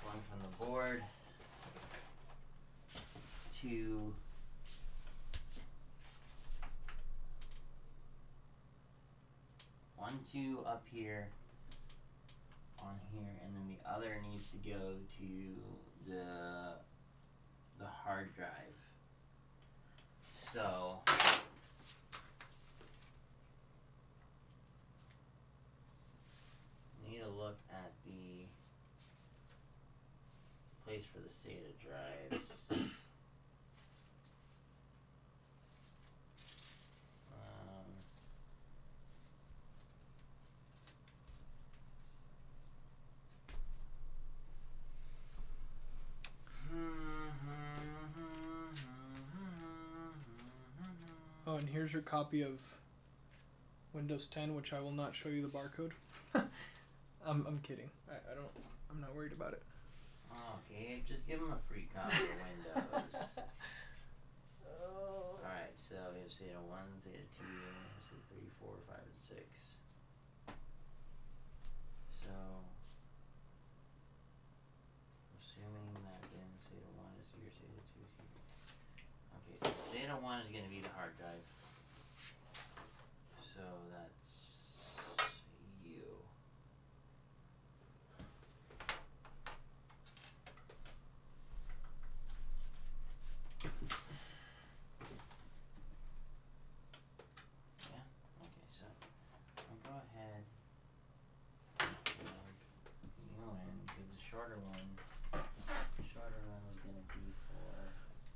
S1: One from the board to one, 2 up here, on here, and then the other needs to go to the hard drive. So need to look at the place for the SATA drives.
S2: Oh, and here's your copy of Windows 10, which I will not show you the barcode. I'm kidding. I'm not worried about it.
S1: Okay, just give them a free copy of Windows. Alright, so we have SATA 1, SATA 2, SATA 3, 4, 5, and 6. So, assuming that then SATA 1 is here, SATA 2 is here. Okay, so SATA 1 is going to be the hard drive. So that's you. Yeah, okay, so I'll go ahead and plug you in, because the shorter run was going to be for...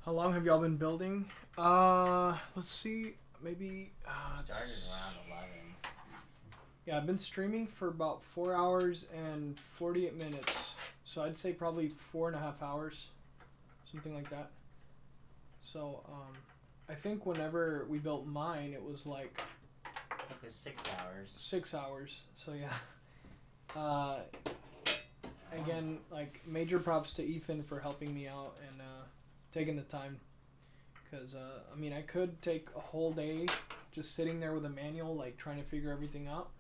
S2: How long have y'all been building? Let's see, maybe...
S1: started around 11.
S2: Yeah, I've been streaming for about 4 hours and 48 minutes. So I'd say probably 4.5 hours, something like that. So I think whenever we built mine, it was like
S1: Took us 6 hours.
S2: 6 hours. So yeah. Again, like major props to Ethan for helping me out and taking the time. Because I mean, I could take a whole day just sitting there with a manual, like trying to figure everything out.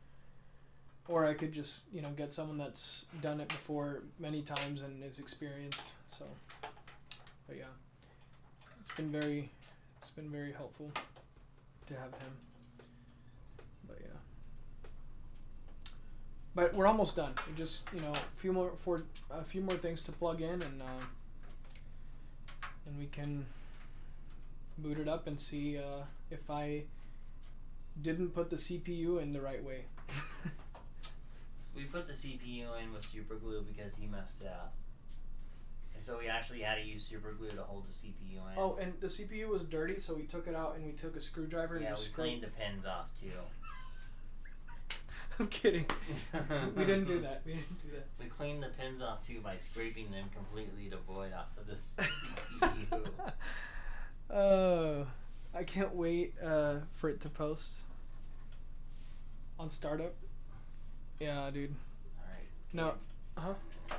S2: Or I could just, you know, get someone that's done it before many times and is experienced. So, but yeah, it's been very helpful to have him. But yeah, but we're almost done. We just, you know, a few more things to plug in, and we can boot it up and see if I didn't put the CPU in the right way.
S1: We put the CPU in with super glue because he messed it up. And so we actually had to use super glue to hold the CPU in.
S2: Oh, and the CPU was dirty, so we took it out and we took a screwdriver and
S1: yeah,
S2: we
S1: cleaned the pins off too.
S2: I'm kidding. We didn't do that. We
S1: cleaned the pins off too by scraping them completely devoid off of the CPU.
S2: I can't wait for it to post on startup. Yeah, dude.
S1: Alright.
S2: No. Huh?
S1: I'm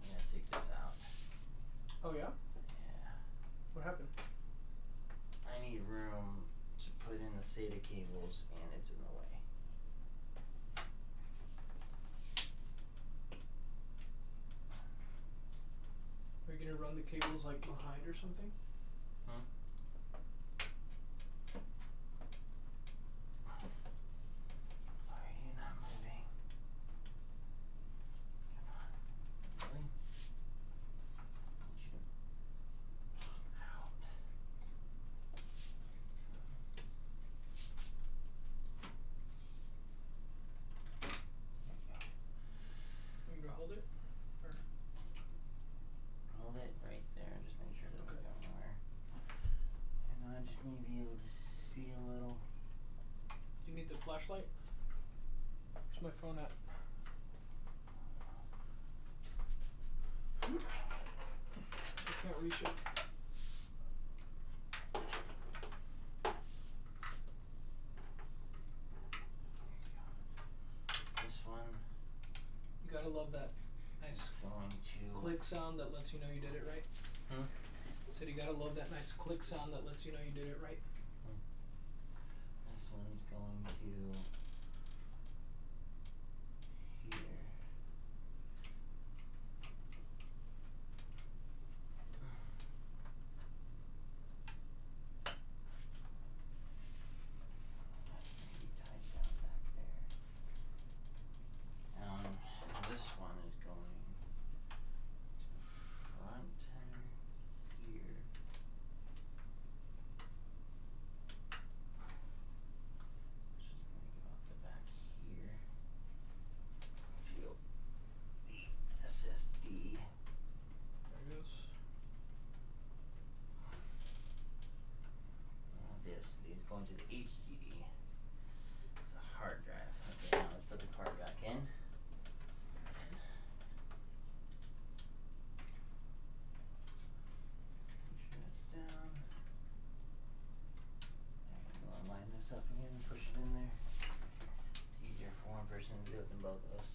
S1: gonna take this out.
S2: Oh, yeah?
S1: Yeah.
S2: What happened?
S1: I need room to put in the SATA cables and it's in the way.
S2: Are you gonna run the cables like behind or something?
S1: Hmm? Why are you not moving? Come on. Really? Need you to pop out.
S2: You want me to hold it? Or?
S1: Hold it right there. Just make sure it doesn't go anywhere. And I just need to be able to see a little.
S2: Do you need the flashlight? Where's my phone at? I can't reach it.
S1: This one
S2: You gotta love that nice
S1: is going to
S2: click sound that lets you know you did it right.
S1: Hmm?
S2: Said you gotta love that nice click sound that lets you know you did it right.
S1: This one's going to here. Maybe tied down back there. This one is going to front header here. This is going to go off the back here to the SSD.
S2: There it goes.
S1: This is going to the HDD. The hard drive. Okay, now let's put the card back in. Make sure it's down. I'm gonna line this up again and push it in there. Easier for one person to do it than both of us.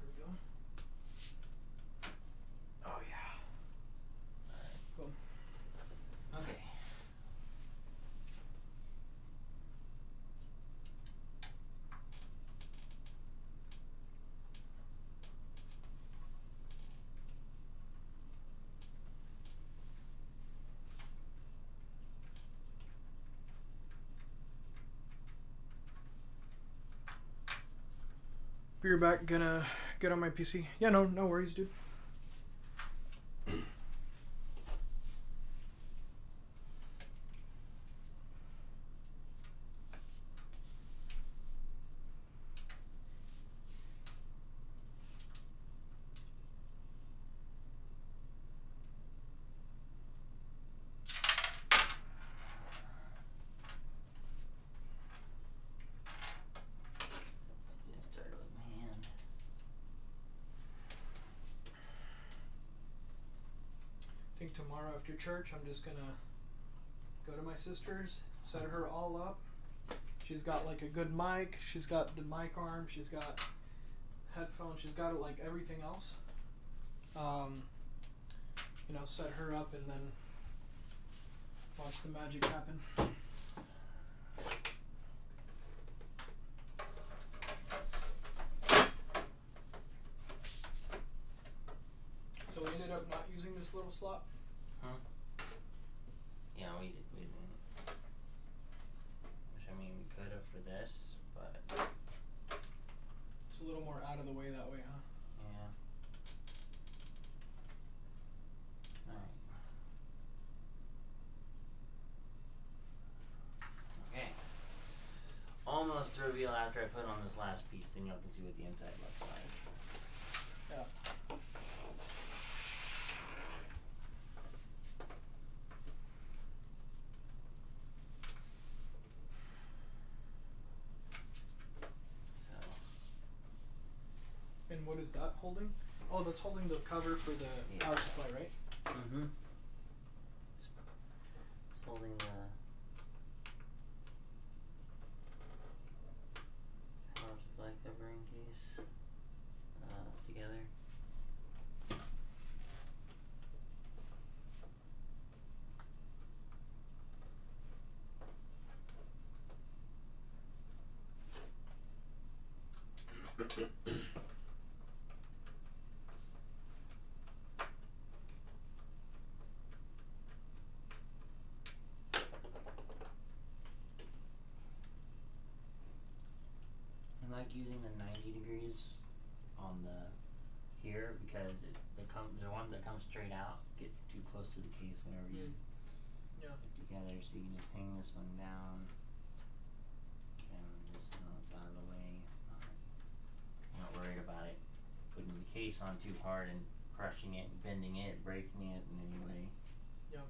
S2: There we go. Oh yeah.
S1: Alright.
S2: Boom.
S1: Okay.
S2: Be right back. Gonna get on my PC. Yeah, no worries, dude. think tomorrow after church, I'm just gonna go to my sister's, set her all up. She's got like a good mic. She's got the mic arm. She's got headphones. She's got like everything else. You know, set her up and then watch the magic happen. So we ended up not using this little slot.
S1: Huh? Yeah, we didn't. Which I mean, we could have for this, but
S2: It's a little more out of the way that way, huh?
S1: yeah. Alright. Okay. Almost reveal after I put on this last piece, then y'all can see what the inside looks like.
S2: Yeah.
S1: So,
S2: And what is that holding? Oh, that's holding the cover for the
S1: Yeah.
S2: power supply, right?
S1: mm-hmm. It's holding the power supply covering case together. I like using the 90 degrees on the here because the one that comes straight out get too close to the case whenever you
S2: Yeah.
S1: put together, so you can just hang this one down and just it's out of the way. You're not worried about it putting the case on too hard and crushing it, bending it, breaking it in any way.
S2: Yeah.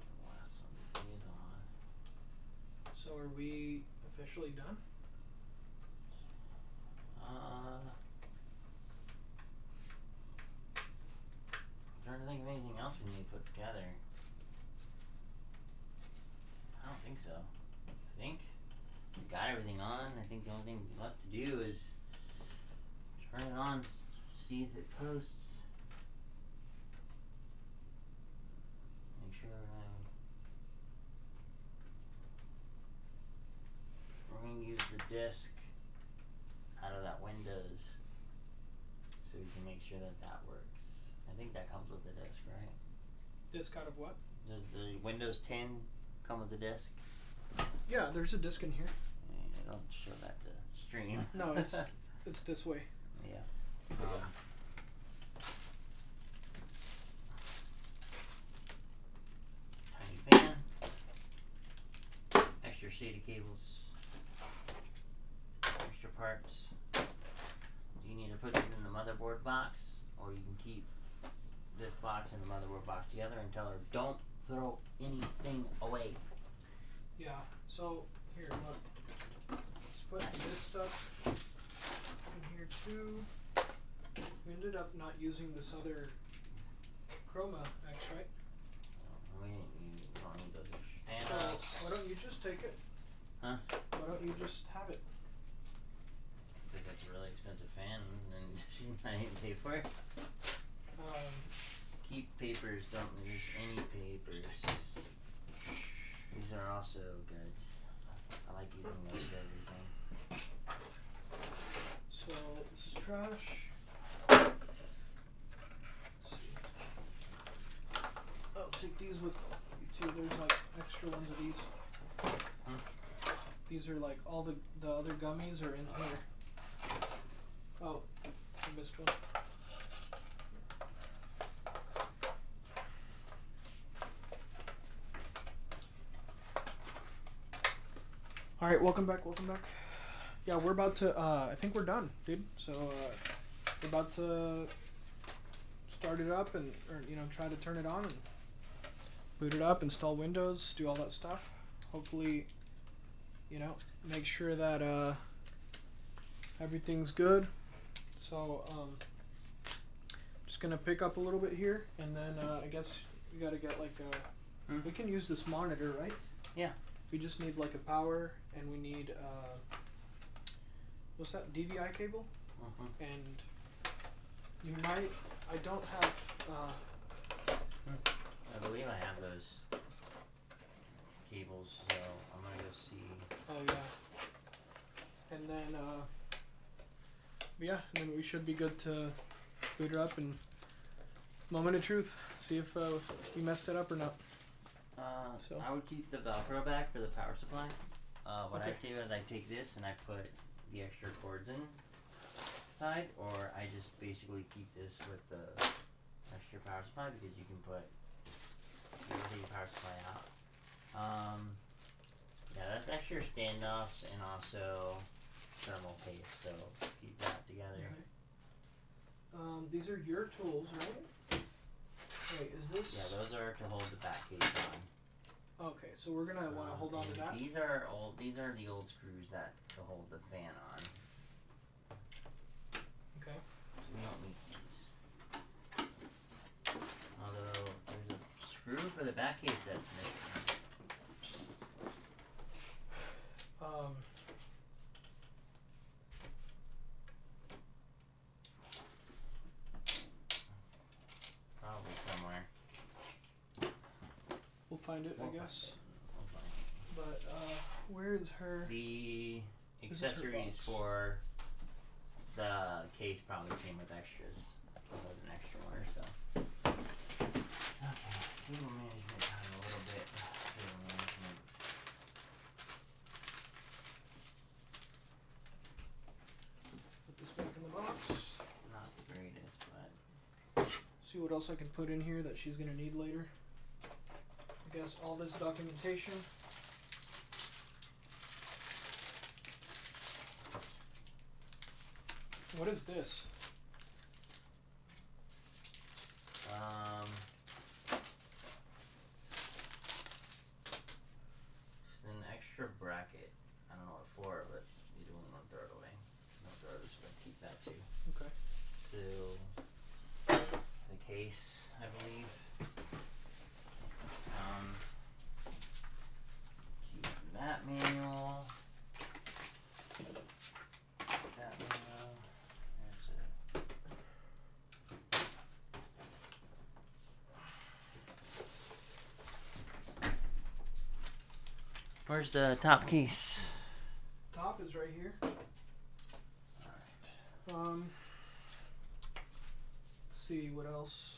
S1: The last one is on.
S2: So are we officially done?
S1: I'm trying to think of anything else we need to put together. I don't think so. I think we got everything on. I think the only thing left to do is turn it on, see if it posts. Make sure we're going to use the disk out of that Windows so we can make sure that that works. I think that comes with the disk, right?
S2: Disc out of what?
S1: Does the Windows 10 come with the disk?
S2: Yeah, there's a disc in here.
S1: I don't show that to stream.
S2: No, it's this way.
S1: Yeah. Tiny fan. Extra SATA cables. Extra parts. You need to put it in the motherboard box, or you can keep this box and the motherboard box together and tell her don't throw anything away.
S2: Yeah. So here, look. Let's put this stuff in here too. We ended up not using this other Chroma X, right?
S1: We don't need those stand
S2: So
S1: ups.
S2: why don't you just take it?
S1: Huh?
S2: Why don't you just have it?
S1: Because that's a really expensive fan and she might even pay for it. Keep papers, don't lose any papers. These are also good. I like using those for everything.
S2: So this is trash. Let's see. I'll take these with you too. There's like extra ones of these. These are like all the other gummies are in here. Oh, I missed one. All right, welcome back. Yeah, we're about to. I think we're done, dude. So we're about to start it up and, or try to turn it on and boot it up, install Windows, do all that stuff. Hopefully, you know, make sure that everything's good. So just gonna pick up a little bit here, and then I guess we gotta get like a. We can use this monitor, right?
S1: Yeah.
S2: We just need like a power, and we need what's that? DVI cable, and you might. I don't have.
S1: I believe I have those cables, so I'm gonna go see.
S2: Oh yeah. And then yeah, and then we should be good to boot her up and moment of truth. See if we messed it up or not. So
S1: I would keep the Velcro back for the power supply. What
S2: Okay.
S1: I do is I take this and I put the extra cords in side, or I just basically keep this with the extra power supply because you can put the power supply out. Yeah, that's extra standoffs and also thermal paste, so keep that together.
S2: okay. These are your tools, right? Wait, is this?
S1: Yeah, those are to hold the back case on.
S2: Okay, so we're gonna want to hold on to
S1: and
S2: that.
S1: These are the old screws that to hold the fan on.
S2: Okay.
S1: So we don't need these. Although there's a screw for the back case that's missing. Probably somewhere.
S2: We'll find it,
S1: We'll
S2: I
S1: find
S2: guess.
S1: it. We'll find it.
S2: But where is her?
S1: The
S2: This is her
S1: accessories
S2: box.
S1: for the case probably came with extras. It was an extra order, so. Okay, cable management time a little bit. Cable management.
S2: Put this back in the box.
S1: Not the greatest, but
S2: See what else I can put in here that she's gonna need later. I guess all this documentation. What is this?
S1: Just an extra bracket. I don't know what for, but you don't want to throw it away. Don't throw this, but keep that too.
S2: Okay.
S1: So the case, I believe. Keep that manual. That manual. There's a. Where's the top case?
S2: Top is right here.
S1: Alright.
S2: Let's see what else.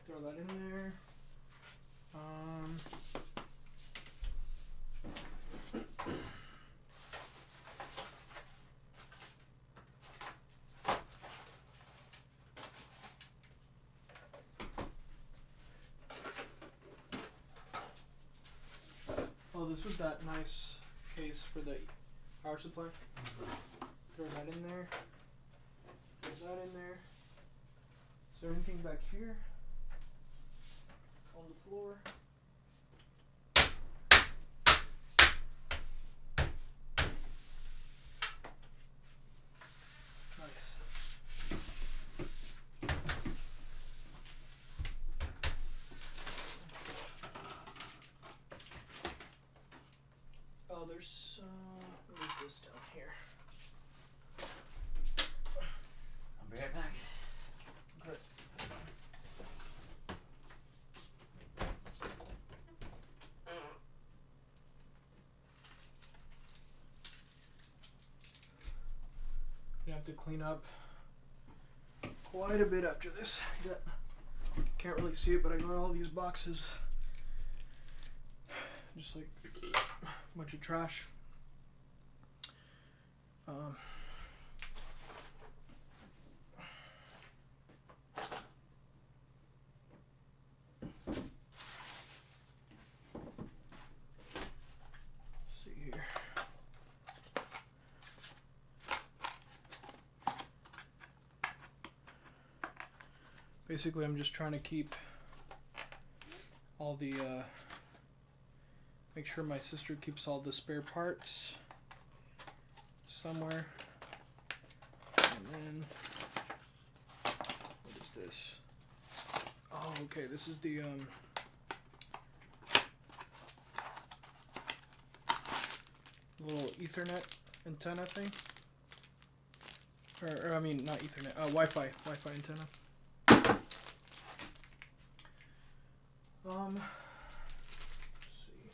S2: Throw that in there. Oh, this was that nice case for the power supply. Throw that in there. Throw that in there. Is there anything back here? On the floor. Nice. Oh, there's what is this down here?
S1: I'll be right back.
S2: Good. Gonna have to clean up quite a bit after this. Can't really see it, but I got all these boxes. Just like a bunch of trash. See here. Basically, I'm just trying to keep all the, make sure my sister keeps all the spare parts somewhere. And then, what is this? Oh, okay, this is the, little Ethernet antenna thing. Or I mean, not Ethernet, Wi-Fi antenna. Let's see.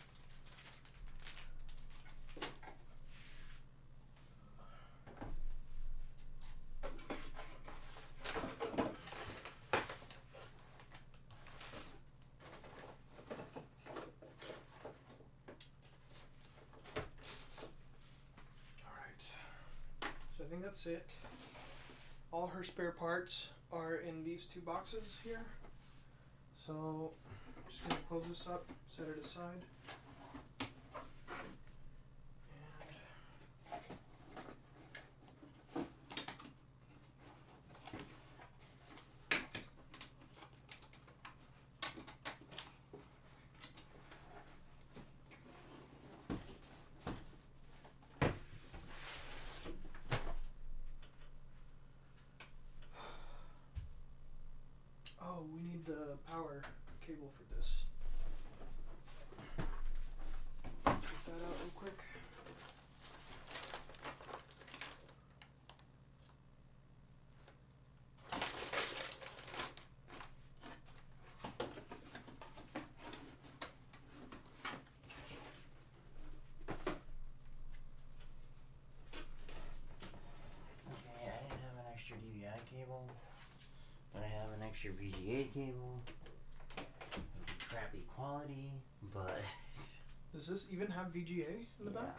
S2: So I think that's it. All her spare parts are in these two boxes here. So I'm just going to close this up, set it aside. Oh, we need the power cable for this. Get that out real quick.
S1: Okay, I didn't have an extra DVI cable, but I have an extra VGA cable. Crappy quality, but
S2: Does this even have VGA in the
S1: yeah.
S2: back?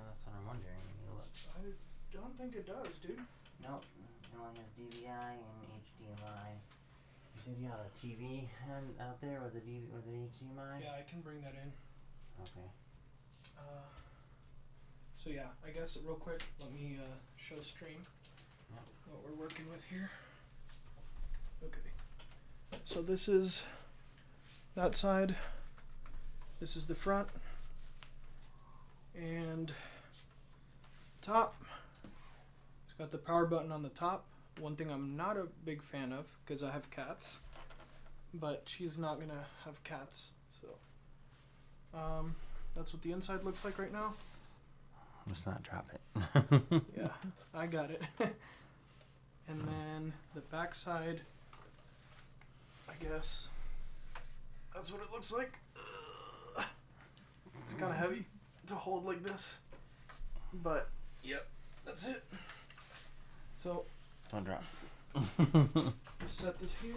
S1: That's what I'm wondering. Let me look.
S2: I don't think it does, dude.
S1: Nope, it only has DVI and HDMI. You said you had a TV out there with the HDMI?
S2: Yeah, I can bring that in.
S1: Okay.
S2: So yeah, I guess real quick, let me show stream
S1: Yep.
S2: what we're working with here. Okay. So this is that side. This is the front. And top. It's got the power button on the top. One thing I'm not a big fan of because I have cats, but she's not gonna have cats, so that's what the inside looks like right now.
S1: Let's not drop it.
S2: Yeah, I got it. And then the back side, I guess that's what it looks like. It's kind of heavy to hold like this, but yep, that's it. So
S1: Don't drop.
S2: just set this here.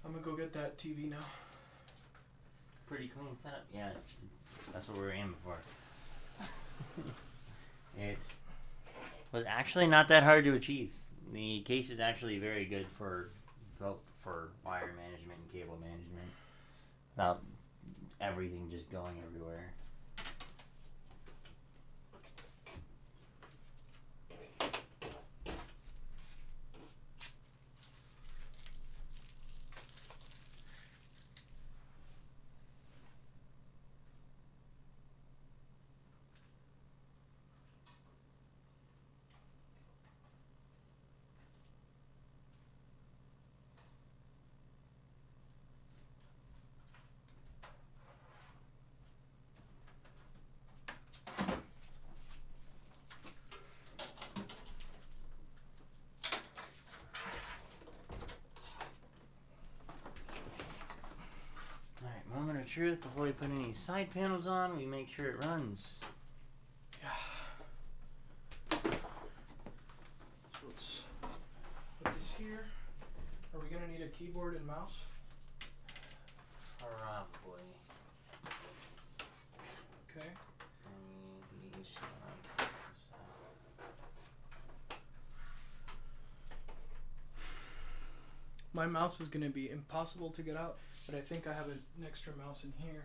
S2: I'm gonna go get that TV now.
S1: Pretty clean setup. Yeah, that's what we were aiming for. It was actually not that hard to achieve. The case is actually very good for wire management and cable management without everything just going everywhere. Alright, moment of truth. Before we put any side panels on, we make sure it runs.
S2: Yeah. So let's put this here. Are we gonna need a keyboard and mouse?
S1: Probably.
S2: Okay. My mouse is gonna be impossible to get out, but I think I have an extra mouse in here.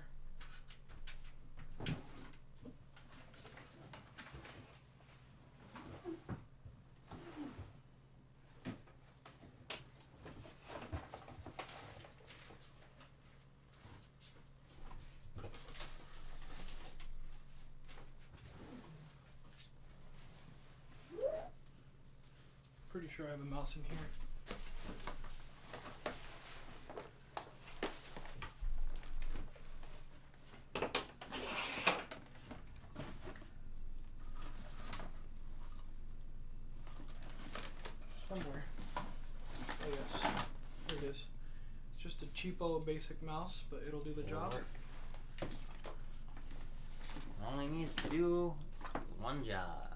S2: sure I have a mouse in here. Somewhere. Oh yes, there it is. It's just a cheapo basic mouse, but it'll do the
S1: It'll
S2: job.
S1: work. Only needs to do one job.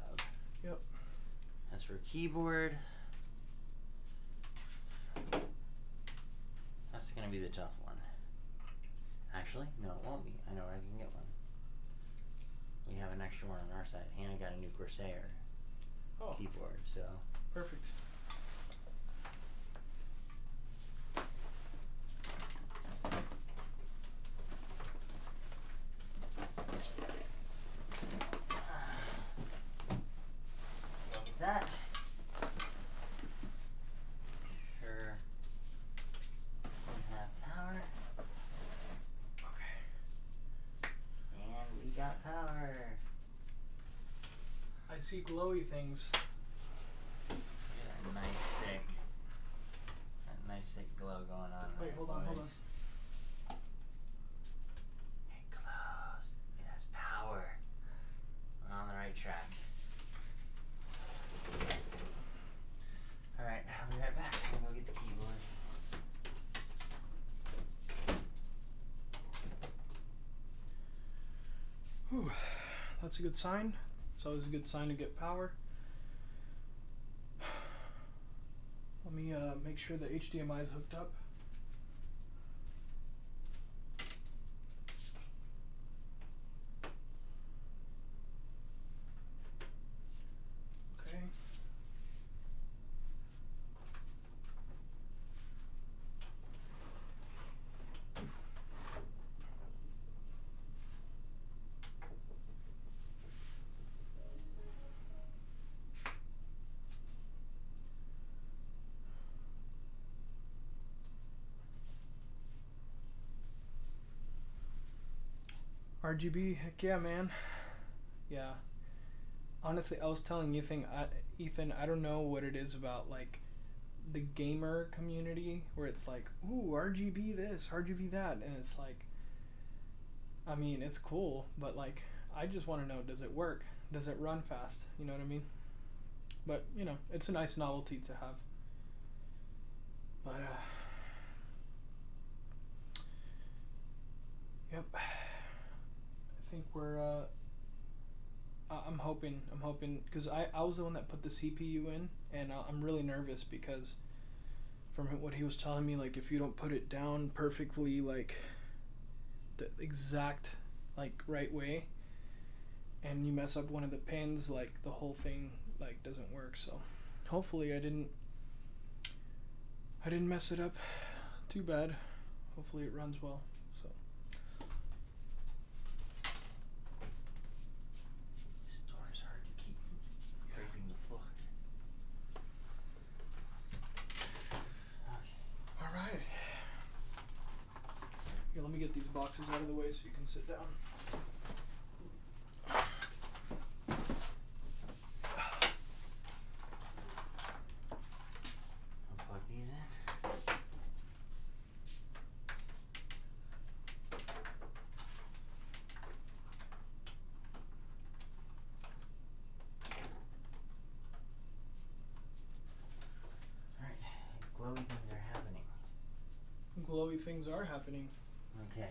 S2: Yep.
S1: As for keyboard, that's gonna be the tough one. Actually, no, it won't be. I know where I can get one. We have an extra one on our side. Hannah got a new Corsair
S2: Oh,
S1: keyboard, so
S2: perfect.
S1: look at that. Sure. We have power,
S2: Okay.
S1: and we got power.
S2: I see glowy things.
S1: Look at that nice sick glow going on.
S2: Wait,
S1: there,
S2: hold on, hold
S1: boys. It glows. It has power. We're on the right track. Alright, I'll be right back. I'm gonna go get the keyboard.
S2: Whew. That's a good sign. It's always a good sign to get power. Let me make sure the HDMI is hooked up. Okay. RGB, heck yeah, man. Yeah. Honestly, I was telling Ethan, I don't know what it is about like the gamer community where it's like, ooh, RGB this, RGB that, and it's like, I mean, it's cool, but like, I just want to know, does it work? Does it run fast? You know what I mean? But you know, it's a nice novelty to have. But yep. I think we're I'm hoping because I was the one that put the CPU in, and I'm really nervous because from what he was telling me, like if you don't put it down perfectly, like the exact like right way, and you mess up one of the pins, like the whole thing like doesn't work. So hopefully I didn't mess it up too bad. Hopefully it runs well. So
S1: This door is hard to keep from scraping the floor. Okay.
S2: all right. Here, let me get these boxes out of the way so you can sit down.
S1: I'll plug these in. Alright, glowy things are happening.
S2: Glowy things are happening.
S1: Okay.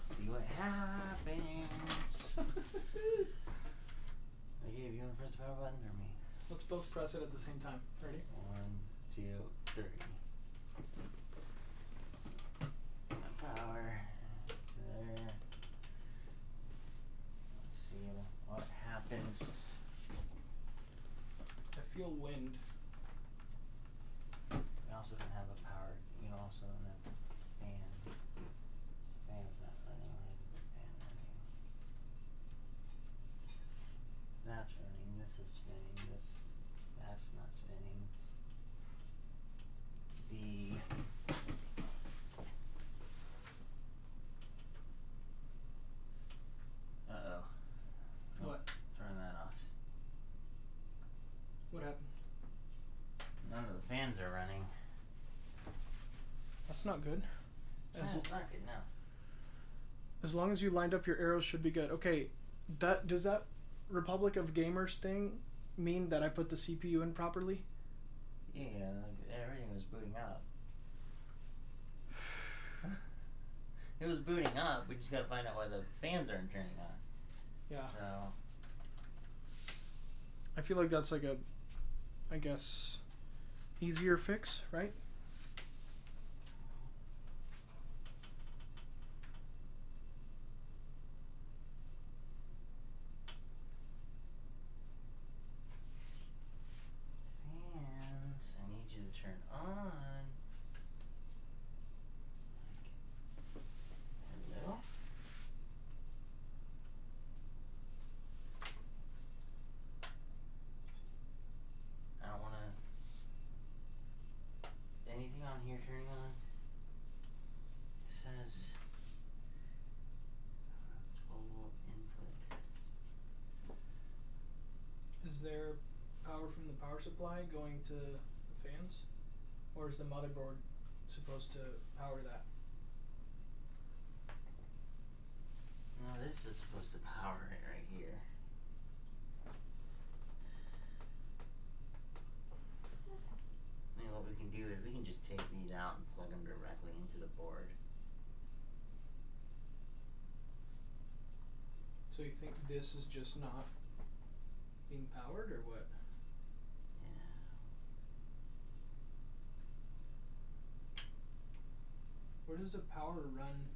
S1: See what happens. Okay, if you want to press the power button or me?
S2: Let's both press it at the same time. Ready?
S1: 1, 2, 3. Power to there. Let's see what happens.
S2: I feel wind.
S1: We also can have a power. You can also have a fan. The fan's not running. Why isn't the fan running? That's running. This is spinning. That's not spinning. Uh-oh. Nope.
S2: What?
S1: Turn that off.
S2: that's not good.
S1: That's not good, no.
S2: As long as you lined up your arrows, should be good. Okay, does that Republic of Gamers thing mean that I put the CPU in properly?
S1: Yeah, like everything was booting up. It was booting up. We just gotta find out why the fans aren't turning on.
S2: Yeah.
S1: So
S2: I feel like that's like a, I guess, easier fix, right?
S1: fans, I need you to turn on. Hello? I don't wanna. Is anything on here turning on? It says 12-volt input.
S2: Is there power from the power supply going to the fans? Or is the motherboard supposed to power that?
S1: No, this is supposed to power it right here. I mean, what we can do is we can just take these out and plug them directly into the board.
S2: So you think this is just not being powered, or what?
S1: Yeah.
S2: Where does the power run?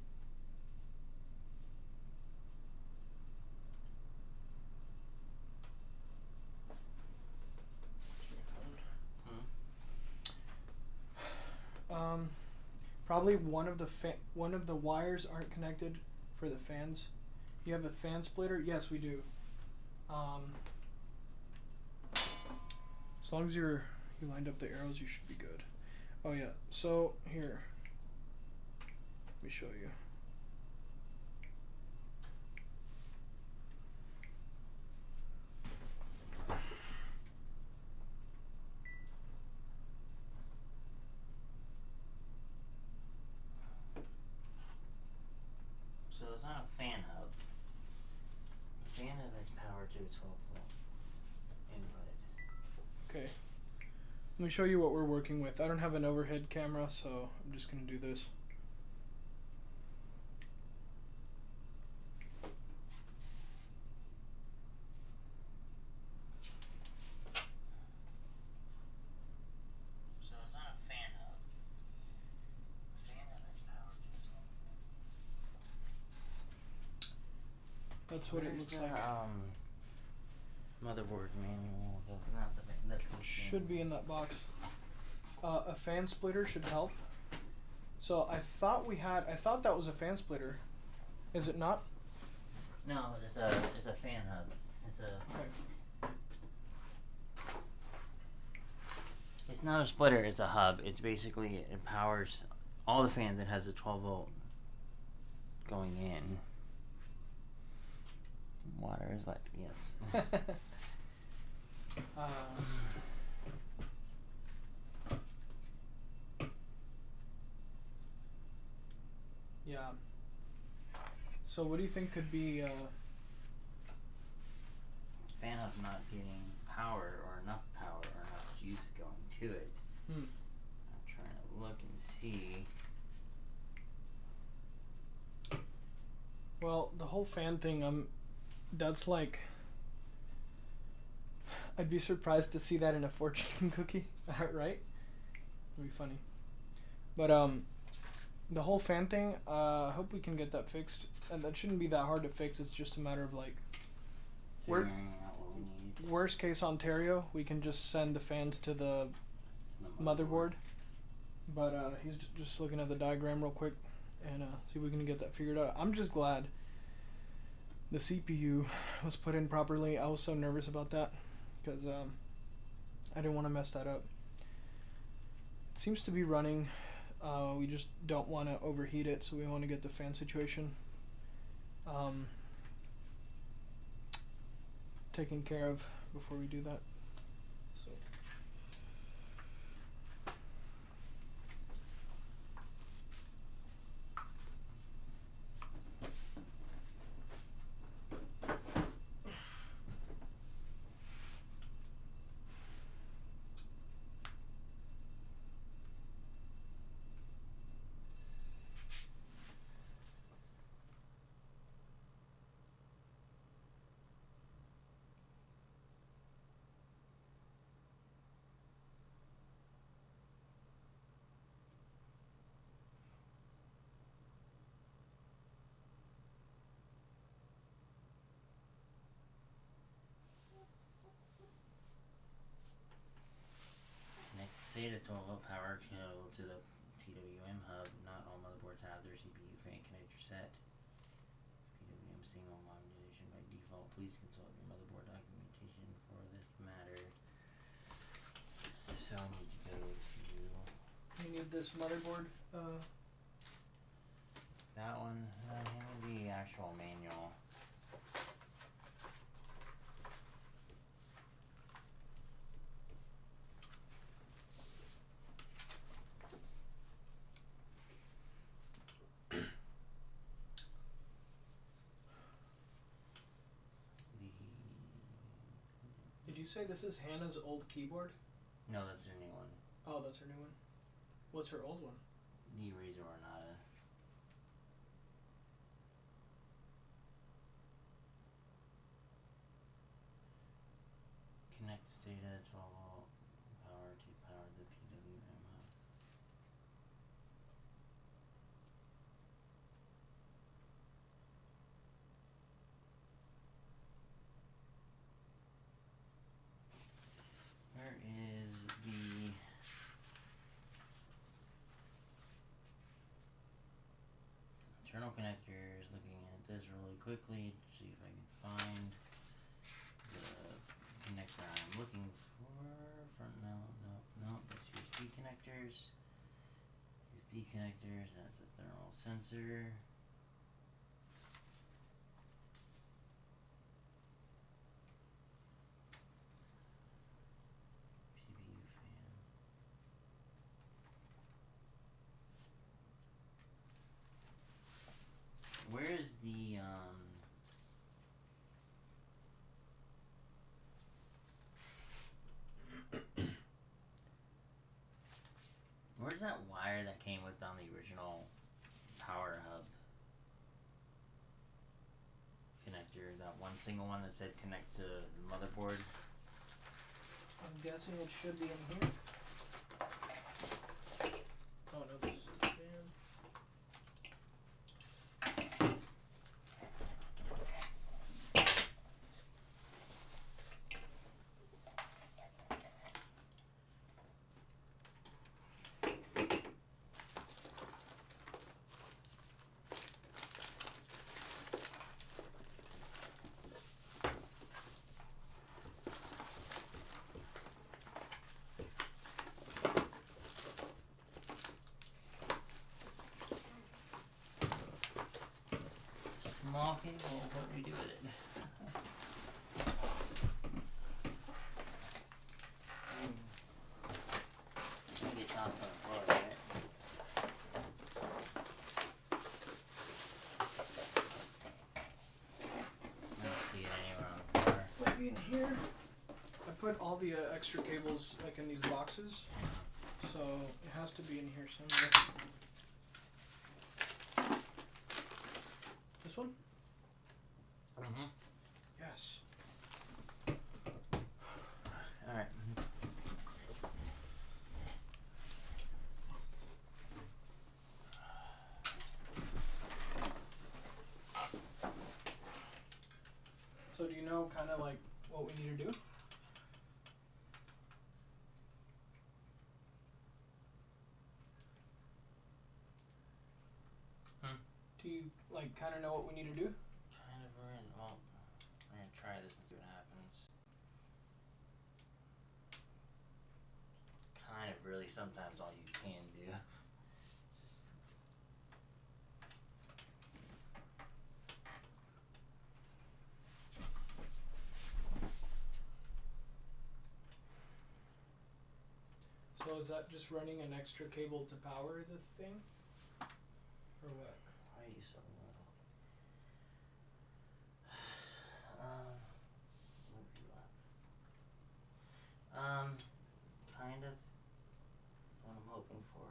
S2: Probably one of the wires aren't connected for the fans. You have a fan splitter? Yes, we do. As long as you lined up the arrows, you should be good. Oh yeah. So here, let me show you.
S1: So it's not a fan hub. The fan hub has power to a 12-volt input.
S2: Okay. Let me show you what we're working with. I don't have an overhead camera, so I'm just gonna do this.
S1: So it's not a fan hub. The fan hub has power to a 12-volt.
S2: That's what it looks like.
S1: Motherboard manual. Not the
S2: Should be in that box. A fan splitter should help. So I thought that was a fan splitter. Is it not?
S1: No, it's a fan hub. It's a.
S2: Okay.
S1: It's not a splitter. It's a hub. It's basically it powers all the fans. It has a 12-volt going in. Water is wet. Yes.
S2: Yeah. So what do you think could be?
S1: Fan hub not getting power or enough power or enough juice going to it. I'm trying to look and see.
S2: Well, the whole fan thing. That's like. I'd be surprised to see that in a fortune cookie, right? It'd be funny. But the whole fan thing. I hope we can get that fixed, and that shouldn't be that hard to fix. It's just a matter of like.
S1: Figuring out what we need.
S2: Worst case Ontario, we can just send the fans to the motherboard. But he's just looking at the diagram real quick and see if we can get that figured out. I'm just glad the CPU was put in properly. I was so nervous about that because I didn't want to mess that up. It seems to be running. We just don't want to overheat it, so we want to get the fan situation taken care of before we do that. So
S1: 12-volt power cable to the PWM hub. Not all motherboards have their CPU fan connector set. PWM single modulation by default. Please consult your motherboard documentation for this matter. So I need to go to...
S2: You need this motherboard.
S1: That one, hand me the actual manual.
S2: Did you say this is Hannah's old keyboard?
S1: No, that's her new one.
S2: Oh, that's her new one. What's her old one?
S1: The Razor Ornata. Connect SATA 12-volt power to power the PWM hub. Where is the internal connectors? Looking at this really quickly, see if I can find the connector I'm looking for. No, that's USB connectors. USB connectors, that's a thermal sensor. CPU fan. Where's the where's that wire that came with on the original power hub connector? That one single one that said connect to the motherboard.
S2: I'm guessing it should be in here. Oh no, this is the fan.
S1: Small cable, what do we do with it? Get tossed on the floor, right? I don't see it anywhere on the floor.
S2: Maybe in here. I put all the extra cables like in these boxes, so it has to be in here somewhere. This one?
S1: Mm-hmm.
S2: Yes.
S1: Alright.
S2: So do you know kind of like what we need to do? Do you like kind of know what we need to do?
S1: Kind of, well, we're gonna try this and see what happens. Kind of really sometimes all you can do.
S2: So is that just running an extra cable to power the thing? Or what?
S1: Why are you so little? What do you want? Kind of. That's what I'm hoping for.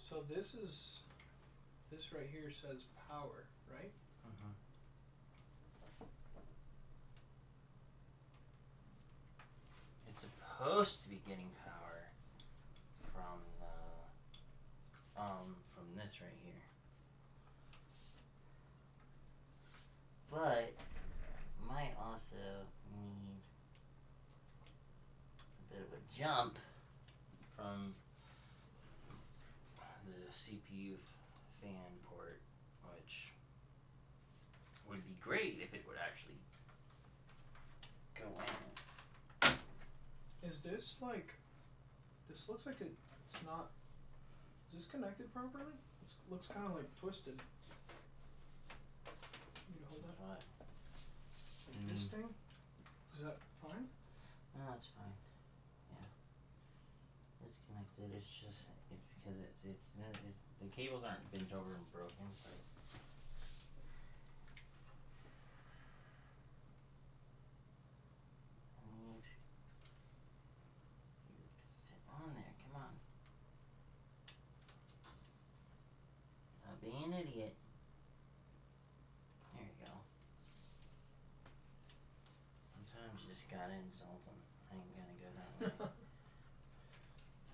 S2: So this right here says power, right?
S1: Mm-hmm. It's supposed to be getting power. right here. But might also need a bit of a jump from the CPU fan port, which would be great if it would actually go in.
S2: Is this like? This looks like it's not. Is this connected properly? It looks kind of like twisted. You need to hold that.
S1: What?
S2: Like this thing. Is that fine?
S1: No, it's fine. Yeah, it's connected. It's just because it's the cables aren't bent over and broken. So. I need you to fit on there. Come on. Not being an idiot. There you go. Sometimes you just gotta insult them. I ain't gonna go that way.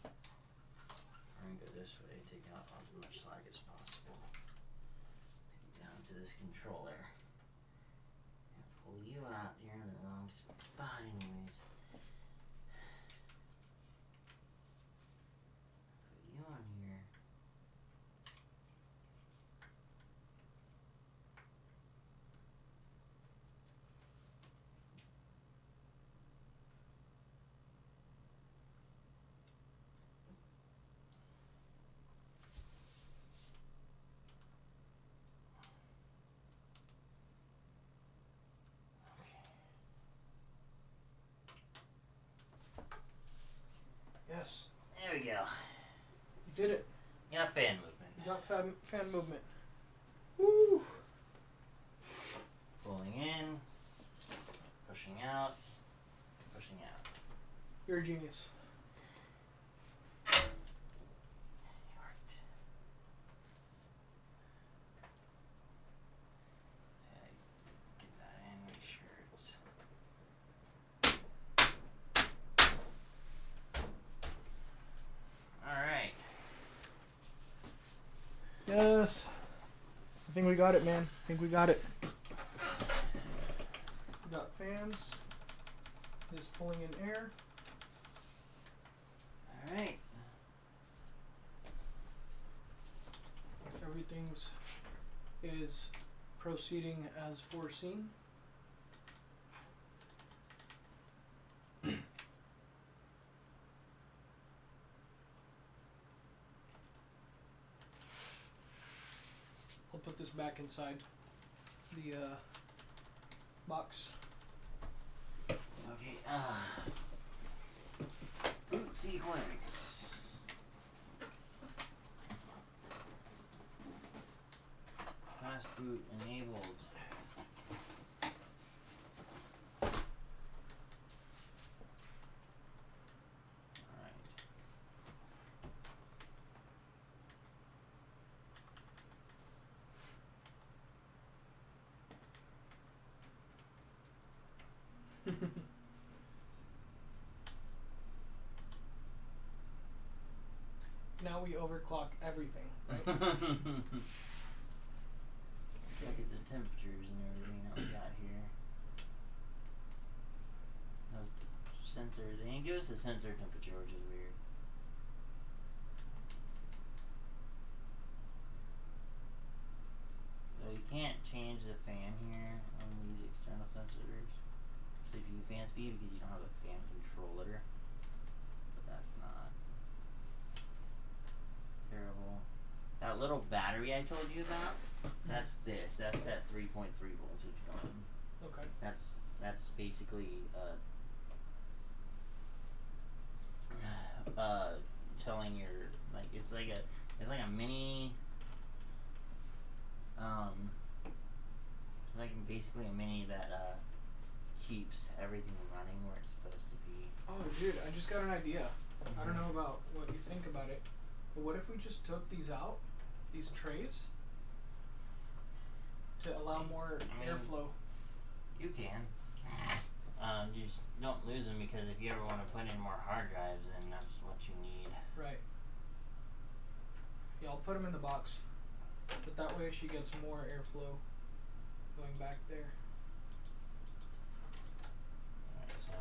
S1: We're gonna go this way, take out as much slack as possible. Take it down to this controller. And pull you out. You're in the wrong spot anyways. Put you on here.
S2: Yes.
S1: There we go.
S2: You did it.
S1: Got fan movement.
S2: You got fan movement. Woo!
S1: Pulling in, pushing out, pushing out.
S2: You're a genius.
S1: Right. Okay, get that in, make sure it's. Alright.
S2: Yes. I think we got it, man. I think we got it. We got fans. This pulling in air.
S1: Alright.
S2: Everything's is proceeding as foreseen. I'll put this back inside the box.
S1: Okay, boot sequence. Fast boot enabled. Alright.
S2: Now we overclock everything. Right?
S1: Look at the temperatures and everything that we got here. No sensor. They didn't give us a sensor temperature, which is weird. So you can't change the fan here on these external sensors. CPU fan speed because you don't have a fan controller. But that's not terrible. That little battery I told you about, that's this. That's that 3.3 voltage going.
S2: Okay.
S1: That's basically telling your it's like a mini like basically a mini that keeps everything running where it's supposed to be.
S2: Oh, dude, I just got an idea. I don't know about what you think about it, but what if we just took these out, these trays, to allow more airflow?
S1: You can. You just don't lose them because if you ever want to put in more hard drives, then that's what you need.
S2: Right. Yeah, I'll put them in the box. But that way she gets more airflow going back there.
S1: Alright, so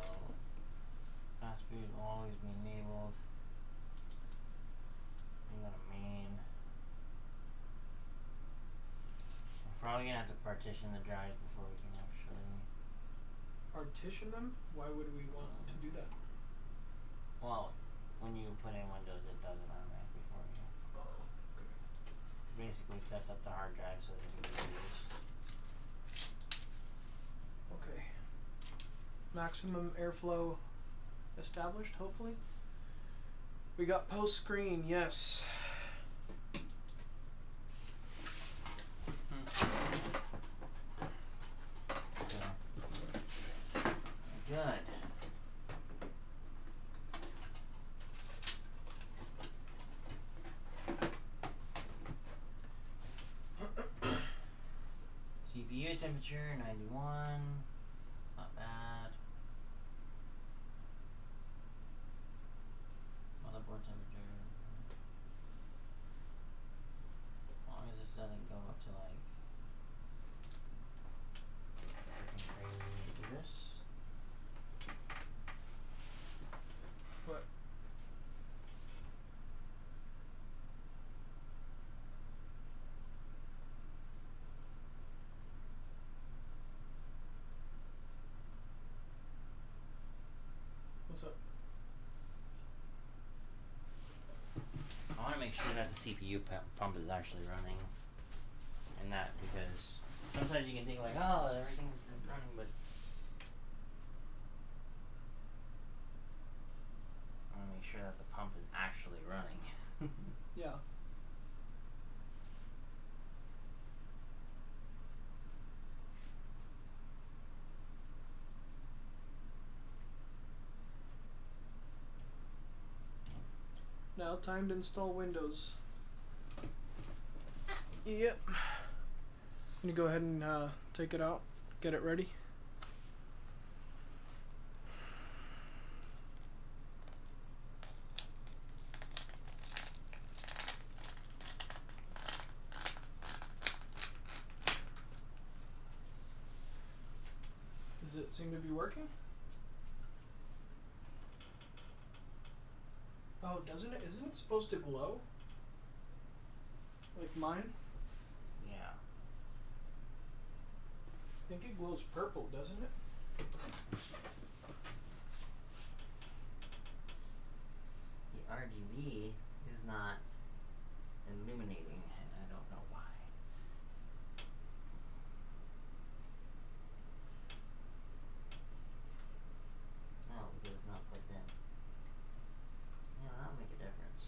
S1: fast food will always be enabled. We got a main. We're probably gonna have to partition the drives before we can actually.
S2: Partition them? Why would we want to do that?
S1: Well, when you put in Windows, it does it automatically for you.
S2: Oh, okay.
S1: Basically sets up the hard drive so that it can be used.
S2: Okay. Maximum airflow established, hopefully. We got post screen, yes.
S1: Good. CPU temperature 91. Not bad. Motherboard temperature. As long as this doesn't go up to like freaking crazy. Do this.
S2: What? What's up?
S1: I want to make sure that the CPU pump is actually running. And that because sometimes you can think like, oh, everything's running, but I want to make sure that the pump is actually running.
S2: Yeah. Now time to install Windows. Yep. Gonna go ahead and take it out, get it ready. Does it seem to be working? Oh, doesn't it? Isn't it supposed to glow? Like mine?
S1: Yeah.
S2: I think it glows purple, doesn't it?
S1: The RGB is not illuminating, and I don't know why. No, because it's not plugged in. Yeah, that'll make a difference.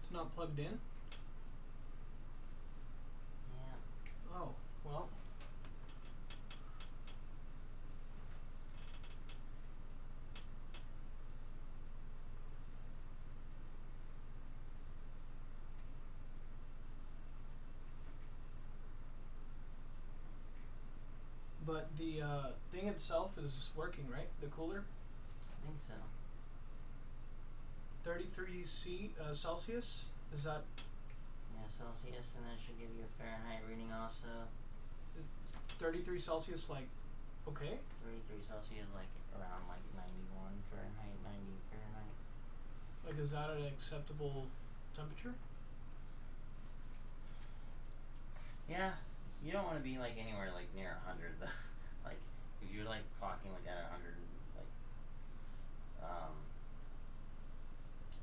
S2: It's not plugged in?
S1: Yeah.
S2: Oh, well. But the thing itself is working, right? The cooler?
S1: I think so.
S2: 33 Celsius? Is that
S1: Yeah, Celsius, and that should give you a Fahrenheit reading also.
S2: is 33 Celsius like okay?
S1: 33 Celsius, like around like 91 Fahrenheit, 90 Fahrenheit.
S2: Like is that an acceptable temperature?
S1: Yeah, you don't want to be like anywhere like near 100 though. Like if you're like clocking like at 100, like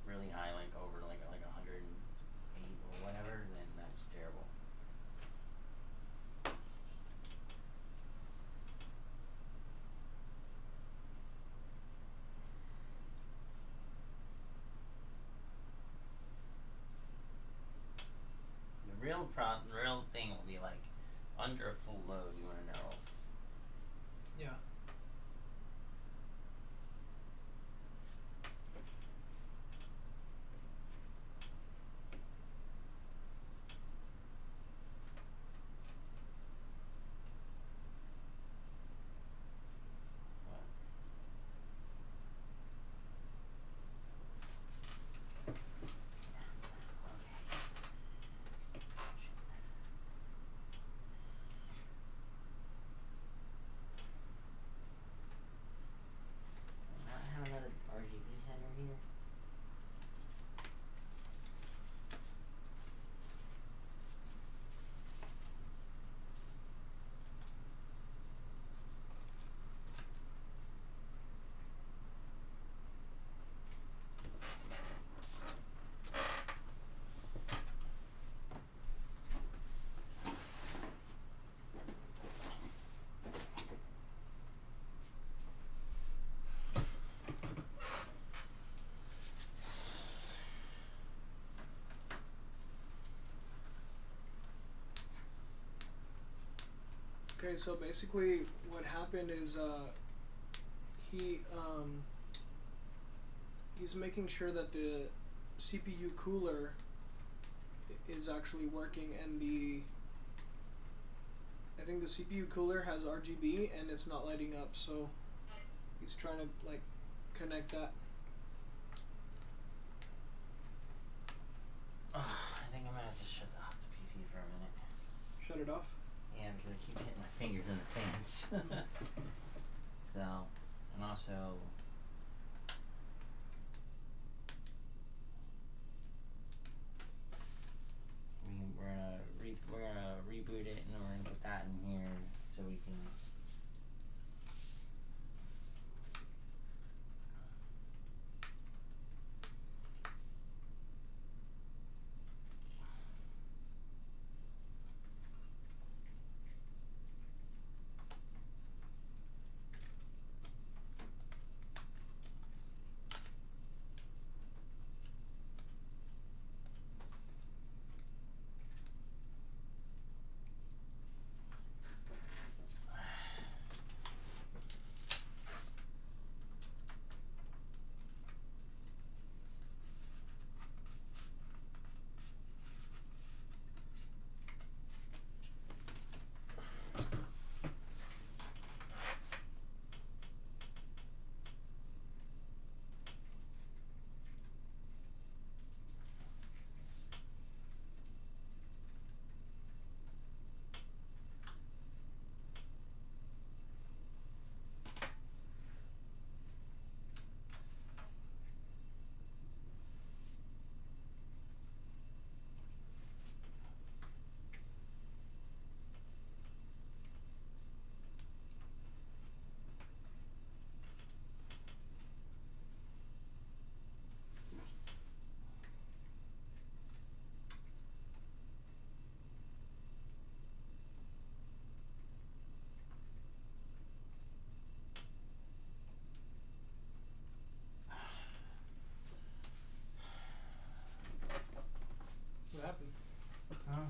S1: really high, like over like 108 or whatever, then that's terrible. The real thing will be like under a full load. You want to know.
S2: Yeah. Okay, so basically what happened is he he's making sure that the CPU cooler is actually working, and I think the CPU cooler has RGB and it's not lighting up, so he's trying to like connect that.
S1: I think I'm gonna have to shut off the PC for a minute.
S2: Shut it off.
S1: Yeah, because I keep hitting my fingers in the fans. So, and also, we're gonna reboot it, and we're gonna put that in here so we can.
S2: What happened?
S1: Huh?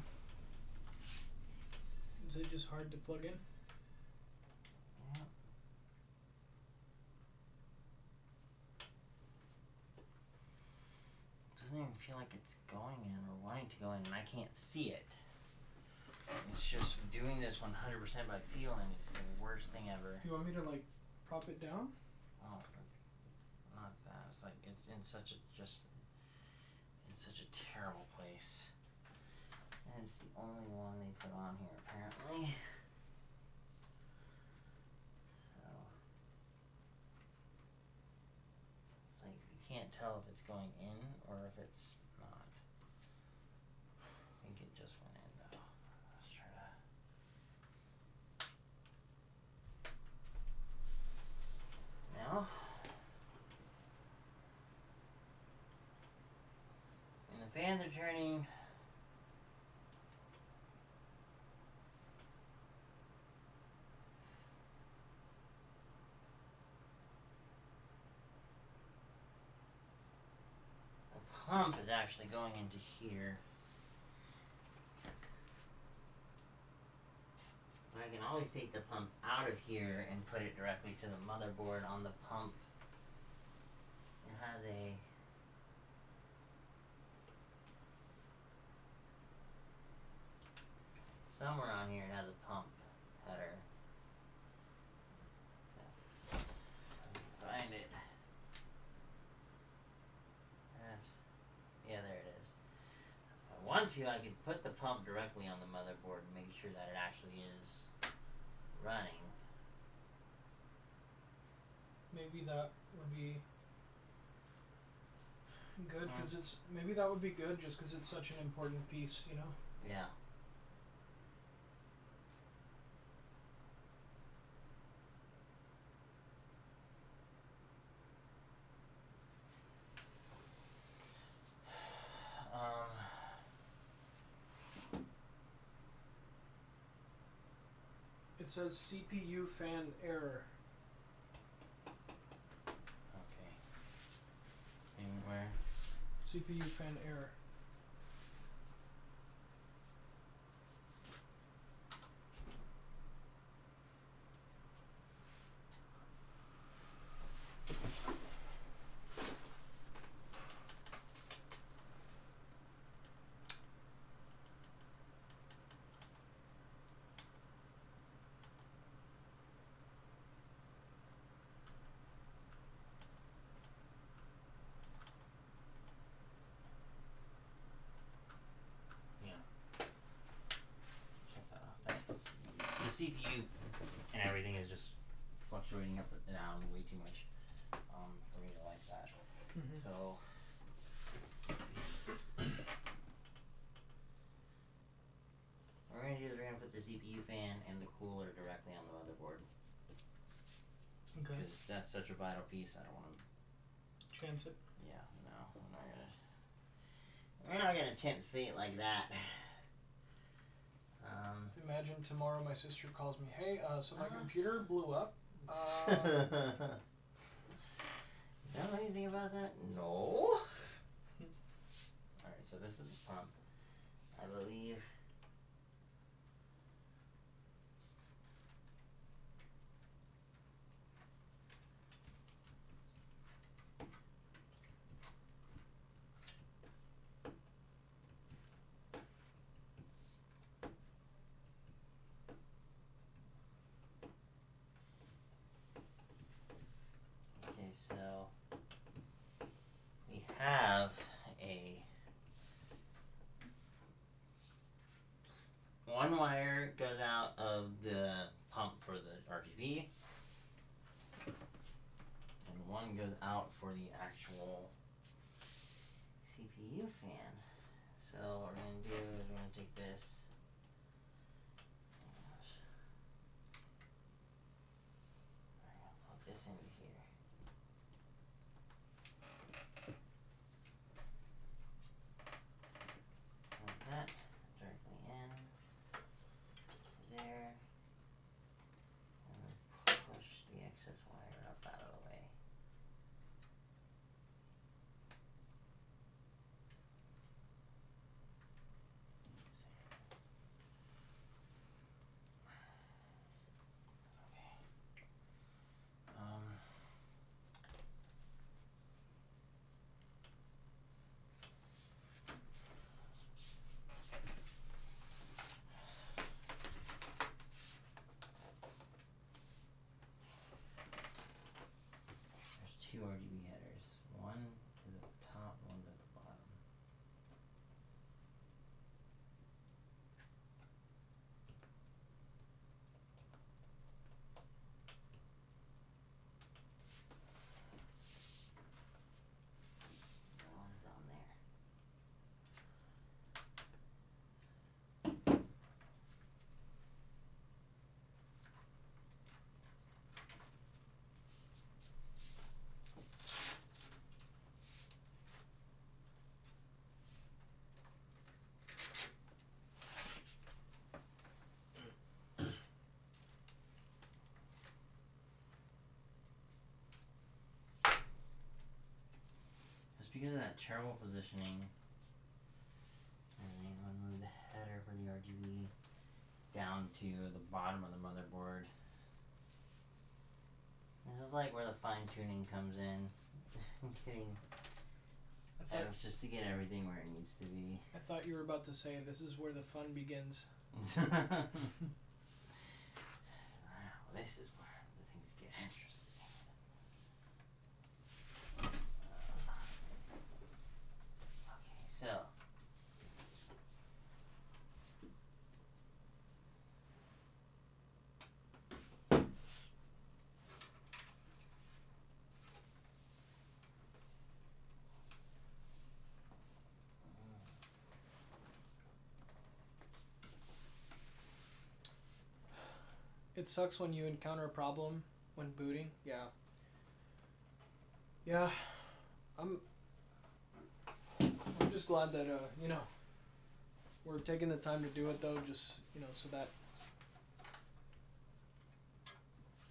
S2: Is it just hard to plug in?
S1: Yeah. Doesn't even feel like it's going in or wanting to go in, and I can't see it. It's just doing this 100% by feeling is the worst thing ever.
S2: You want me to like prop it down?
S1: Oh, not that. It's like it's in such a terrible place. And it's the only one they put on here apparently. So it's like you can't tell if it's going in or if it's not. I think it just went in though. Let's try to. Now, and the fans are turning. The pump is actually going into here. I can always take the pump out of here and put it directly to the motherboard on the pump. It has a somewhere on here it has a pump header. Find it. Yes. Yeah, there it is. If I want to, I could put the pump directly on the motherboard and make sure that it actually is running.
S2: Maybe that would be good because maybe that would be good just because it's such an important piece, you know?
S1: Yeah.
S2: It says CPU fan error.
S1: Okay. Anywhere.
S2: CPU fan error.
S1: CPU and everything is just fluctuating up and down way too much for me to like that.
S2: Mhm.
S1: So what we're gonna do is we're gonna put the CPU fan and the cooler directly on the motherboard.
S2: Okay.
S1: Because that's such a vital piece. I don't want to.
S2: Chance it.
S1: Yeah, no, we're not gonna tempt fate like that.
S2: Imagine tomorrow my sister calls me, hey, so my computer blew up.
S1: You know anything about that? No. Alright, so this is the pump. I believe. Okay, so we have a one wire goes out of the pump for the RGB, and one goes out for the actual CPU fan. So what we're gonna do is we're gonna take this and we're gonna plug this into here. Like that, directly in there, and then push the excess wire up out of the way. Okay. There's two RGB headers. One is at the top, one's at the bottom. The one's on there. Just because of that terrible positioning, and then I'm gonna move the header for the RGB down to the bottom of the motherboard. This is like where the fine tuning comes in. I'm kidding. That was just to get everything where it needs to be.
S2: I thought you were about to say this is where the fun begins.
S1: Wow, this is where the things get interesting. Okay, so.
S2: It sucks when you encounter a problem when booting. Yeah. Yeah. I'm just glad that we're taking the time to do it though, just so that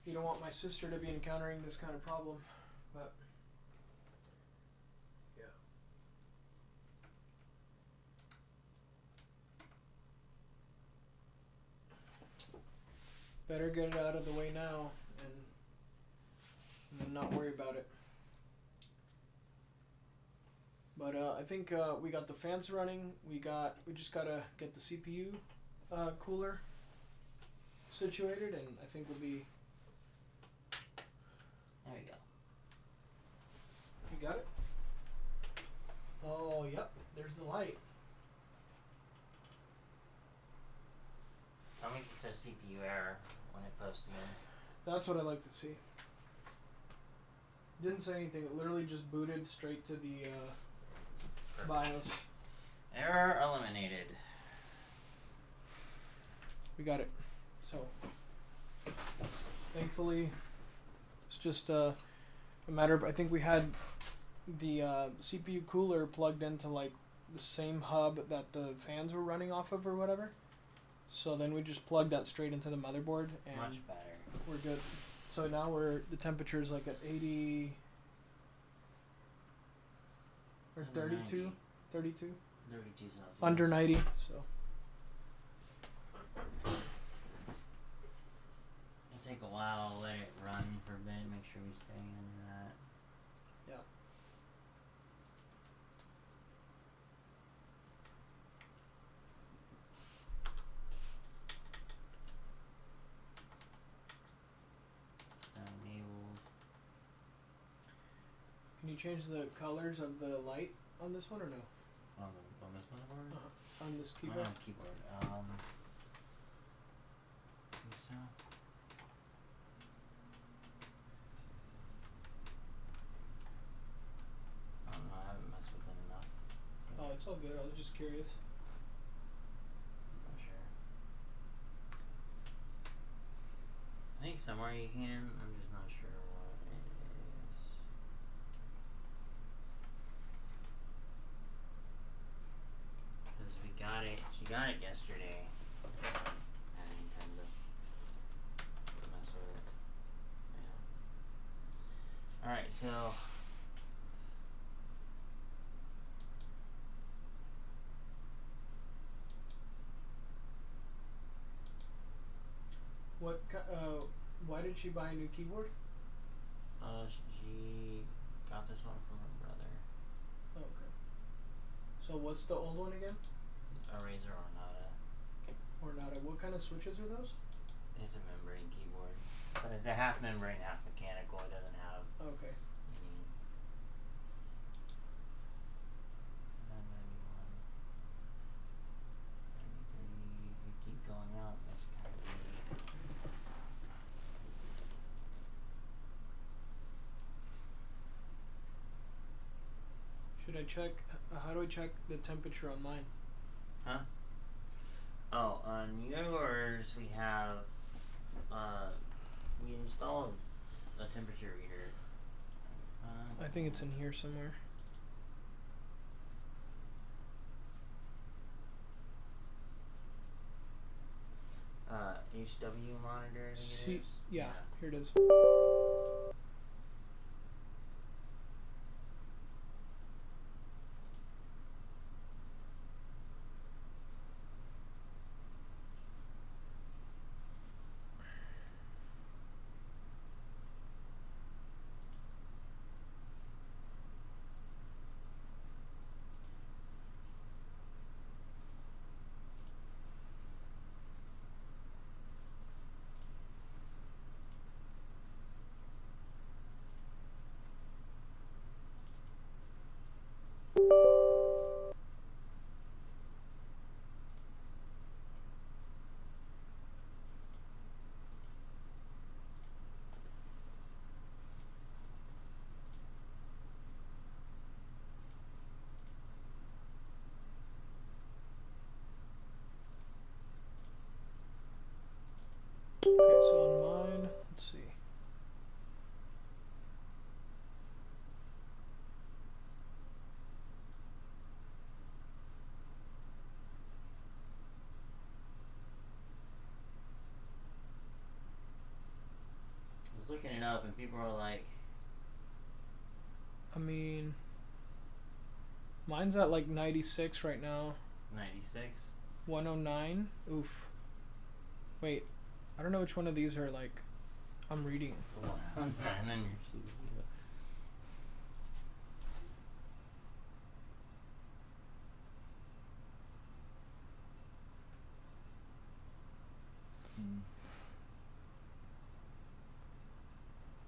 S2: you don't want my sister to be encountering this kind of problem. But yeah. Better get it out of the way now and then not worry about it. But I think we got the fans running. We just gotta get the CPU cooler situated, and I think we'll be.
S1: There we go.
S2: You got it? Oh, yep. There's the light.
S1: Tell me if it says CPU error when it posted in.
S2: That's what I like to see. Didn't say anything. It literally just booted straight to the BIOS.
S1: Error eliminated.
S2: We got it. So, thankfully, it's just a matter of, I think we had the CPU cooler plugged into like the same hub that the fans were running off of or whatever. So then we just plugged that straight into the motherboard and
S1: Much better.
S2: we're good. So now the temperature's like at 80 or 32, 32,
S1: 32 Celsius.
S2: under 90. So
S1: It'll take a while, let it run for a bit, make sure we stay under that.
S2: yeah.
S1: Enabled.
S2: Can you change the colors of the light on this one or no?
S1: On this motherboard?
S2: On this
S1: On
S2: keyboard?
S1: keyboard. Think so. I don't know, I haven't messed with it enough.
S2: Oh, it's all good. I was just curious.
S1: I'm sure. I think somewhere you can, I'm just not sure what it is. Because we got it, she got it yesterday. I didn't intend to mess with it. Yeah. Alright, so.
S2: Why did she buy a new keyboard?
S1: She got this one from her brother.
S2: Oh, okay. So what's the old one again?
S1: A Razer Ornata.
S2: Ornata. What kind of switches are those?
S1: It's a membrane keyboard. But it's a half membrane, half mechanical. It doesn't have
S2: Okay.
S1: any. 991. 93. If we keep going up, that's kind of
S2: Should I check? How do I check the temperature on mine?
S1: Huh? Oh, on yours we have we installed a temperature reader.
S2: I think it's in here somewhere.
S1: HW monitor, I think it is.
S2: Yeah, here it is. Okay, so on mine, let's see.
S1: I was looking it up and people are like,
S2: I mean, mine's at like 96 right now.
S1: 96.
S2: 109. Oof. Wait, I don't know which one of these are like I'm reading.
S1: And then your CPU.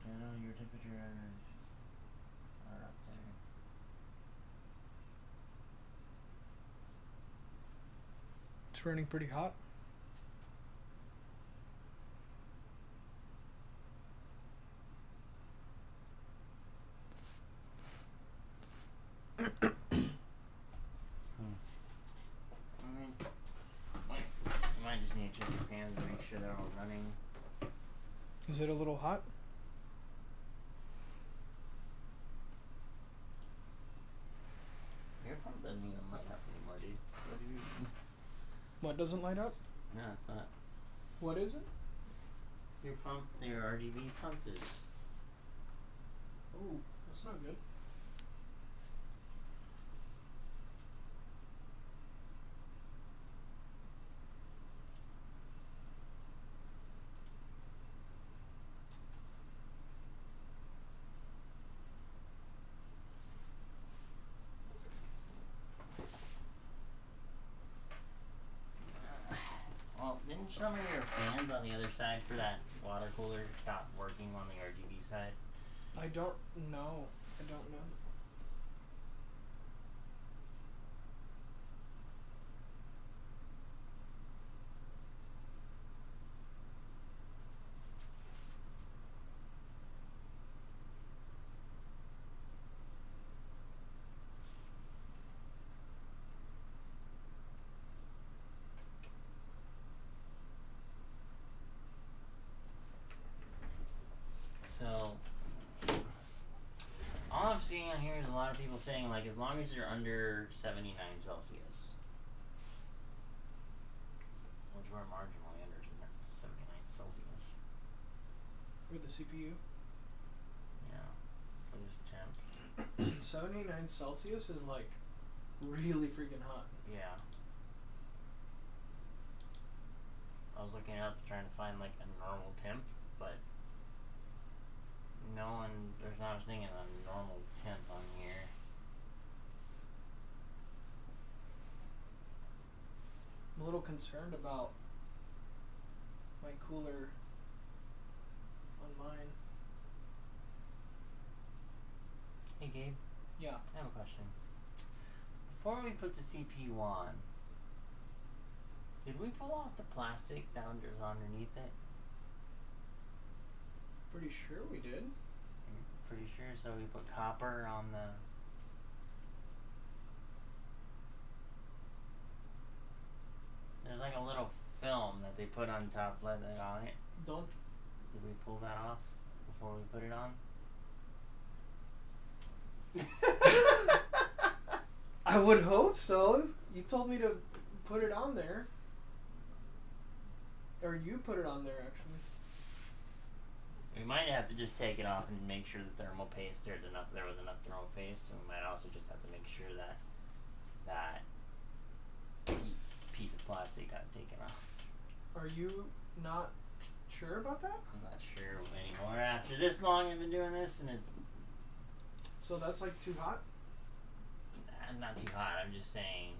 S1: I know your temperatures are up there.
S2: It's running pretty hot.
S1: Make sure they're all running.
S2: Is it a little hot?
S1: Your pump doesn't even light up anymore, dude. What do you...
S2: What doesn't light up?
S1: No, it's not.
S2: What is it?
S1: Your pump, your RGB pump is...
S2: Oh, that's not good.
S1: Well, didn't some of your fans on the other side for that water cooler stop working on the RGB side?
S2: I don't know. I don't know.
S1: So, all I'm seeing on here is a lot of people saying, like, as long as you're under 79 Celsius. Which we're marginally under 79 Celsius.
S2: For the CPU?
S1: Yeah. For this temp.
S2: 79 Celsius is like really freaking hot.
S1: Yeah. I was looking up trying to find, like, a normal temp, but there's not a thing in a normal temp on here.
S2: I'm a little concerned about my cooler on mine.
S1: Hey Gabe,
S2: Yeah.
S1: I have a question. Before we put the CPU on, did we pull off the plastic that was underneath it?
S2: Pretty sure we did.
S1: I'm pretty sure, so we put copper on the... There's like a little film that they put on top, let it on it.
S2: Don't.
S1: Did we pull that off before we put it on?
S2: I would hope so. You told me to put it on there. Or you put it on there, actually.
S1: We might have to just take it off and make sure the thermal paste, there was enough thermal paste, and we might also just have to make sure that that piece of plastic got taken off.
S2: Are you not sure about that?
S1: I'm not sure anymore. After this long I've been doing this, and it's
S2: So that's like too hot?
S1: not too hot. I'm just saying,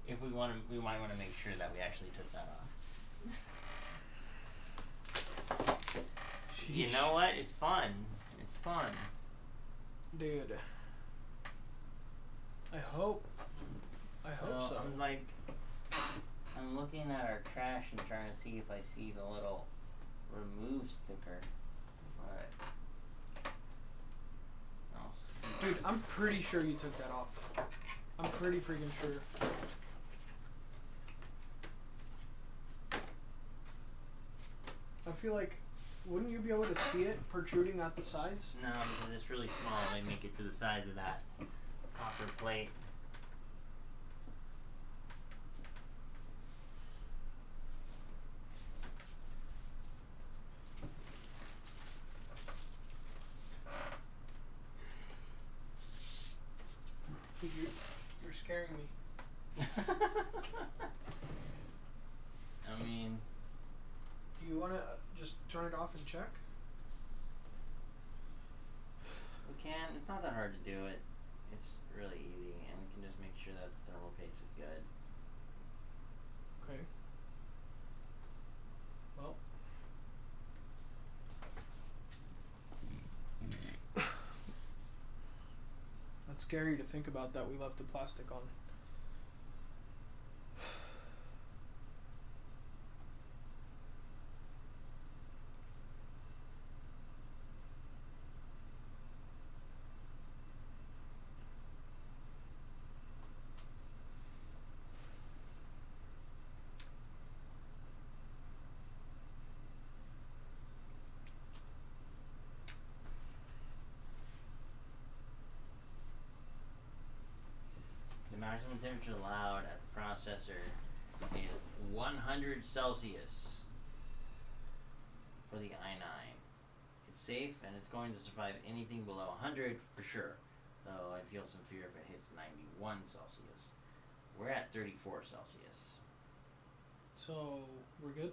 S1: if we want to, we might want to make sure that we actually took that off. You know what? It's fun. It's fun.
S2: Dude. I hope so.
S1: I'm like, I'm looking at our trash and trying to see if I see the little remove sticker. But I'll see.
S2: Dude, I'm pretty sure you took that off. I'm pretty freaking sure. I feel like, wouldn't you be able to see it protruding out the sides?
S1: No, because it's really small. They make it to the size of that copper plate.
S2: Dude, you're scaring me.
S1: I mean,
S2: Do you want to just turn it off and check?
S1: we can. It's not that hard to do it. It's really easy, and we can just make sure that the thermal paste is good.
S2: Okay. Well. That's scary to think about that we left the plastic on.
S1: maximum temperature allowed at the processor is 100 Celsius for the i9. It's safe and it's going to survive anything below 100 for sure, though I'd feel some fear if it hits 91 Celsius. We're at 34 Celsius.
S2: So, we're good?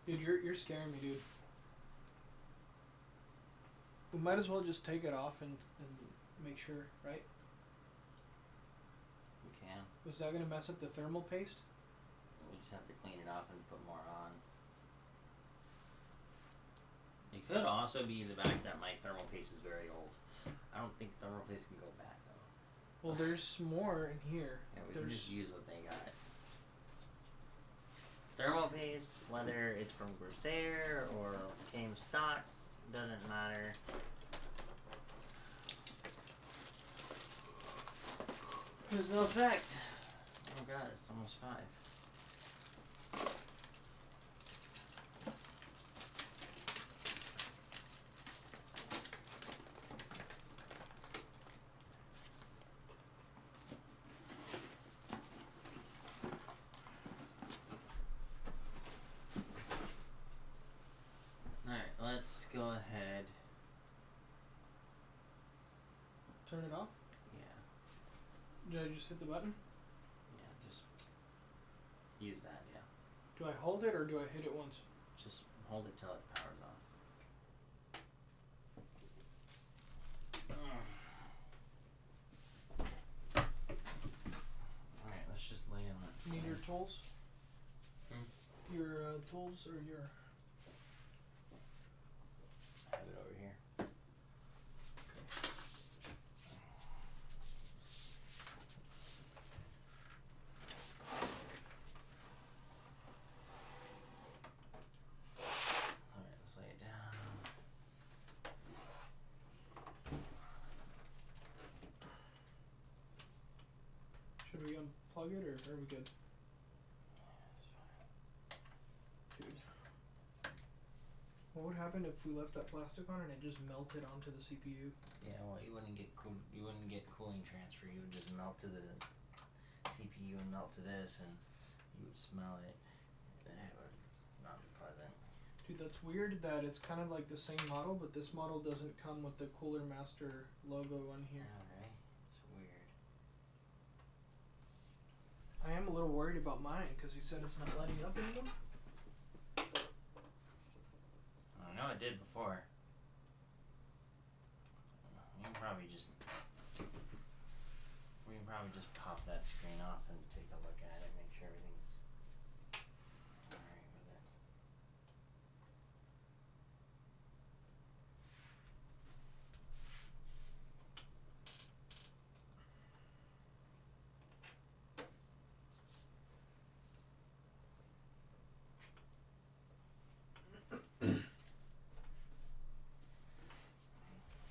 S2: Dude, you're scaring me, dude. We might as well just take it off and make sure, right?
S1: We can.
S2: Was that gonna mess up the thermal paste?
S1: We just have to clean it off and put more on. It could also be the fact that my thermal paste is very old. I don't think thermal paste can go back though.
S2: Well, there's more in here.
S1: Yeah, we can just use what they got. Thermal paste, whether it's from Corsair or came stock, doesn't matter. There's no effect. Oh god, it's almost 5. Alright, let's go ahead.
S2: Turn it off?
S1: Yeah,
S2: Did I just hit the button?
S1: yeah, just use that, yeah.
S2: Do I hold it or do I hit it once?
S1: Just hold it till it powers off. Alright, let's just lay on that.
S2: Need your
S1: side.
S2: tools?
S1: Hmm?
S2: Your tools or your...
S1: I have it over here. Alright, let's lay it down.
S2: Should we unplug it or are we good?
S1: That's fine.
S2: Dude. What would happen if we left that plastic on and it just melted onto the CPU?
S1: Yeah, well, you wouldn't get cooling transfer. You would just melt to the CPU and melt to this, and you would smell it. It would not be pleasant.
S2: Dude, that's weird that it's kind of like the same model, but this model doesn't come with the Cooler Master logo on here.
S1: Alright, it's weird.
S2: I am a little worried about mine because you said it's not lighting up anymore.
S1: I know it did before. We can probably just pop that screen off and take a look at it, make sure everything's alright with it.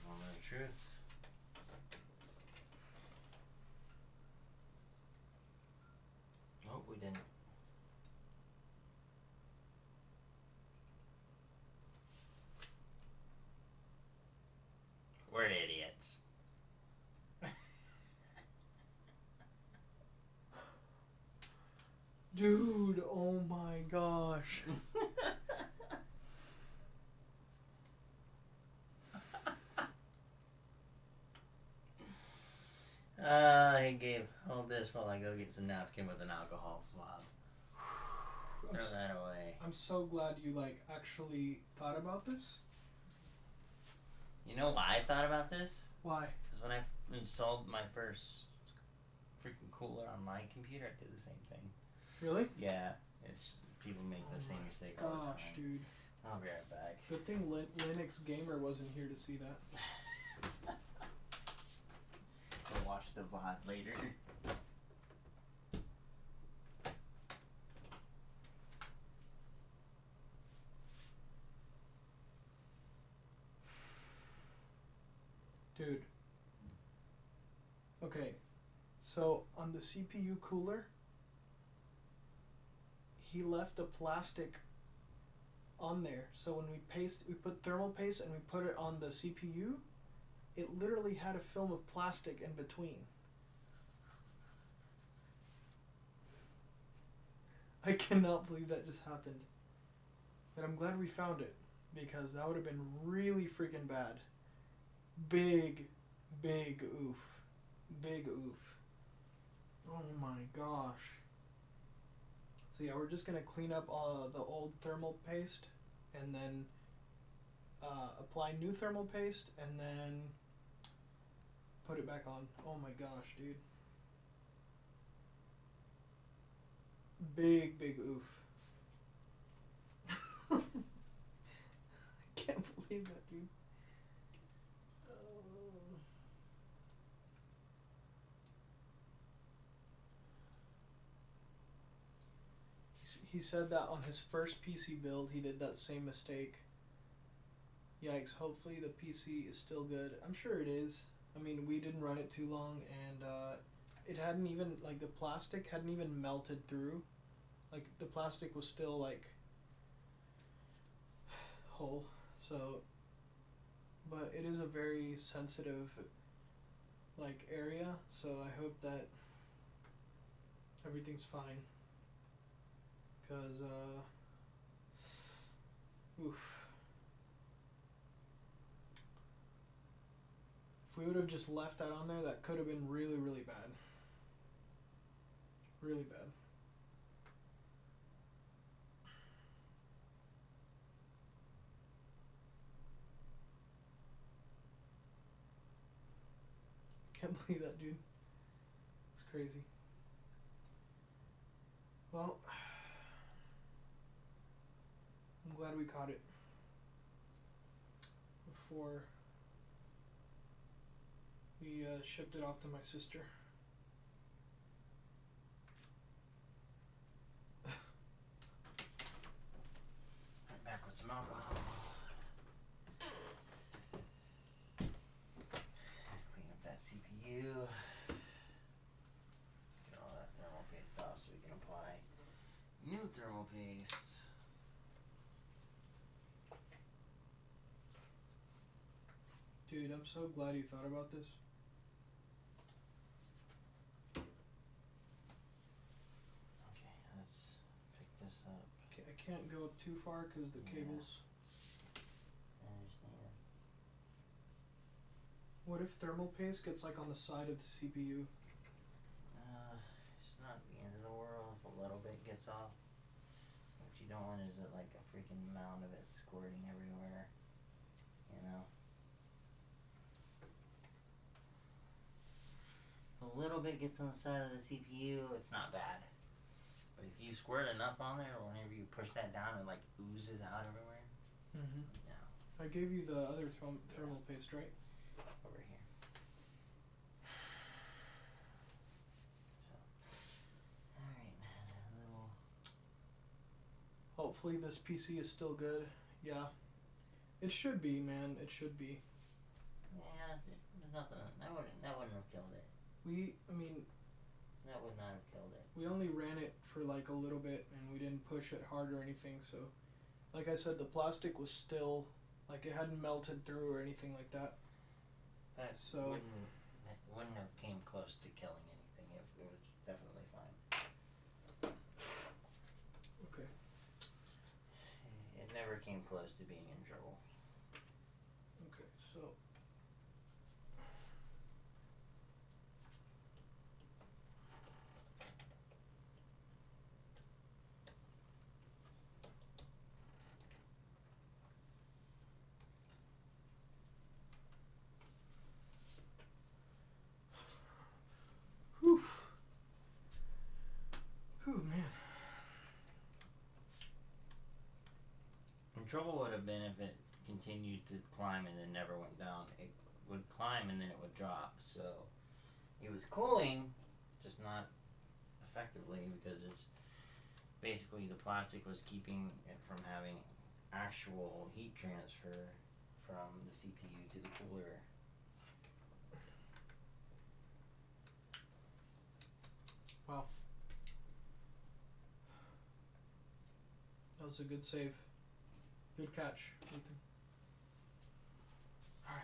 S1: Moment of truth. Oh, we didn't. We're idiots.
S2: Dude, oh my gosh.
S1: Hey Gabe, hold this while I go get some napkin with an alcohol swab. Throw that away.
S2: I'm so glad you actually thought about this.
S1: You know why I thought about this?
S2: Why?
S1: Because when I installed my first freaking cooler on my computer, I did the same thing.
S2: Really?
S1: Yeah, it's people make the same mistake all the time.
S2: Gosh, dude.
S1: I'll be right back.
S2: Good thing Linux Gamer wasn't here to see that.
S1: We'll watch the VOD later.
S2: Dude. Okay. So on the CPU cooler, he left the plastic on there. So when we put thermal paste and we put it on the CPU, it literally had a film of plastic in between. I cannot believe that just happened. But I'm glad we found it, because that would have been really freaking bad. Big oof. Big oof. Oh my gosh. So yeah, we're just gonna clean up the old thermal paste, and then apply new thermal paste, and then put it back on. Oh my gosh, dude. Big oof. I can't believe that, dude. He said that on his first PC build, he did that same mistake. Yikes, hopefully the PC is still good. I'm sure it is. I mean, we didn't run it too long, and it hadn't even, like, the plastic hadn't even melted through. Like, the plastic was still, like, whole. So, but it is a very sensitive, like, area, so I hope that everything's fine. Because, oof. If we would have just left that on there, that could have been really, really bad. Really bad. Can't believe that, dude. It's crazy. Well, I'm glad we caught it before we shipped it off to my sister.
S1: Right back with some alcohol. Clean up that CPU. Get all that thermal paste off so we can apply new thermal paste.
S2: Dude, I'm so glad you thought about this.
S1: Okay, let's pick this up.
S2: Okay, I can't go up too far because the cables.
S1: I understand.
S2: What if thermal paste gets like on the side of the CPU?
S1: It's not the end of the world if a little bit gets off. What you don't want is like a freaking mound of it squirting everywhere. You know? If a little bit gets on the side of the CPU, it's not bad. But if you squirt enough on there, or whenever you push that down, it like oozes out everywhere.
S2: Mm-hmm.
S1: No.
S2: I gave you the other thermal paste, right?
S1: Over here. So, alright, a little.
S2: Hopefully this PC is still good. Yeah. It should be, man. It should be.
S1: Yeah, there's nothing. That wouldn't have killed it. That would not have killed it.
S2: We only ran it for like a little bit, and we didn't push it hard or anything, so like I said, the plastic was still, like, it hadn't melted through or anything like that.
S1: That
S2: So
S1: wouldn't have came close to killing anything. It was definitely fine.
S2: okay.
S1: It never came close to being in trouble.
S2: Okay, so whew. Whew, man.
S1: The trouble would have been if it continued to climb and then never went down. It would climb and then it would drop. So it was cooling, just not effectively, because it's basically the plastic was keeping it from having actual heat transfer from the CPU to the cooler.
S2: Wow. That was a good save. Good catch, Ethan. Alright.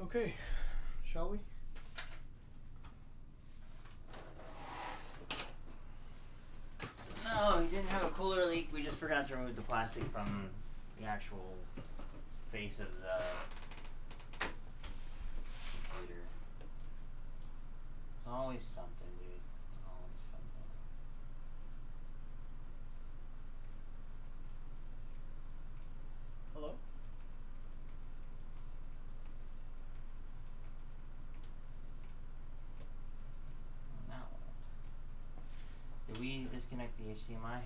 S2: Okay, shall we?
S1: No, he didn't have a cooler leak. We just forgot to remove the plastic from the actual face of the computer. It's always something, dude. Always something.
S2: Hello?
S1: Now what? Did we disconnect the HDMI?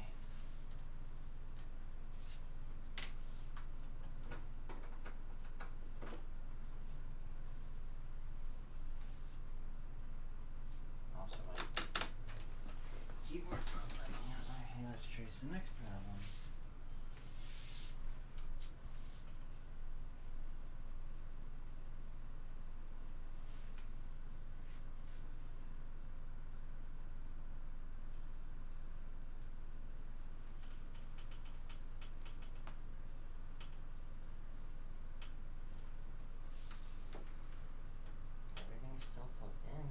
S1: Also, my keyboard not letting out. Okay, let's trace the next problem. Everything's still plugged in.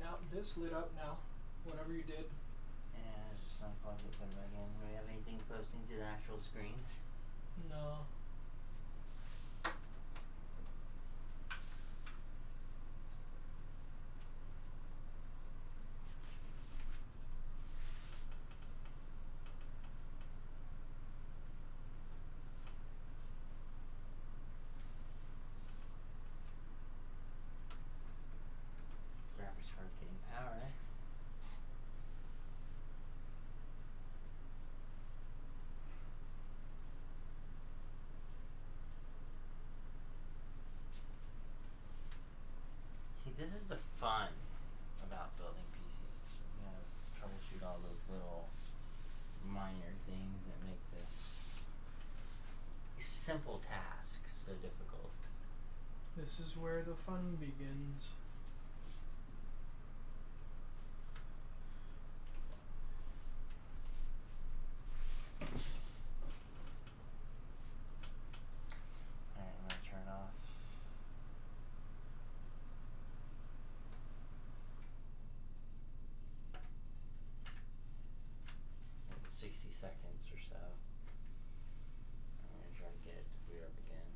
S2: Now this lit up now. Whatever you did.
S1: And just unplug it, put it back in. Do we have anything posting to the actual screen?
S2: No.
S1: Graphics card getting power. See, this is the fun about building PCs. You know, troubleshoot all those little minor things that make this simple task so difficult.
S2: This is where the fun begins.
S1: Alright, I'm gonna turn off. 60 seconds or so. I'm gonna try to get it to boot up again.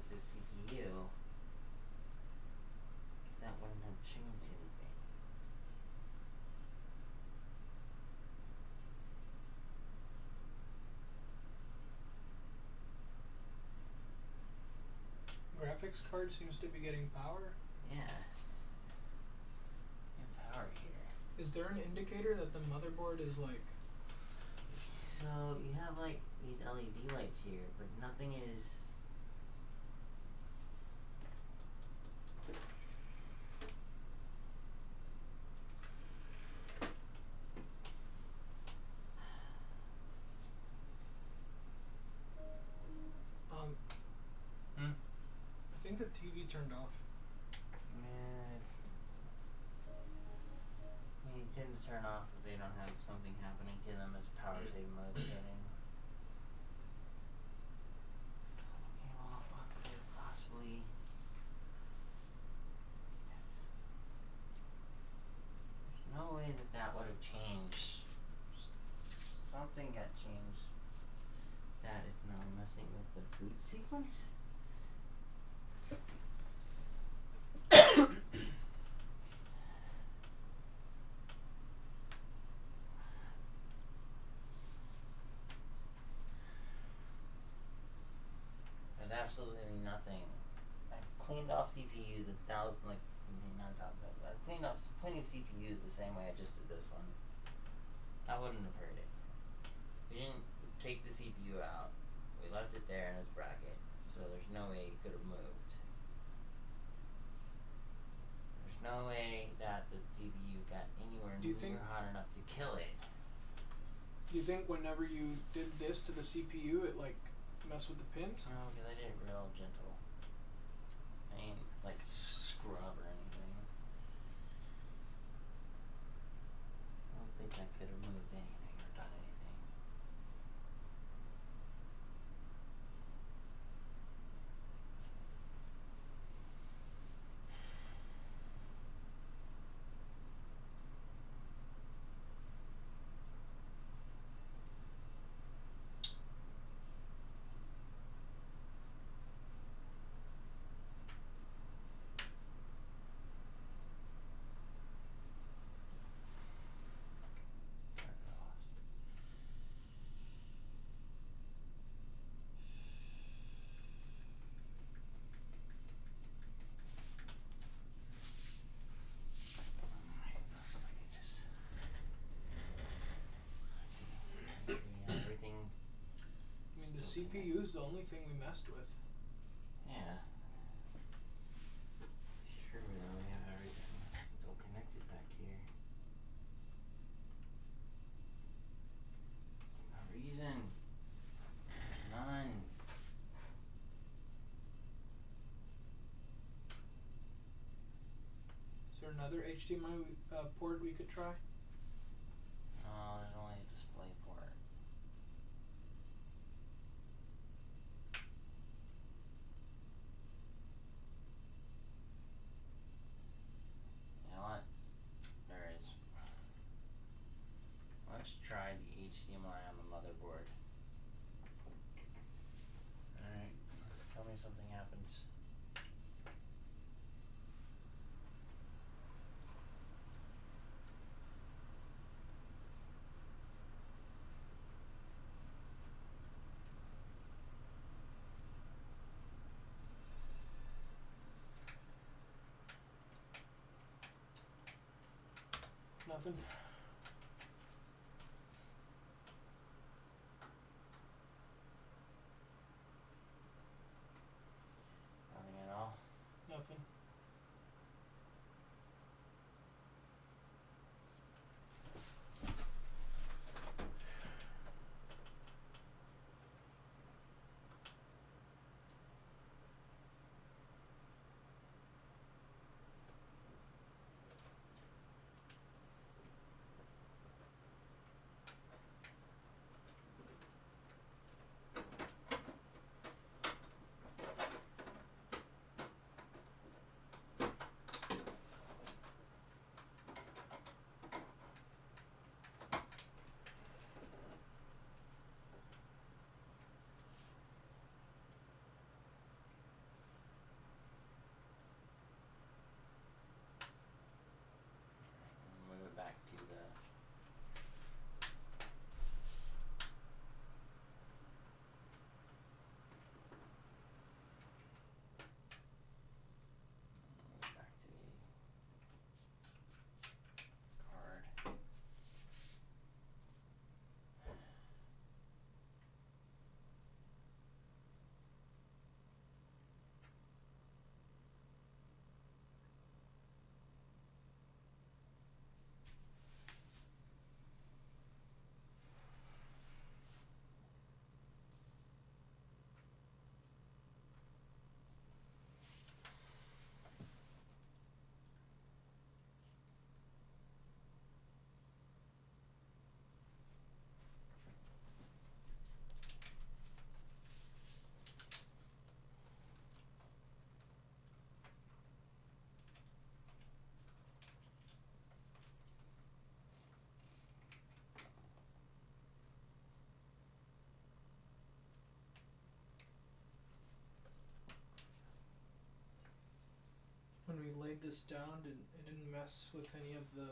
S1: expensive CPU. Because that wouldn't have changed anything.
S2: Graphics card seems to be getting power.
S1: Yeah. And power here.
S2: Is there an indicator that the motherboard is like?
S1: So you have like these LED lights here, but nothing is.
S2: I think the TV turned off.
S1: Man. They tend to turn off if they don't have something happening to them as power save mode setting. Okay, well, what could possibly. Yes. There's no way that that would have changed. Something got changed. That is now messing with the boot sequence. There's absolutely nothing. I've cleaned off CPUs not 1,000. I've cleaned off plenty of CPUs the same way I just did this one. That wouldn't have hurt it. We didn't take the CPU out. We left it there in its bracket, so there's no way it could have moved. There's no way that the CPU got anywhere near hot enough to kill it.
S2: Do you think whenever you did this to the CPU, it like messed with the pins?
S1: No, because I did it real gentle. I ain't like scrub or anything. I don't think that could have moved anything or done anything. Turn it off. Alright, let's look at this. Yeah, everything.
S2: I mean, the
S1: still
S2: CPU is the only thing we messed with.
S1: Yeah. Sure, though, we have everything. It's all connected back here. No reason. None.
S2: Is there another HDMI port we could try?
S1: Oh, there's only a display port. You know what? There is. Let's try the HDMI on the motherboard. Alright. Tell me something happens.
S2: Nothing.
S1: Nothing at all.
S2: Nothing. laid this down, it didn't mess with any of the...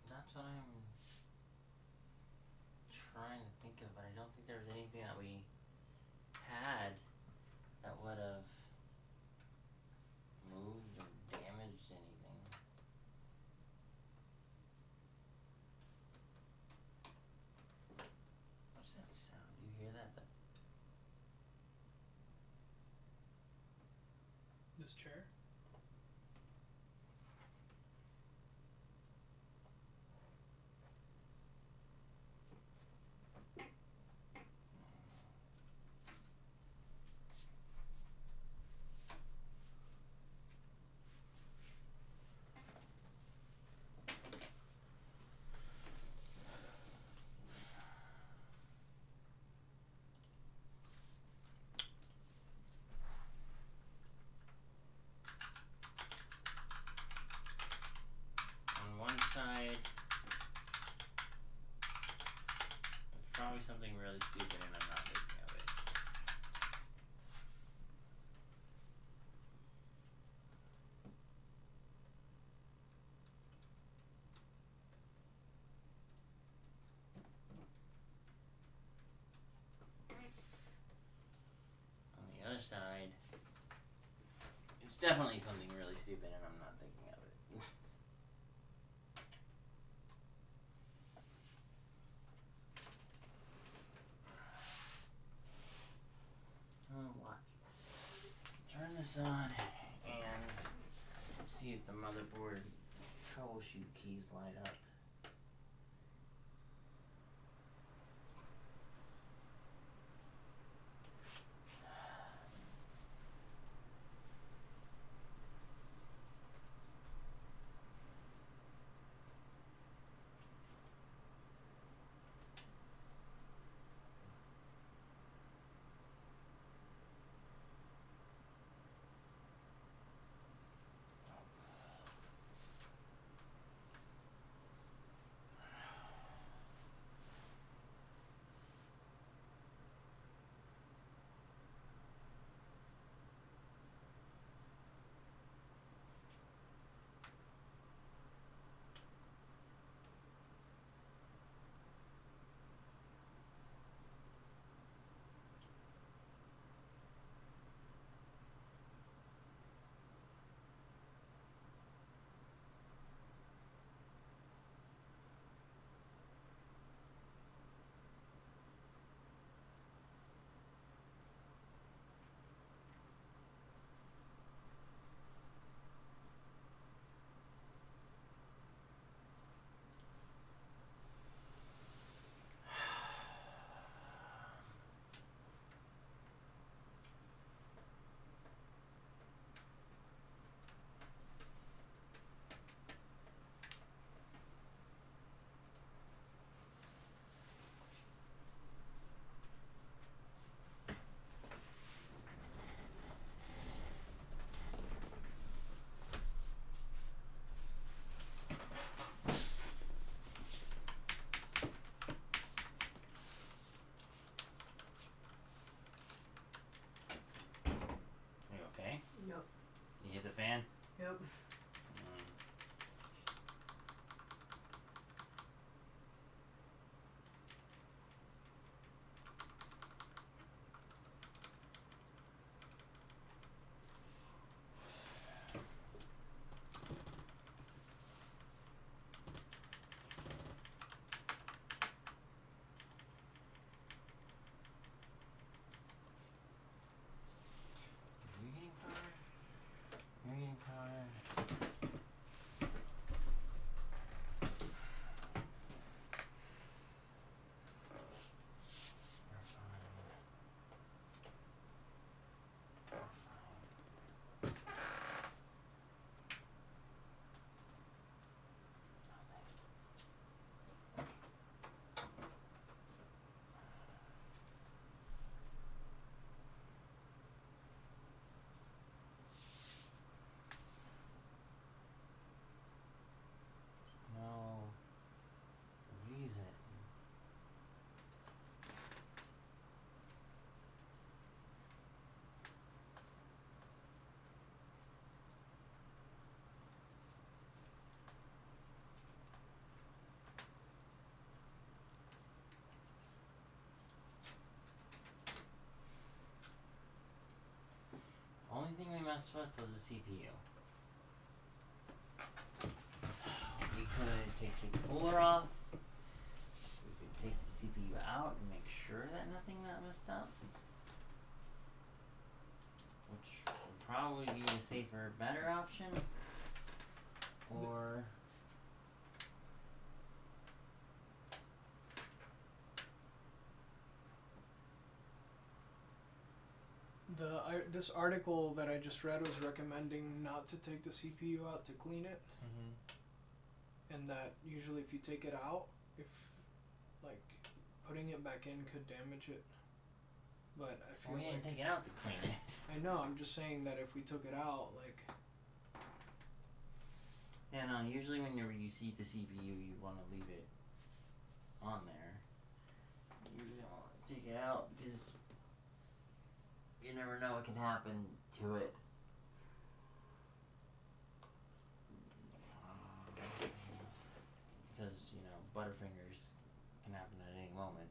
S1: That's what I'm trying to think of, but I don't think there was anything that we had that would have moved or damaged anything. What's that sound? Do you hear that?
S2: This chair?
S1: On one side, it's probably something really stupid and I'm not thinking of it. On the other side, it's definitely something really stupid and I'm not thinking of it. Watch. Turn this on and see if the motherboard troubleshoot keys light up. The fan?
S2: Yep.
S1: Are you getting power? You're getting power. last swept was the CPU. We could take the cooler off. We could take the CPU out and make sure that nothing got messed up. Which would probably be the safer, better option. Or
S2: this article that I just read was recommending not to take the CPU out to clean it, and that usually if you take it out, if like putting it back in could damage it. But I feel
S1: we didn't take it out to clean it.
S2: I know. I'm just saying that if we took it out, like.
S1: Yeah, no. Usually when you see the CPU, you want to leave it on there. You usually don't want to take it out because you never know what can happen to it. Because, you know, Butterfingers can happen at any moment.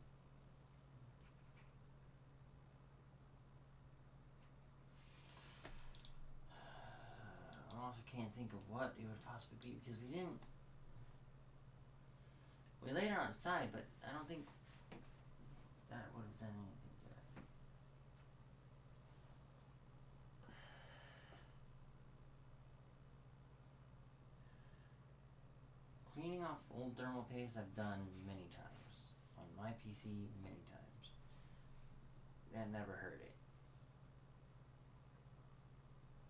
S1: I also can't think of what it would possibly be because we laid it on its side, but I don't think that would have done anything to it. Cleaning off old thermal paste I've done many times. On my PC, many times. That never hurt it.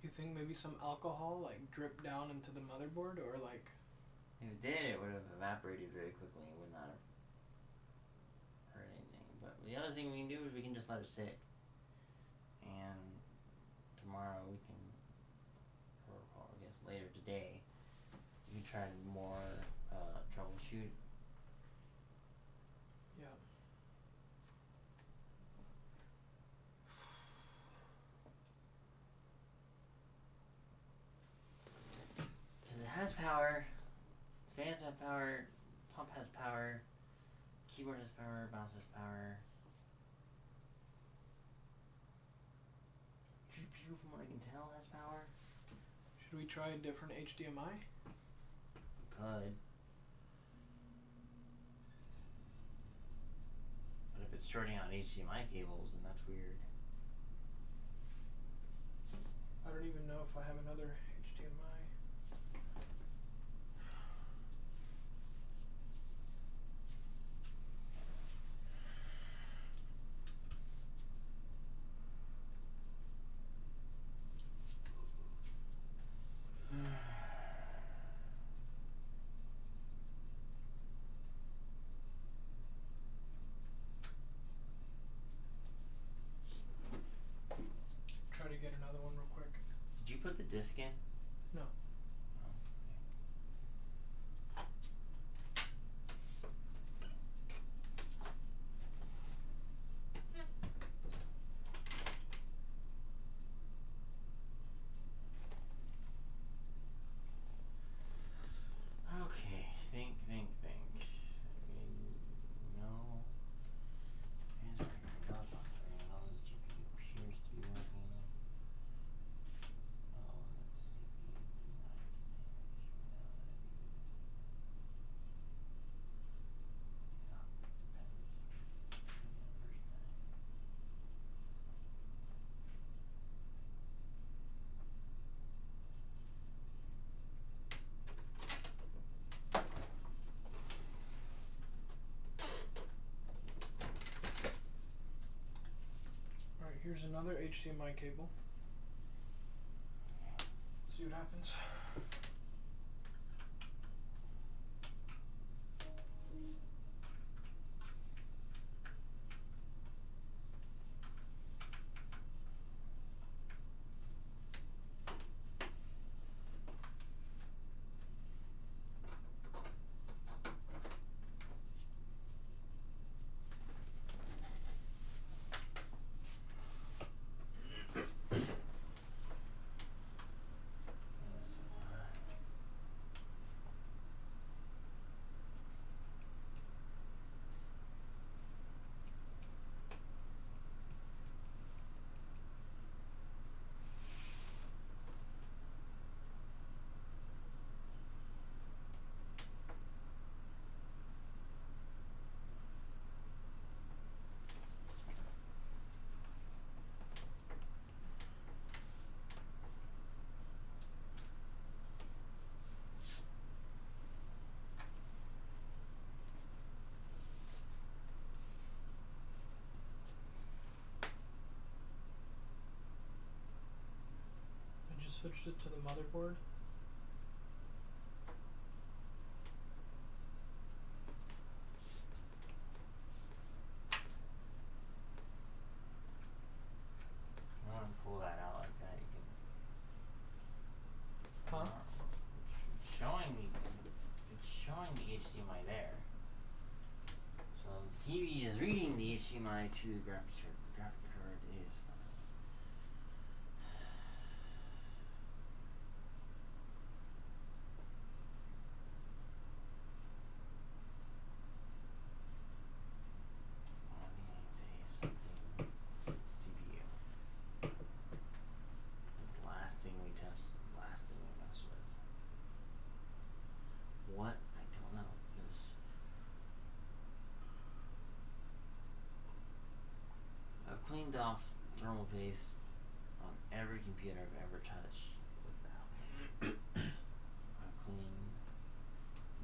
S2: You think maybe some alcohol like dripped down into the motherboard, or like?
S1: If it did, it would have evaporated very quickly. It would not have hurt anything. But the other thing we can do is we can just let it sit. And tomorrow we can, or I guess later today, we can try to more troubleshoot.
S2: Yeah.
S1: Because it has power, fans have power, pump has power, keyboard has power, mouse has power. GPU, from what I can tell, has power.
S2: Should we try a different HDMI?
S1: We could. But if it's shorting out HDMI cables, then that's weird.
S2: I don't even know if I have another HDMI. Try to get another one real quick.
S1: Did you put the disc in?
S2: No.
S1: Okay, think. No. Hands are going off. All this GPU appears to be working. Oh, let's see.
S2: Alright, here's another HDMI cable. See what happens. switched it to the motherboard.
S1: I want to pull that out like that. You can.
S2: Huh?
S1: It's showing the HDMI there. So the TV is reading the HDMI to the graphics card. The graphics card is fine. One thing I can say is something CPU. This is the last thing we test, the last thing we mess with. What? I don't know. Because I've cleaned off thermal paste on every computer I've ever touched without. I've cleaned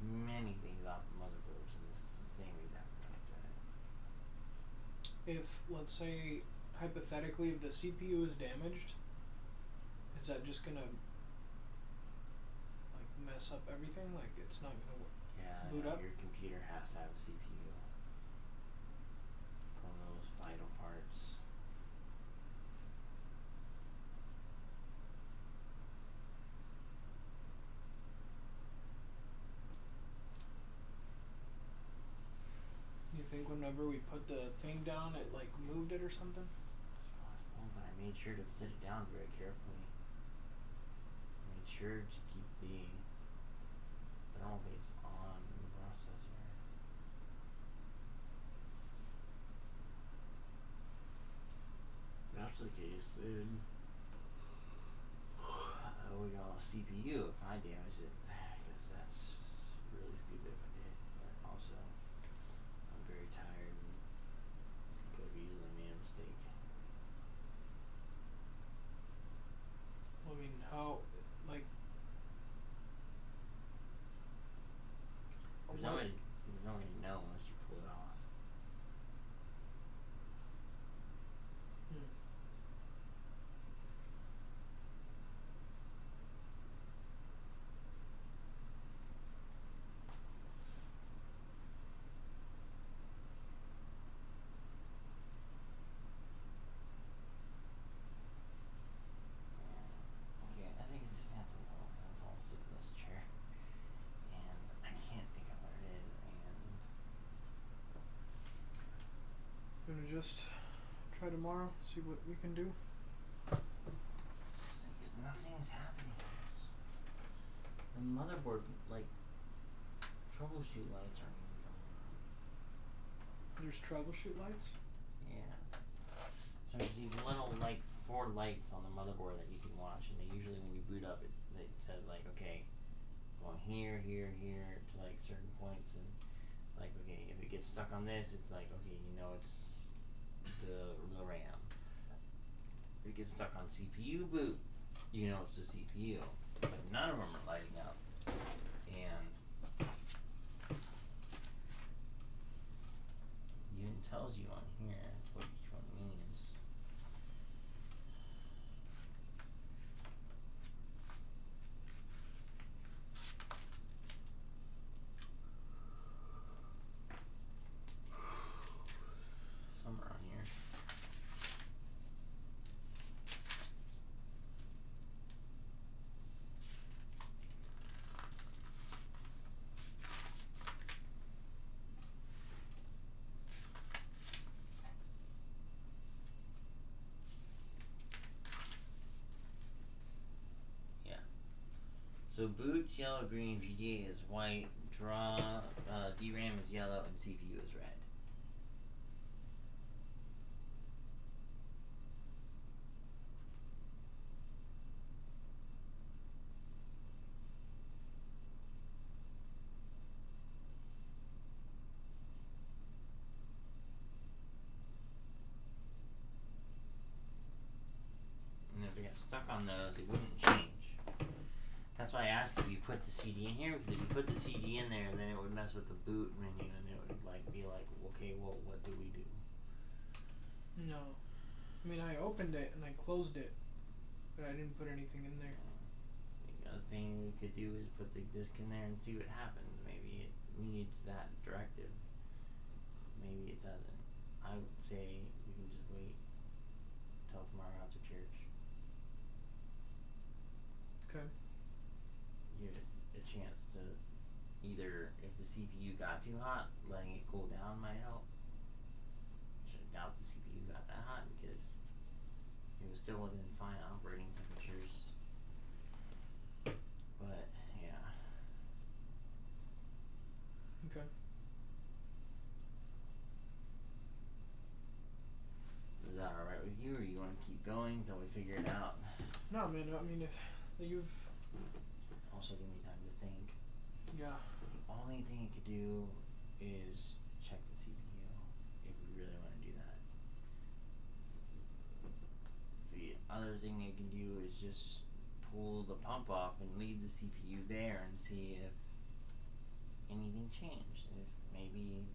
S1: many things off of motherboards in the same exact way I've done it.
S2: If, let's say, hypothetically, if the CPU is damaged, is that just gonna like mess up everything? Like it's not gonna work?
S1: Yeah,
S2: Boot up?
S1: your computer has to have a CPU for those vital parts.
S2: You think whenever we put the thing down, it like moved it or something?
S1: Oh, but I made sure to sit it down very carefully. I made sure to keep the thermal paste on the processor. If that's the case, then I owe y'all a CPU if I damage it, because that's just really stupid if I did. But also, I'm very tired and could have easily made a mistake.
S2: I mean, how, like,
S1: There's no way to know unless you pull it off. Okay, I think it's just have to go because I'm falling asleep in this chair. And I can't think of what it is, and
S2: gonna just try tomorrow, see what we can do.
S1: nothing is happening. The motherboard, like, troubleshoot lights aren't even coming on.
S2: There's troubleshoot lights?
S1: Yeah. So there's these little, like, 4 lights on the motherboard that you can watch, and they usually, when you boot up, it says, like, okay, going here, here, here, to, like, certain points, and, like, okay, if it gets stuck on this, it's like, okay, you know it's the RAM. If it gets stuck on CPU boot, you know it's the CPU. But none of them are lighting up. And it even tells you on here what each one means. Somewhere on here. So boot's yellow, green, VGA is white, DRAM is yellow, and CPU is red. And if it got stuck on those, it wouldn't change. That's why I asked if you put the CD in here, because if you put the CD in there, then it would mess with the boot menu, and it would like be like, okay, well, what do we do?
S2: No. I mean, I opened it and I closed it. but I didn't put anything in there.
S1: The other thing we could do is put the disc in there and see what happens. Maybe it needs that directive. Maybe it doesn't. I would say we can just wait till tomorrow after church.
S2: Okay.
S1: Give it a chance to either, if the CPU got too hot, letting it cool down might help. Which I doubt the CPU got that hot because it was still within fine operating temperatures. But yeah.
S2: Okay.
S1: Is that alright with you, or you want to keep going until we figure it out?
S2: No, man. I mean, if you've.
S1: Also, give me time to think.
S2: Yeah.
S1: The only thing you could do is check the CPU if we really want to do that. The other thing you can do is just pull the pump off and leave the CPU there and see if anything changed. If maybe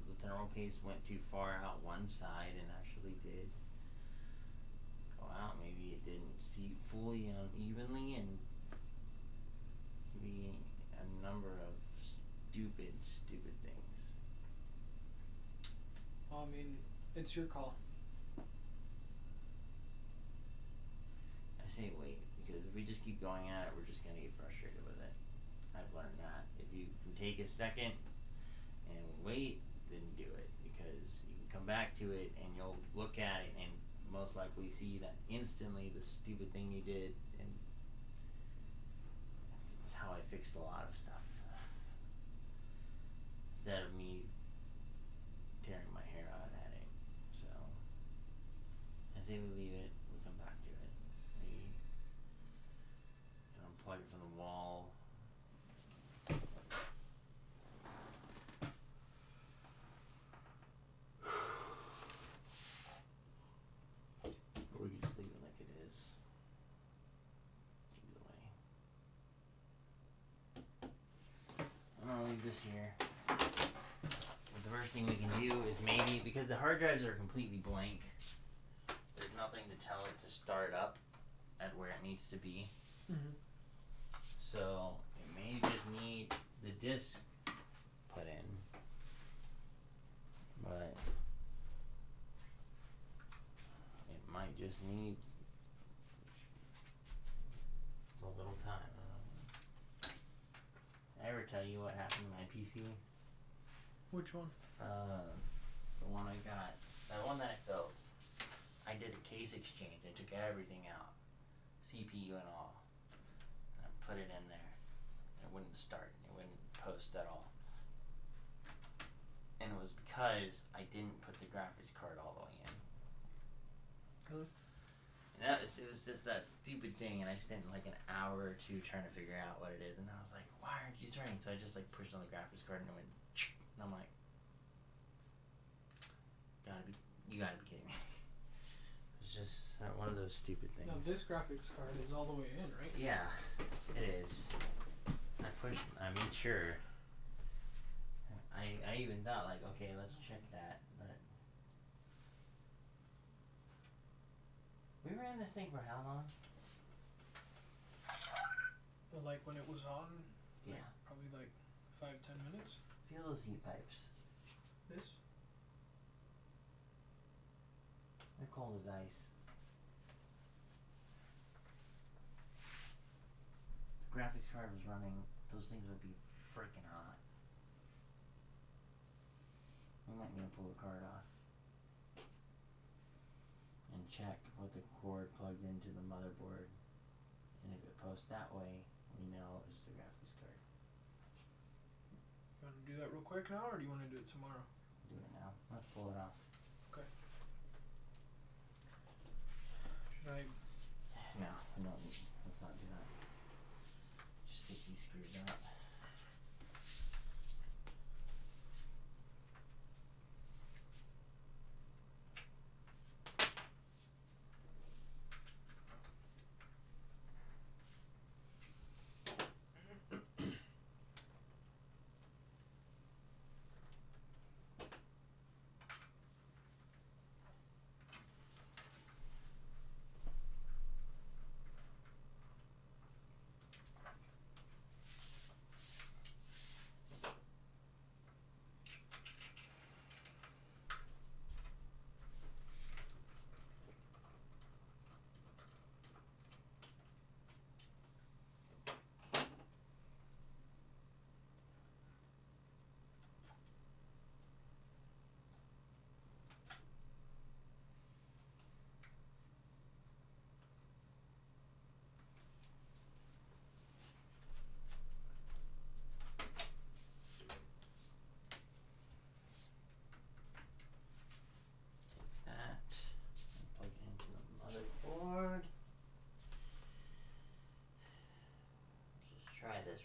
S1: the thermal paste went too far out one side and actually did go out. Maybe it didn't seep fully unevenly, and could be a number of stupid things.
S2: I mean, it's your call.
S1: I say wait, because if we just keep going at it, we're just gonna get frustrated with it. I've learned that. If you can take a second and wait, then do it, because you can come back to it and you'll look at it and most likely see that instantly the stupid thing you did, and that's how I fixed a lot of stuff. Instead of me tearing my hair out at it. So I say we leave it, we come back to it. We can unplug it from the wall. Or we can just leave it like it is. Either way. I'm gonna leave this here. But the first thing we can do is maybe, because the hard drives are completely blank, there's nothing to tell it to start up at where it needs to be.
S2: Mm-hmm.
S1: So it may just need the disk put in. But it might just need a little time. Did I ever tell you what happened to my PC?
S2: Which one?
S1: The one I got, the one that I built. I did a case exchange. I took everything out, CPU and all, and I put it in there. It wouldn't start. It wouldn't post at all. And it was because I didn't put the graphics card all the way in.
S2: Really?
S1: And it was just that stupid thing, and I spent like an hour or two trying to figure out what it is, and I was like, why aren't you starting? So I just like pushed on the graphics card and it went, and I'm like, you gotta be kidding me. It's just one of those stupid things.
S2: Now this graphics card is all the way in, right?
S1: Yeah, it is. I made sure. I even thought like, okay, let's check that, but we ran this thing for how long?
S2: Well, like when it was on.
S1: Yeah.
S2: Probably like 5-10 minutes.
S1: Feel those heat pipes.
S2: This.
S1: They're cold as ice. If the graphics card was running, those things would be freaking hot. We might need to pull the card off and check what the cord plugged into the motherboard, and if it posts that way, we know it's the graphics card.
S2: You want to do that real quick now, or do you want to do it tomorrow?
S1: Do it now. Let's pull it off.
S2: Okay. Should I?
S1: No, we don't need. Let's not do that. Just take these screws out.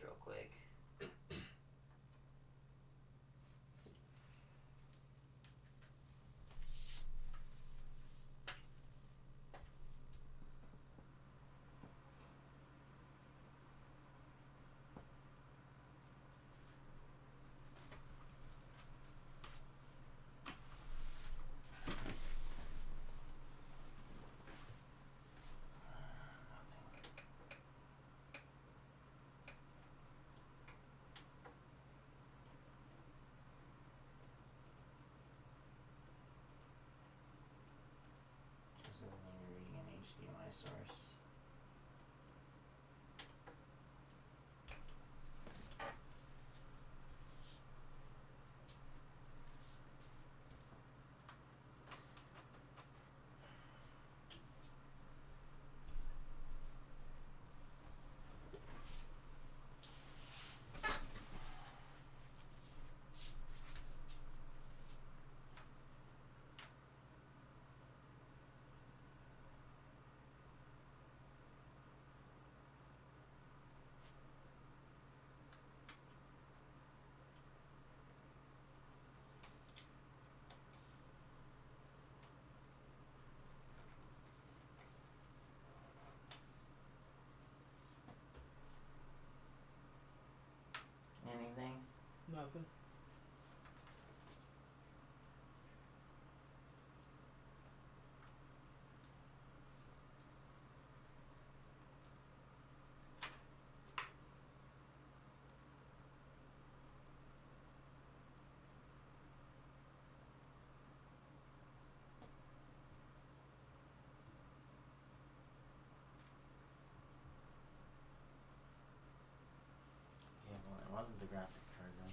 S1: real quick. Reading an HDMI source. Anything?
S2: Nothing.
S1: Yeah, well, it wasn't the graphic card then.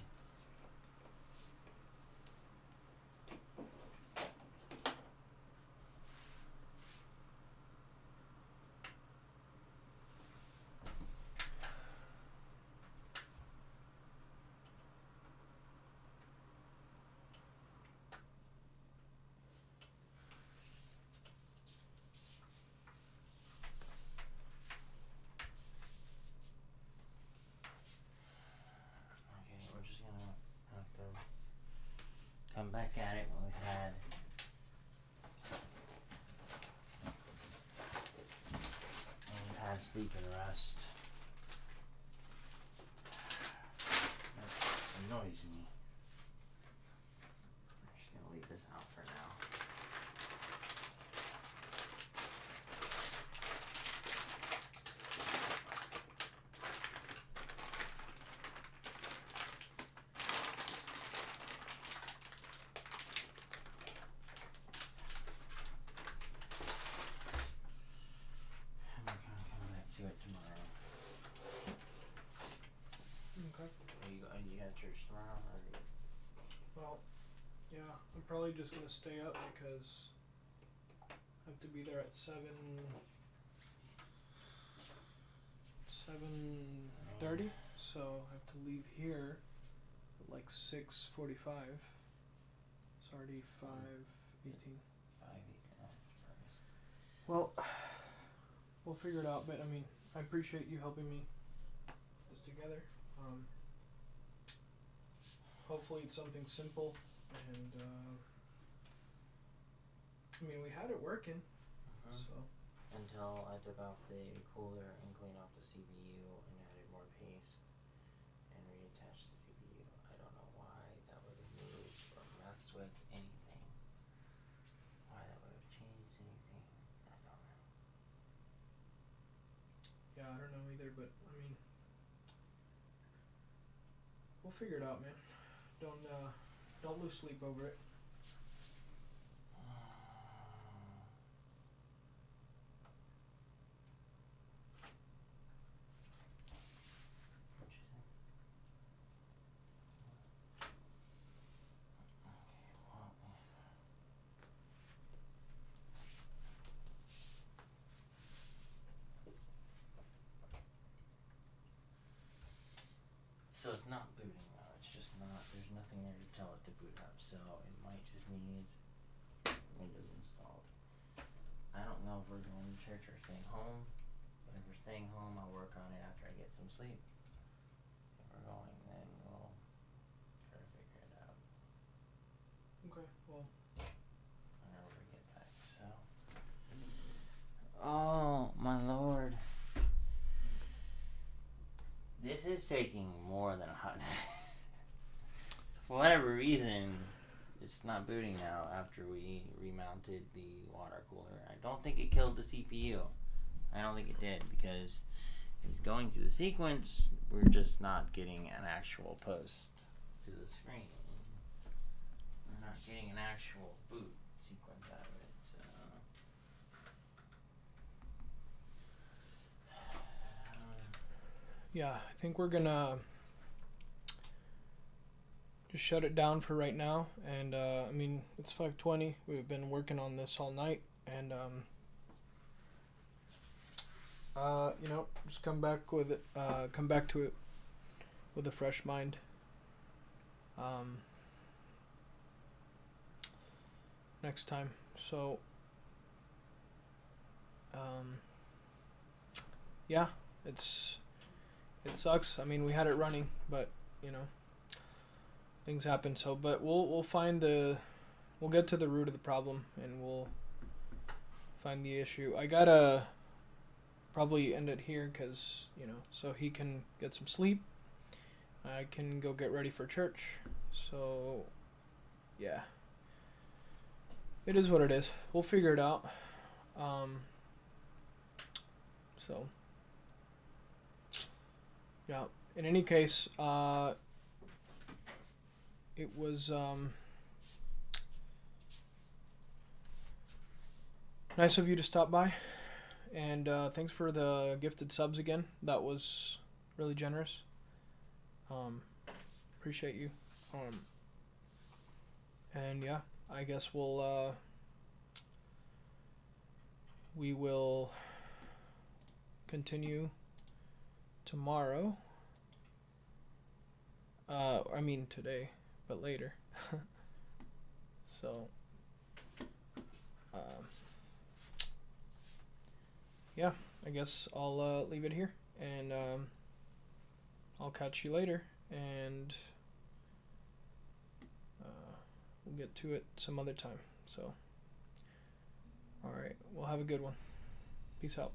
S1: Okay, we're just gonna have to come back at it when we've had sleep and rest. That annoys me. I'm just gonna leave this out for now. And we're gonna come back to it tomorrow.
S2: Okay.
S1: You got church tomorrow? Or
S2: Well, yeah, I'm probably just gonna stay up because I have to be there at 7:30. So I have to leave here at like 6:45. It's already 5:18.
S1: 5:18.
S2: Well, we'll figure it out. But I mean, I appreciate you helping me put this together. Hopefully it's something simple, and I mean, we had it working, so.
S1: Until I took off the cooler and cleaned off the CPU and added more paste and reattached the CPU. I don't know why that would have moved or messed with anything. Why that would have changed anything. I don't know.
S2: Yeah, I don't know either, but I mean, we'll figure it out, man. Don't lose sleep over it.
S1: What'd you think? Okay, well. So it's not booting though, it's just not, there's nothing there to tell it to boot up, so it might just need Windows installed. I don't know if we're going to church or staying home, but if we're staying home, I'll work on it after I get some sleep.
S2: Okay, well.
S1: Whenever we get back, so. Oh, my lord. This is taking more than a hot For whatever reason, it's not booting now after we remounted the water cooler. I don't think it killed the CPU. I don't think it did because it's going through the sequence. We're just not getting an actual post to the screen. We're not getting an actual boot sequence out of it. So.
S2: Yeah, I think we're gonna just shut it down for right now. And I mean, it's 5:20. We've been working on this all night, and you know, just come back with it. Come back to it with a fresh mind. Next time. So. Yeah, it sucks. I mean, we had it running, but you know, things happen. So, but we'll get to the root of the problem, and we'll find the issue. I gotta probably end it here because, you know, so he can get some sleep. I can go get ready for church. So, yeah, it is what it is. We'll figure it out. So. Yeah. In any case, it was nice of you to stop by, and thanks for the gifted subs again. That was really generous. Appreciate you. And yeah, I guess we will continue tomorrow. I mean today, but later. So, yeah, I guess I'll leave it here, and I'll catch you later, and we'll get to it some other time. So, alright, well, have a good one. Peace out.